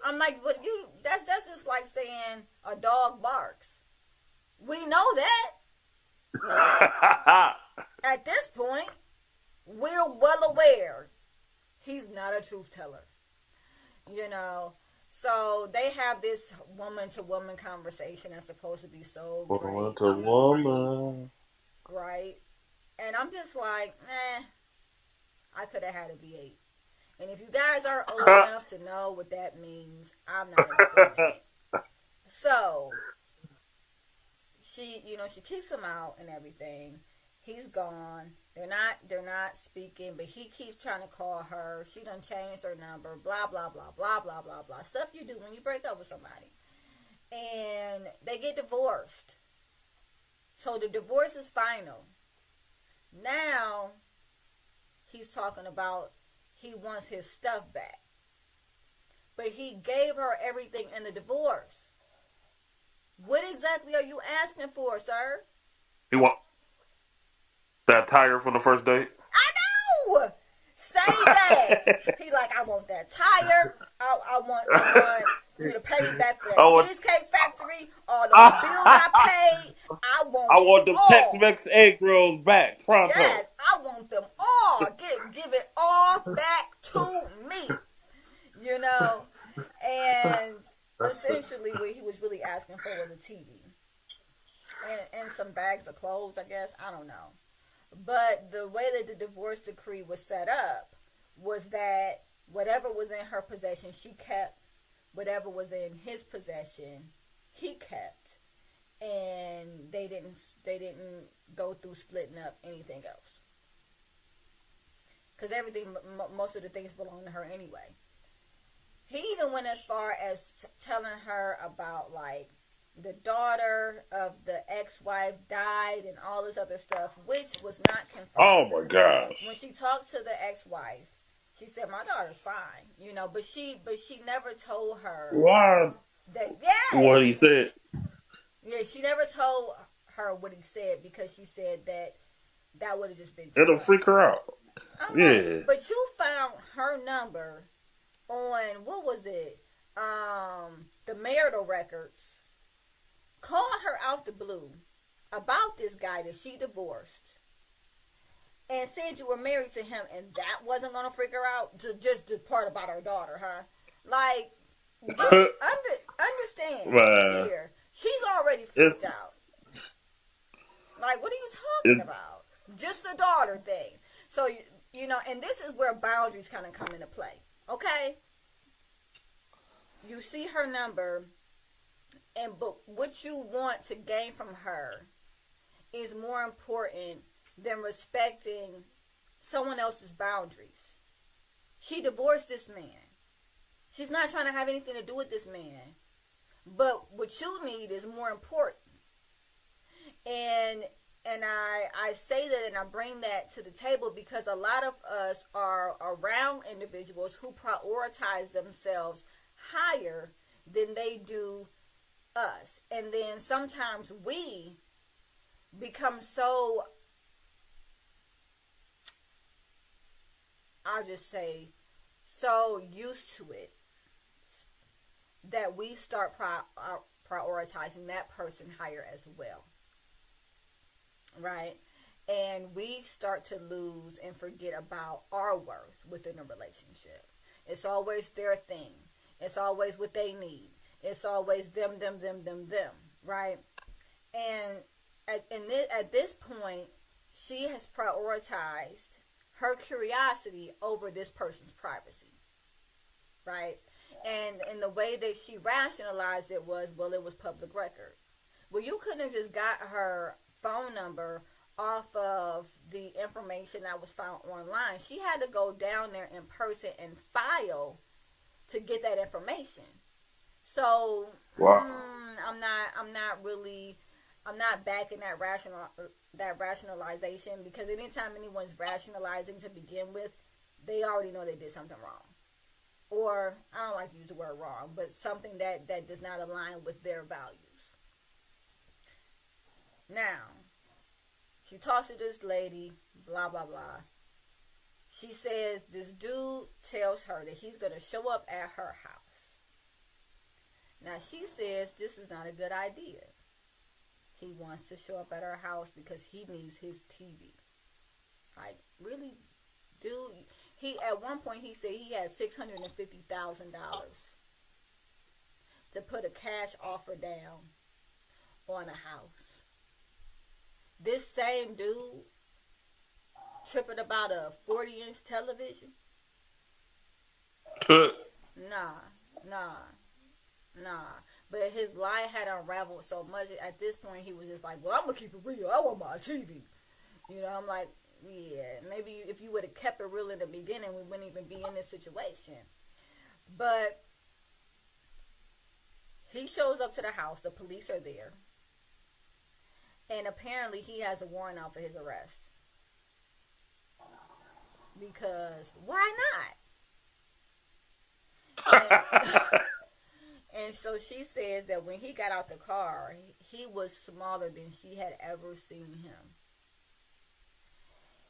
I'm like, but that's just like saying a dog barks. We know that. At this point, we're well aware he's not a truth teller. You know, so they have this woman-to-woman conversation that's supposed to be so great. Woman to woman. Right? And I'm just like, I could have had a V8. And if you guys are old enough to know what that means, I'm not explaining it. So, she kicks him out and everything. He's gone. They're not speaking, but he keeps trying to call her. She done changed her number. Blah, blah, blah, blah, blah, blah, blah. Stuff you do when you break up with somebody. And they get divorced. So the divorce is final. Now, he's talking about he wants his stuff back. But he gave her everything in the divorce. What exactly are you asking for, sir? He want that tire from the first date? I know! Say that! He like, I want that tire. I want you to pay me back for that Cheesecake Factory. All the bills I paid. I want the all. Tex-Mex egg rolls back. Pronto. Yes, I want them all. Give it all back to me. You know? And essentially what he was really asking for was a TV. And some bags of clothes, I guess. I don't know. But the way that the divorce decree was set up was that whatever was in her possession, she kept. Whatever was in his possession, he kept. And they didn't go through splitting up anything else. Because most of the things belong to her anyway. He even went as far as telling her about, like, the daughter of the ex-wife died and all this other stuff, which was not confirmed. Oh my gosh. When she talked to the ex-wife, she said, my daughter's fine, you know, but she never told her. Why? That, yes! What he said. Yeah, she never told her what he said because she said that would have just been It'll freak her out. Yeah. But you found her number on, what was it? The marital records. Called her out the blue about this guy that she divorced and said you were married to him, and that wasn't going to freak her out? Just the part about her daughter, huh? Like, understand here. She's already freaked out. Like, what are you talking about? Just the daughter thing. So, you know, and this is where boundaries kind of come into play. Okay? You see her number, but what you want to gain from her is more important than respecting someone else's boundaries. She divorced this man. She's not trying to have anything to do with this man. But what you need is more important. And I say that and I bring that to the table because a lot of us are around individuals who prioritize themselves higher than they do us. And then sometimes we become so, I'll just say, so used to it that we start prioritizing that person higher as well. Right? And we start to lose and forget about our worth within a relationship. It's always their thing. It's always what they need. It's always them, right? And at this point, she has prioritized her curiosity over this person's privacy, right? And the way that she rationalized it was, well, it was public record. Well, you couldn't have just got her phone number off of the information that was found online. She had to go down there in person and file to get that information. So wow. I'm not backing that rationalization, because anytime anyone's rationalizing to begin with, they already know they did something wrong. Or, I don't like to use the word wrong, but something that does not align with their values. Now, she talks to this lady, blah, blah, blah. She says this dude tells her that he's going to show up at her house. Now, she says this is not a good idea. He wants to show up at her house because he needs his TV. Like, really? Dude, at one point he said he had $650,000 to put a cash offer down on a house. This same dude tripping about a 40-inch television? Nah. But his lie had unraveled so much. At this point, he was just like, well, I'm going to keep it real. I want my TV. You know, I'm like, yeah, maybe if you would have kept it real in the beginning, we wouldn't even be in this situation. But he shows up to the house. The police are there. And apparently he has a warrant out for his arrest. Because why not? And so she says that when he got out the car, he was smaller than she had ever seen him.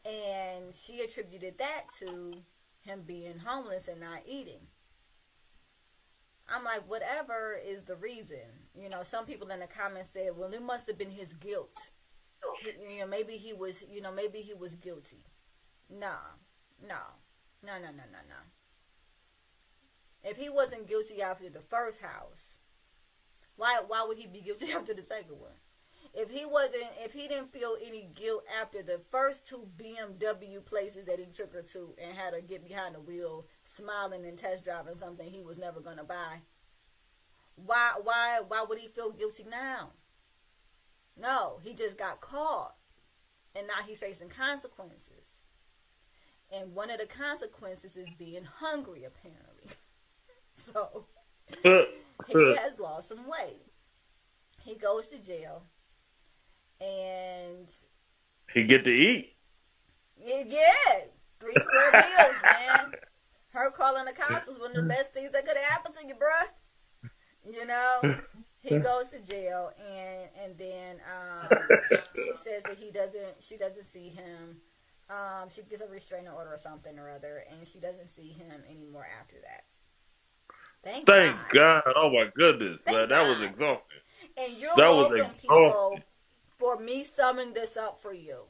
And she attributed that to him being homeless and not eating. I'm like, whatever is the reason. You know, some people in the comments said, well, it must have been his guilt. You know, maybe he was guilty. No. If he wasn't guilty after the first house, why would he be guilty after the second one? If he didn't feel any guilt after the first two BMW places that he took her to and had her get behind the wheel, smiling and test driving something he was never gonna buy, why would he feel guilty now? No, he just got caught, and now he's facing consequences. And one of the consequences is being hungry, apparently. So he has lost some weight. He goes to jail. And he get to eat. Yeah, 3 square meals, man. Her calling the cops was one of the best things that could have happened to you, bruh. You know, he goes to jail, and then she says that she doesn't see him. She gets a restraining order or something or other, and she doesn't see him anymore after that. Thank God. Oh my goodness, man, that was exhausting. And you're welcome, people, for me summing this up for you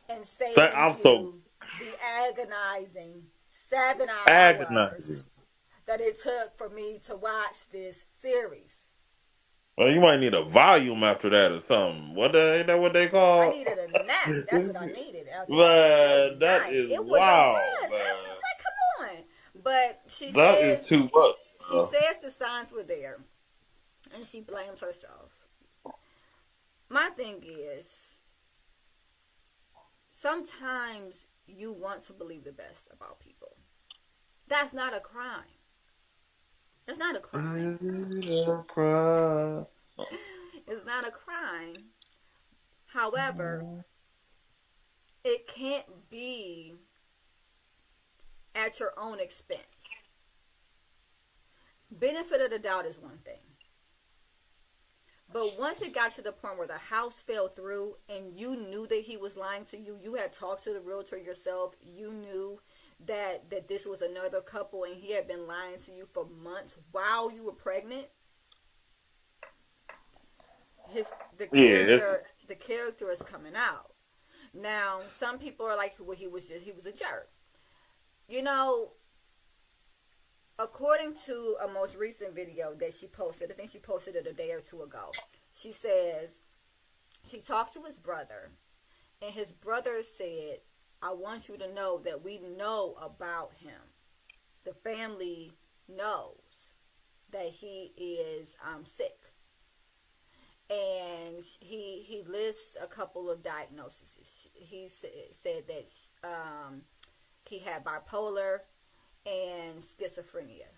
and saving you the agonizing 7 hours that it took for me to watch this series. Well, you might need a volume after that or something. Ain't that what they call? I needed a nap. That's what I needed. Man, that is wild. I was just like, come on. But that is too much. She says the signs were there, and she blames herself. My thing is, sometimes you want to believe the best about people. That's not a crime. It's not a crime. It's not a crime. However, it can't be at your own expense. Benefit of the doubt is one thing. But once it got to the point where the house fell through and you knew that he was lying to you, you had talked to the realtor yourself, you knew that this was another couple and he had been lying to you for months while you were pregnant, the character is coming out. Now, some people are like, well, he was a jerk. You know, according to a most recent video that she posted, I think she posted it a day or two ago, she says she talked to his brother, and his brother said, I want you to know that we know about him. The family knows that he is sick. And he lists a couple of diagnoses. He said that he had bipolar and schizophrenia.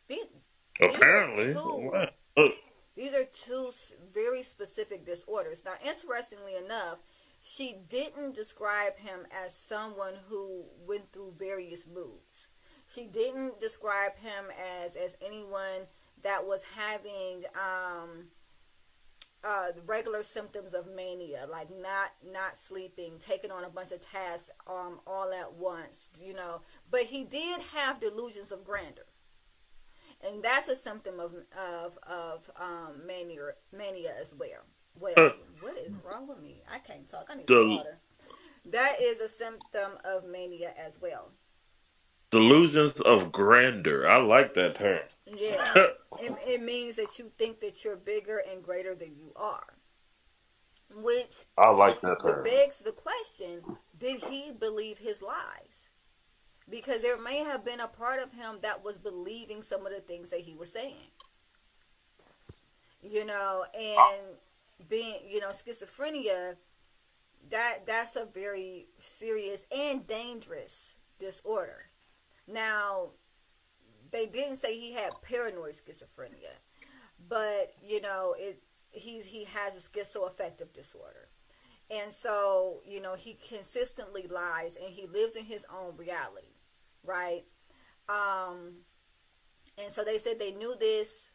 These are two very specific disorders. Now, interestingly enough, she didn't describe him as someone who went through various moods. She didn't describe him as anyone that was having the regular symptoms of mania, like not sleeping, taking on a bunch of tasks all at once, But he did have delusions of grandeur, and that's a symptom of mania as well. Well, what is wrong with me? I can't talk. I need some water. That is a symptom of mania as well. Delusions of grandeur. I like that term. Yeah. It means that you think that you're bigger and greater than you are. Which I like that term. begs the question, did he believe his lies? Because there may have been a part of him that was believing some of the things that he was saying. And being, schizophrenia, that's a very serious and dangerous disorder. Now, they didn't say he had paranoid schizophrenia, but he has a schizoaffective disorder, and so he consistently lies and he lives in his own reality, right? And so they said they knew this,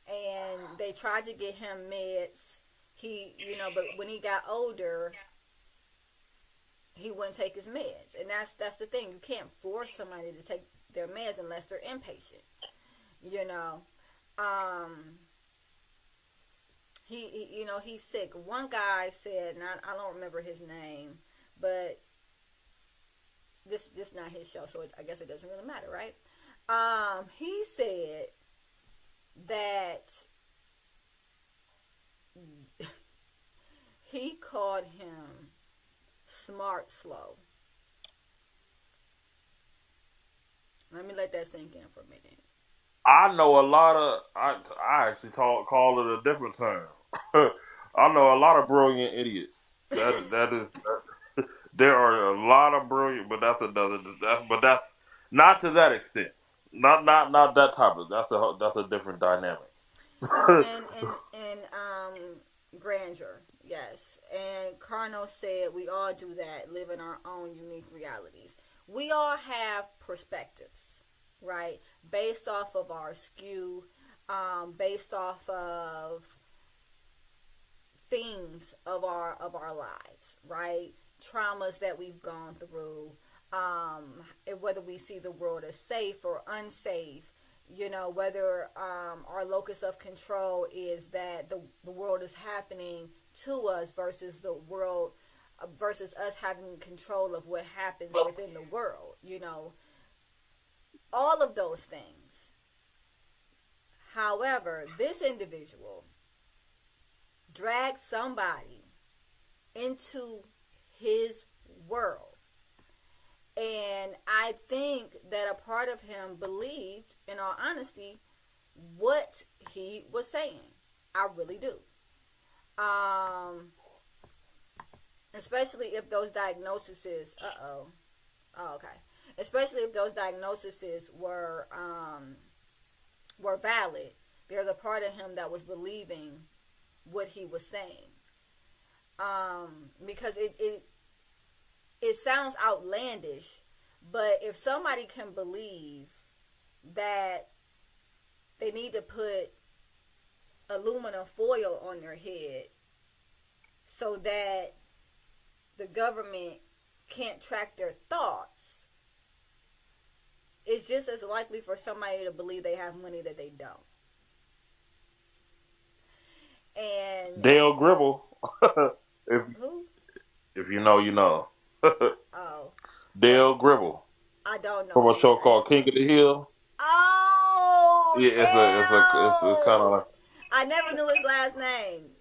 and they tried to get him meds. But when he got older, he wouldn't take his meds, and that's the thing. You can't force somebody to take their meds unless they're inpatient. He's sick. One guy said, and I don't remember his name, but this not his show, so I guess it doesn't really matter, right? He said that he called him smart slow. Let me let that sink in for a minute. I know a lot of. I actually call it a different term. I know a lot of brilliant idiots. That is. There are a lot of brilliant, but that's not to that extent. Not that type of. That's a different dynamic. and grandeur, yes. And Carnot said we all do that, live in our own unique realities. We all have perspectives, right? Based off of our skew, based off of themes of our lives, right? Traumas that we've gone through, whether we see the world as safe or unsafe, whether our locus of control is that the world is happening to us versus the world, versus us having control of what happens within the world, all of those things. However, this individual dragged somebody into his world, and I think that a part of him believed, in all honesty, what he was saying. I really do. Especially if those diagnoses, okay. Especially if those diagnoses were valid. There's a part of him that was believing what he was saying. Because it sounds outlandish, but if somebody can believe that they need to put aluminum foil on their head so that the government can't track their thoughts, it's just as likely for somebody to believe they have money that they don't. And Dale Gribble. Who? If you know, you know. Oh. Dale Gribble. I don't know. From a show called King of the Hill. Oh, yeah, it's kind of like. I never knew his last name.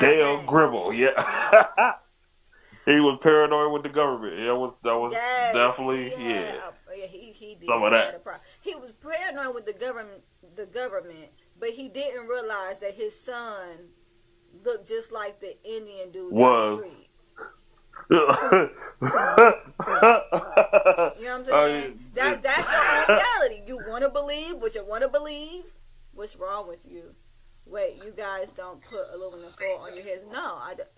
Dale Gribble, yeah. He was paranoid with the government. Yeah, that was definitely he did some of that. He was paranoid with the government, but he didn't realize that his son looked just like the Indian dude down the street. You know what I'm saying? That's your own reality. You want to believe what you want to believe. What's wrong with you? Wait, you guys don't put aluminum foil on your heads? No, I don't.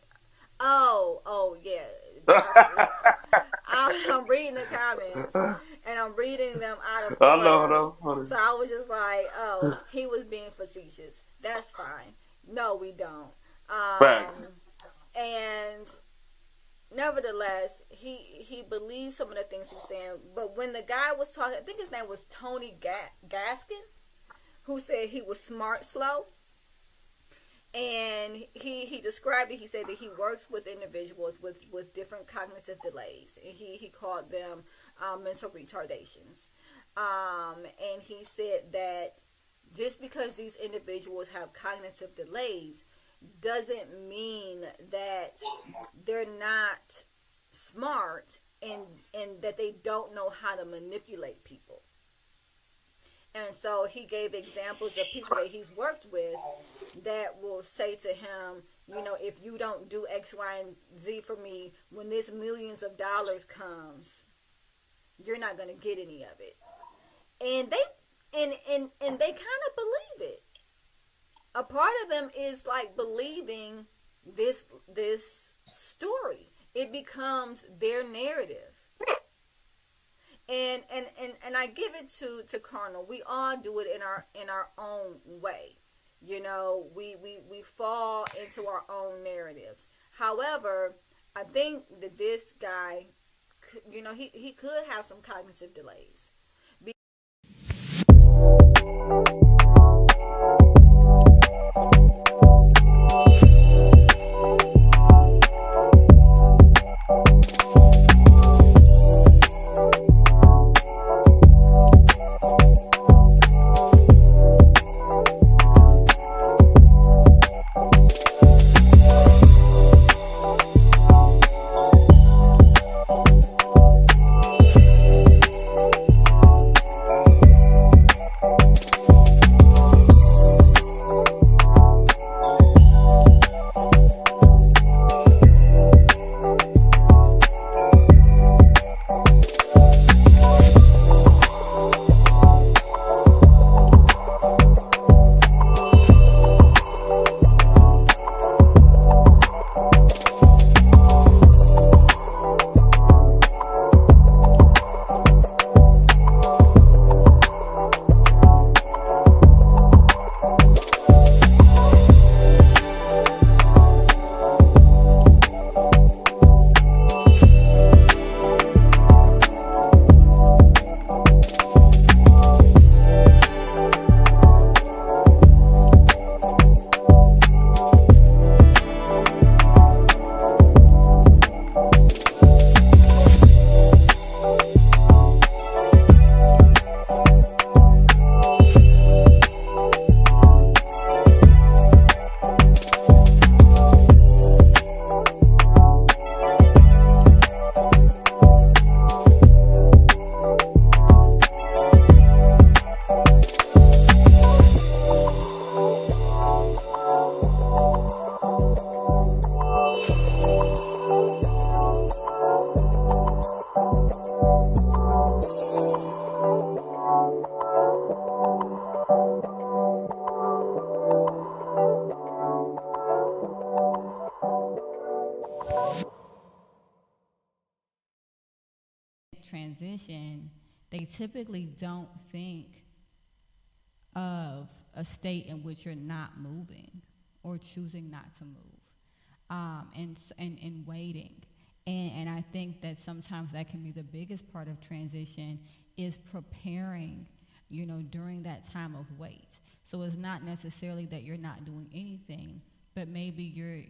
Oh, yeah. I'm reading the comments, and I'm reading them out of I know, order. So I was just like, oh, he was being facetious. That's fine. No, we don't. Facts. And nevertheless, he believes some of the things he's saying. But when the guy was talking, I think his name was Tony Gaskin, who said he was smart slow. And he described it. He said that he works with individuals with different cognitive delays. And he called them mental retardations. And he said that just because these individuals have cognitive delays doesn't mean that they're not smart and that they don't know how to manipulate people. And so he gave examples of people that he's worked with that will say to him, you know, if you don't do X, Y, and Z for me, when this millions of dollars comes, you're not going to get any of it. And they kind of believe it. A part of them is like believing this story. It becomes their narrative. And I give it to Colonel. We all do it in our own way. You know, we fall into our own narratives. However, I think that this guy, you know, he could have some cognitive delays. Transition, they typically don't think of a state in which you're not moving or choosing not to move, and waiting. And I think that sometimes that can be the biggest part of transition is preparing, you know, during that time of wait. So it's not necessarily that you're not doing anything, but maybe you're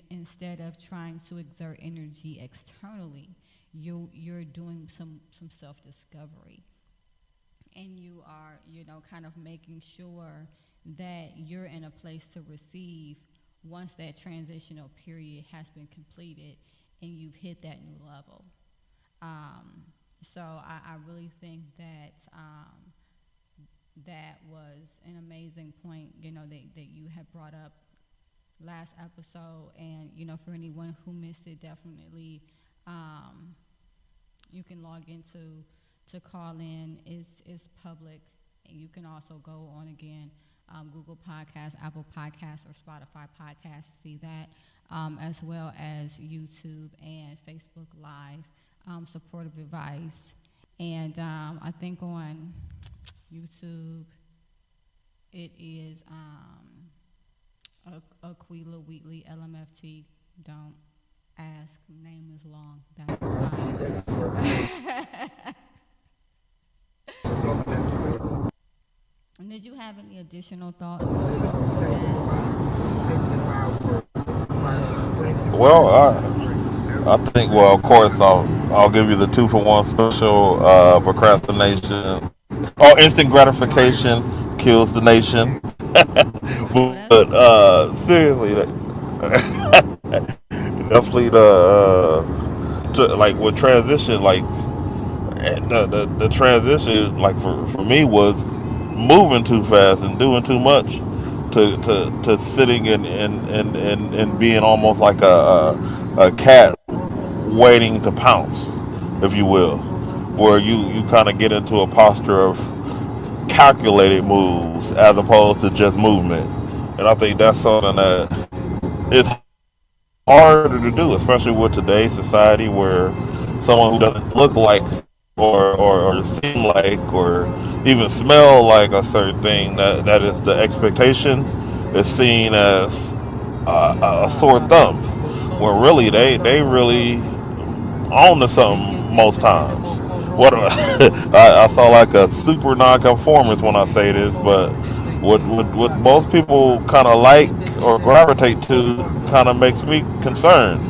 instead of trying to exert energy externally, you're doing some self-discovery, and you are, you know, kind of making sure that you're in a place to receive once that transitional period has been completed and you've hit that new level. So I really think that that was an amazing point, you know, that you had brought up last episode. And, you know, for anyone who missed it, definitely you can log into to call in. It's public. And you can also go on again, Google Podcasts, Apple Podcasts, or Spotify Podcasts, see that, as well as YouTube and Facebook Live, supportive advice. And I think on YouTube it is Aquila Wheatley LMFT. Don't ask. Name is long. That's fine. And did you have any additional thoughts on Well, I think, well, of course, I'll give you the 2-for-1 special. Procrastination, oh, instant gratification kills the nation. But seriously, definitely like with transition, like the transition, like for me was moving too fast and doing too much to sitting and being almost like a cat waiting to pounce, if you will, where you kind of get into a posture of calculated moves as opposed to just movement. And I think that's something that is harder to do, especially with today's society where someone who doesn't look like or seem like or even smell like a certain thing that is the expectation is seen as a sore thumb. Where really they really on to something most times. What I saw like a super nonconformist when I say this, but what most people kind of like or gravitate to kind of makes me concerned.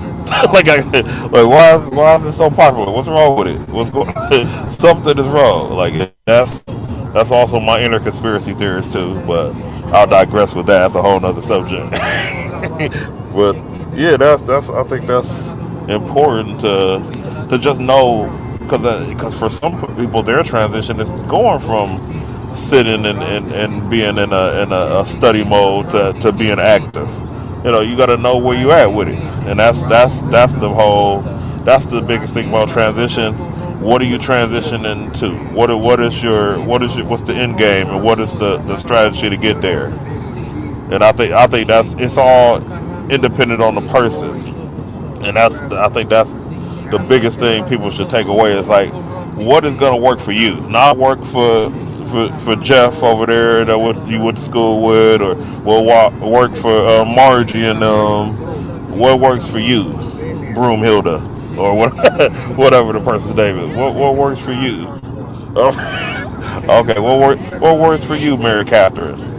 Like why is it so popular? What's wrong with it? What's going something is wrong. Like that's also my inner conspiracy theorist too, but I'll digress with that. That's a whole nother subject. But yeah, that's I think that's important to just know because for some people their transition is going from sitting and being in a study mode to being active. You know, you got to know where you at with it, and that's the whole that's the biggest thing about transition. What are you transitioning to? What is your what's the end game and what is the strategy to get there? And I think that's it's all independent on the person, and I think that's the biggest thing people should take away is like what is going to work for you, not work for Jeff over there that you went to school with, or will work for Margie and what works for you, Broomhilda, or what, whatever the person's name is. What works for you? Okay, what works for you, Mary Catherine?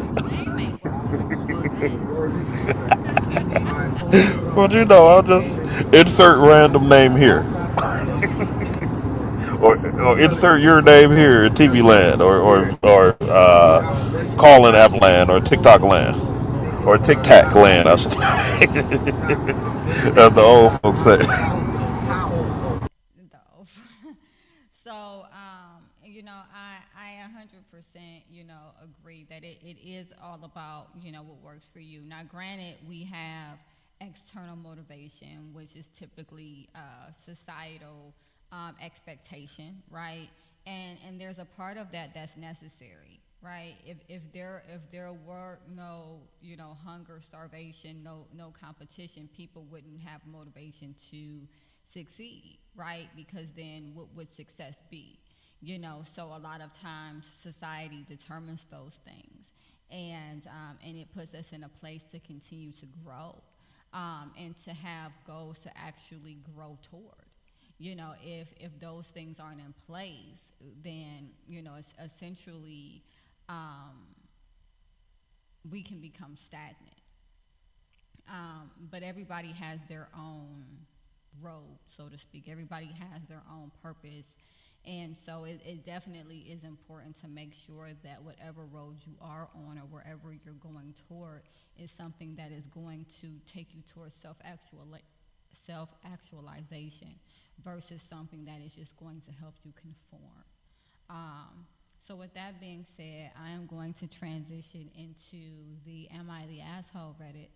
Well, I'll just insert random name here, or insert your name here in TV land, or calling app land, or TikTok land, or Tic Tac land, I should say, as the old folks say. though? So, I 100%, agree that it is all about, what works for you. Now, granted, we have external motivation, which is typically societal expectation, right? And there's a part of that that's necessary, right? If there were no hunger, starvation, no competition, people wouldn't have motivation to succeed, right? Because then what would success be? So a lot of times society determines those things, and it puts us in a place to continue to grow, and to have goals to actually grow toward. If those things aren't in place, then it's essentially, um, we can become stagnant. But everybody has their own road, so to speak. Everybody has their own purpose. And so it definitely is important to make sure that whatever road you are on or wherever you're going toward is something that is going to take you towards self actualization versus something that is just going to help you conform. So with that being said, I am going to transition into the Am I the Asshole Reddit,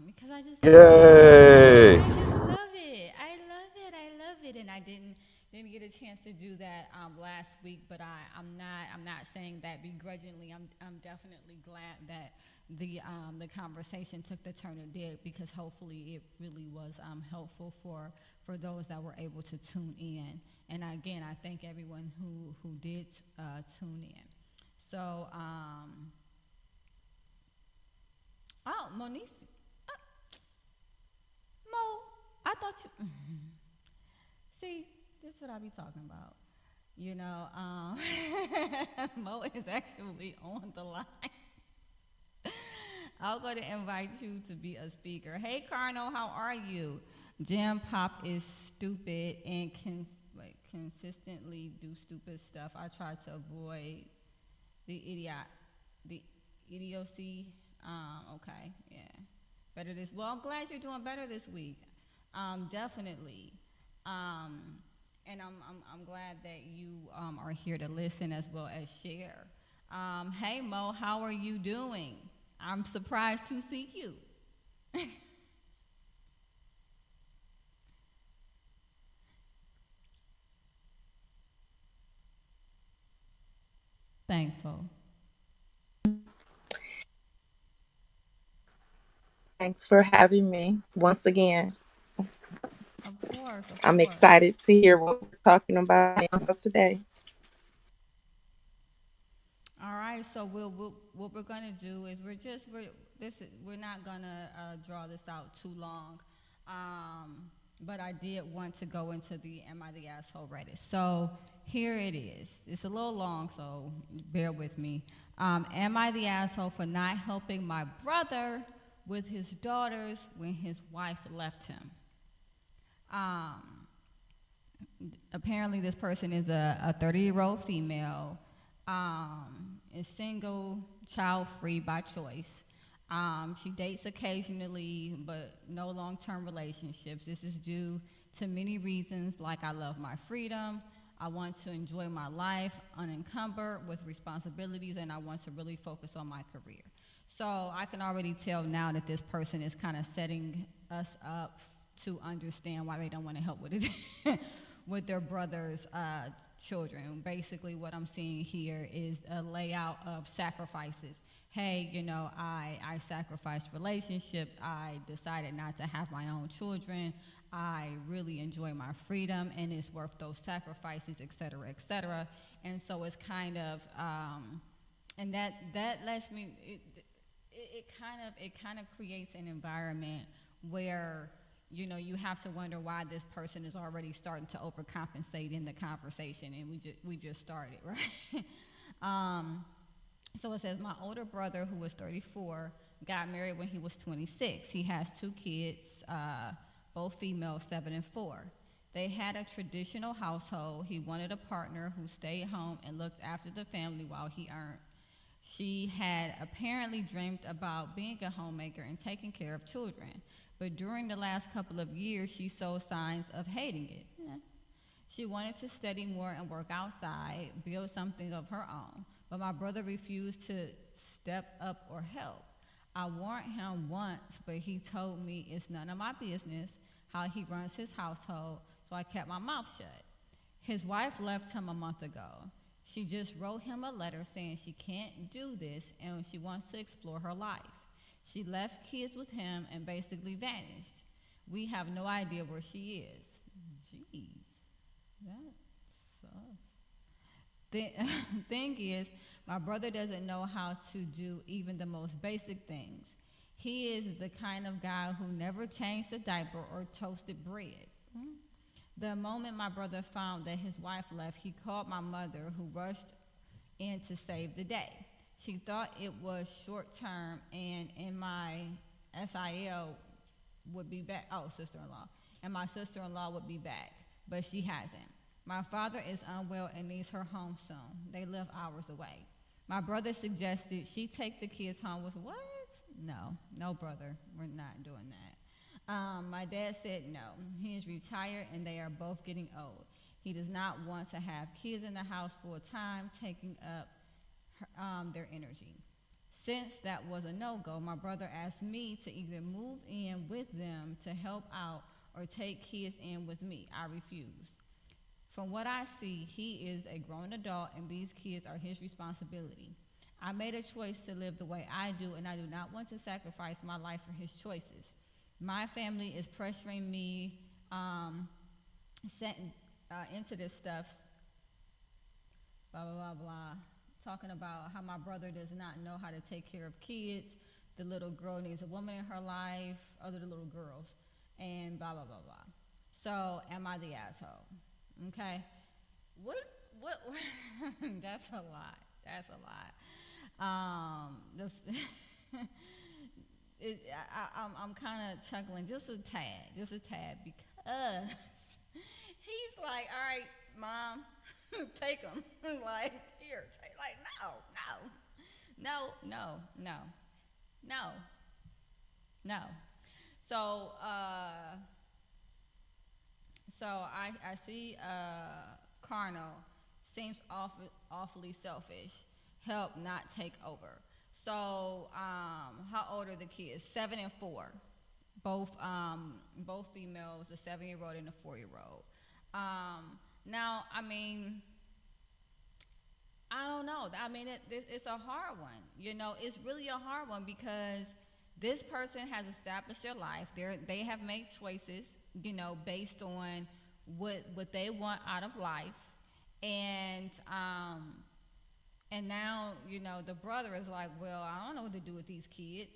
because I just love it. Yay! I just love it. I love it. I love it. And I didn't didn't get a chance to do that last week, but I'm not saying that begrudgingly. I'm definitely glad that the conversation took the turn it did, because hopefully it really was helpful for those that were able to tune in. And again, I thank everyone who did tune in. So, oh, Monique, Mo, I thought you. See, this is what I be talking about. You know, Mo is actually on the line. I'm going to invite you to be a speaker. Hey, Carno, how are you? Jam Pop is stupid and can consistently do stupid stuff. I try to avoid the idiocy. Okay, yeah. Better this. Well, I'm glad you're doing better this week. Definitely. Um, and I'm glad that you are here to listen as well as share. Hey Mo, how are you doing? I'm surprised to see you. Thankful. Thanks for having me once again. Of course, of I'm course. excited to hear what we're talking about today. All right, so what we're gonna do is we're not gonna draw this out too long, but I did want to go into the Am I the Asshole Reddit. So here it is. It's a little long, so bear with me. Am I the asshole for not helping my brother with his daughters when his wife left him? Um, Apparently this person is a 30-year-old female, is single, child-free by choice. She dates occasionally, but no long-term relationships. This is due to many reasons, like I love my freedom, I want to enjoy my life unencumbered with responsibilities, and I want to really focus on my career. So I can already tell now that this person is kind of setting us up to understand why they don't want to help with it with their brother's children. Basically, what I'm seeing here is a layout of sacrifices. Hey, you know, I sacrificed relationship. I decided not to have my own children. I really enjoy my freedom, and it's worth those sacrifices, et cetera, et cetera. And so it's kind of, and that lets me. It kind of creates an environment where, you know, you have to wonder why this person is already starting to overcompensate in the conversation, and we just started, right? So it says, my older brother, who was 34, got married when he was 26. He has 2 kids, both female, 7 and 4. They had a traditional household. He wanted a partner who stayed home and looked after the family while he earned. She had apparently dreamed about being a homemaker and taking care of children. But during the last couple of years, she showed signs of hating it. Yeah. She wanted to study more and work outside, build something of her own. But my brother refused to step up or help. I warned him once, but he told me it's none of my business how he runs his household, so I kept my mouth shut. His wife left him a month ago. She just wrote him a letter saying she can't do this and she wants to explore her life. She left kids with him and basically vanished. We have no idea where she is. Jeez, that sucks. The thing is, my brother doesn't know how to do even the most basic things. He is the kind of guy who never changed a diaper or toasted bread. The moment my brother found that his wife left, he called my mother, who rushed in to save the day. She thought it was short term, and in my SIL would be back. Oh, sister-in-law. And my sister-in-law would be back, but she hasn't. My father is unwell and needs her home soon. They live hours away. My brother suggested she take the kids home with what? No, brother. We're not doing that. My dad said no. He is retired and they are both getting old. He does not want to have kids in the house full time, taking up their energy. Since that was a no-go, my brother asked me to either move in with them to help out or take kids in with me. I refused. From what I see, he is a grown adult and these kids are his responsibility. I made a choice to live the way I do, and I do not want to sacrifice my life for his choices. My family is pressuring me into this stuff, blah, blah, blah, blah, talking about how my brother does not know how to take care of kids. The little girl needs a woman in her life, other little girls, and blah, blah, blah, blah. So, am I the asshole? Okay? What, that's a lot. That's a lot. I'm kind of chuckling just a tad, because he's like, all right, Mom, take him. Like, here, take, like, no. So, I see Carnal seems awfully selfish. Help, not take over. So, how old are the kids? 7 and 4. Both females, a 7-year-old and a 4-year-old. Now, I mean, I don't know. I mean, it's a hard one. You know, it's really a hard one because this person has established their life. They have made choices, you know, based on what they want out of life, and now, you know, the brother is like, well, I don't know what to do with these kids.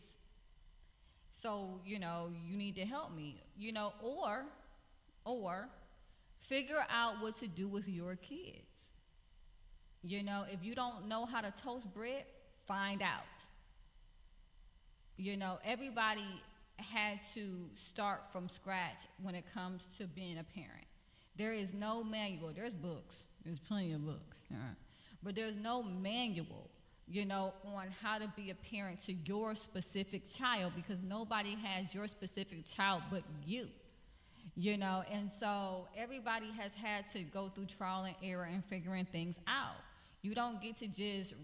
So, you know, you need to help me, you know, or figure out what to do with your kids. You know, if you don't know how to toast bread, find out. You know, everybody had to start from scratch when it comes to being a parent. There is no manual. There's books. There's plenty of books. But there's no manual, you know, on how to be a parent to your specific child, because nobody has your specific child but you. You know, and so everybody has had to go through trial and error and figuring things out. You don't get to just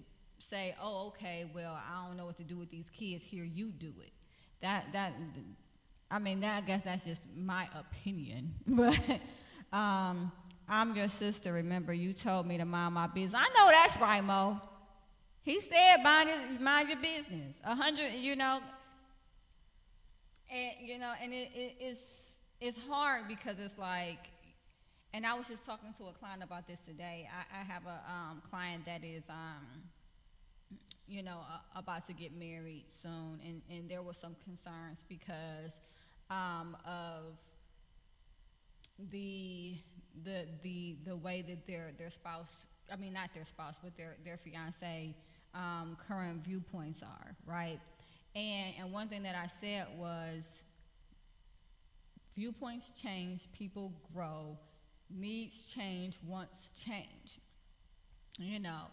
say, oh, okay, well, I don't know what to do with these kids. Here, you do it. I guess that's just my opinion. But I'm your sister. Remember, you told me to mind my business. I know that's right, Mo. He said, mind your business. 100, you know. And, you know, and it's hard because it's like, and I was just talking to a client about this today. I have a client that is, you know, about to get married soon, and there were some concerns because of the way that their spouse, I mean not their spouse, but their fiance current viewpoints are, right? And one thing that I said was, viewpoints change, people grow, needs change, wants change, you know,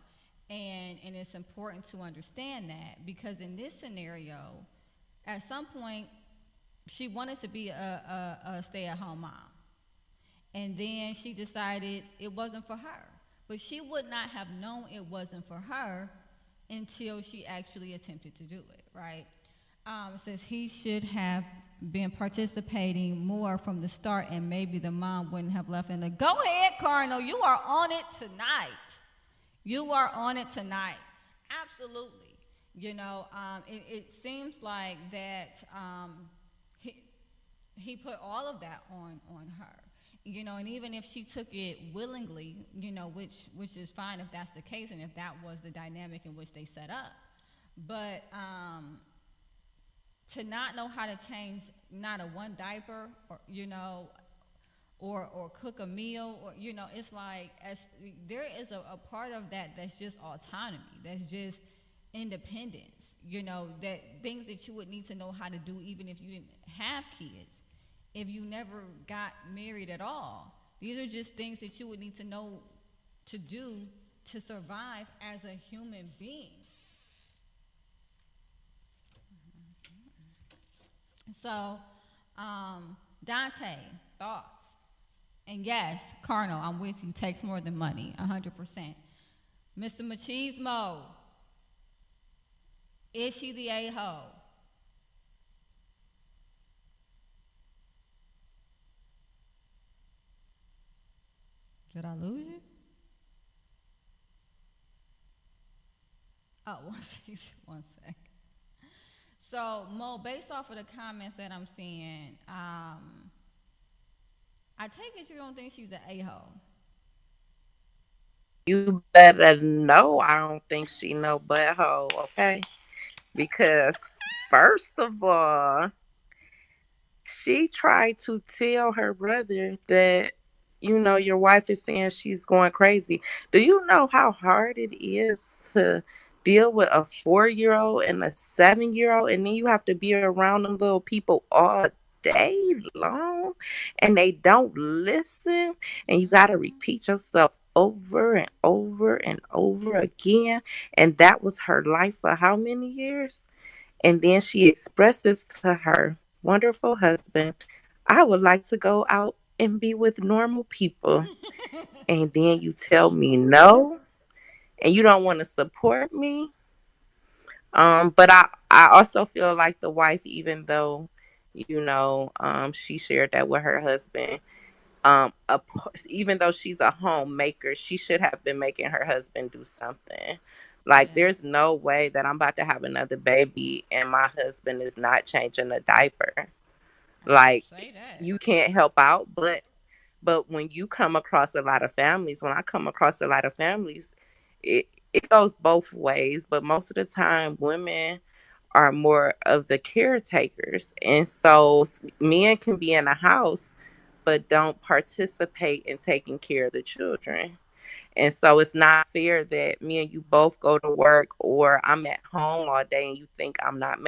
and it's important to understand that, because in this scenario, at some point, she wanted to be a stay-at-home mom, and then she decided it wasn't for her, but she would not have known it wasn't for her until she actually attempted to do it, right? Says he should have been participating more from the start, and maybe the mom wouldn't have left in the. Go ahead, Cardinal. You are on it tonight. You are on it tonight. Absolutely. You know, it seems like that he put all of that on her. You know, and even if she took it willingly, you know, which is fine if that's the case and if that was the dynamic in which they set up. But to not know how to change not a one diaper, or, you know, or cook a meal, or, you know, it's like, there is a part of that that's just autonomy, that's just independence, you know, that things that you would need to know how to do even if you didn't have kids, if you never got married at all. These are just things that you would need to know to do to survive as a human being. So, Dante, thoughts? And yes, Carnal, I'm with you. Takes more than money, 100%. Mr. Machismo, is she the a-hole? Did I lose you? Oh, one second. One sec. So, Mo, based off of the comments that I'm seeing, I take it you don't think she's an a-hole. You better know I don't think she no butthole, okay? Because first of all, she tried to tell her brother that, your wife is saying she's going crazy. Do you know how hard it is to deal with a 4 year old and a 7 year old? And then you have to be around them little people all day long and they don't listen. And you got to repeat yourself over and over and over again. And that was her life for how many years? And then she expresses to her wonderful husband, I would like to go out and be with normal people. And then you tell me no, and you don't want to support me. But I also feel like the wife, even though, she shared that with her husband, even though she's a homemaker, she should have been making her husband do something. Like, Yeah. there's no way that I'm about to have another baby and my husband is not changing a diaper. Like, Say that. you can't help out, but when you come across a lot of families, when I come across a lot of families, it goes both ways. But most of the time, women are more of the caretakers, and so men can be in a house but don't participate in taking care of the children. And so it's not fair that me and you both go to work or I'm at home all day and you think I'm not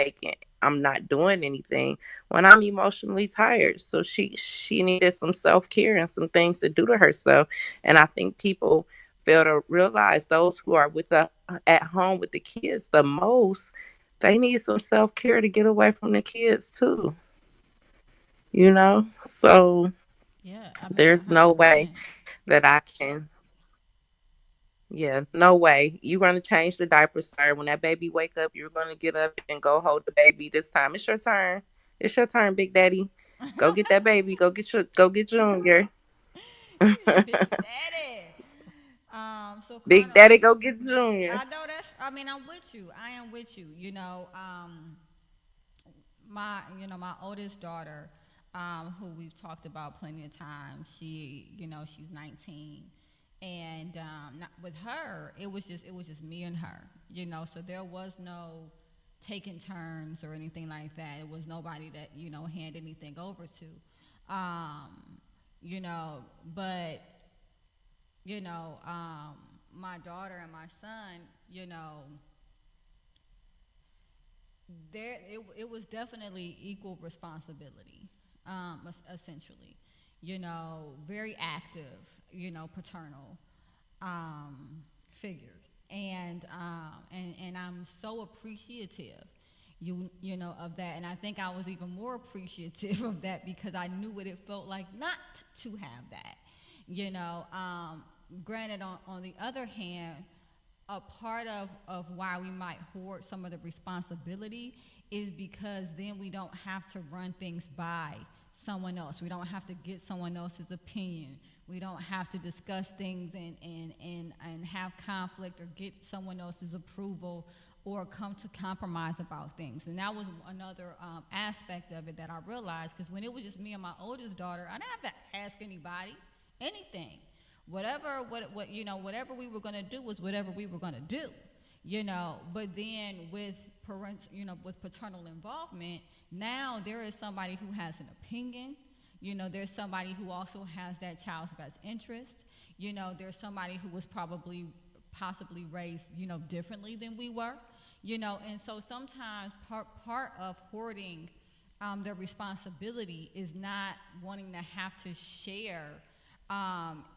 doing anything when I'm emotionally tired. So she needed some self-care and some things to do to herself. And I think people fail to realize those who are at home with the kids the most, they need some self-care to get away from the kids too. So Yeah, I mean, there's no way 100%. that I can. Yeah, no way. You're gonna change the diaper, sir. When that baby wake up, you're gonna get up and go hold the baby. This time, it's your turn. It's your turn, Big Daddy. Go get that baby. Go get Junior. He's Big Daddy. So Big Carnal, Daddy, go get Junior. I know that's. I mean, I'm with you. I am with you. My oldest daughter, who we've talked about plenty of times. She's 19, and not, with her, it was just me and her. So there was no taking turns or anything like that. It was nobody that hand anything over to. But you know, um, my daughter and my son, you know, it was definitely equal responsibility, essentially. Very active, paternal figures, and I'm so appreciative, of that. And I think I was even more appreciative of that because I knew what it felt like not to have that. You know, um, Granted, on the other hand, a part of why we might hoard some of the responsibility is because then we don't have to run things by someone else. We don't have to get someone else's opinion. We don't have to discuss things and have conflict or get someone else's approval or come to compromise about things. And that was another aspect of it that I realized because when it was just me and my oldest daughter, I didn't have to ask anybody anything. Whatever we were going to do was whatever we were going to do. But then with with paternal involvement, now there is somebody who has an opinion. There's somebody who also has that child's best interest. There's somebody who was possibly raised differently than we were. And so sometimes part of hoarding their responsibility is not wanting to have to share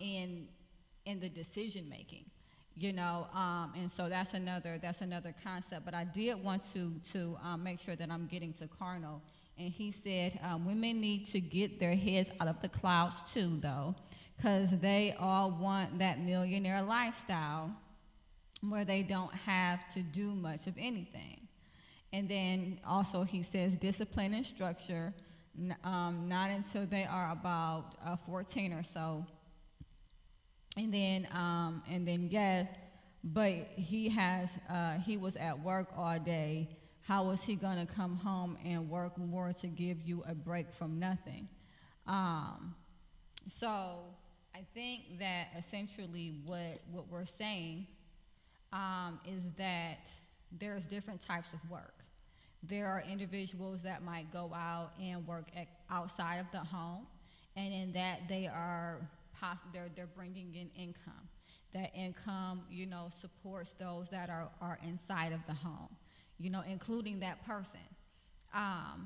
in the decision making. And so that's another concept. But I did want to make sure that I'm getting to Carnal. And he said women need to get their heads out of the clouds too, though, because they all want that millionaire lifestyle where they don't have to do much of anything. And then also he says discipline and structure, not until they are about 14 or so, And then yeah, but he was at work all day. How was he gonna come home and work more to give you a break from nothing? Um, so I think that essentially what we're saying is that there's different types of work. There are individuals that might go out and work outside of the home, and in that they're bringing in income. That income, supports those that are inside of the home, including that person.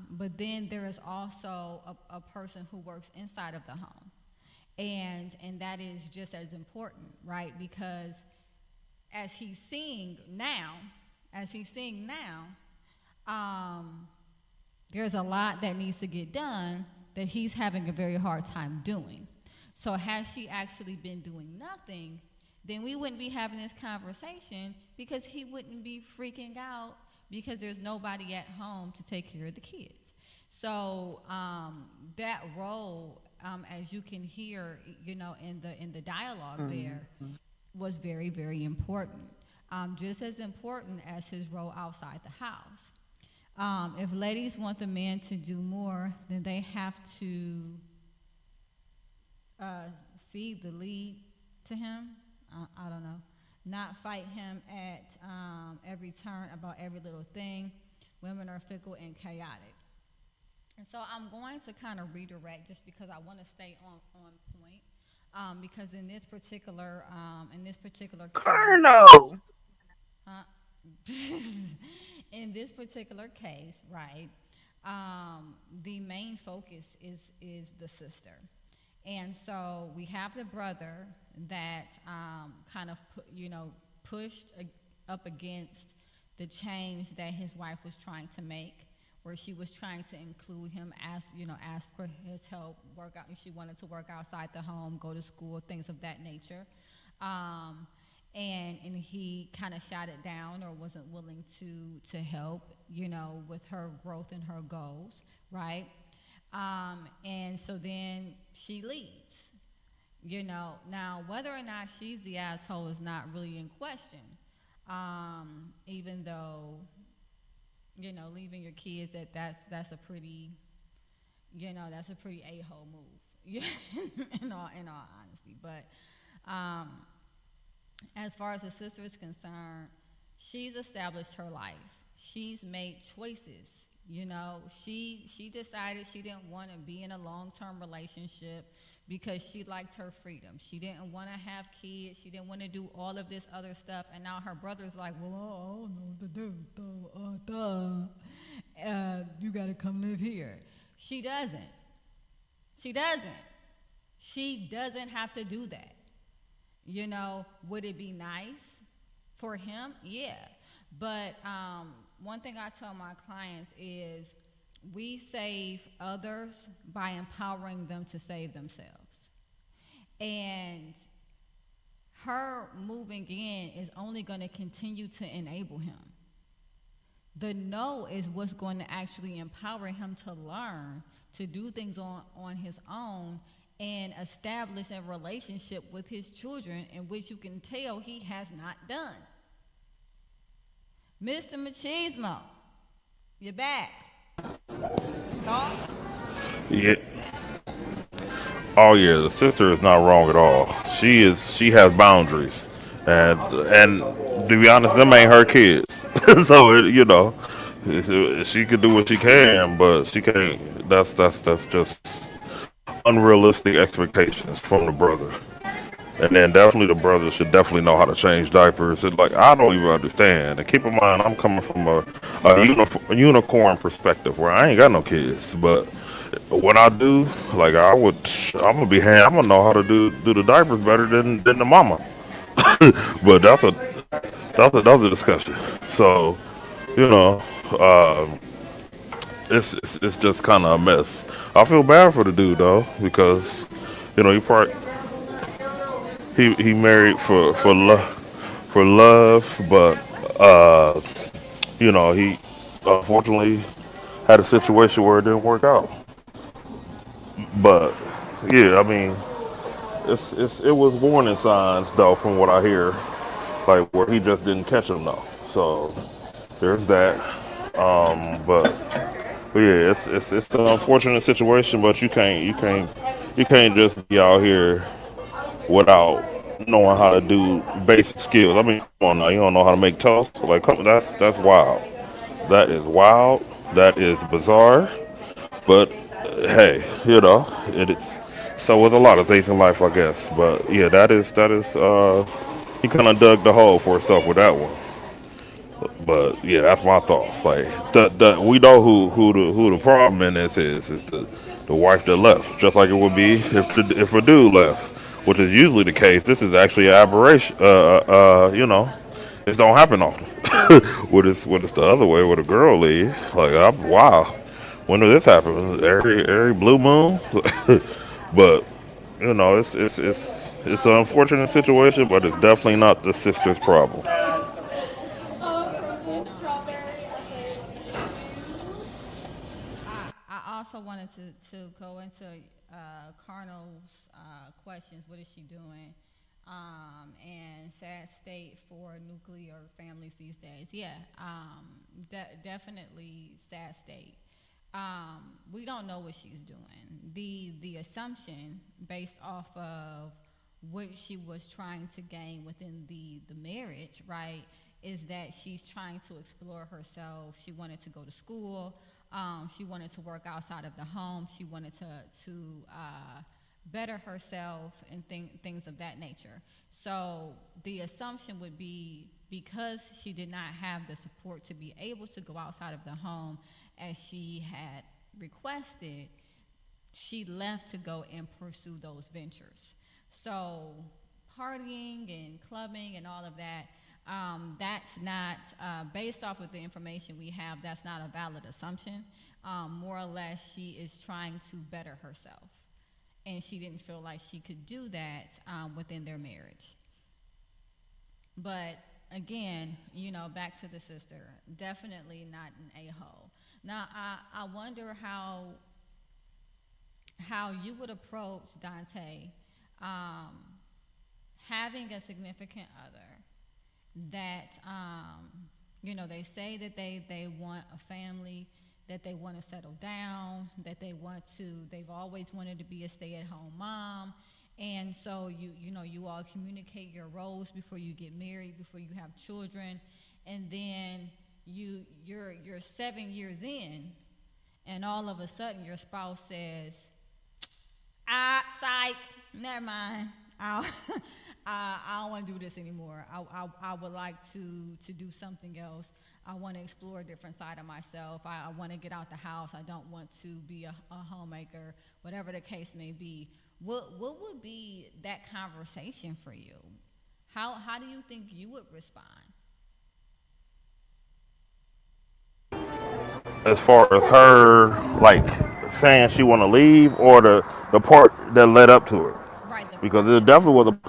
But then there is also a person who works inside of the home, and that is just as important, right? Because as he's seeing now, as he's seeing now, um, there's a lot that needs to get done that he's having a very hard time doing. So had she actually been doing nothing, then we wouldn't be having this conversation because he wouldn't be freaking out because there's nobody at home to take care of the kids. So that role, as you can hear, in the dialogue there, was very, very important. Just as important as his role outside the house. If ladies want the man to do more, then they have to uh, cede the lead to him. I don't know. Not fight him at every turn about every little thing. Women are fickle and chaotic. And so I'm going to kind of redirect just because I want to stay on point. Because in this particular case, Colonel. huh? In this particular case, right? The main focus is the sister, and so we have the brother that kind of pushed up against the change that his wife was trying to make, where she was trying to include him, ask for his help, work out. She wanted to work outside the home, go to school, things of that nature. Um, and he kind of shot it down or wasn't willing to help, with her growth and her goals, right? And so then she leaves. Now whether or not she's the asshole is not really in question. Even though leaving your kids that's a pretty a-hole move. In all honesty, but um, as far as the sister is concerned, she's established her life. She's made choices. She decided she didn't want to be in a long-term relationship because she liked her freedom. She didn't want to have kids. She didn't want to do all of this other stuff. And now her brother's like, well, I don't know what to do. You got to come live here. She doesn't. She doesn't. She doesn't have to do that. Would it be nice for him? Yeah. But one thing I tell my clients is we save others by empowering them to save themselves. And her moving in is only going to continue to enable him. The no is what's going to actually empower him to learn to do things on his own and establish a relationship with his children, in which you can tell he has not done. Mr. Machismo, you're back. Thoughts? Yeah. Oh yeah, the sister is not wrong at all. She has boundaries, and to be honest, them ain't her kids. So she could do what she can, but she can't. That's just unrealistic expectations from the brother. And then definitely the brother should definitely know how to change diapers. It's like I don't even understand. And keep in mind, I'm coming from a unicorn perspective where I ain't got no kids, but when I do, like I'm gonna be I'm gonna know how to do the diapers better than the mama. But that's a discussion. So you know, um, it's just kind of a mess. I feel bad for the dude though because he probably he married for love, but he unfortunately had a situation where it didn't work out. But yeah, I mean, it was warning signs though, from what I hear, like where he just didn't catch him though. So there's that. But yeah, it's an unfortunate situation, but you can't just be out here without knowing how to do basic skills. I mean, come on now, you don't know how to make toast? Like, that's wild. That is wild. That is bizarre. But hey, it is. So was a lot of things in life, I guess. But yeah, that is. He kind of dug the hole for himself with that one. But yeah, that's my thoughts. Like we know who the problem in this is the wife that left, just like it would be if a dude left, which is usually the case. This is actually an aberration. This don't happen often. When it's the other way, with a girl leave, like wow, when did this happen? Every blue moon. But it's an unfortunate situation, but it's definitely not the sister's problem. And I also wanted to go into Carnal's questions. What is she doing? And sad state for nuclear families these days. Yeah, definitely sad state. We don't know what she's doing. The assumption based off of what she was trying to gain within the marriage, right, is that she's trying to explore herself. She wanted to go to school. She wanted to work outside of the home. She wanted to better herself and things of that nature. So the assumption would be because she did not have the support to be able to go outside of the home as she had requested, she left to go and pursue those ventures. So partying and clubbing and all of that, that's not, based off of the information we have, that's not a valid assumption. More or less, she is trying to better herself. And she didn't feel like she could do that within their marriage. But again, back to the sister, definitely not an a-hole. Now, I wonder how you would approach, Dante, having a significant other that, they say that they want a family, that they want to settle down, that they've always wanted to be a stay-at-home mom. And so you all communicate your roles before you get married, before you have children, and then you're 7 years in, and all of a sudden your spouse says, psych, never mind. I don't want to do this anymore. I would like to do something else. I want to explore a different side of myself. I want to get out the house. I don't want to be a homemaker, whatever the case may be. What would be that conversation for you? How do you think you would respond? As far as her like saying she want to leave, or the part that led up to it, right? Because it definitely was not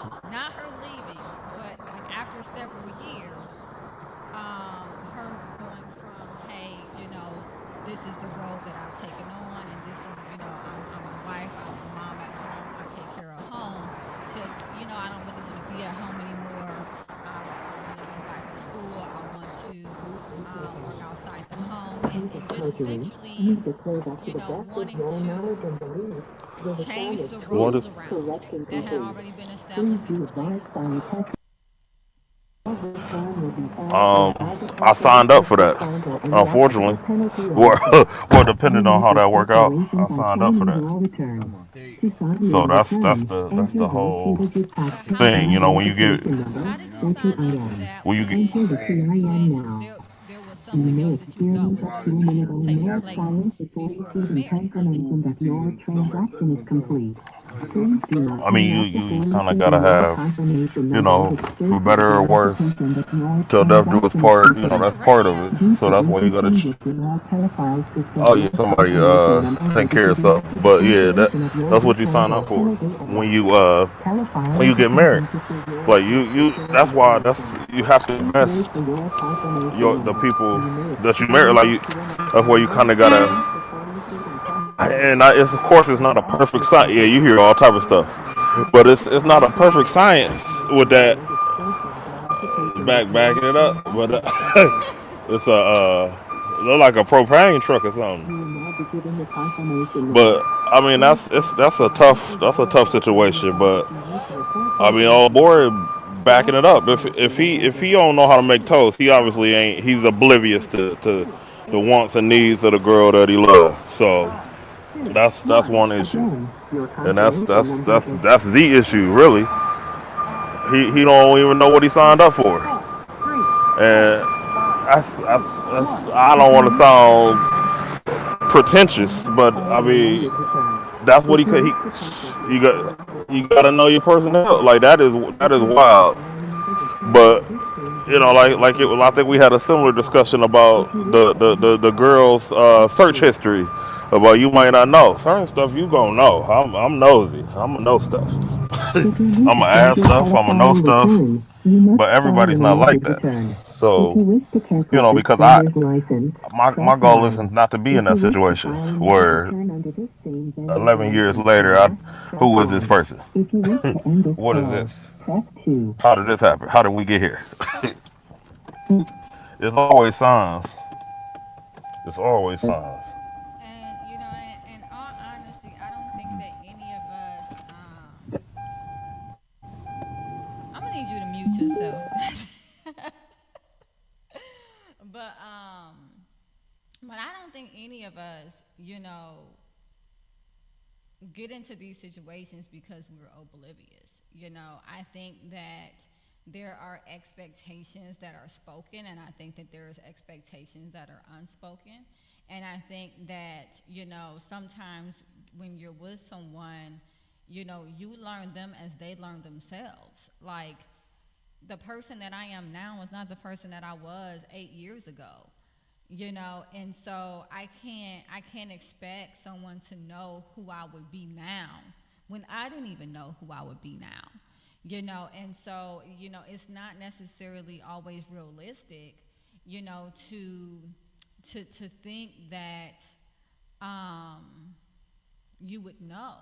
her leaving, but like after several years, her going from, hey, this is the road that I've taken on, and this is, I'm a wife, I'm a mom at home, I take care of home, to, I don't really want to be at home anymore. I want to go back to school. I want to work outside the home, and just essentially, wanting to change the roles around that had already been established in the relationship. I signed up for that. Unfortunately, well, depending on how that work out, I signed up for that. So that's the whole thing. When you get There was something else that you thought was going to take place before marriage. I mean, you kind of gotta have, for better or worse, till death do us part. That's part of it. So that's why you gotta. Oh yeah, somebody take care of something. But yeah, that's what you sign up for when you get married. Like that's why you have to invest the people that you marry. That's why you kind of gotta. And of course, it's not a perfect science. Yeah, you hear all type of stuff. but it's not a perfect science with that backing it up. But it's a look like a propane truck or something. But I mean that's a tough situation. But I mean, old boy backing it up. If he don't know how to make toast, he obviously ain't. He's oblivious to the wants and needs of the girl that he loves. So that's one issue, and that's the issue really. He don't even know what he signed up for, and I don't want to sound pretentious, but I mean that's what he could. You got to know your personnel. Like that is wild. But I think we had a similar discussion about the girl's search history. About you might not know certain stuff. You gonna know. I'm nosy. I'm gonna know stuff. I'm gonna ask stuff. I'm gonna know stuff. But everybody's not like that. So because my goal isn't not to be in that situation where 11 years later, who is this person? What is this? How did this happen? How did we get here? It's always signs. It's always signs. And in all honesty, I don't think that any of us. I'm gonna need you to mute yourself. but um, but I don't think any of us, get into these situations because we're oblivious. I think that there are expectations that are spoken, and I think that there's expectations that are unspoken. And I think that, sometimes when you're with someone, you learn them as they learn themselves. Like, the person that I am now is not the person that I was 8 years ago. And so I can't expect someone to know who I would be now when I didn't even know who I would be now. And so it's not necessarily always realistic, to think that you would know.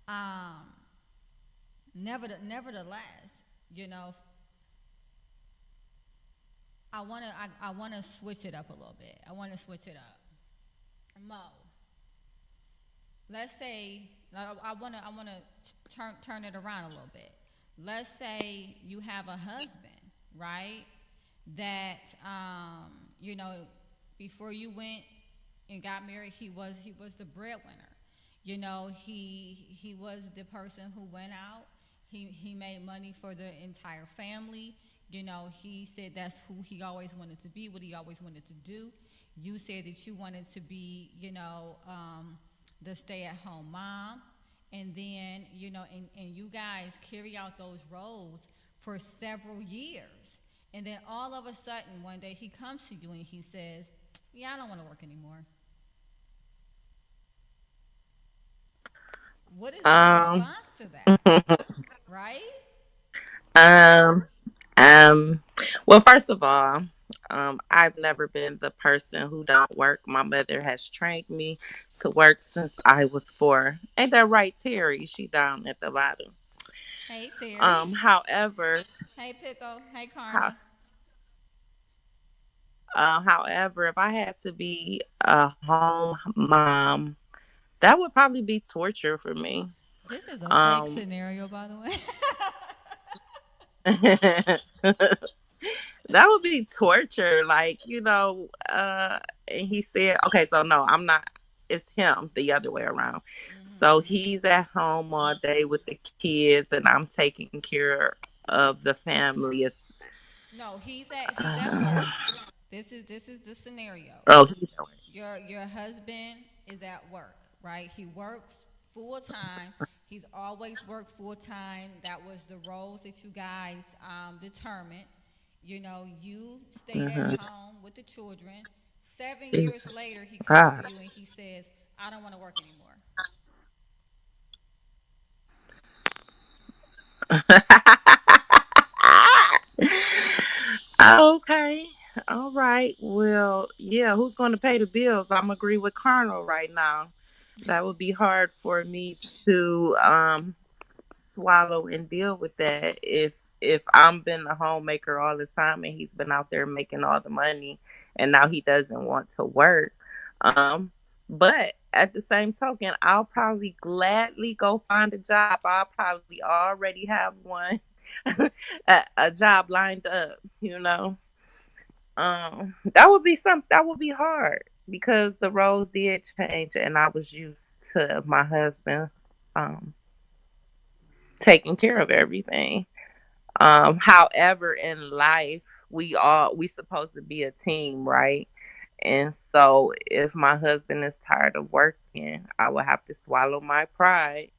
um Nevertheless, you know I want to switch it up a little bit. I want to switch it up. Mo, let's say I want to turn it around a little bit. Let's say you have a husband, right? That before you went and got married, he was the breadwinner. He was the person who went out. He made money for the entire family. He said that's who he always wanted to be, what he always wanted to do. You said that you wanted to be, the stay-at-home mom, and then and you guys carry out those roles for several years, and then all of a sudden one day he comes to you and he says, "Yeah, I don't want to work anymore." What is your Um, response to that? Right? um, um. Well, first of all, I've never been the person who don't work. My mother has trained me to work since I was 4. Ain't that right, Terry? She down at the bottom. Hey, Terry. However, Hey, Pickle. Hey, how, Carnal. however, if I had to be a home mom, that would probably be torture for me. This is a fake Um, scenario, by the way. that would be torture. Like, and he said, okay, so no, I'm not, it's him the other way around. So hmm he's at home all day with the kids, and I'm taking care of the family. It's, No, he's at uh, work. This is the scenario. oh, he's at work. Your husband is at work, right? He works full time. He's always worked full time. That was the roles that you guys determined. You stayed at Mhm. home with the children. 7 years Jesus later, he comes to God. you and he says, "I don't want to work anymore." Okay. All right. Well, yeah, who's going to pay the bills? I'm agree with Colonel right now. That would be hard for me to swallow and deal with that if I'm been the homemaker all this time and he's been out there making all the money and now he doesn't want to work. Um, but at the same token, I'll probably gladly go find a job. I'll probably already have one a job lined up, you know. That would be that would be hard because the roles did change and I was used to my husband um taking care of everything. However, in life, we supposed to be a team, right? And so, if my husband is tired of working, I will have to swallow my pride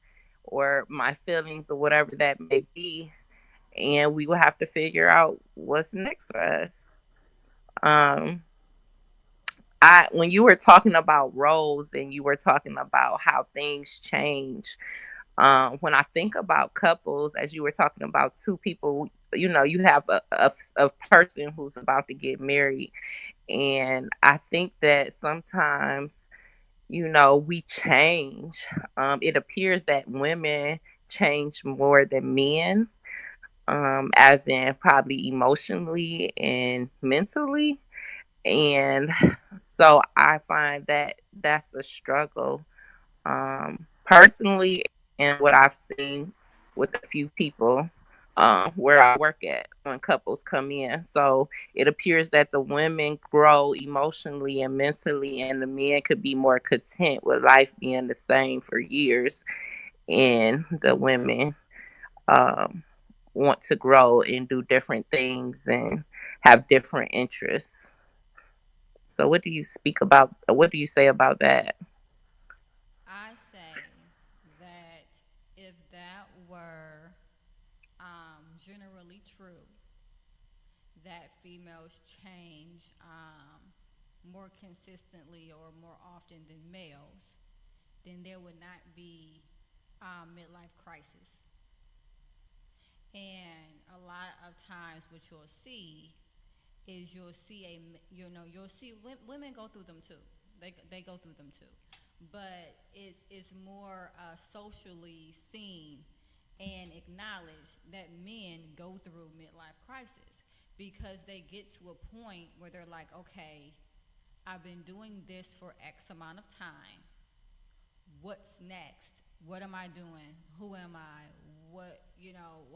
or my feelings or whatever that may be, and we will have to figure out what's next for us. Um, I when you were talking about roles and you were talking about how things change, when I think about couples, as you were talking about two people, you know, you have a person who's about to get married. And I think that sometimes, you know, we change. It appears that women change more than men, as in probably emotionally and mentally. And so I find that that's a struggle personally, and what I've seen with a few people where I work at when couples come in. So it appears that the women grow emotionally and mentally, and the men could be more content with life being the same for years, and the women um, want to grow and do different things and have different interests. So, what do you speak about? What do you say about that? I say that if that were generally true, that females change more consistently or more often than males, then there would not be midlife crisis. And a lot of times, what you'll see is you'll see women go through them too. They go through them too, but it's more socially seen and acknowledged that men go through midlife crisis because they get to a point where they're like, okay, I've been doing this for X amount of time. What's next? What am I doing? Who am I?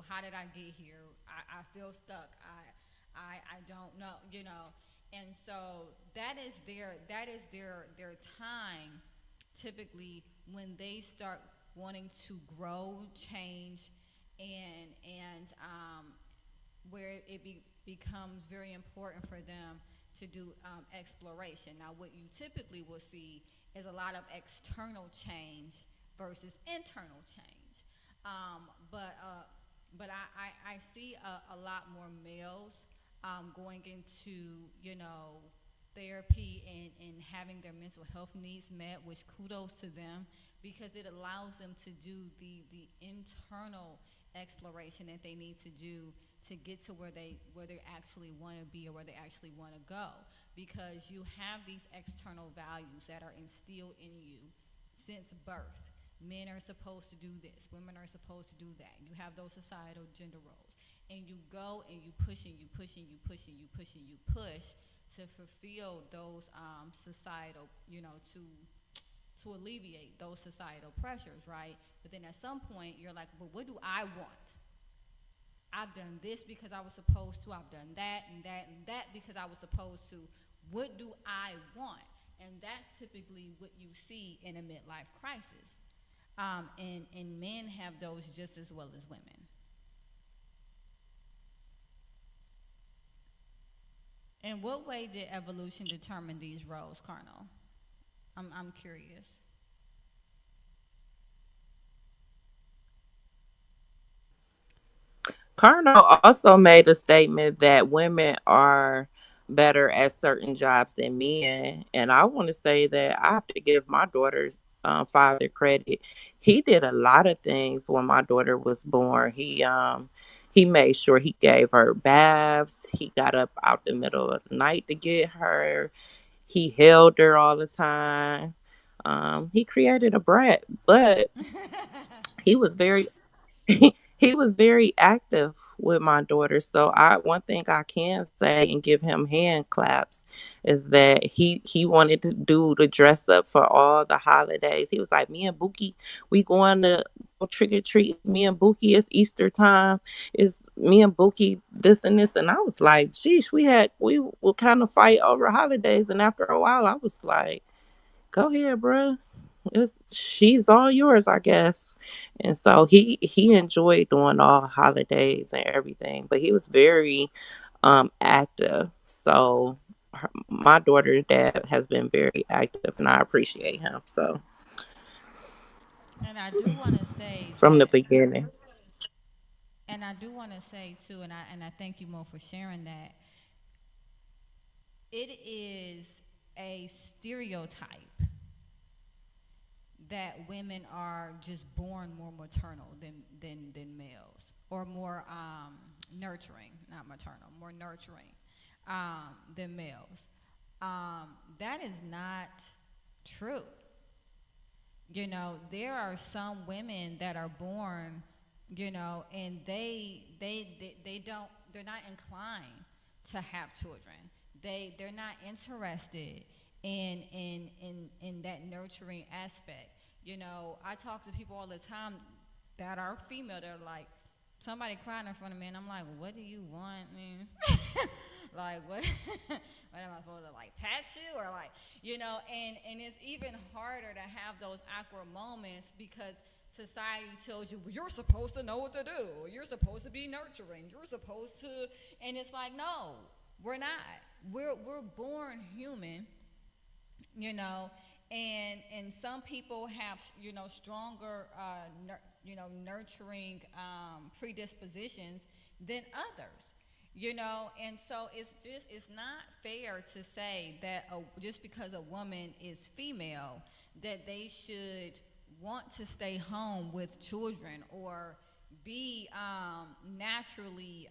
How did I get here? I feel stuck. I don't know. And so that is their time typically when they start wanting to grow, change, and where becomes very important for them to do exploration. Now, what you typically will see is a lot of external change versus internal change. Um, but uh, but I see a lot more males going into therapy and having their mental health needs met, which kudos to them because it allows them to do the internal exploration that they need to do to get to where they actually want to be or where they actually want to go because you have these external values that are instilled in you since birth. Men are supposed to do this, women are supposed to do that. You have those societal gender roles. And you go and you push and you push and you push and you push and you push to fulfill those societal, to alleviate those societal pressures, right? But then at some point, you're like, well, what do I want? I've done this because I was supposed to. I've done that and that and that because I was supposed to. What do I want? And that's typically what you see in a midlife crisis. And men have those just as well as women. In what way did evolution determine these roles, Carnal? I'm curious. Carno also made a statement that women are better at certain jobs than men. And I want to say that I have to give my daughter's father credit. He did a lot of things when my daughter was born. He made sure he gave her baths. He got up out the middle of the night to get her. He held her all the time. He created a brat, but he was very he was very active with my daughter. So I one thing I can say and give him hand claps is that he wanted to do the dress up for all the holidays. He was like, me and Buki, we going to go trick or treat. Me and Buki, it's Easter time. It's me and Buki this and this. And I was like, geez, we will kind of fight over holidays. And after a while, I was like, go ahead, bruh. She's all yours, I guess. And so he enjoyed doing all holidays and everything, but he was very active. So my daughter's dad has been very active, and I appreciate him. So And I do want to say from the that, beginning. and I do want to say too, and I thank you Mo for sharing that. It is a stereotype that women are just born more maternal than males, or more nurturing, not maternal, more nurturing than males. That is not true. There are some women that are born, and they don't, they're not inclined to have children. They're not interested in that nurturing aspect. I talk to people all the time that are female. They're like, somebody crying in front of me, and I'm like, what do you want, man? Like, what? What am I supposed to, like, pat you, or like, and it's even harder to have those awkward moments because society tells you, well, you're supposed to know what to do, or you're supposed to be nurturing, you're supposed to, and it's like, no, we're not. We're born human, you know and some people have, stronger nurturing predispositions than others, and so it's not fair to say that just because a woman is female that they should want to stay home with children, or be naturally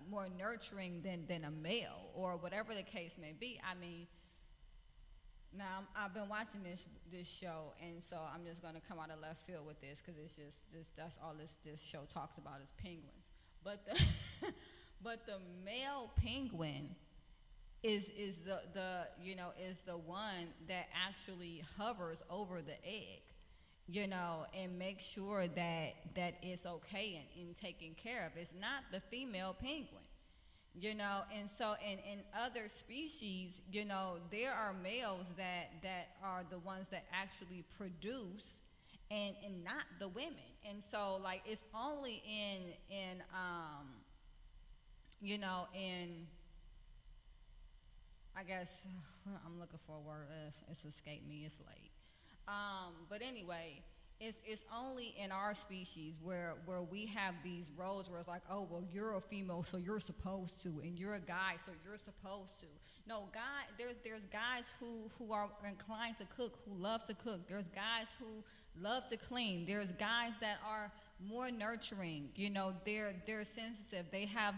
more nurturing than a male, or whatever the case may be. I mean, now I've been watching this show, and so I'm just gonna come out of left field with this because it's just that's all this show talks about is penguins. But the but the male penguin is is the one that actually hovers over the egg, and makes sure that it's okay and taken care of. It's not the female penguin. And so in other species, there are males that are the ones that actually produce, and not the women. And so, like, it's only in I guess I'm looking for a word. It's escaped me. It's late. But anyway, it's only in our species where we have these roles where it's like, oh well, you're a female, so you're supposed to, and you're a guy, so you're supposed to. No, guy. There's guys who are inclined to cook, who love to cook. There's guys who love to clean. There's guys that are more nurturing. They're sensitive. They have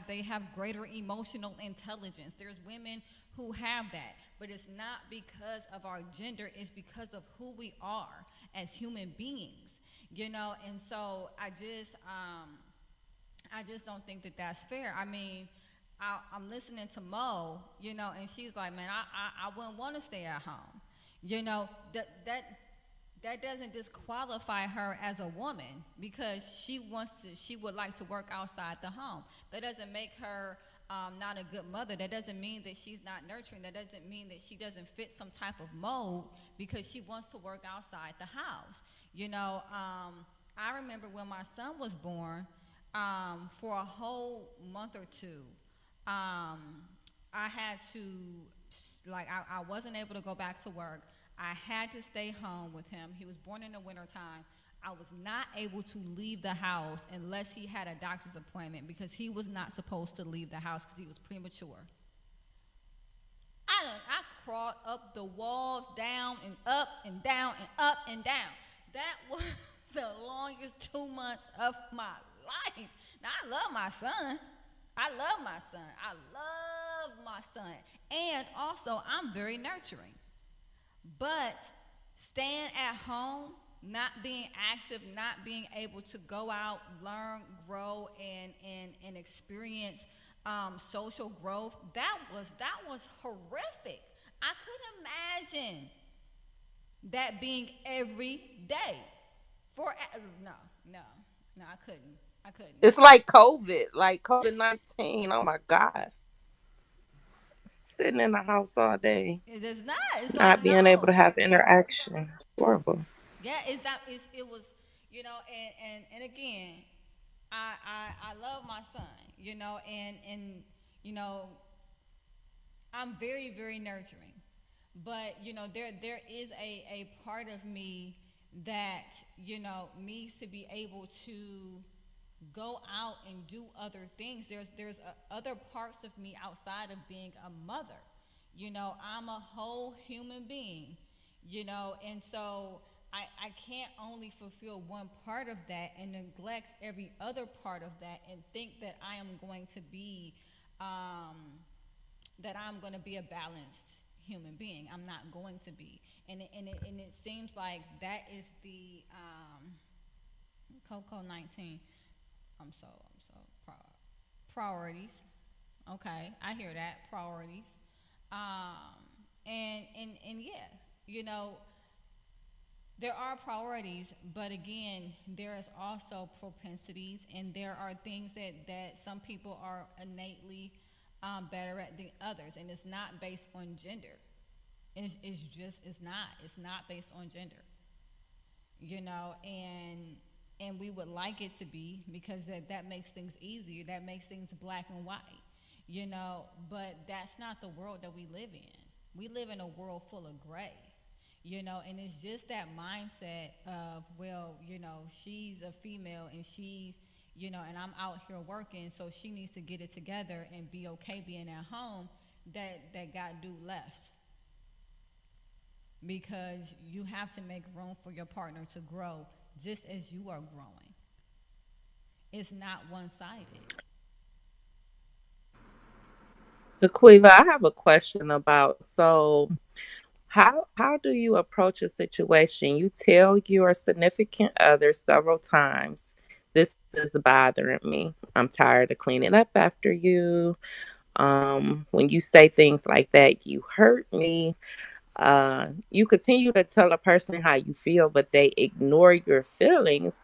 greater emotional intelligence. There's women who have that, but it's not because of our gender. It's because of who we are as human beings. And so I just don't think that that's fair. I mean, I'm listening to Mo, and she's like, man, I wouldn't want to stay at home. That doesn't disqualify her as a woman because she would like to work outside the home. That doesn't make her not a good mother. That doesn't mean that she's not nurturing. That doesn't mean that she doesn't fit some type of mold because she wants to work outside the house. I remember when my son was born, for a whole month or two, I had to, like, I wasn't able to go back to work. I had to stay home with him. He was born in the wintertime. I was not able to leave the house unless he had a doctor's appointment because he was not supposed to leave the house because he was premature. I crawled up the walls, down and up and down and up and down. That was the longest 2 months of my life. Now, I love my son. I love my son. I love my son. And also, I'm very nurturing. But staying at home, not being active, not being able to go out, learn, grow, and experience social growth. That was horrific. I couldn't imagine that being every day for no, no, no. I couldn't. I couldn't. It's like COVID-19. Oh my God. Sitting in the house all day, It is not. It's like not being able to no. have interaction. Horrible. Yeah, it's that. It was. And again, I love my son. And you know I'm very, very nurturing. But there is a part of me that needs to be able to go out and do other things. There's other parts of me outside of being a mother. I'm a whole human being. And so I can't only fulfill one part of that and neglect every other part of that and think that I am going to be um, a balanced human being. I'm not going to be, and it seems like that is the Coco 19. I'm so priorities. Okay, I hear that priorities. And yeah, you know there are priorities, but again, there is also propensities, and there are things that some people are innately better at than others, and it's not based on gender. It's not based on gender, and we would like it to be because that makes things easier, that makes things black and white, but that's not the world that we live in. We live in a world full of gray, and it's just that mindset of, well, she's a female and and I'm out here working, so she needs to get it together and be okay being at home, that got dude left, because you have to make room for your partner to grow just as you are growing. It's not one sided. Aquiva, I have a question about, so how do you approach a situation? You tell your significant other several times, this is bothering me. I'm tired of cleaning up after you. When you say things like that, you hurt me. You continue to tell a person how you feel, but they ignore your feelings,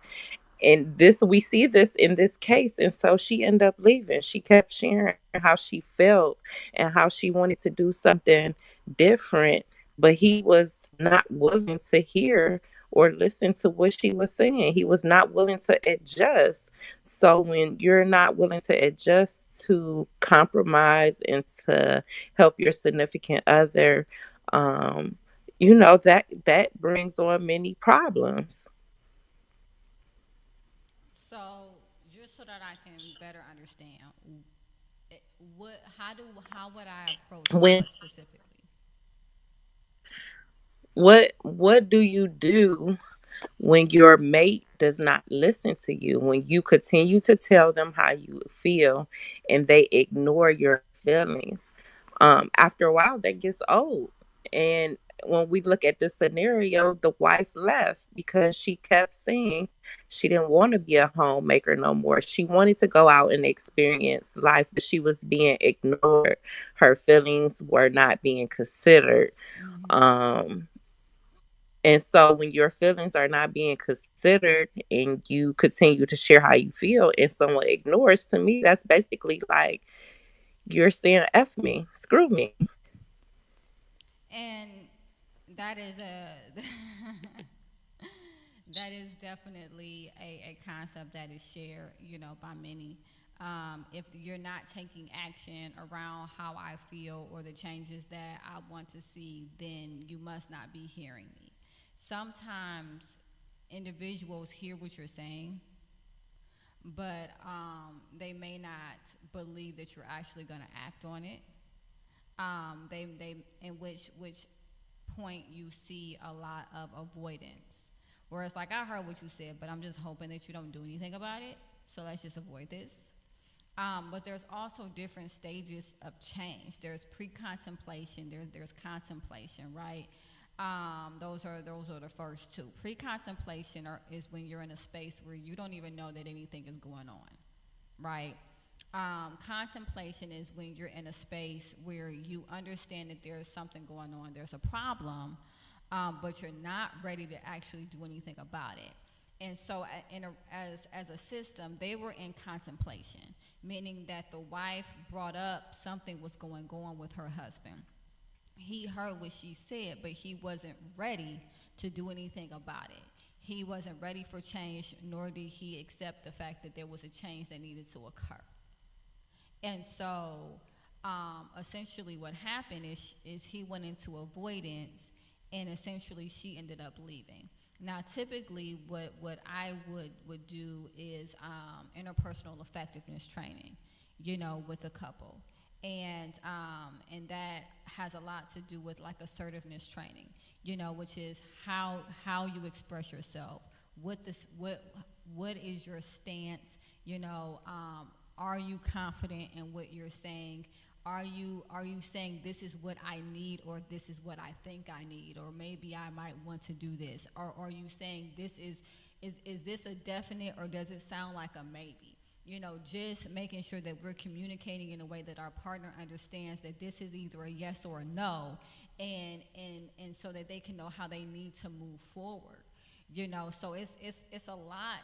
and this, we see this in this case, and so she ended up leaving. She kept sharing how she felt and how she wanted to do something different, but he was not willing to hear or listen to what she was saying. He was not willing to adjust. So when you're not willing to adjust, to compromise and to help your significant other, um that brings on many problems. So, just so that I can better understand, it, what, how would I approach When what specifically? what do you do when your mate does not listen to you, when you continue to tell them how you feel and they ignore your feelings? After a while, that gets old. And when we look at this scenario, the wife left because she kept saying she didn't want to be a homemaker no more. She wanted to go out and experience life, but she was being ignored. Her feelings were not being considered. Mm-hmm. Um, and so when your feelings are not being considered and you continue to share how you feel and someone ignores, to me, that's basically like you're saying F me, screw me. And that is a that is definitely a concept that is shared, by many. If you're not taking action around how I feel or the changes that I want to see, then you must not be hearing me. Sometimes individuals hear what you're saying, but they may not believe that you're actually going to act on it. They in which point you see a lot of avoidance. Whereas, like, I heard what you said, but I'm just hoping that you don't do anything about it. So let's just avoid this. But there's also different stages of change. There's pre-contemplation. There's contemplation, right? Those are the first two. Pre-contemplation is when you're in a space where you don't even know that anything is going on, right? Contemplation is when you're in a space where you understand that there's something going on, there's a problem, but you're not ready to actually do anything about it. And so, as a system, they were in contemplation, meaning that the wife brought up something was going on with her husband. He heard what she said, but he wasn't ready to do anything about it. He wasn't ready for change, nor did he accept the fact that there was a change that needed to occur. And so, essentially, what happened is he went into avoidance, and essentially, she ended up leaving. Now, typically, what I would do is interpersonal effectiveness training, with a couple, and that has a lot to do with like assertiveness training, which is how you express yourself. What is your stance? Are you confident in what you're saying? Are you saying this is what I need, or this is what I think I need, or maybe I might want to do this? Or are you saying this is this a definite, or does it sound like a maybe? Just making sure that we're communicating in a way that our partner understands that this is either a yes or a no, and so that they can know how they need to move forward. So it's a lot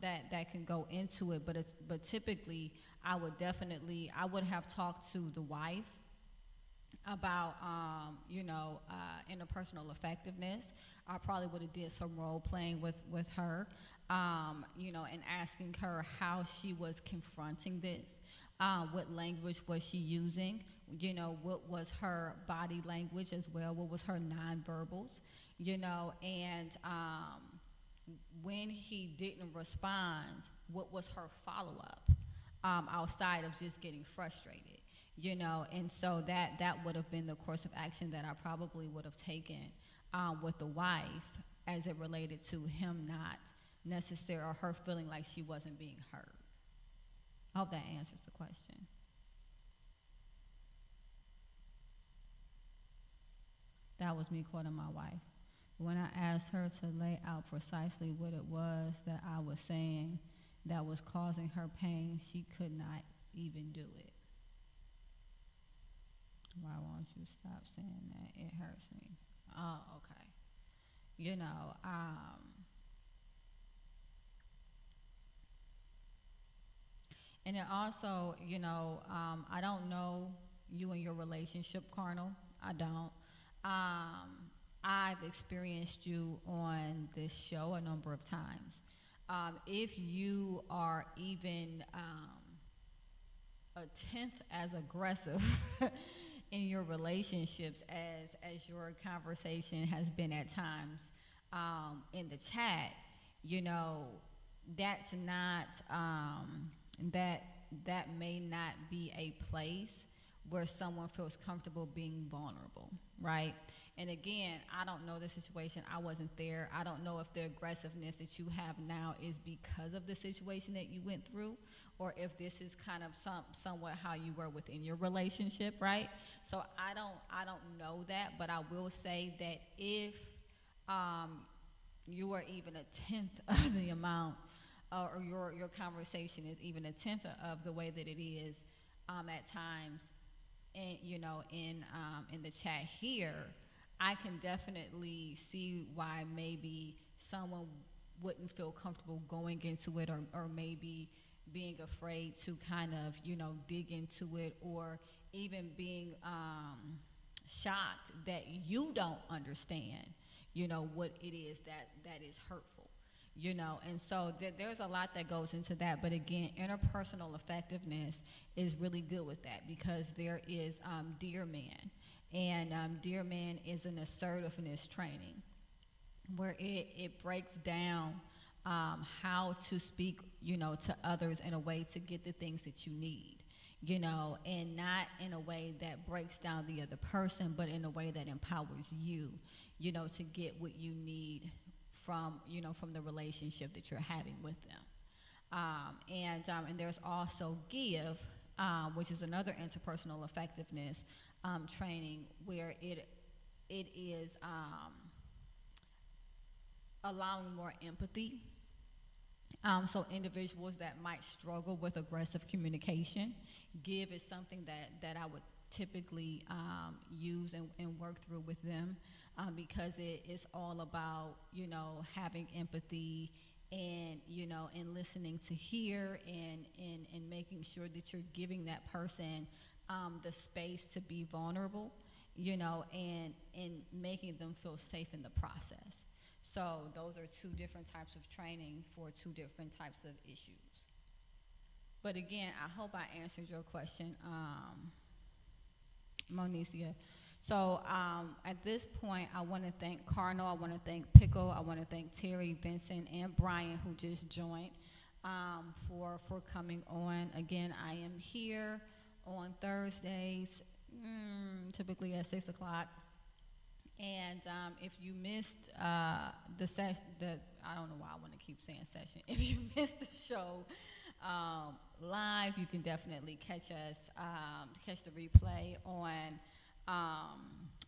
that can go into it, but typically I would have talked to the wife about interpersonal effectiveness. I probably would have did some role playing with her, and asking her how she was confronting this. What language was she using? What was her body language as well? What was her nonverbals? And when he didn't respond, what was her follow-up, outside of just getting frustrated? And so that would have been the course of action that I probably would have taken with the wife, as it related to him not necessarily, or her feeling like she wasn't being heard. I hope that answers the question. That was me quoting my wife. When I asked her to lay out precisely what it was that I was saying that was causing her pain, she could not even do it. Why won't you stop saying that? It hurts me. Oh, okay. And it also, I don't know you and your relationship, Carnal. I don't. I've experienced you on this show a number of times. If you are even a tenth as aggressive in your relationships as your conversation has been at times in the chat, that's not that may not be a place where someone feels comfortable being vulnerable, right? And again, I don't know the situation. I wasn't there. I don't know if the aggressiveness that you have now is because of the situation that you went through, or if this is kind of somewhat how you were within your relationship, right? So I don't know that, but I will say that if you are even a tenth of the amount, or your conversation is even a tenth of the way that it is at times, and in the chat here, I can definitely see why maybe someone wouldn't feel comfortable going into it, or maybe being afraid to kind of dig into it, or even being shocked that you don't understand what it is that is hurtful. And so there's a lot that goes into that. But again, interpersonal effectiveness is really good with that, because there is Dear Man. And Dear Man is an assertiveness training where it breaks down how to speak, to others in a way to get the things that you need, and not in a way that breaks down the other person, but in a way that empowers you, to get what you need from the relationship that you're having with them. And there's also Give, which is another interpersonal effectiveness training, where it is allowing more empathy. So individuals that might struggle with aggressive communication, give is something that I would typically use and work through with them, because it is all about, having empathy and, and listening to hear, and making sure that you're giving that person the space to be vulnerable, and making them feel safe in the process. So those are two different types of training for two different types of issues. But again, I hope I answered your question, Monicia. So at this point, I want to thank Carnal, I want to thank Pickle, I want to thank Terry, Vincent, and Brian, who just joined, for coming on. Again, I am here on Thursdays, typically at 6 o'clock. And if you missed the session, I don't know why I want to keep saying session. If you missed the show live, you can definitely catch the replay on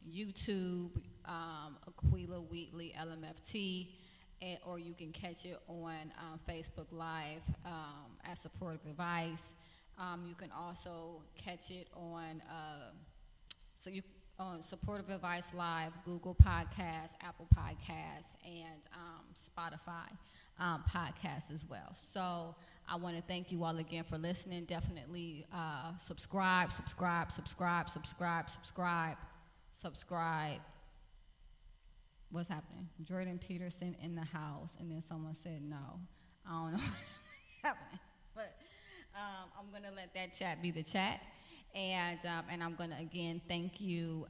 YouTube, Aquila Wheatley LMFT, or you can catch it on Facebook Live as supportive advice. You can also catch it on on Supportive Advice Live, Google Podcasts, Apple Podcasts, and Spotify podcasts as well. So I want to thank you all again for listening. Definitely subscribe. What's happening? Jordan Peterson in the house, and then someone said no. I don't know what's happening, but I'm going to let that chat be the chat. And I'm going to again thank you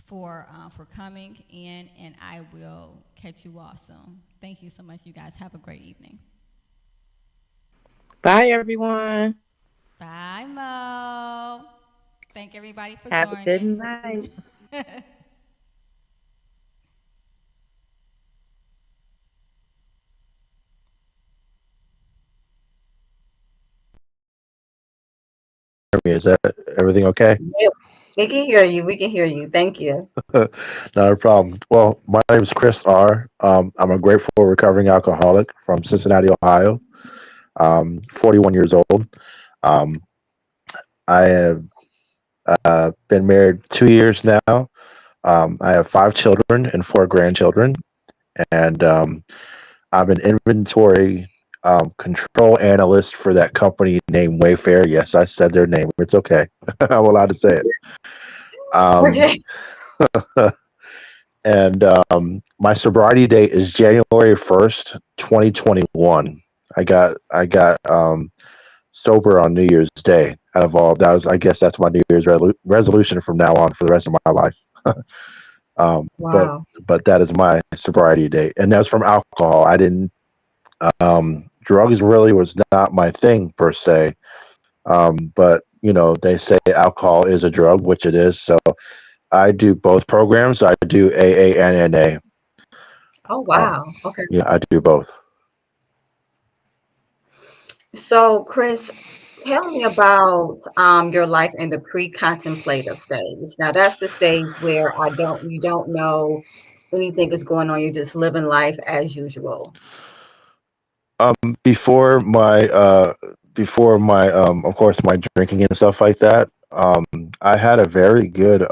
for coming in, and I will catch you all soon. Thank you so much, you guys. Have a great evening. Bye, everyone. Bye, Mo. Thank everybody for Have joining. a good night. Is that everything okay? Yep. We can hear you. We can hear you. Thank you. Not a problem. Well, my name is Chris R. I'm a grateful recovering alcoholic from Cincinnati, Ohio. 41 years old. Um, I have been married 2 years now. I have 5 children and 4 grandchildren, and I'm an inventory control analyst for that company named Wayfair. Yes, I said their name. It's okay. I'm allowed to say it. Okay. And my sobriety date is January 1st, 2021. I got sober on New Year's Day. Out of all that was, I guess that's my New Year's resolution from now on for the rest of my life. um, but Wow. but that is my sobriety date, and that's from alcohol. I didn't. Drugs really was not my thing per se. But they say alcohol is a drug, which it is. So I do both programs. I do AA and NA. Oh, wow. Okay. Yeah, I do both. So, Chris, tell me about your life in the pre-contemplative stage. Now, that's the stage where you don't know anything is going on. You're just living life as usual. Um, before my of course, my drinking and stuff like that. I had a very good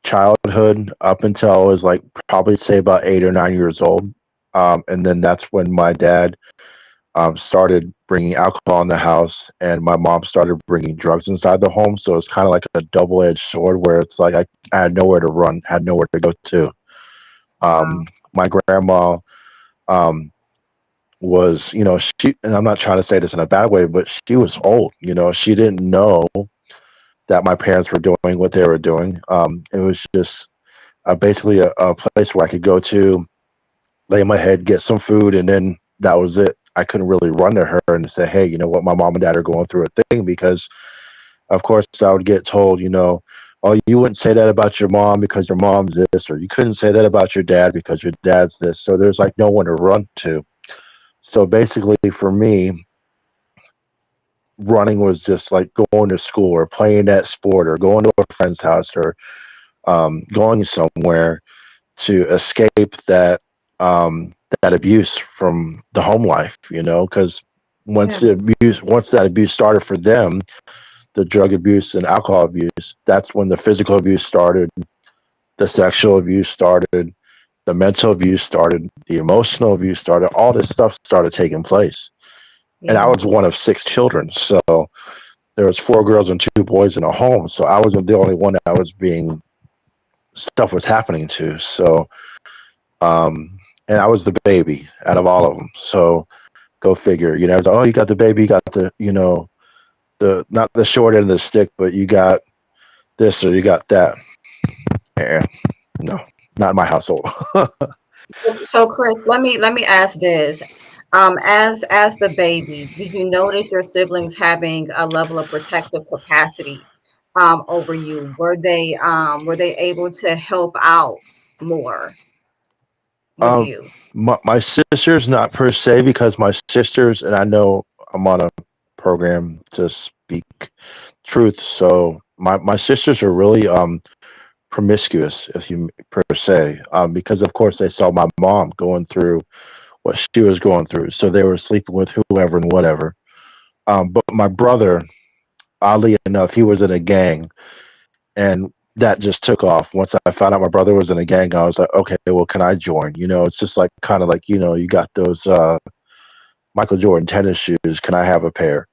childhood up until I was like probably say about 8 or 9 years old. And then that's when my dad started bringing alcohol in the house, and my mom started bringing drugs inside the home. So it's kind of like a double-edged sword, where it's like I had nowhere to run, had nowhere to go to. Wow. My grandma was, she, and I'm not trying to say this in a bad way, but she was old. She didn't know that my parents were doing what they were doing. It was just basically a place where I could go to, lay my head, get some food, and then that was it. I couldn't really run to her and say, hey, you know what, my mom and dad are going through a thing, because of course I would get told, oh, you wouldn't say that about your mom because your mom's this, or you couldn't say that about your dad because your dad's this. So there's like no one to run to. So basically for me, running was just like going to school or playing that sport or going to a friend's house or going somewhere to escape that abuse from the home life, because Yeah. once that abuse started for them, the drug abuse and alcohol abuse, that's when the physical abuse started, the sexual abuse started, the mental abuse started, the emotional abuse started, all this stuff started taking place. And I Yeah. was one of 6 children, so there was 4 girls and 2 boys in a home, so I wasn't the only one that was being stuff was happening to. So and I was the baby out of all of them. So go figure. It's, oh, you got the baby, you got the the not the short end of the stick, but you got this or you got that. Eh, no, not in my household. So Chris, let me ask this. As the baby, did you notice your siblings having a level of protective capacity over you? Were they able to help out more with um, you? my sisters, not per se, because my sisters, and I know I'm on a program to speak truth, so my sisters are really promiscuous, if you per se, because of course they saw my mom going through what she was going through, so they were sleeping with whoever and whatever. But my brother, oddly enough, he was in a gang, and that just took off. Once I found out my brother was in a gang, I was like, okay, well, can I join? It's just like kind of like you got those Michael Jordan tennis shoes. Can I have a pair?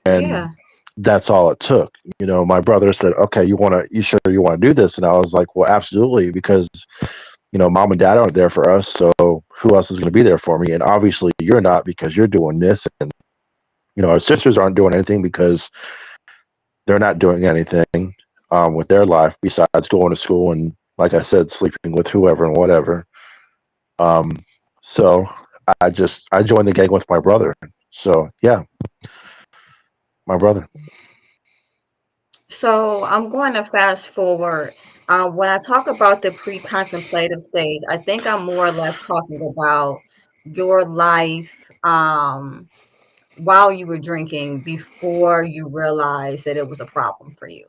And Yeah. that's all it took. My brother said, okay, you sure you want to do this? And I was like, well, absolutely, because mom and dad aren't there for us, so who else is going to be there for me? And obviously you're not, because you're doing this, and our sisters aren't doing anything because they're not doing anything with their life besides going to school and, like I said, sleeping with whoever and whatever. Um, so I joined the gang with my brother. So yeah, my brother. So I'm going to fast forward. When I talk about the pre-contemplative stage, I think I'm more or less talking about your life while you were drinking before you realized that it was a problem for you.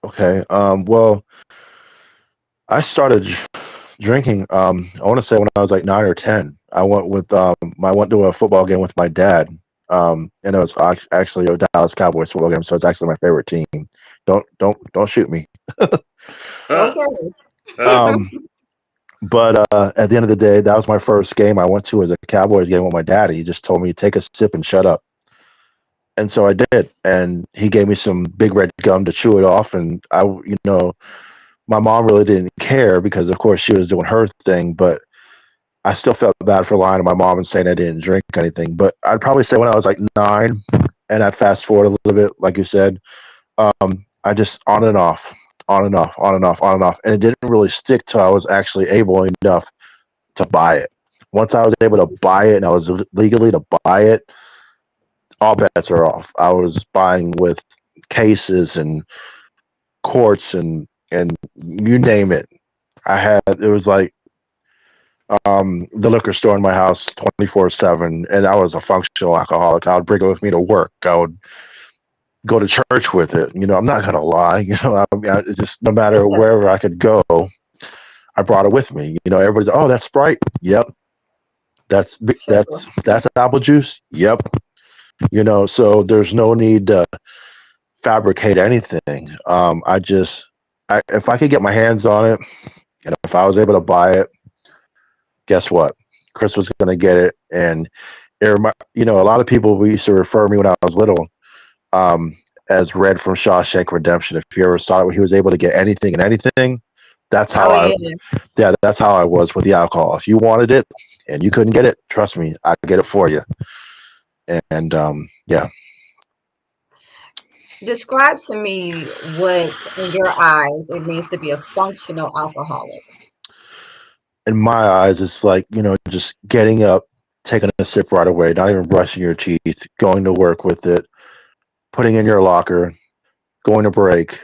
Okay. Well, I started drinking. I want to say when I was like 9 or 10. I went to a football game with my dad. And it was actually a Dallas Cowboys football game, so it's actually my favorite team. Don't shoot me. Okay. Um, but at the end of the day, that was my first game I went to as a Cowboys game with my dad. He just told me, take a sip and shut up. And so I did. And he gave me some big red gum to chew it off. And my mom really didn't care because, of course, she was doing her thing. But I still felt bad for lying to my mom and saying I didn't drink anything. But I'd probably say when I was like 9, and I fast forward a little bit, like you said, I just on and off, on and off, on and off, on and off. And it didn't really stick till I was actually able enough to buy it. Once I was able to buy it and I was legally to buy it, all bets are off. I was buying with cases and quarts and you name it. It was like the liquor store in my house 24/7, and I was a functional alcoholic. I would bring it with me to work. I would go to church with it. I'm not gonna lie. It just no matter Yeah. wherever I could go, I brought it with me. Everybody's, oh, that's Sprite. Yep. That's Sure. that's apple juice. Yep. So there's no need to fabricate anything. If I could get my hands on it, and if I was able to buy it, guess what? Chris was going to get it, and a lot of people we used to refer me when I was little as Red from Shawshank Redemption. If you ever saw it, he was able to get anything and anything. That's how Oh yeah. yeah, that's how I was with the alcohol. If you wanted it and you couldn't get it, trust me, I could get it for you. And yeah. Describe to me what, in your eyes, it means to be a functional alcoholic. In my eyes, it's like, just getting up, taking a sip right away, not even brushing your teeth, going to work with it, putting in your locker, going to break,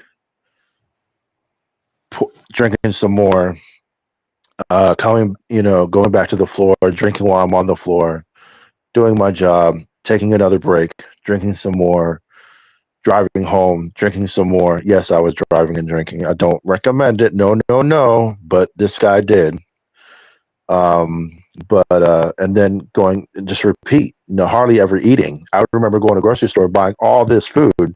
drinking some more, going back to the floor, drinking while I'm on the floor, doing my job, taking another break, drinking some more, driving home, drinking some more. Yes, I was driving and drinking. I don't recommend it. No, no, no. But this guy did. And then going just repeat. Hardly ever eating. I remember going to the grocery store buying all this food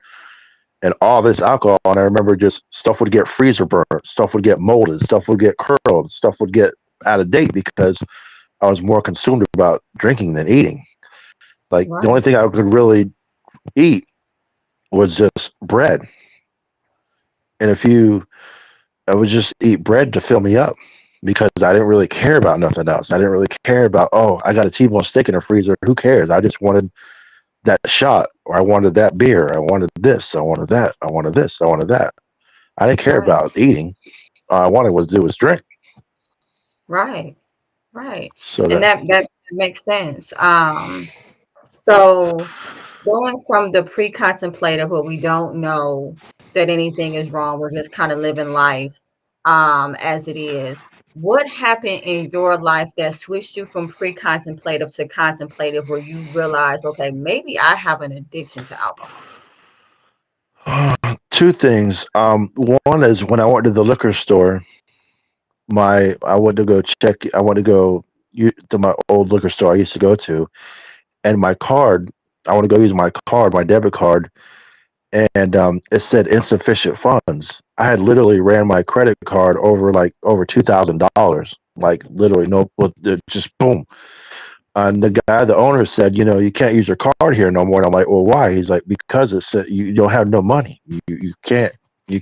and all this alcohol, and I remember just stuff would get freezer burnt, stuff would get molded, stuff would get curled, stuff would get out of date because I was more consumed about drinking than eating. Like the only Right. thing I could really eat was just bread. And I would just eat bread to fill me up because I didn't really care about nothing else. I didn't really care about, oh, I got a T-bone steak in the freezer. Who cares? I just wanted that shot, or I wanted that beer. I wanted this. I wanted that. I wanted this. I wanted that. I didn't care Right. about eating. All I wanted was to do was drink. Right. Right. So And that that makes sense. So going from the pre-contemplative where we don't know that anything is wrong, we're just kind of living life as it is. What happened in your life that switched you from pre-contemplative to contemplative where you realize, okay, maybe I have an addiction to alcohol? two things. One is when I went to the liquor store, I went to go check. I went to go to my old liquor store I used to go to, and my card. I want to go use my card, my debit card, and it said insufficient funds. I had literally ran my credit card over like over $2,000, like literally no, just boom. And the owner said, you can't use your card here no more. And I'm like, well, why? He's like, because it said you don't have no money. You can't, you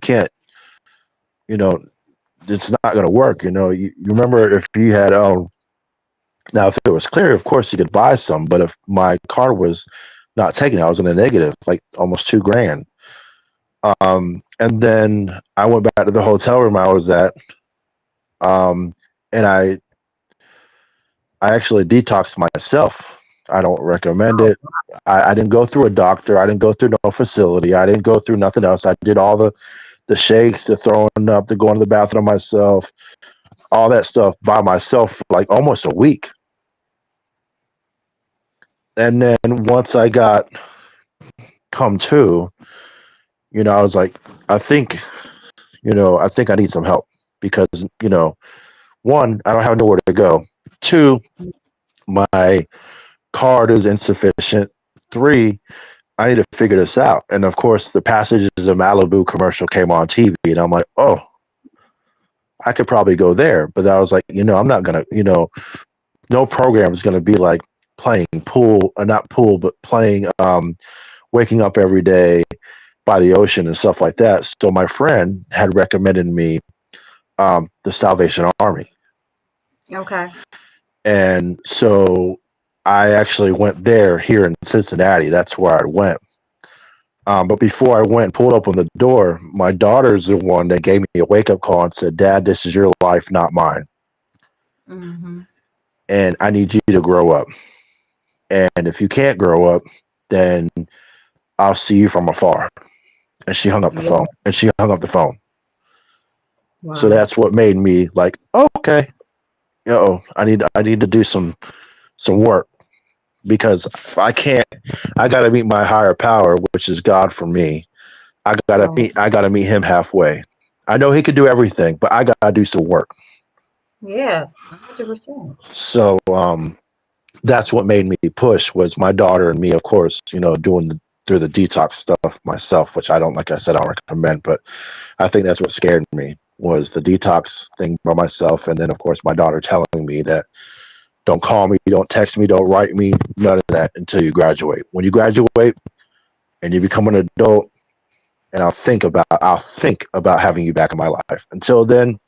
know, it's not going to work. You remember if you had, now if it was clear, of course you could buy some, but if my card was not taken, I was in a negative, like almost 2 grand. And then I went back to the hotel room I was at, and I actually detoxed myself. I don't recommend it. I didn't go through a doctor. I didn't go through no facility. I didn't go through nothing else. I did all the shakes, the throwing up, the going to the bathroom myself, all that stuff by myself for like almost a week. And then once I got come to, I was like, I think, I think I need some help because, one, I don't have nowhere to go. Two, my card is insufficient. Three, I need to figure this out. And of course, the Passages of Malibu commercial came on TV, and I'm like, oh, I could probably go there. But I was like, I'm not gonna, no program is gonna be like playing pool, or not pool, but playing, waking up every day by the ocean and stuff like that. So my friend had recommended me the Salvation Army, Okay. and so I actually went there here in Cincinnati. That's where I went. But before I went and pulled up on the door, my daughter's the one that gave me a wake up call and said, Dad, this is your life, not mine. Mm-hmm. And I need you to grow up. And if you can't grow up, then I'll see you from afar. And she hung up the Yeah. phone. And she hung up the phone. So Wow. that's what made me like, oh, okay, I need to do some work because if I gotta meet my higher power, which is God for me. Right. I gotta meet him halfway. I know he can do everything, but I gotta do some work. Yeah. 100%. So that's what made me push was my daughter and me, of course, doing through the detox stuff myself, which I don't, like I said, I don't recommend, but I think that's what scared me was the detox thing by myself. And then of course my daughter telling me that don't call me, don't text me, don't write me, none of that until you graduate. When you graduate and you become an adult, and I'll think about having you back in my life. Until then,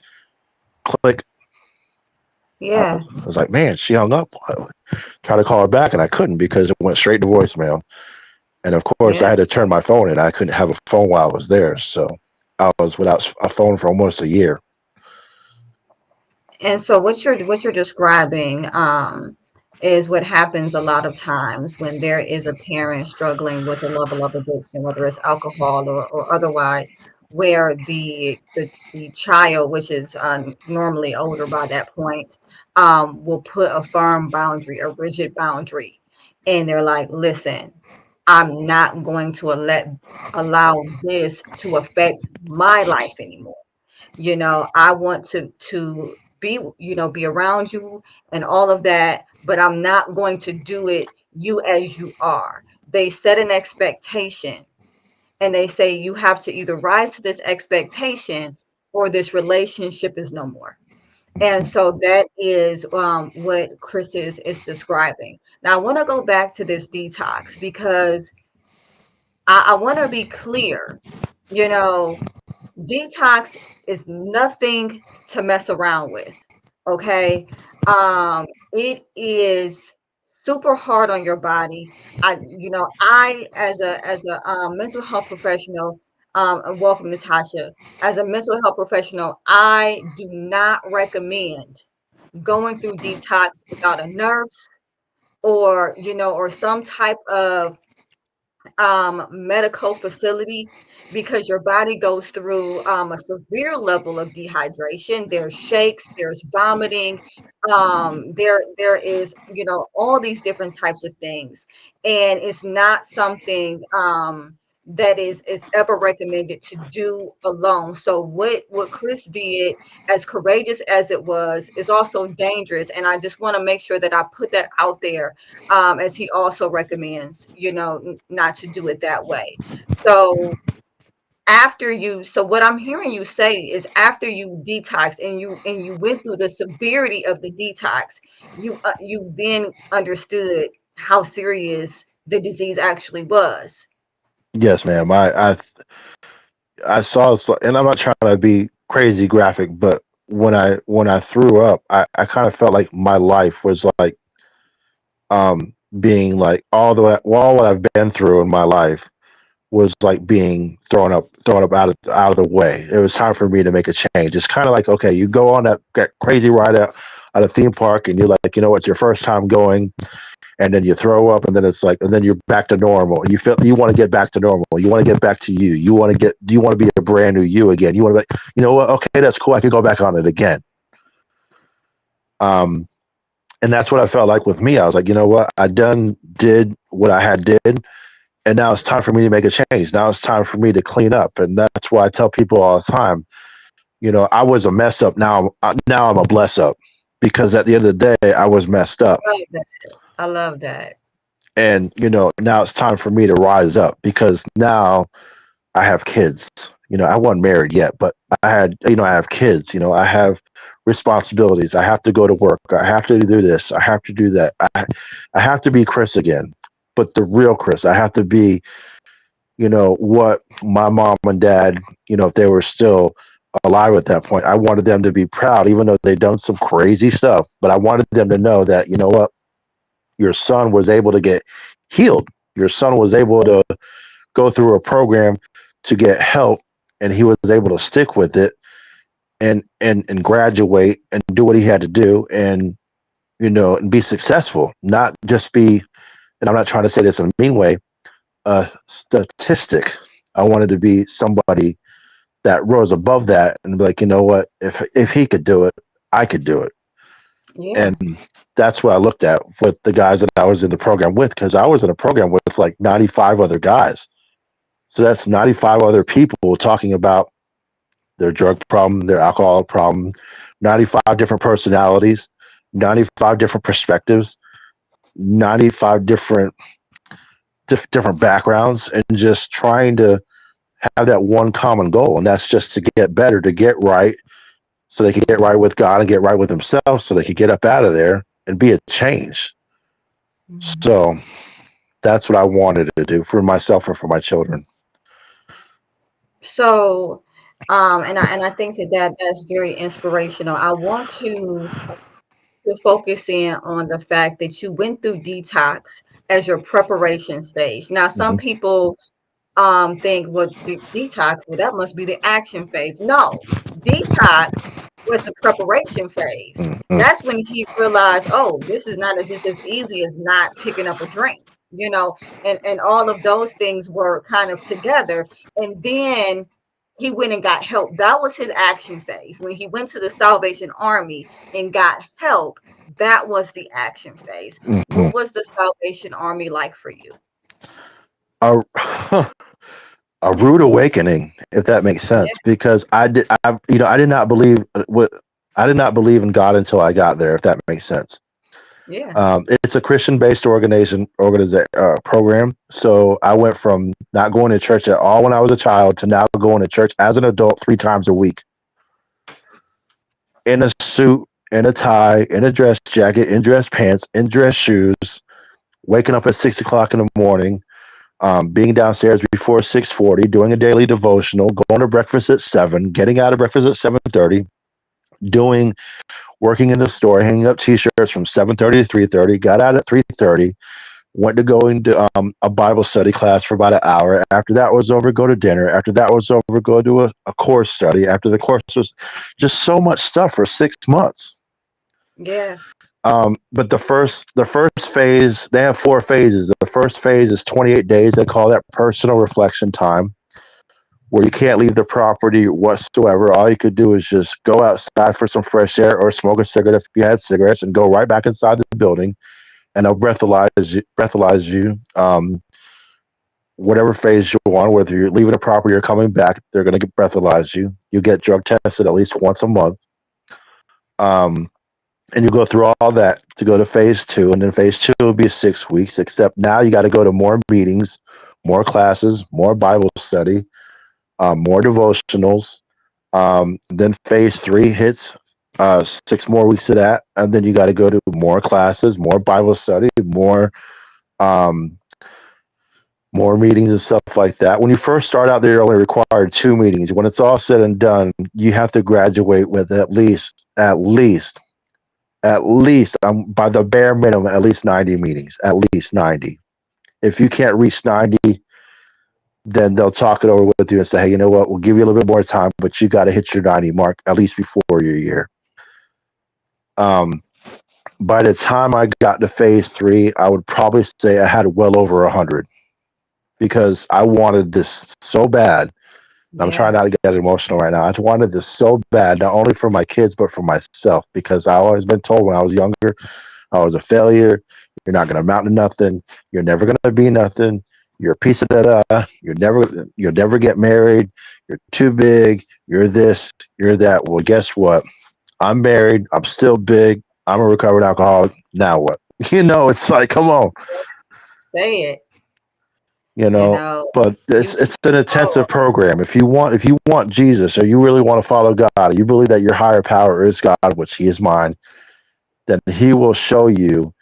click. Yeah. I was like, man, she hung up. I tried to call her back and I couldn't because it went straight to voicemail. And of course, I Yeah. had to turn my phone in. I couldn't have a phone while I was there, so I was without a phone for almost a year. And so what you're describing is what happens a lot of times when there is a parent struggling with a level of addiction, whether it's alcohol or otherwise, where the child, which is normally older by that point, will put a firm boundary, a rigid boundary. and they're like, listen, I'm not going to allow this to affect my life anymore. I want to be, be around you and all of that, but I'm not going to do it you as you are. They set an expectation, and they say you have to either rise to this expectation or this relationship is no more. And so that is what Chris is describing. Now, I want to go back to this detox because I want to be clear. You know, detox is nothing to mess around with. Okay. It is super hard on your body. I as a mental health professional, and welcome Natasha. As a mental health professional, I do not recommend going through detox without a nurse or some type of medical facility, because your body goes through a severe level of dehydration. There's shakes, there's vomiting, there is all these different types of things, and it's not something that is ever recommended to do alone. So what Chris did, as courageous as it was, is also dangerous, and I just want to make sure that I put that out there, as he also recommends, not to do it that way. So so what I'm hearing you say is, after you detox and you went through the severity of the detox, you then understood how serious the disease actually was. Yes, ma'am. I saw, and I'm not trying to be crazy graphic, but when I threw up, I kind of felt like my life was like being like all what I've been through in my life was like being thrown up out of the way. It was time for me to make a change. It's kind of like, okay, you go on that crazy ride out at a theme park, and you're like, it's your first time going, and then you throw up, and then it's like, and then you're back to normal. You feel you want to get back to normal. You want to get back to you. You want to be a brand new you again. You want to be, what? Okay, that's cool. I could go back on it again. Um, and that's what I felt like with me. I was like, you know what? I did what I had did, and now it's time for me to make a change. Now it's time for me to clean up, and that's why I tell people all the time, I was a mess up. Now I'm a bless up, because at the end of the day, I was messed up, I love that. I love that. and now it's time for me to rise up, because now I have kids. I wasn't married yet, but I have kids. I have responsibilities. I have to go to work. I have to do this. I have to do that. I have to be Chris again, but the real Chris. I have to be, what my mom and dad, if they were still alive at that point, I wanted them to be proud, even though they'd done some crazy stuff. But I wanted them to know that, what, your son was able to get healed. Your son was able to go through a program to get help, and he was able to stick with it, and graduate and do what he had to do, and and be successful, not just be, and I'm not trying to say this in a mean way, a statistic. I wanted to be somebody that rose above that and be like, what, if he could do it, I could do it. Yeah. And that's what I looked at with the guys that I was in the program with, because I was in a program with like 95 other guys. So that's 95 other people talking about their drug problem, their alcohol problem, 95 different personalities, 95 different perspectives, 95 different backgrounds, and just trying to have that one common goal, and that's just to get better, to get right, so they can get right with God and get right with themselves, so they can get up out of there and be a change. So that's what I wanted to do for myself and for my children. So, and I think that's very inspirational. I want to focus in on the fact that you went through detox as your preparation stage. Now, some Mhm. people think, well, detox, well, that must be the action phase. No, detox was the preparation phase. Mhm. That's when he realized, oh, this is not just as easy as not picking up a drink, and all of those things were kind of together. And then he went and got help. That was his action phase. When he went to the Salvation Army and got help, that was the action phase. Mhm. What was the Salvation Army like for you? A, a rude awakening, if that makes Yeah, sense, because I did not believe what I did not believe in God until I got there, if that makes sense. yeah, It's a Christian-based program. So I went from not going to church at all when I was a child to now going to church as an adult 3 times a week in a suit, in a tie, in a dress jacket, in dress pants, in dress shoes, waking up at 6 o'clock in the morning, being downstairs before 6:40, doing a daily devotional, going to breakfast at 7, getting out of breakfast at 7:30, doing working in the store, hanging up T-shirts from 7:30 to 3:30. Got out at 3:30. Went to go into a Bible study class for about an hour. After that was over, go to dinner. After that was over, go do a course study. After the course was just so much stuff for 6 months. yeah, But the first phase, they have 4 phases. The first phase is 28 days. They call that personal reflection time, where you can't leave the property whatsoever. All you could do is just go outside for some fresh air or smoke a cigarette if you had cigarettes, and go right back inside the building, and they'll breathalyze you. Whatever phase you're on, whether you're leaving the property or coming back, they're going to breathalyze you. You get drug tested at least once a month. Um, and you go through all that to go to phase two, and then phase two will be 6 weeks. Except now you got to go to more meetings, more classes, more Bible study, more devotionals. Then phase three hits, 6 more weeks of that, and then you got to go to more classes, more Bible study, um, more meetings and stuff like that. When you first start out, they're only required 2 meetings. When it's all said and done, you have to graduate with at least by the bare minimum, at least 90 meetings, at least 90. If you can't reach 90, then they'll talk it over with you and say, hey, you know what, we'll give you a little bit more time, but you got to hit your 90 mark at least before your year. Um, by the time I got to phase three, I would probably say I had well over 100, because I wanted this so bad. I'm yeah. trying not to get emotional right now. I just wanted this so bad, not only for my kids, but for myself, because I always been told when I was younger, I was a failure. You're not going to amount to nothing. You're never going to be nothing. You're a piece of that. You'll never get married. You're too big. You're this. You're that. Well, guess what? I'm married. I'm still big. I'm a recovered alcoholic. Now what? It's like, come on. Say it. you You know know, but you it's an intensive program. If you want Jesus, or you really want to follow God, you believe that your higher power is God, which he is mine, then he will show you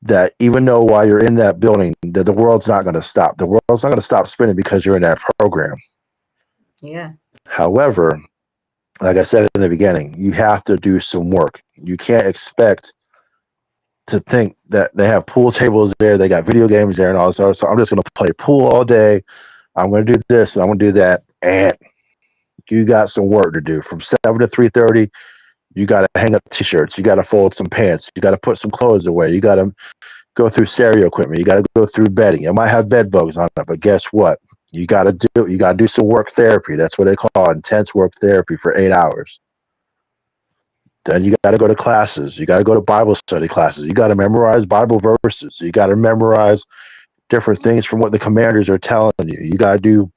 that even though while you're in that building, that the world's not going to stop. The world's not going to stop spinning because you're in that program. yeah, However, like I said in the beginning, you have to do some work. You can't expect to think that they have pool tables there, they got video games there and all this other stuff. I'm just going to play pool all day. I'm going to do this and I'm going to do that. And you got some work to do from 7 to 3:30. You got to hang up t-shirts. You got to fold some pants. You got to put some clothes away. You got to go through stereo equipment. You got to go through bedding. It might have bed bugs on it, but guess what? You got to do some work therapy. That's what they call intense work therapy for 8 hours. Then you got to go to classes. You got to go to Bible study classes. You got to memorize Bible verses. You got to memorize different things from what the commanders are telling you. You got to do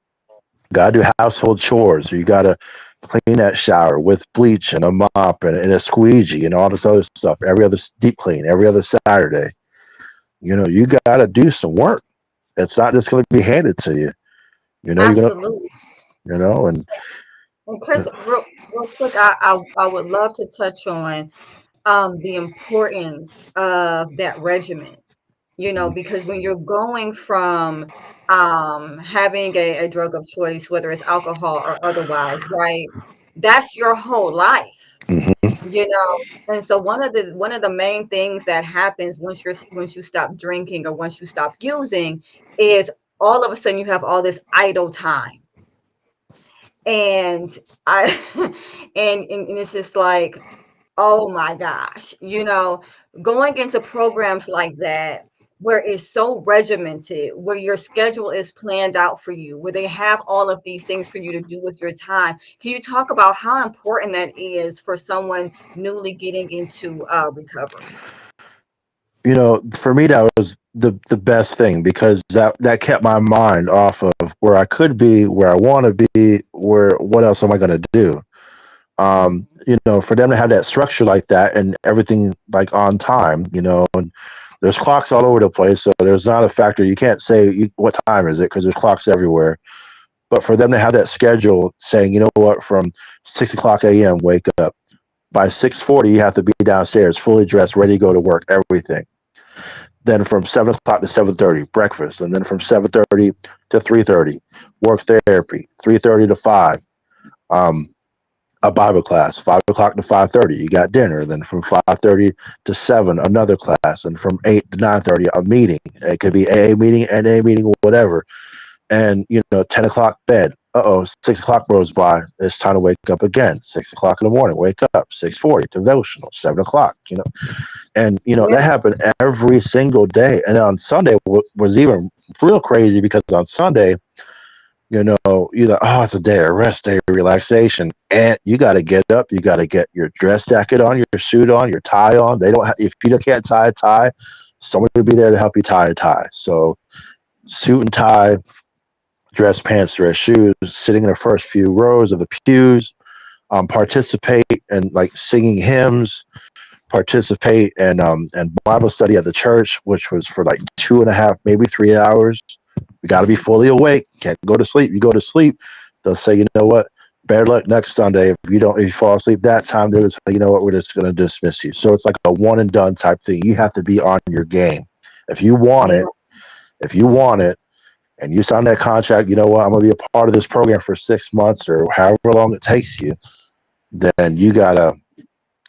household chores. You got to clean that shower with bleach and a mop and a squeegee and all this other stuff. Every other deep clean, every other Saturday. You got to do some work. It's not just going to be handed to you. You're going to, absolutely. and And Chris, real quick, I would love to touch on the importance of that regimen. Because when you're going from having a drug of choice, whether it's alcohol or otherwise, right? That's your whole life. Mhm. And so one of the main things that happens once you stop drinking or once you stop using is all of a sudden you have all this idle time. And I and it's just like, oh my gosh, going into programs like that, where it's so regimented, where your schedule is planned out for you, where they have all of these things for you to do with your time. Can you talk about how important that is for someone newly getting into recovery? For me, that was the best thing because that kept my mind off of where I could be, where I want to be, where what else am I going to do? For them to have that structure like that and everything like on time, and there's clocks all over the place, so there's not a factor. You can't say what time is it because there's clocks everywhere. But for them to have that schedule saying, you know what, from 6 o'clock a.m. wake up by 6:40, you have to be downstairs, fully dressed, ready to go to work, everything. Then from 7 o'clock to 7:30, breakfast, and then from 7:30 to 3:30, work therapy, 3:30 to 5. Um, a Bible class, 5 o'clock to 5:30. You got dinner. Then from 5:30 to 7, another class, and from 8 to 9:30, a meeting. It could be AA meeting, NA meeting, whatever. And 10 o'clock bed. 6 o'clock rolls by. It's time to wake up again. 6 o'clock in the morning, wake up. 6:40 devotional. 7 o'clock. And Yeah. that happened every single day. And on Sunday was even real crazy because on Sunday, you're like, oh, it's a day of rest, day of relaxation, and you got to get up. You got to get your dress jacket on, your suit on, your tie on. They don't have, if you can't tie a tie, someone will be there to help you tie a tie. So suit and tie, dress pants, dress shoes, sitting in the first few rows of the pews, participate in like singing hymns, participate and Bible study at the church, which was for like 2.5, maybe 3 hours. You got to be fully awake. Can't go to sleep. You go to sleep, they'll say, you know what? Better luck next Sunday. If you fall asleep that time, they'll say, you know what? We're just going to dismiss you. So it's like a one and done type thing. You have to be on your game. If you want Yeah. it, if you want it, and you sign that contract, you know what? I'm going to be a part of this program for 6 months or however long it takes you. Then you gotta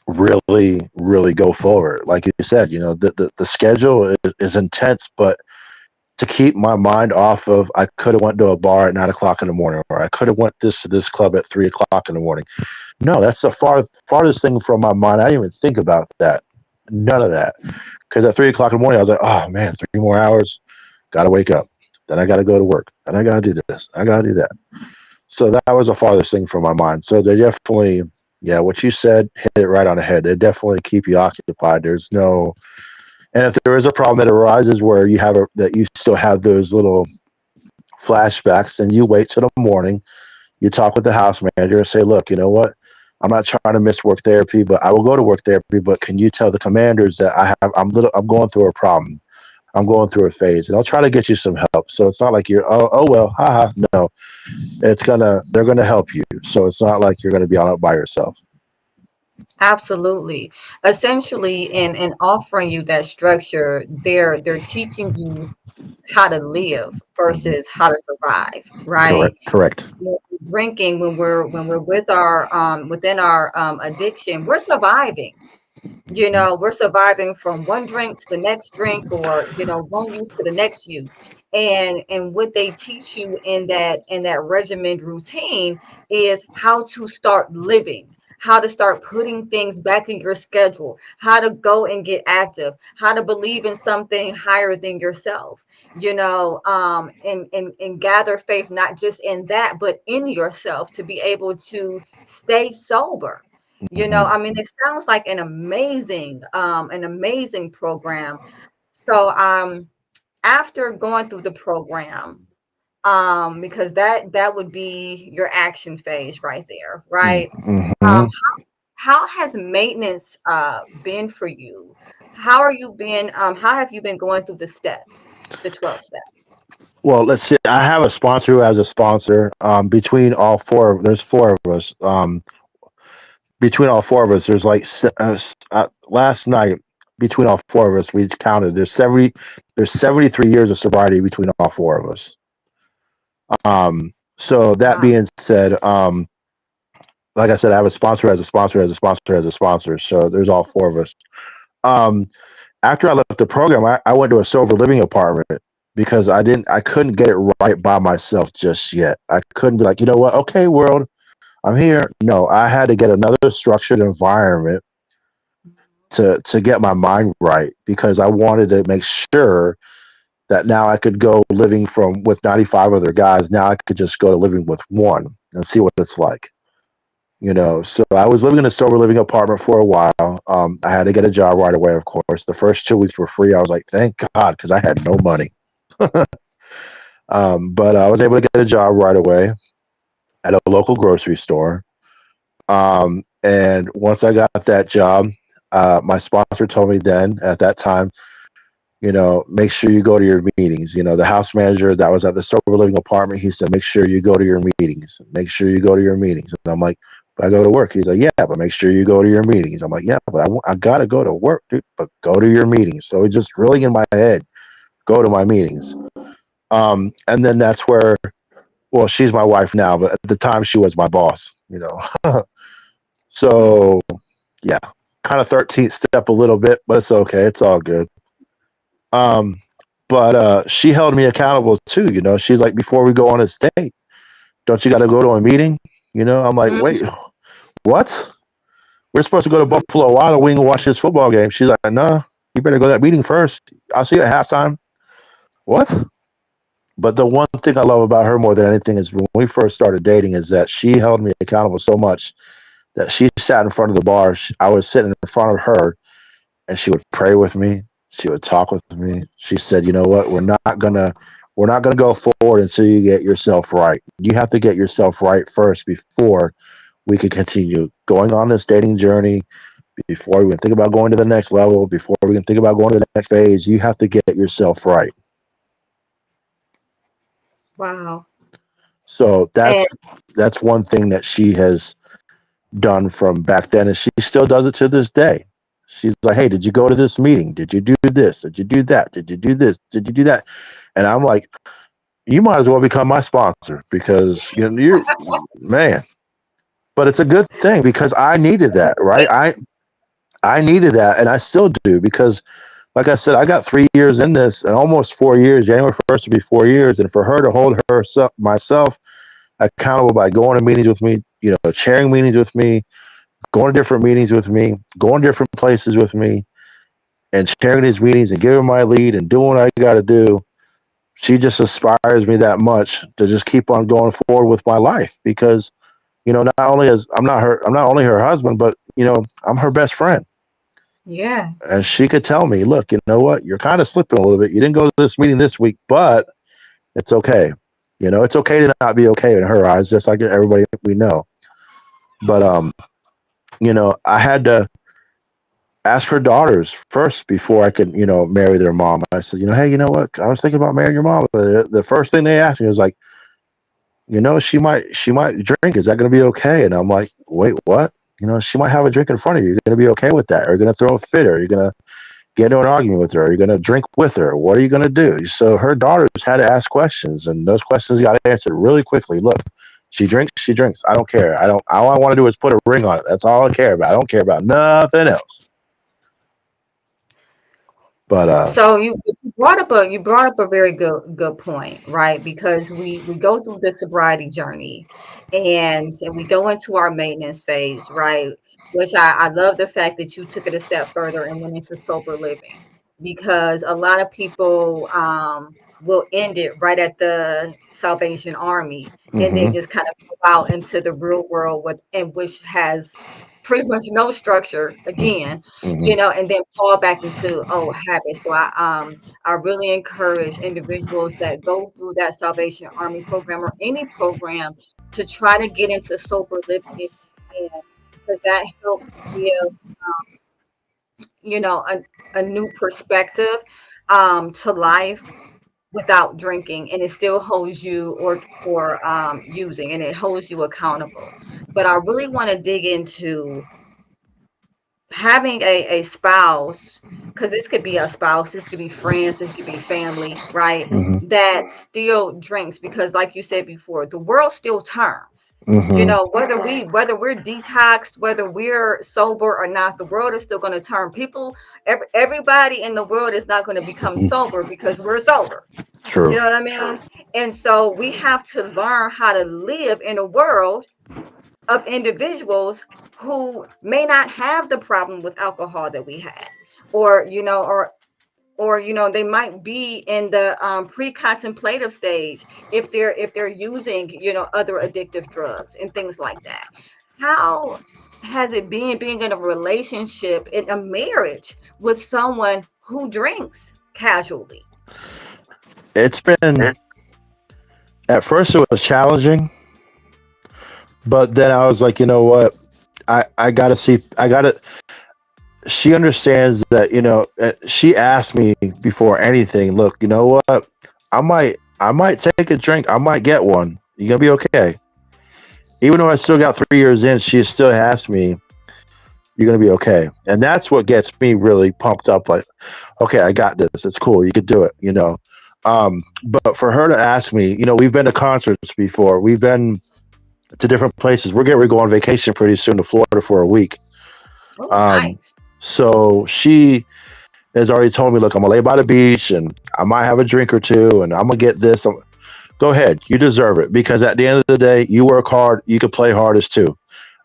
really, really go forward. Like you said, the schedule is intense, but to keep my mind off of, I could have went to a bar at 9 o'clock in the morning, or I could have went to this club at 3 o'clock in the morning. No, that's the farthest thing from my mind. I didn't even think about that. None of that. Because at 3 o'clock in the morning, I was like, oh man, 3 more hours. Got to wake up. Then I got to go to work. Then I got to do this. I got to do that. So that was the farthest thing from my mind. So they definitely, yeah, what you said hit it right on the head. They definitely keep you occupied. There's no, and if there is a problem that arises where that you still have those little flashbacks, and you wait till the morning, you talk with the house manager and say, look, you know what? I'm not trying to miss work therapy, but I will go to work therapy. But can you tell the commanders that I'm going through a problem. I'm going through a phase, and I'll try to get you some help. So it's not like you're, oh well, haha. No, they're gonna help you. So it's not like you're gonna be on it by yourself. Absolutely. Essentially, in offering you that structure, they're teaching you how to live versus how to survive, right? Correct. Correct. When we're drinking, when we're with our within our addiction, we're surviving. We're surviving from one drink to the next drink, or one use to the next use. And what they teach you in that regimented routine is how to start living, how to start putting things back in your schedule, how to go and get active, how to believe in something higher than yourself, and gather faith, not just in that, but in yourself, to be able to stay sober. I mean, it sounds like an amazing program. So, after going through the program, because that would be your action phase right there, right? Mm-hmm. How has maintenance been for you? How have you been going through the steps, the 12 steps? Well, let's see. I have a sponsor who has a sponsor. Between all four, there's four of us. Between all four of us, there's like last night. Between all four of us, we counted. There's 73 years of sobriety between all four of us. So that Wow. being said, like I said, I have a sponsor as a sponsor as a sponsor as a sponsor. So there's all four of us. Um, After I left the program, I went to a sober living apartment because I couldn't get it right by myself just yet. I couldn't be like, you know what? Okay, world, I'm here. No, I had to get another structured environment to get my mind right because I wanted to make sure that now I could go living from with 95 other guys. Now I could just go to living with one and see what it's like. So I was living in a sober living apartment for a while. I had to get a job right away, of course. The first 2 weeks were free. I was like, thank God, because I had no money. But I was able to get a job right away at a local grocery store. And once I got that job, my sponsor told me then at that time, make sure you go to your meetings. The house manager that was at the sober living apartment, he said, make sure you go to your meetings. Make sure you go to your meetings. And I'm like, but I go to work. He's like, yeah, but make sure you go to your meetings. I'm like, yeah, but I got to go to work, dude, but go to your meetings. So it's just really in my head, go to my meetings. And then that's where, well, she's my wife now, but at the time she was my boss. So yeah, kind of 13th step a little bit, but it's okay. It's all good. Um, but she held me accountable too. She's like, before we go on a date, don't you got to go to a meeting? I'm like, wait, what? We're supposed to go to Buffalo Wild Wing and watch this football game. She's like, no, you better go to that meeting first. I'll see you at halftime. What? But the one thing I love about her more than anything is when we first started dating is that she held me accountable so much that she sat in front of the bar. I was sitting in front of her and she would pray with me. She would talk with me. She said, "You know what? We're not gonna go forward until you get yourself right. You have to get yourself right first before we can continue going on this dating journey. Before we can think about going to the next level, before we can think about going to the next phase, you have to get yourself right." Wow. So that's And that's one thing that she has done from back then, and she still does it to this day. She's like, "Hey, did you go to this meeting? Did you do this? Did you do that? Did you do this? Did you do that?" And I'm like, "You might as well become my sponsor because you're man." But it's a good thing because I needed that, right? I needed that, and I still do because, like I said, I got 3 years in this, and almost 4 years. January 1st will be 4 years, and for her to hold herself, myself, accountable by going to meetings with me, chairing meetings with me, going to different meetings with me, going to different places with me, and sharing these meetings and giving my lead and doing what I got to do. She just inspires me that much to just keep on going forward with my life because, not only as I'm not only her husband, but I'm her best friend. yeah. And she could tell me, look, you know what, you're kind of slipping a little bit. You didn't go to this meeting this week, but it's okay. It's okay to not be okay in her eyes, just like everybody we know. But I had to ask her daughters first before I could, marry their mom. I said, hey, you know what? I was thinking about marrying your mom. But the first thing they asked me was like, she might drink. Is that going to be okay? And I'm like, wait, what? She might have a drink in front of you. You're going to be okay with that? Are you going to throw a fit? Or are you going to get into an argument with her? Are you going to drink with her? What are you going to do? So her daughters had to ask questions, and those questions got answered really quickly. Look, she drinks. She drinks. I don't care. I don't. All I want to do is put a ring on it. That's all I care about. I don't care about nothing else. But So you brought up a very good point, right? Because we go through the sobriety journey, and we go into our maintenance phase, right? Which I love the fact that you took it a step further and went into sober living, because a lot of people will end it right at the Salvation Army and then hmm just kind of go out into the real world which has pretty much no structure again, hmm and then fall back into old habits. So I really encourage individuals that go through that Salvation Army program or any program to try to get into sober living if you can, because that helps give a new perspective to life without drinking, and it still holds you or using, and it holds you accountable. But I really want to dig into having a spouse, because this could be a spouse, this could be friends, this could be family, right? hmm That still drinks, because like you said before, the world still turns. hmm Whether we're detoxed, whether we're sober or not, the world is still going to turn. Everybody in the world is not going to become sober because we're sober. You True. know what I mean? And so we have to learn how to live in a world of individuals who may not have the problem with alcohol that we had, or they might be in the pre-contemplative stage if they're using other addictive drugs and things like that. How has it been being in a relationship, in a marriage, with someone who drinks casually? It's been, at first it was challenging, but then I was like, you know what? I gotta see. I gotta. She understands that. She asked me before anything. Look, you know what? I might take a drink. I might get one. You gonna be okay? Even though I still got 3 years in, she still asked me, "You're gonna be okay," and that's what gets me really pumped up. Like, okay, I got this. It's cool. You could do it. But for her to ask me, we've been to concerts before. We've been to different places. We're getting ready to go on vacation pretty soon to Florida for a week. Oh, Um, nice. so she has already told me, look, I'm gonna lay by the beach and I might have a drink or two, and I'm gonna get this. Go ahead, you deserve it because at the end of the day, you work hard. You could play hardest too.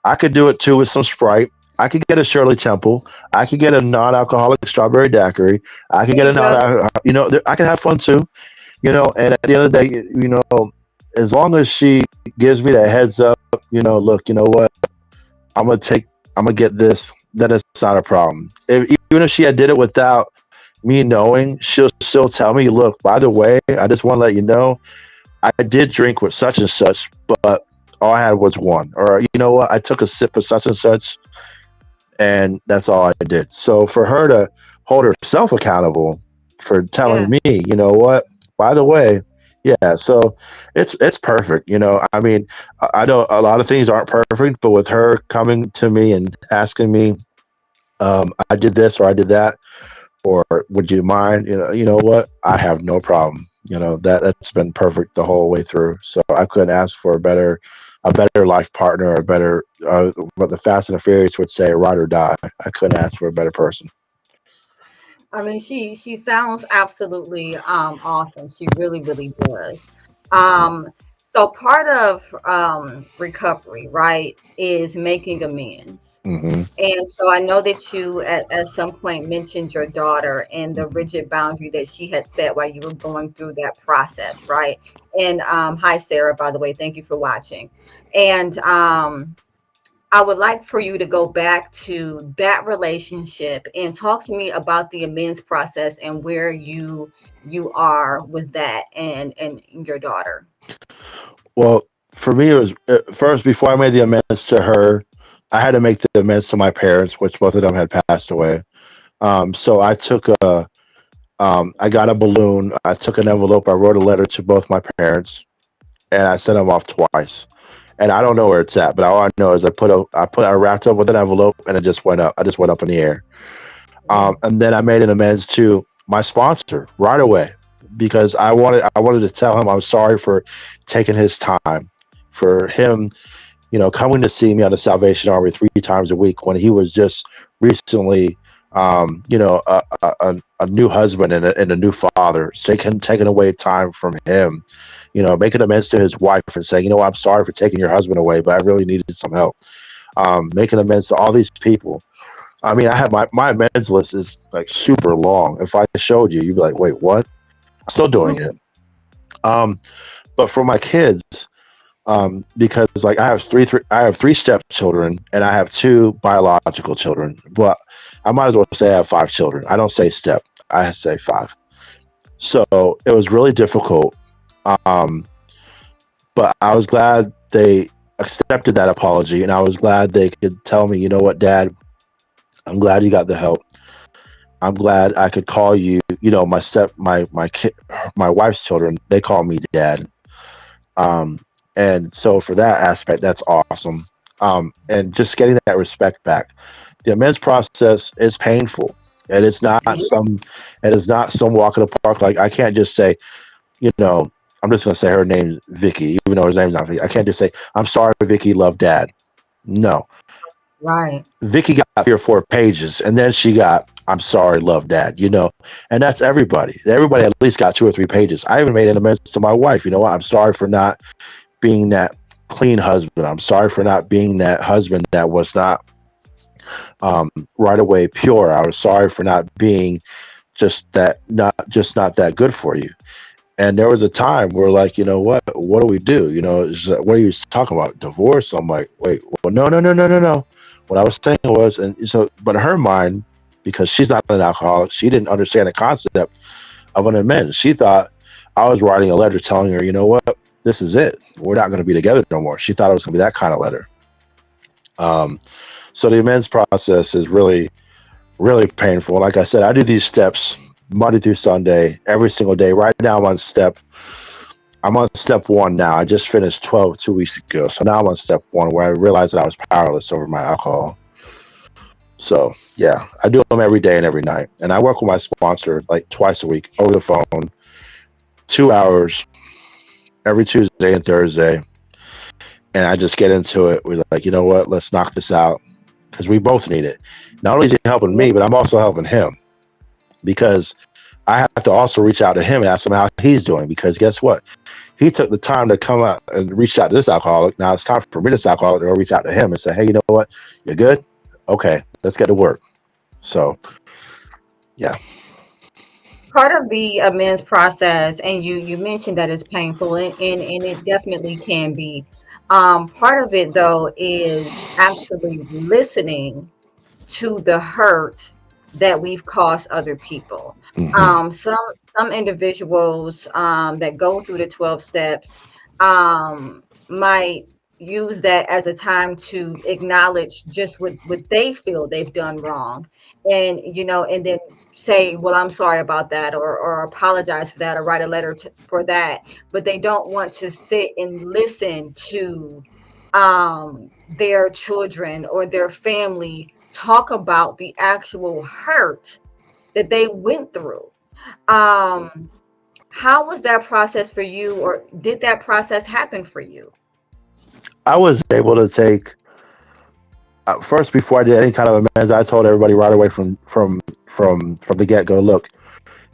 I could do it too with some Sprite. I could get a Shirley Temple. I could get a non-alcoholic strawberry daiquiri. I could There get you a go. I can have fun too. And at the end of the day, as long as she gives me that heads up, look, you know what, I'm gonna take, I'm gonna get this. Then it's not a problem. Even if she had did it without me knowing, she'll still tell me, look, by the way, I just want to let you know, I did drink with such and such, but all I had was one. Or you know what, I took a sip of such and such, and that's all I did. So for her to hold herself accountable for telling Yeah. me, you know what, by the way, yeah, so it's perfect. I mean, I know a lot of things aren't perfect, but with her coming to me and asking me, I did this or I did that, or would you mind? You know what? I have no problem. That's been perfect the whole way through. So I couldn't ask for a better life partner, a better, what the Fast and the Furious would say, ride or die. I couldn't ask for a better person. I mean, she sounds absolutely awesome. She really, really does. Um, so part of recovery, right, is making amends. Hmm. And so I know that you at some point mentioned your daughter and the rigid boundary that she had set while you were going through that process, right? And hi Sarah, by the way, thank you for watching. And I would like for you to go back to that relationship and talk to me about the amends process and where you are with that and your daughter. Well, for me, it was first before I made the amends to her, I had to make the amends to my parents, which both of them had passed away. So I got a balloon. I took an envelope. I wrote a letter to both my parents, and I sent them off twice. And I don't know where it's at, but all I know is I wrapped up with an envelope, and it just went up. I just went up in the air. Yeah. And then I made an amends to my sponsor right away because I wanted to tell him I'm sorry for taking his time, for him, coming to see me on the Salvation Army 3 times a week when he was just recently, a new husband and a new father, taking away time from him, making amends to his wife and saying, I'm sorry for taking your husband away, but I really needed some help. Making amends to all these people. I mean, I have my amends list is like super long. If I showed you, you'd be like, wait, what? I'm still doing it. Um, but for my kids, because like I have three stepchildren and I have two biological children. But I might as well say I have 5 children. I don't say step, I say 5. So it was really difficult. Um, but I was glad they accepted that apology, and I was glad they could tell me, you know what, Dad, I'm glad you got the help. I'm glad I could call you. My wife's children, they call me Dad. Um, and so for that aspect, that's awesome. And just getting that respect back. The amends process is painful. It is not some. It is not some walk in the park. Like I can't just say, you know, I'm just gonna say her name's Vicky, even though her name's not Vicky. I can't just say I'm sorry, Vicky, love Dad. No, Right. Vicky got 3 or 4 pages, and then she got I'm sorry, love Dad. And that's everybody. Everybody at least got 2 or 3 pages. I even made an amends to my wife. You know what? I'm sorry for not being that clean husband. I'm sorry for not being that husband that was not right away pure. I was sorry for not being not that good for you. And there was a time where, like, you know what do we do? What are you talking about? Divorce? I'm like, wait, well, no, no, no, no, no, no. What I was saying was, and so, but in her mind, because she's not an alcoholic, she didn't understand the concept of an amends. She thought I was writing a letter telling her, you know what, this is it. We're not going to be together no more. She thought it was going to be that kind of letter. So the amends process is really, really painful. Like I said, I do these steps Monday through Sunday, every single day. Right now, I'm on step one now. I just finished 12 2 weeks ago. So now I'm on step one where I realized that I was powerless over my alcohol. So yeah, I do them every day and every night. And I work with my sponsor like twice a week over the phone, 2 hours every Tuesday and Thursday. And I just get into it. We're like, you know what? Let's knock this out because we both need it. Not only is he helping me, but I'm also helping him because I have to also reach out to him and ask him how he's doing because guess what? He took the time to come out and reach out to this alcoholic. Now it's time for me, this alcoholic, to go reach out to him and say, hey, you know what? You're good? Okay, let's get to work. So, yeah. Part of the amends process, and you mentioned that it's painful, and it definitely can be. Part of it, though, is actually listening to the hurt that we've caused other people. Some individuals that go through the 12 steps might use that as a time to acknowledge just what they feel they've done wrong, and and then say, well, I'm sorry about that, or apologize for that, or write a letter for that. But they don't want to sit and listen to their children or their family talk about the actual hurt that they went through. Um, how was that process for you, or did that process happen for you? I was able to take first before I did any kind of amends. I told everybody right away from the get go. Look,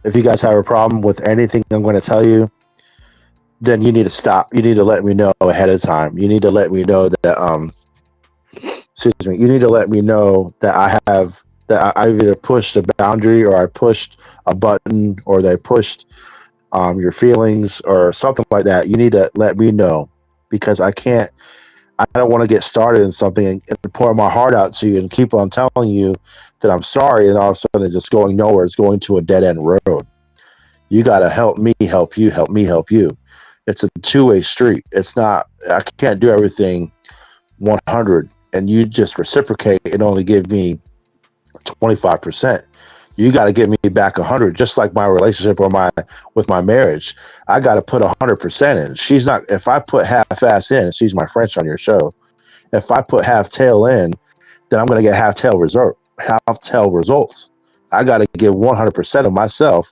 if you guys have a problem with anything I'm going to tell you, then you need to stop. You need to let me know ahead of time. You need to let me know that excuse me. You need to let me know that I've either pushed a boundary or I pushed a button or they pushed your feelings or something like that. You need to let me know because I don't want to get started in something and pour my heart out to you and keep on telling you that I'm sorry and all of a sudden it's just going nowhere. It's going to a dead end road. You got to help me, help you, help me, help you. It's a two-way street. It's not, I can't do everything 100 and you just reciprocate and only give me 25%. You got to give me back 100, just like my relationship or with my marriage. I got to put 100% in. She's not. If I put half-ass in, excuse my French on your show. If I put half tail in, then I'm going to get half tail results. I got to give 100% of myself,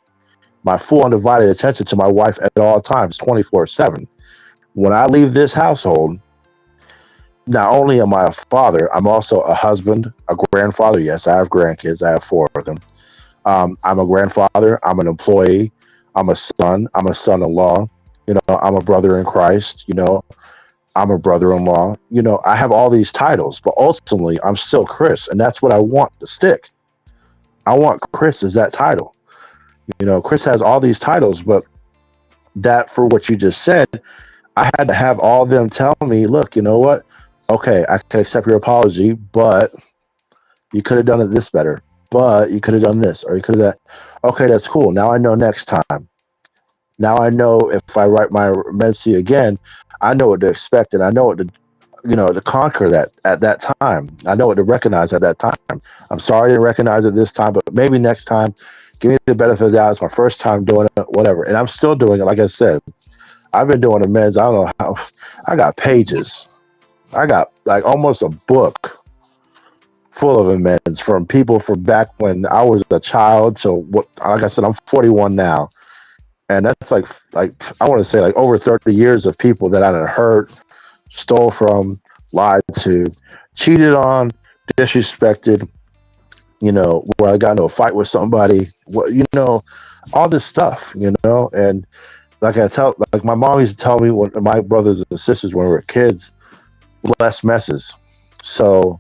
my full undivided attention to my wife at all times, 24/7. When I leave this household, not only am I a father, I'm also a husband, a grandfather. Yes, I have grandkids. I have 4 of them. I'm a grandfather. I'm an employee. I'm a son. I'm a son-in-law. I'm a brother in Christ. I'm a brother-in-law. I have all these titles, but ultimately, I'm still Chris, and that's what I want to stick. I want Chris as that title. Chris has all these titles, but that for what you just said, I had to have all of them tell me, look, you know what? Okay, I can accept your apology, but you could have done it this better. But you could have done this or you could have that. Okay, that's cool. Now I know next time. Now I know if I write my meds to you again, I know what to expect and I know what to conquer that at that time. I know what to recognize at that time. I'm sorry I didn't recognize it this time, but maybe next time, give me the benefit of the doubt. It's my first time doing it, whatever. And I'm still doing it. Like I said, I've been doing the meds. I don't know how. I got pages. I got like almost a book full of amends from people from back when I was a child. So what? Like I said, I'm 41 now, and that's like I want to say like over 30 years of people that I done hurt, stole from, lied to, cheated on, disrespected. Where I got into a fight with somebody. All this stuff. And like my mom used to tell me when my brothers and sisters when we were kids, blessed messes. So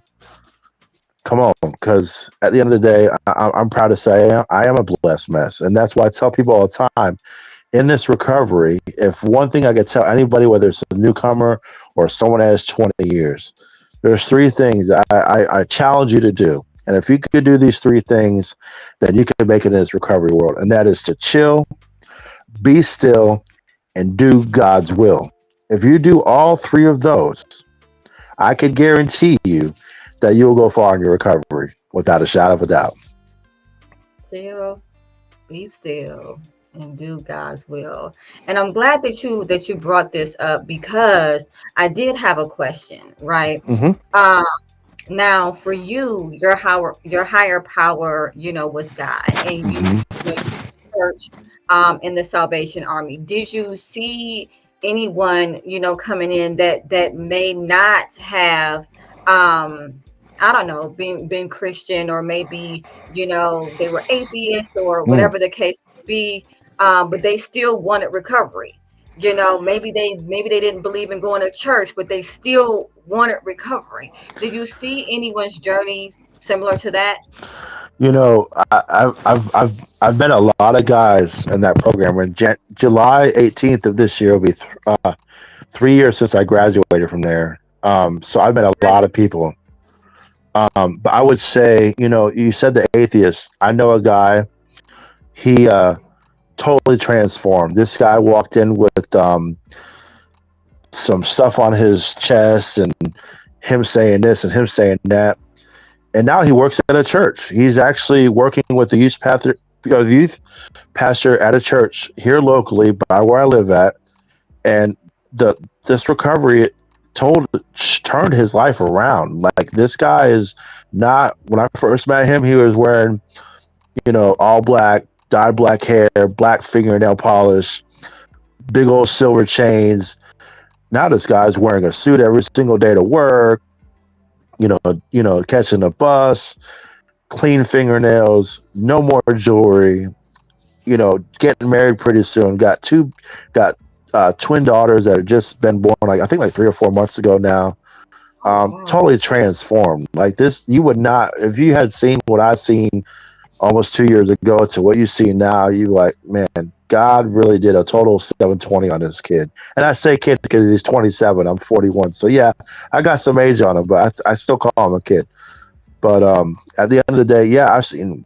come on, because at the end of the day, I'm proud to say I am a blessed mess, and that's why I tell people all the time in this recovery. If one thing I could tell anybody, whether it's a newcomer or someone that has 20 years, there's three things that I challenge you to do. And if you could do these three things, then you can make it in this recovery world. And that is to chill, be still, and do God's will. If you do all three of those, I can guarantee you that you will go far in your recovery without a shadow of a doubt. Chill, be still, and do God's will. And I'm glad that you brought this up because I did have a question, right? Mm-hmm. Um, Now, for you, your higher power, was God, and you Mm-hmm. went to church in the Salvation Army. Did you see anyone, coming in that may not have, I don't know, been Christian, or maybe they were atheists or Mm. whatever the case may be, but they still wanted recovery. Maybe they didn't believe in going to church, but they still wanted recovery. Did you see anyone's journey similar to that? I've met a lot of guys in that program. And July 18th of this year will be 3 years since I graduated from there. So I've met a lot of people. But I would say, you said the atheist. I know a guy. He totally transformed. This guy walked in with some stuff on his chest, and him saying this and him saying that. And now he works at a church. He's actually working with the youth pastor at a church here locally by where I live at. And the this recovery told turned his life around. Like, this guy is not. When I first met him, he was wearing all black, dyed black hair, black fingernail polish, big old silver chains. Now this guy's wearing a suit every single day to work. Catching a bus, clean fingernails, no more jewelry. Getting married pretty soon. Got twin daughters that have just been born, like I think like 3 or 4 months ago now. Totally transformed. Like this, you would not, if you had seen what I've seen almost 2 years ago to what you see now, you like, man, God really did a total 720 on this kid. And I say kid because he's 27. I'm 41. So yeah, I got some age on him, but I still call him a kid. But at the end of the day, yeah, I've seen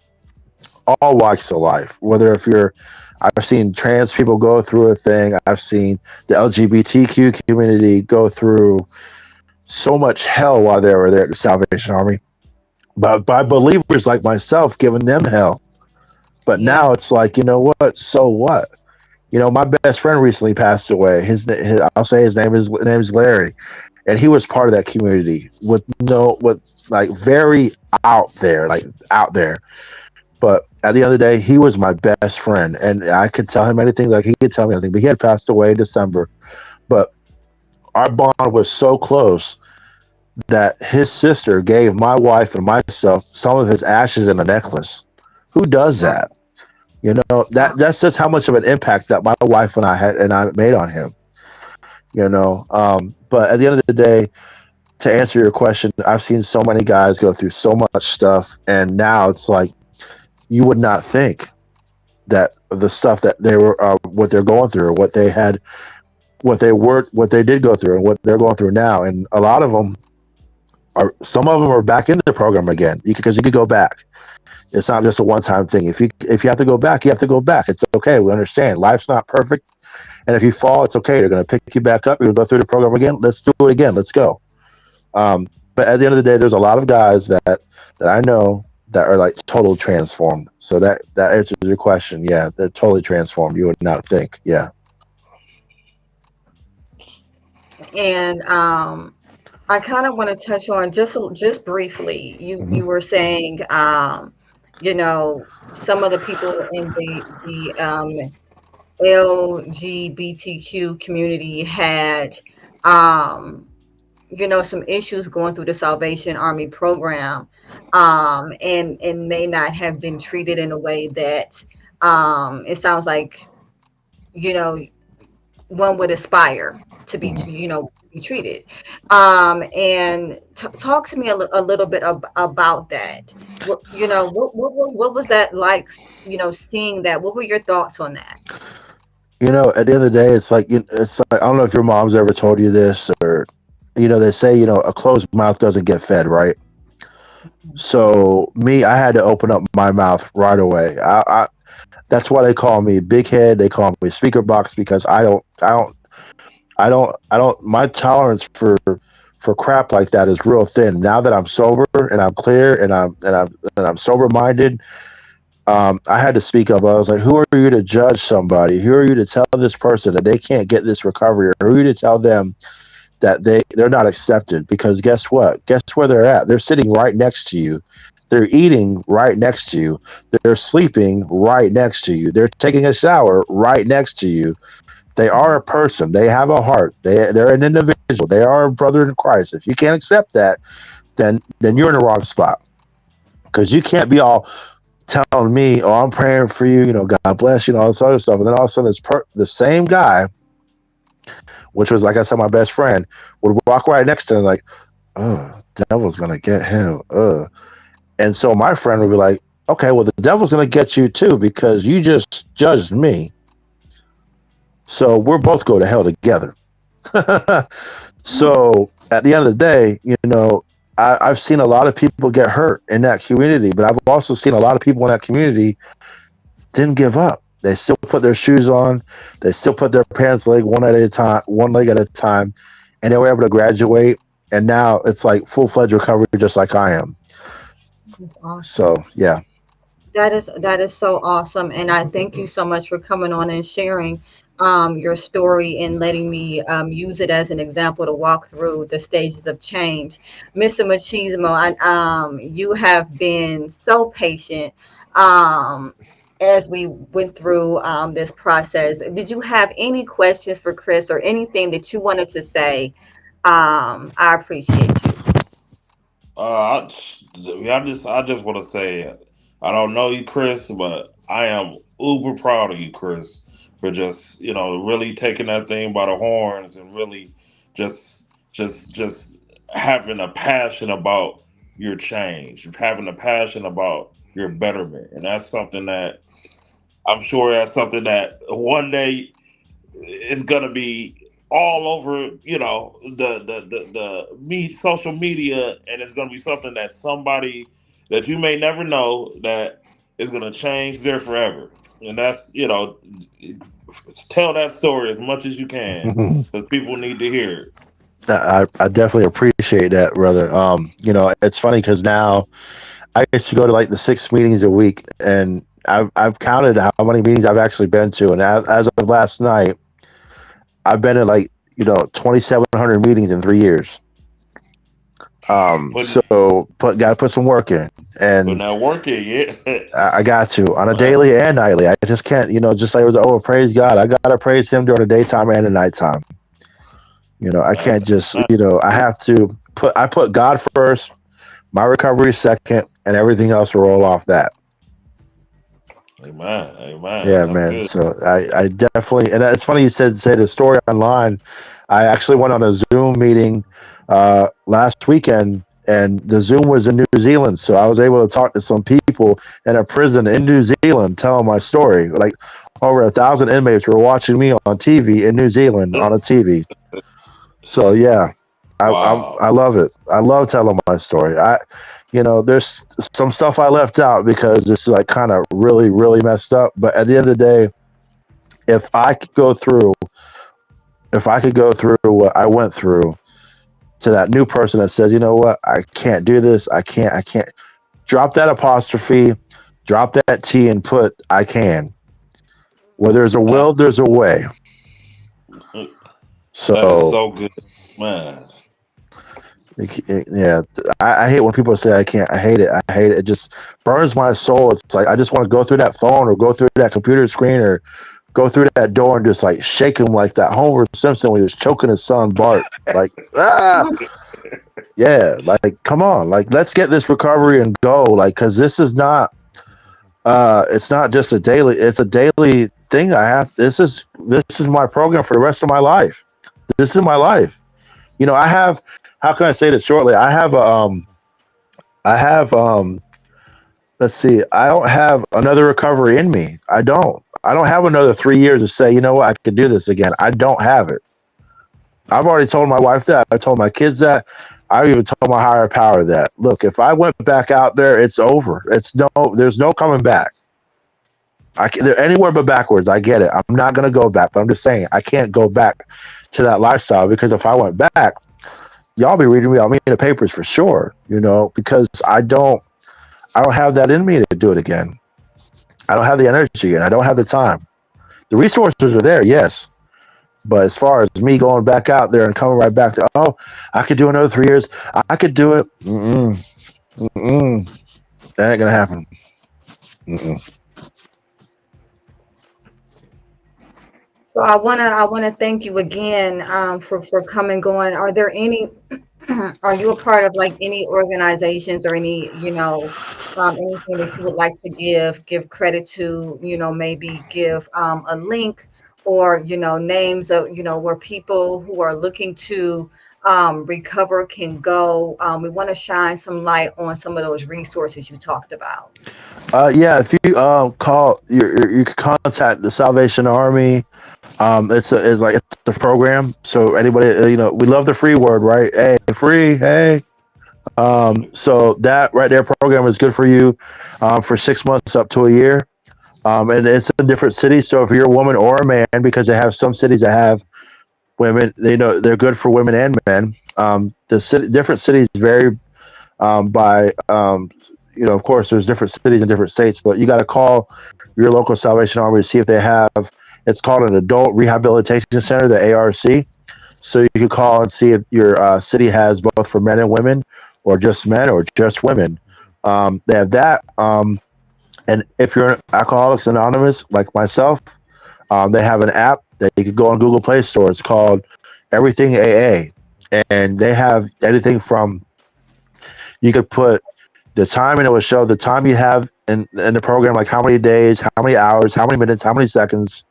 all walks of life. I've seen trans people go through a thing. I've seen the LGBTQ community go through so much hell while they were there at the Salvation Army, but by believers like myself giving them hell. But now it's like, you know what? So what? My best friend recently passed away. I'll say his name is Larry, and he was part of that community with like very out there, like out there. But at the end of the day, he was my best friend, and I could tell him anything, like he could tell me anything. But he had passed away in December. But our bond was so close that his sister gave my wife and myself some of his ashes in a necklace. Who does that? That's just how much of an impact that my wife and I made on him. But at the end of the day, to answer your question, I've seen so many guys go through so much stuff, and now it's like you would not think that the stuff that they were, what they're going through, what they did go through, and what they're going through now, and a lot of them some of them are back in the program again because you could go back. It's not just a one-time thing. If you have to go back, you have to go back. It's okay. We understand. Life's not perfect, and if you fall, it's okay. They're going to pick you back up. You're going to go through the program again. Let's do it again. Let's go. But at the end of the day, there's a lot of guys that I know that are like totally transformed. So that answers your question. Yeah, they're totally transformed. You would not think. Yeah. And I kind of want to touch on just briefly. You were saying, some of the people in the LGBTQ community had, some issues going through the Salvation Army program, and may not have been treated in a way that, it sounds like, you know, one would aspire to be, Mhm. be treated. And talk to me a little bit about that. What was that like? Seeing that. What were your thoughts on that? At the end of the day, it's like I don't know if your mom's ever told you this, or they say a closed mouth doesn't get fed, right? So me, I had to open up my mouth right away. That's why they call me big head. They call me speaker box because I don't. My tolerance for crap like that is real thin. Now that I'm sober and I'm clear and I'm sober minded, I had to speak up. I was like, "Who are you to judge somebody? Who are you to tell this person that they can't get this recovery? Or who are you to tell them that they're not accepted? Because guess what? Guess where they're at? They're sitting right next to you. They're eating right next to you. They're sleeping right next to you. They're taking a shower right next to you. They are a person. They have a heart. They're an individual. They are a brother in Christ. If you can't accept that, then you're in the wrong spot. Because you can't be all telling me, "Oh, I'm praying for you. God bless you," and all this other stuff. And then all of a sudden, the same guy, which was like I said, my best friend, would walk right next to him, like, "Oh, devil's gonna get him." And so my friend would be like, "Okay, well, the devil's gonna get you too because you just judged me. So we're both go to hell together." So at the end of the day, I've seen a lot of people get hurt in that community, but I've also seen a lot of people in that community didn't give up. They still put their shoes on. They still put their pants leg one leg at a time, and they were able to graduate. And now it's like full fledged recovery, just like I am. That's awesome. So yeah. That is so awesome, and I thank you so much for coming on and sharing your story and letting me use it as an example to walk through the stages of change. Mr. Machismo, you have been so patient as we went through this process. Did you have any questions for Chris or anything that you wanted to say? I appreciate you. Uh, I just want to say, I don't know you, Chris, but I am uber proud of you, Chris, for just really taking that thing by the horns and really just having a passion about your change, having a passion about your betterment, and that's something that one day it's gonna be all over, social media, and it's gonna be something that somebody that you may never know that is gonna change there forever. And that's tell that story as much as you can because people need to hear it. I definitely appreciate that, brother. It's funny because now I used to go to like the 6 meetings a week, and I've counted how many meetings I've actually been to, and as of last night, I've been in like 2,700 meetings in 3 years. Putting So got to put some work in, putting and that work in, yeah. I got to on a Man, daily and nightly. I just can't, just like it was. Oh, praise God! I gotta praise Him during the daytime and the nighttime. I man, can't just, man. I have to put God first, my recovery second, and everything else will roll off that. Amen, amen. Yeah, That's man. good. So I definitely, and it's funny you say the story online. I actually went on a Zoom meeting last weekend, and the Zoom was in New Zealand, so I was able to talk to some people in a prison in New Zealand, telling my story. Like over 1,000 inmates were watching me on TV in New Zealand on a TV. So yeah, Wow. I love it. I love telling my story. There's some stuff I left out because it's like kind of really really messed up. But at the end of the day, if I could go through, if I could go through what I went through to that new person that says, you know what, I can't do this. I can't drop that apostrophe, drop that T, and put I can. Where there's a That will, there's a way. that is So so good, man. yeah, I hate when people say I can't. I hate it. I hate it. It just burns my soul. It's like I just want to go through that phone or go through that computer screen or go through that door and just like shake him like that Homer Simpson when he was choking his son Bart. Like yeah, like come on, like let's get this recovery and go. Like because this is not. It's not just a daily. It's a daily thing. This is This is my program for the rest of my life. This is my life. I have. How can I say this shortly? I have. Let's see. I don't have another recovery in me. I don't. I don't have another 3 years to say, you know what, I could do this again. I don't have it. I've already told my wife that. I told my kids that. I even told my higher power that. Look, if I went back out there, it's over. There's no coming back. They're anywhere but backwards. I get it. I'm not going to go back, but I'm just saying I can't go back to that lifestyle because if I went back, y'all be reading me. I mean, the papers for sure. Because I don't have that in me to do it again. I don't have the energy and I don't have the time. The resources are there, yes. But as far as me going back out there and coming right back to, I could do another 3 years. I could do it. That ain't gonna happen. So I wanna thank you again for coming going. Are there any are you a part of like any organizations or any, anything that you would like to give credit to, maybe give a link or, names of, where people who are looking to recover can go. We want to shine some light on some of those resources you talked about. Yeah, if you call, you can contact the Salvation Army. It's a program. So anybody, we love the free word, right? Hey, free, hey. So that right there program is good for you for 6 months up to a year. And it's in different cities. So if you're a woman or a man, because they have some cities that have women, they're good for women and men. Different cities vary by, of course, there's different cities in different states, but you got to call your local Salvation Army to see if they have. It's called an Adult Rehabilitation Center, the ARC. So you can call and see if your city has both for men and women, or just men, or just women. They have that. And if you're an Alcoholics Anonymous, like myself, they have an app that you can go on Google Play Store. It's called Everything AA. And they have anything from, you could put the time and it will show the time you have in the program, like how many days, how many hours, how many minutes, how many seconds.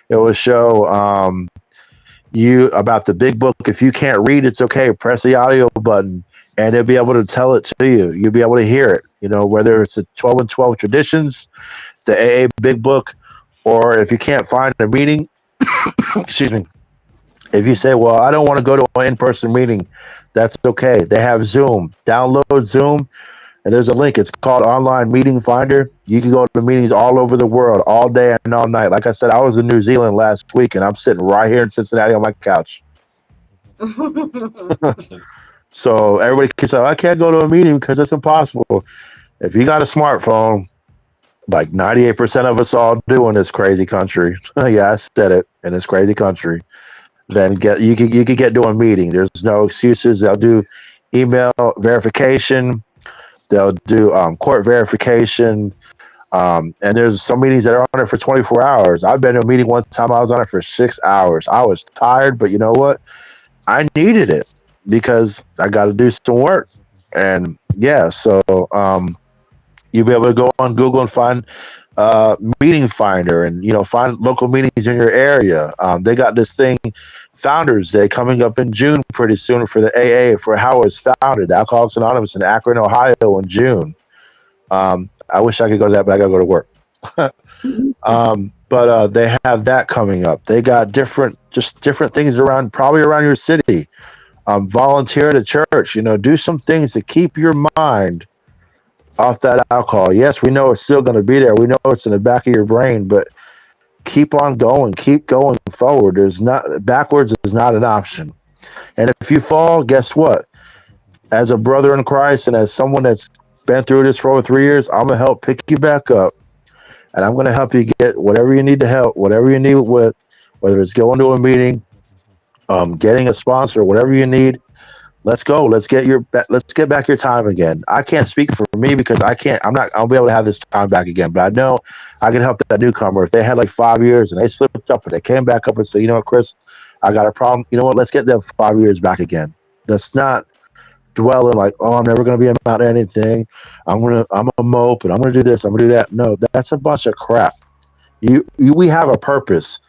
It will show you about the big book. If you can't read, it's okay. Press the audio button and it'll be able to tell it to you. You'll be able to hear it, whether it's the 12 and 12 traditions, the AA big book, or if you can't find a meeting, excuse me, if you say, well, I don't want to go to an in-person meeting, that's okay. They have Zoom. Download Zoom, and there's a link. It's called Online Meeting Finder. You can go to meetings all over the world, all day and all night. Like I said, I was in New Zealand last week, and I'm sitting right here in Cincinnati on my couch. So everybody keeps saying, I can't go to a meeting because it's impossible. If you got a smartphone, like 98% of us all do in this crazy country. Yeah, I said it, in this crazy country. Then you could get to a meeting. There's no excuses. They'll do email verification. They'll do court verification. And there's some meetings that are on it for 24 hours. I've been to a meeting one time. I was on it for 6 hours. I was tired, but you know what? I needed it because I got to do some work. And yeah, so you'll be able to go on Google and find meeting finder and find local meetings in your area. They got this thing, Founders Day, coming up in June pretty soon for the AA, for how it was founded, the Alcoholics Anonymous in Akron, Ohio in June. I wish I could go to that, but I gotta go to work. But they have that coming up. They got different things probably around your city. Volunteer at a church, do some things to keep your mind off that alcohol. Yes, we know it's still going to be there. We know it's in the back of your brain, but keep on going. Keep going forward. Backwards is not an option. And if you fall, guess what? As a brother in Christ and as someone that's been through this for over 3 years, I'm going to help pick you back up. And I'm going to help you get whatever you need to help, whatever you need with, whether it's going to a meeting, getting a sponsor, whatever you need. Let's go. Let's get back your time again. I can't speak for me because I'll be able to have this time back again. But I know I can help that newcomer. If they had like 5 years and they slipped up, but they came back up and said, you know what, Chris, I got a problem. You know what? Let's get them 5 years back again. Let's not dwell in like, oh, I'm never going to be about anything. I'm a mope and I'm going to do this. I'm going to do that. No, that's a bunch of crap. We have a purpose.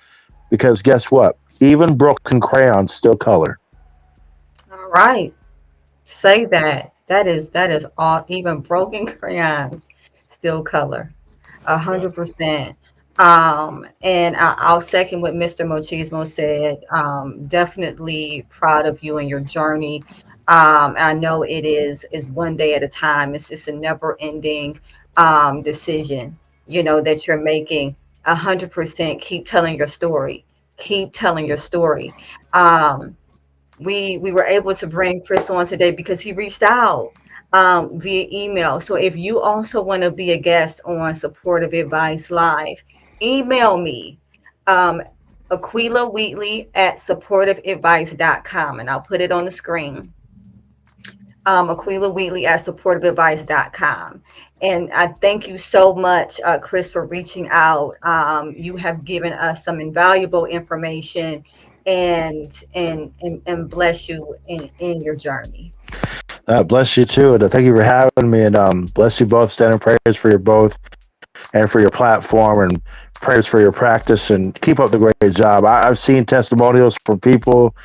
Because guess what? Even broken crayons still color. All right. Say that. That is all. Even broken crayons still color. Yeah. 100%. And I'll second what Mr. Mochismo said. Definitely proud of you and your journey. I know it is one day at a time. It's a never ending decision, that you're making. 100%. Keep telling your story. Keep telling your story. Um, we were able to bring Chris on today because he reached out via email. So if you also want to be a guest on Supportive Advice Live, email me, um, Aquila Wheatley at supportiveadvice.com, and I'll put it on the screen. Aquila Wheatley at supportiveadvice.com. And I thank you so much, Chris, for reaching out. You have given us some invaluable information, and bless you in your journey. Bless you too, and thank you for having me. And bless you both. Standing prayers for you both, and for your platform, and prayers for your practice. And keep up the great job. I've seen testimonials from people,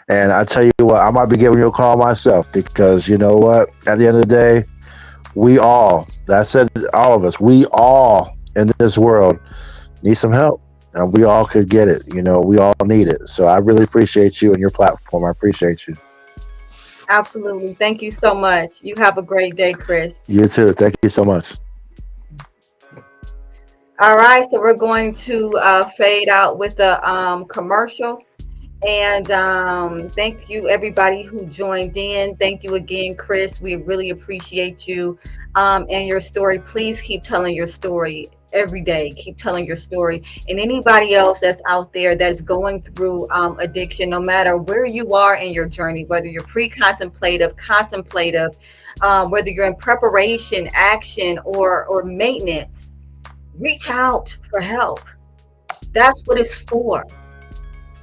and I tell you what, I might be giving you a call myself, because you know what? At the end of the day, we all, that's it, all of us, we all in this world need some help, and we all could get it. We all need it. So I really appreciate you and your platform. I appreciate you. Absolutely. Thank you so much. You have a great day, Chris. You too. Thank you so much. All right, so we're going to fade out with a commercial. And thank you, everybody who joined in. Thank you again, Chris. We really appreciate you and your story. Please keep telling your story every day. Keep telling your story. And anybody else that's out there that's going through addiction, no matter where you are in your journey, whether you're pre-contemplative, contemplative, whether you're in preparation, action, or maintenance, reach out for help. That's what it's for.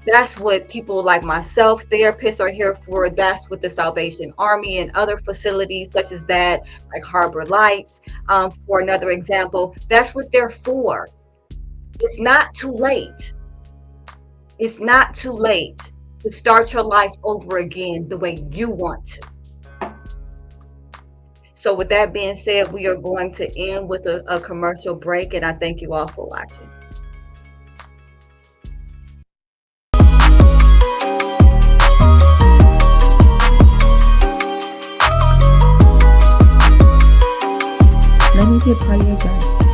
That's what people like myself, therapists, are here for. That's what the Salvation Army and other facilities such as that, like Harbor Lights, for another example, that's what they're for. It's not too late. It's not too late to start your life over again the way you want to. So with that being said, we are going to end with a commercial break, and I thank you all for watching. Let me be a part of your journey.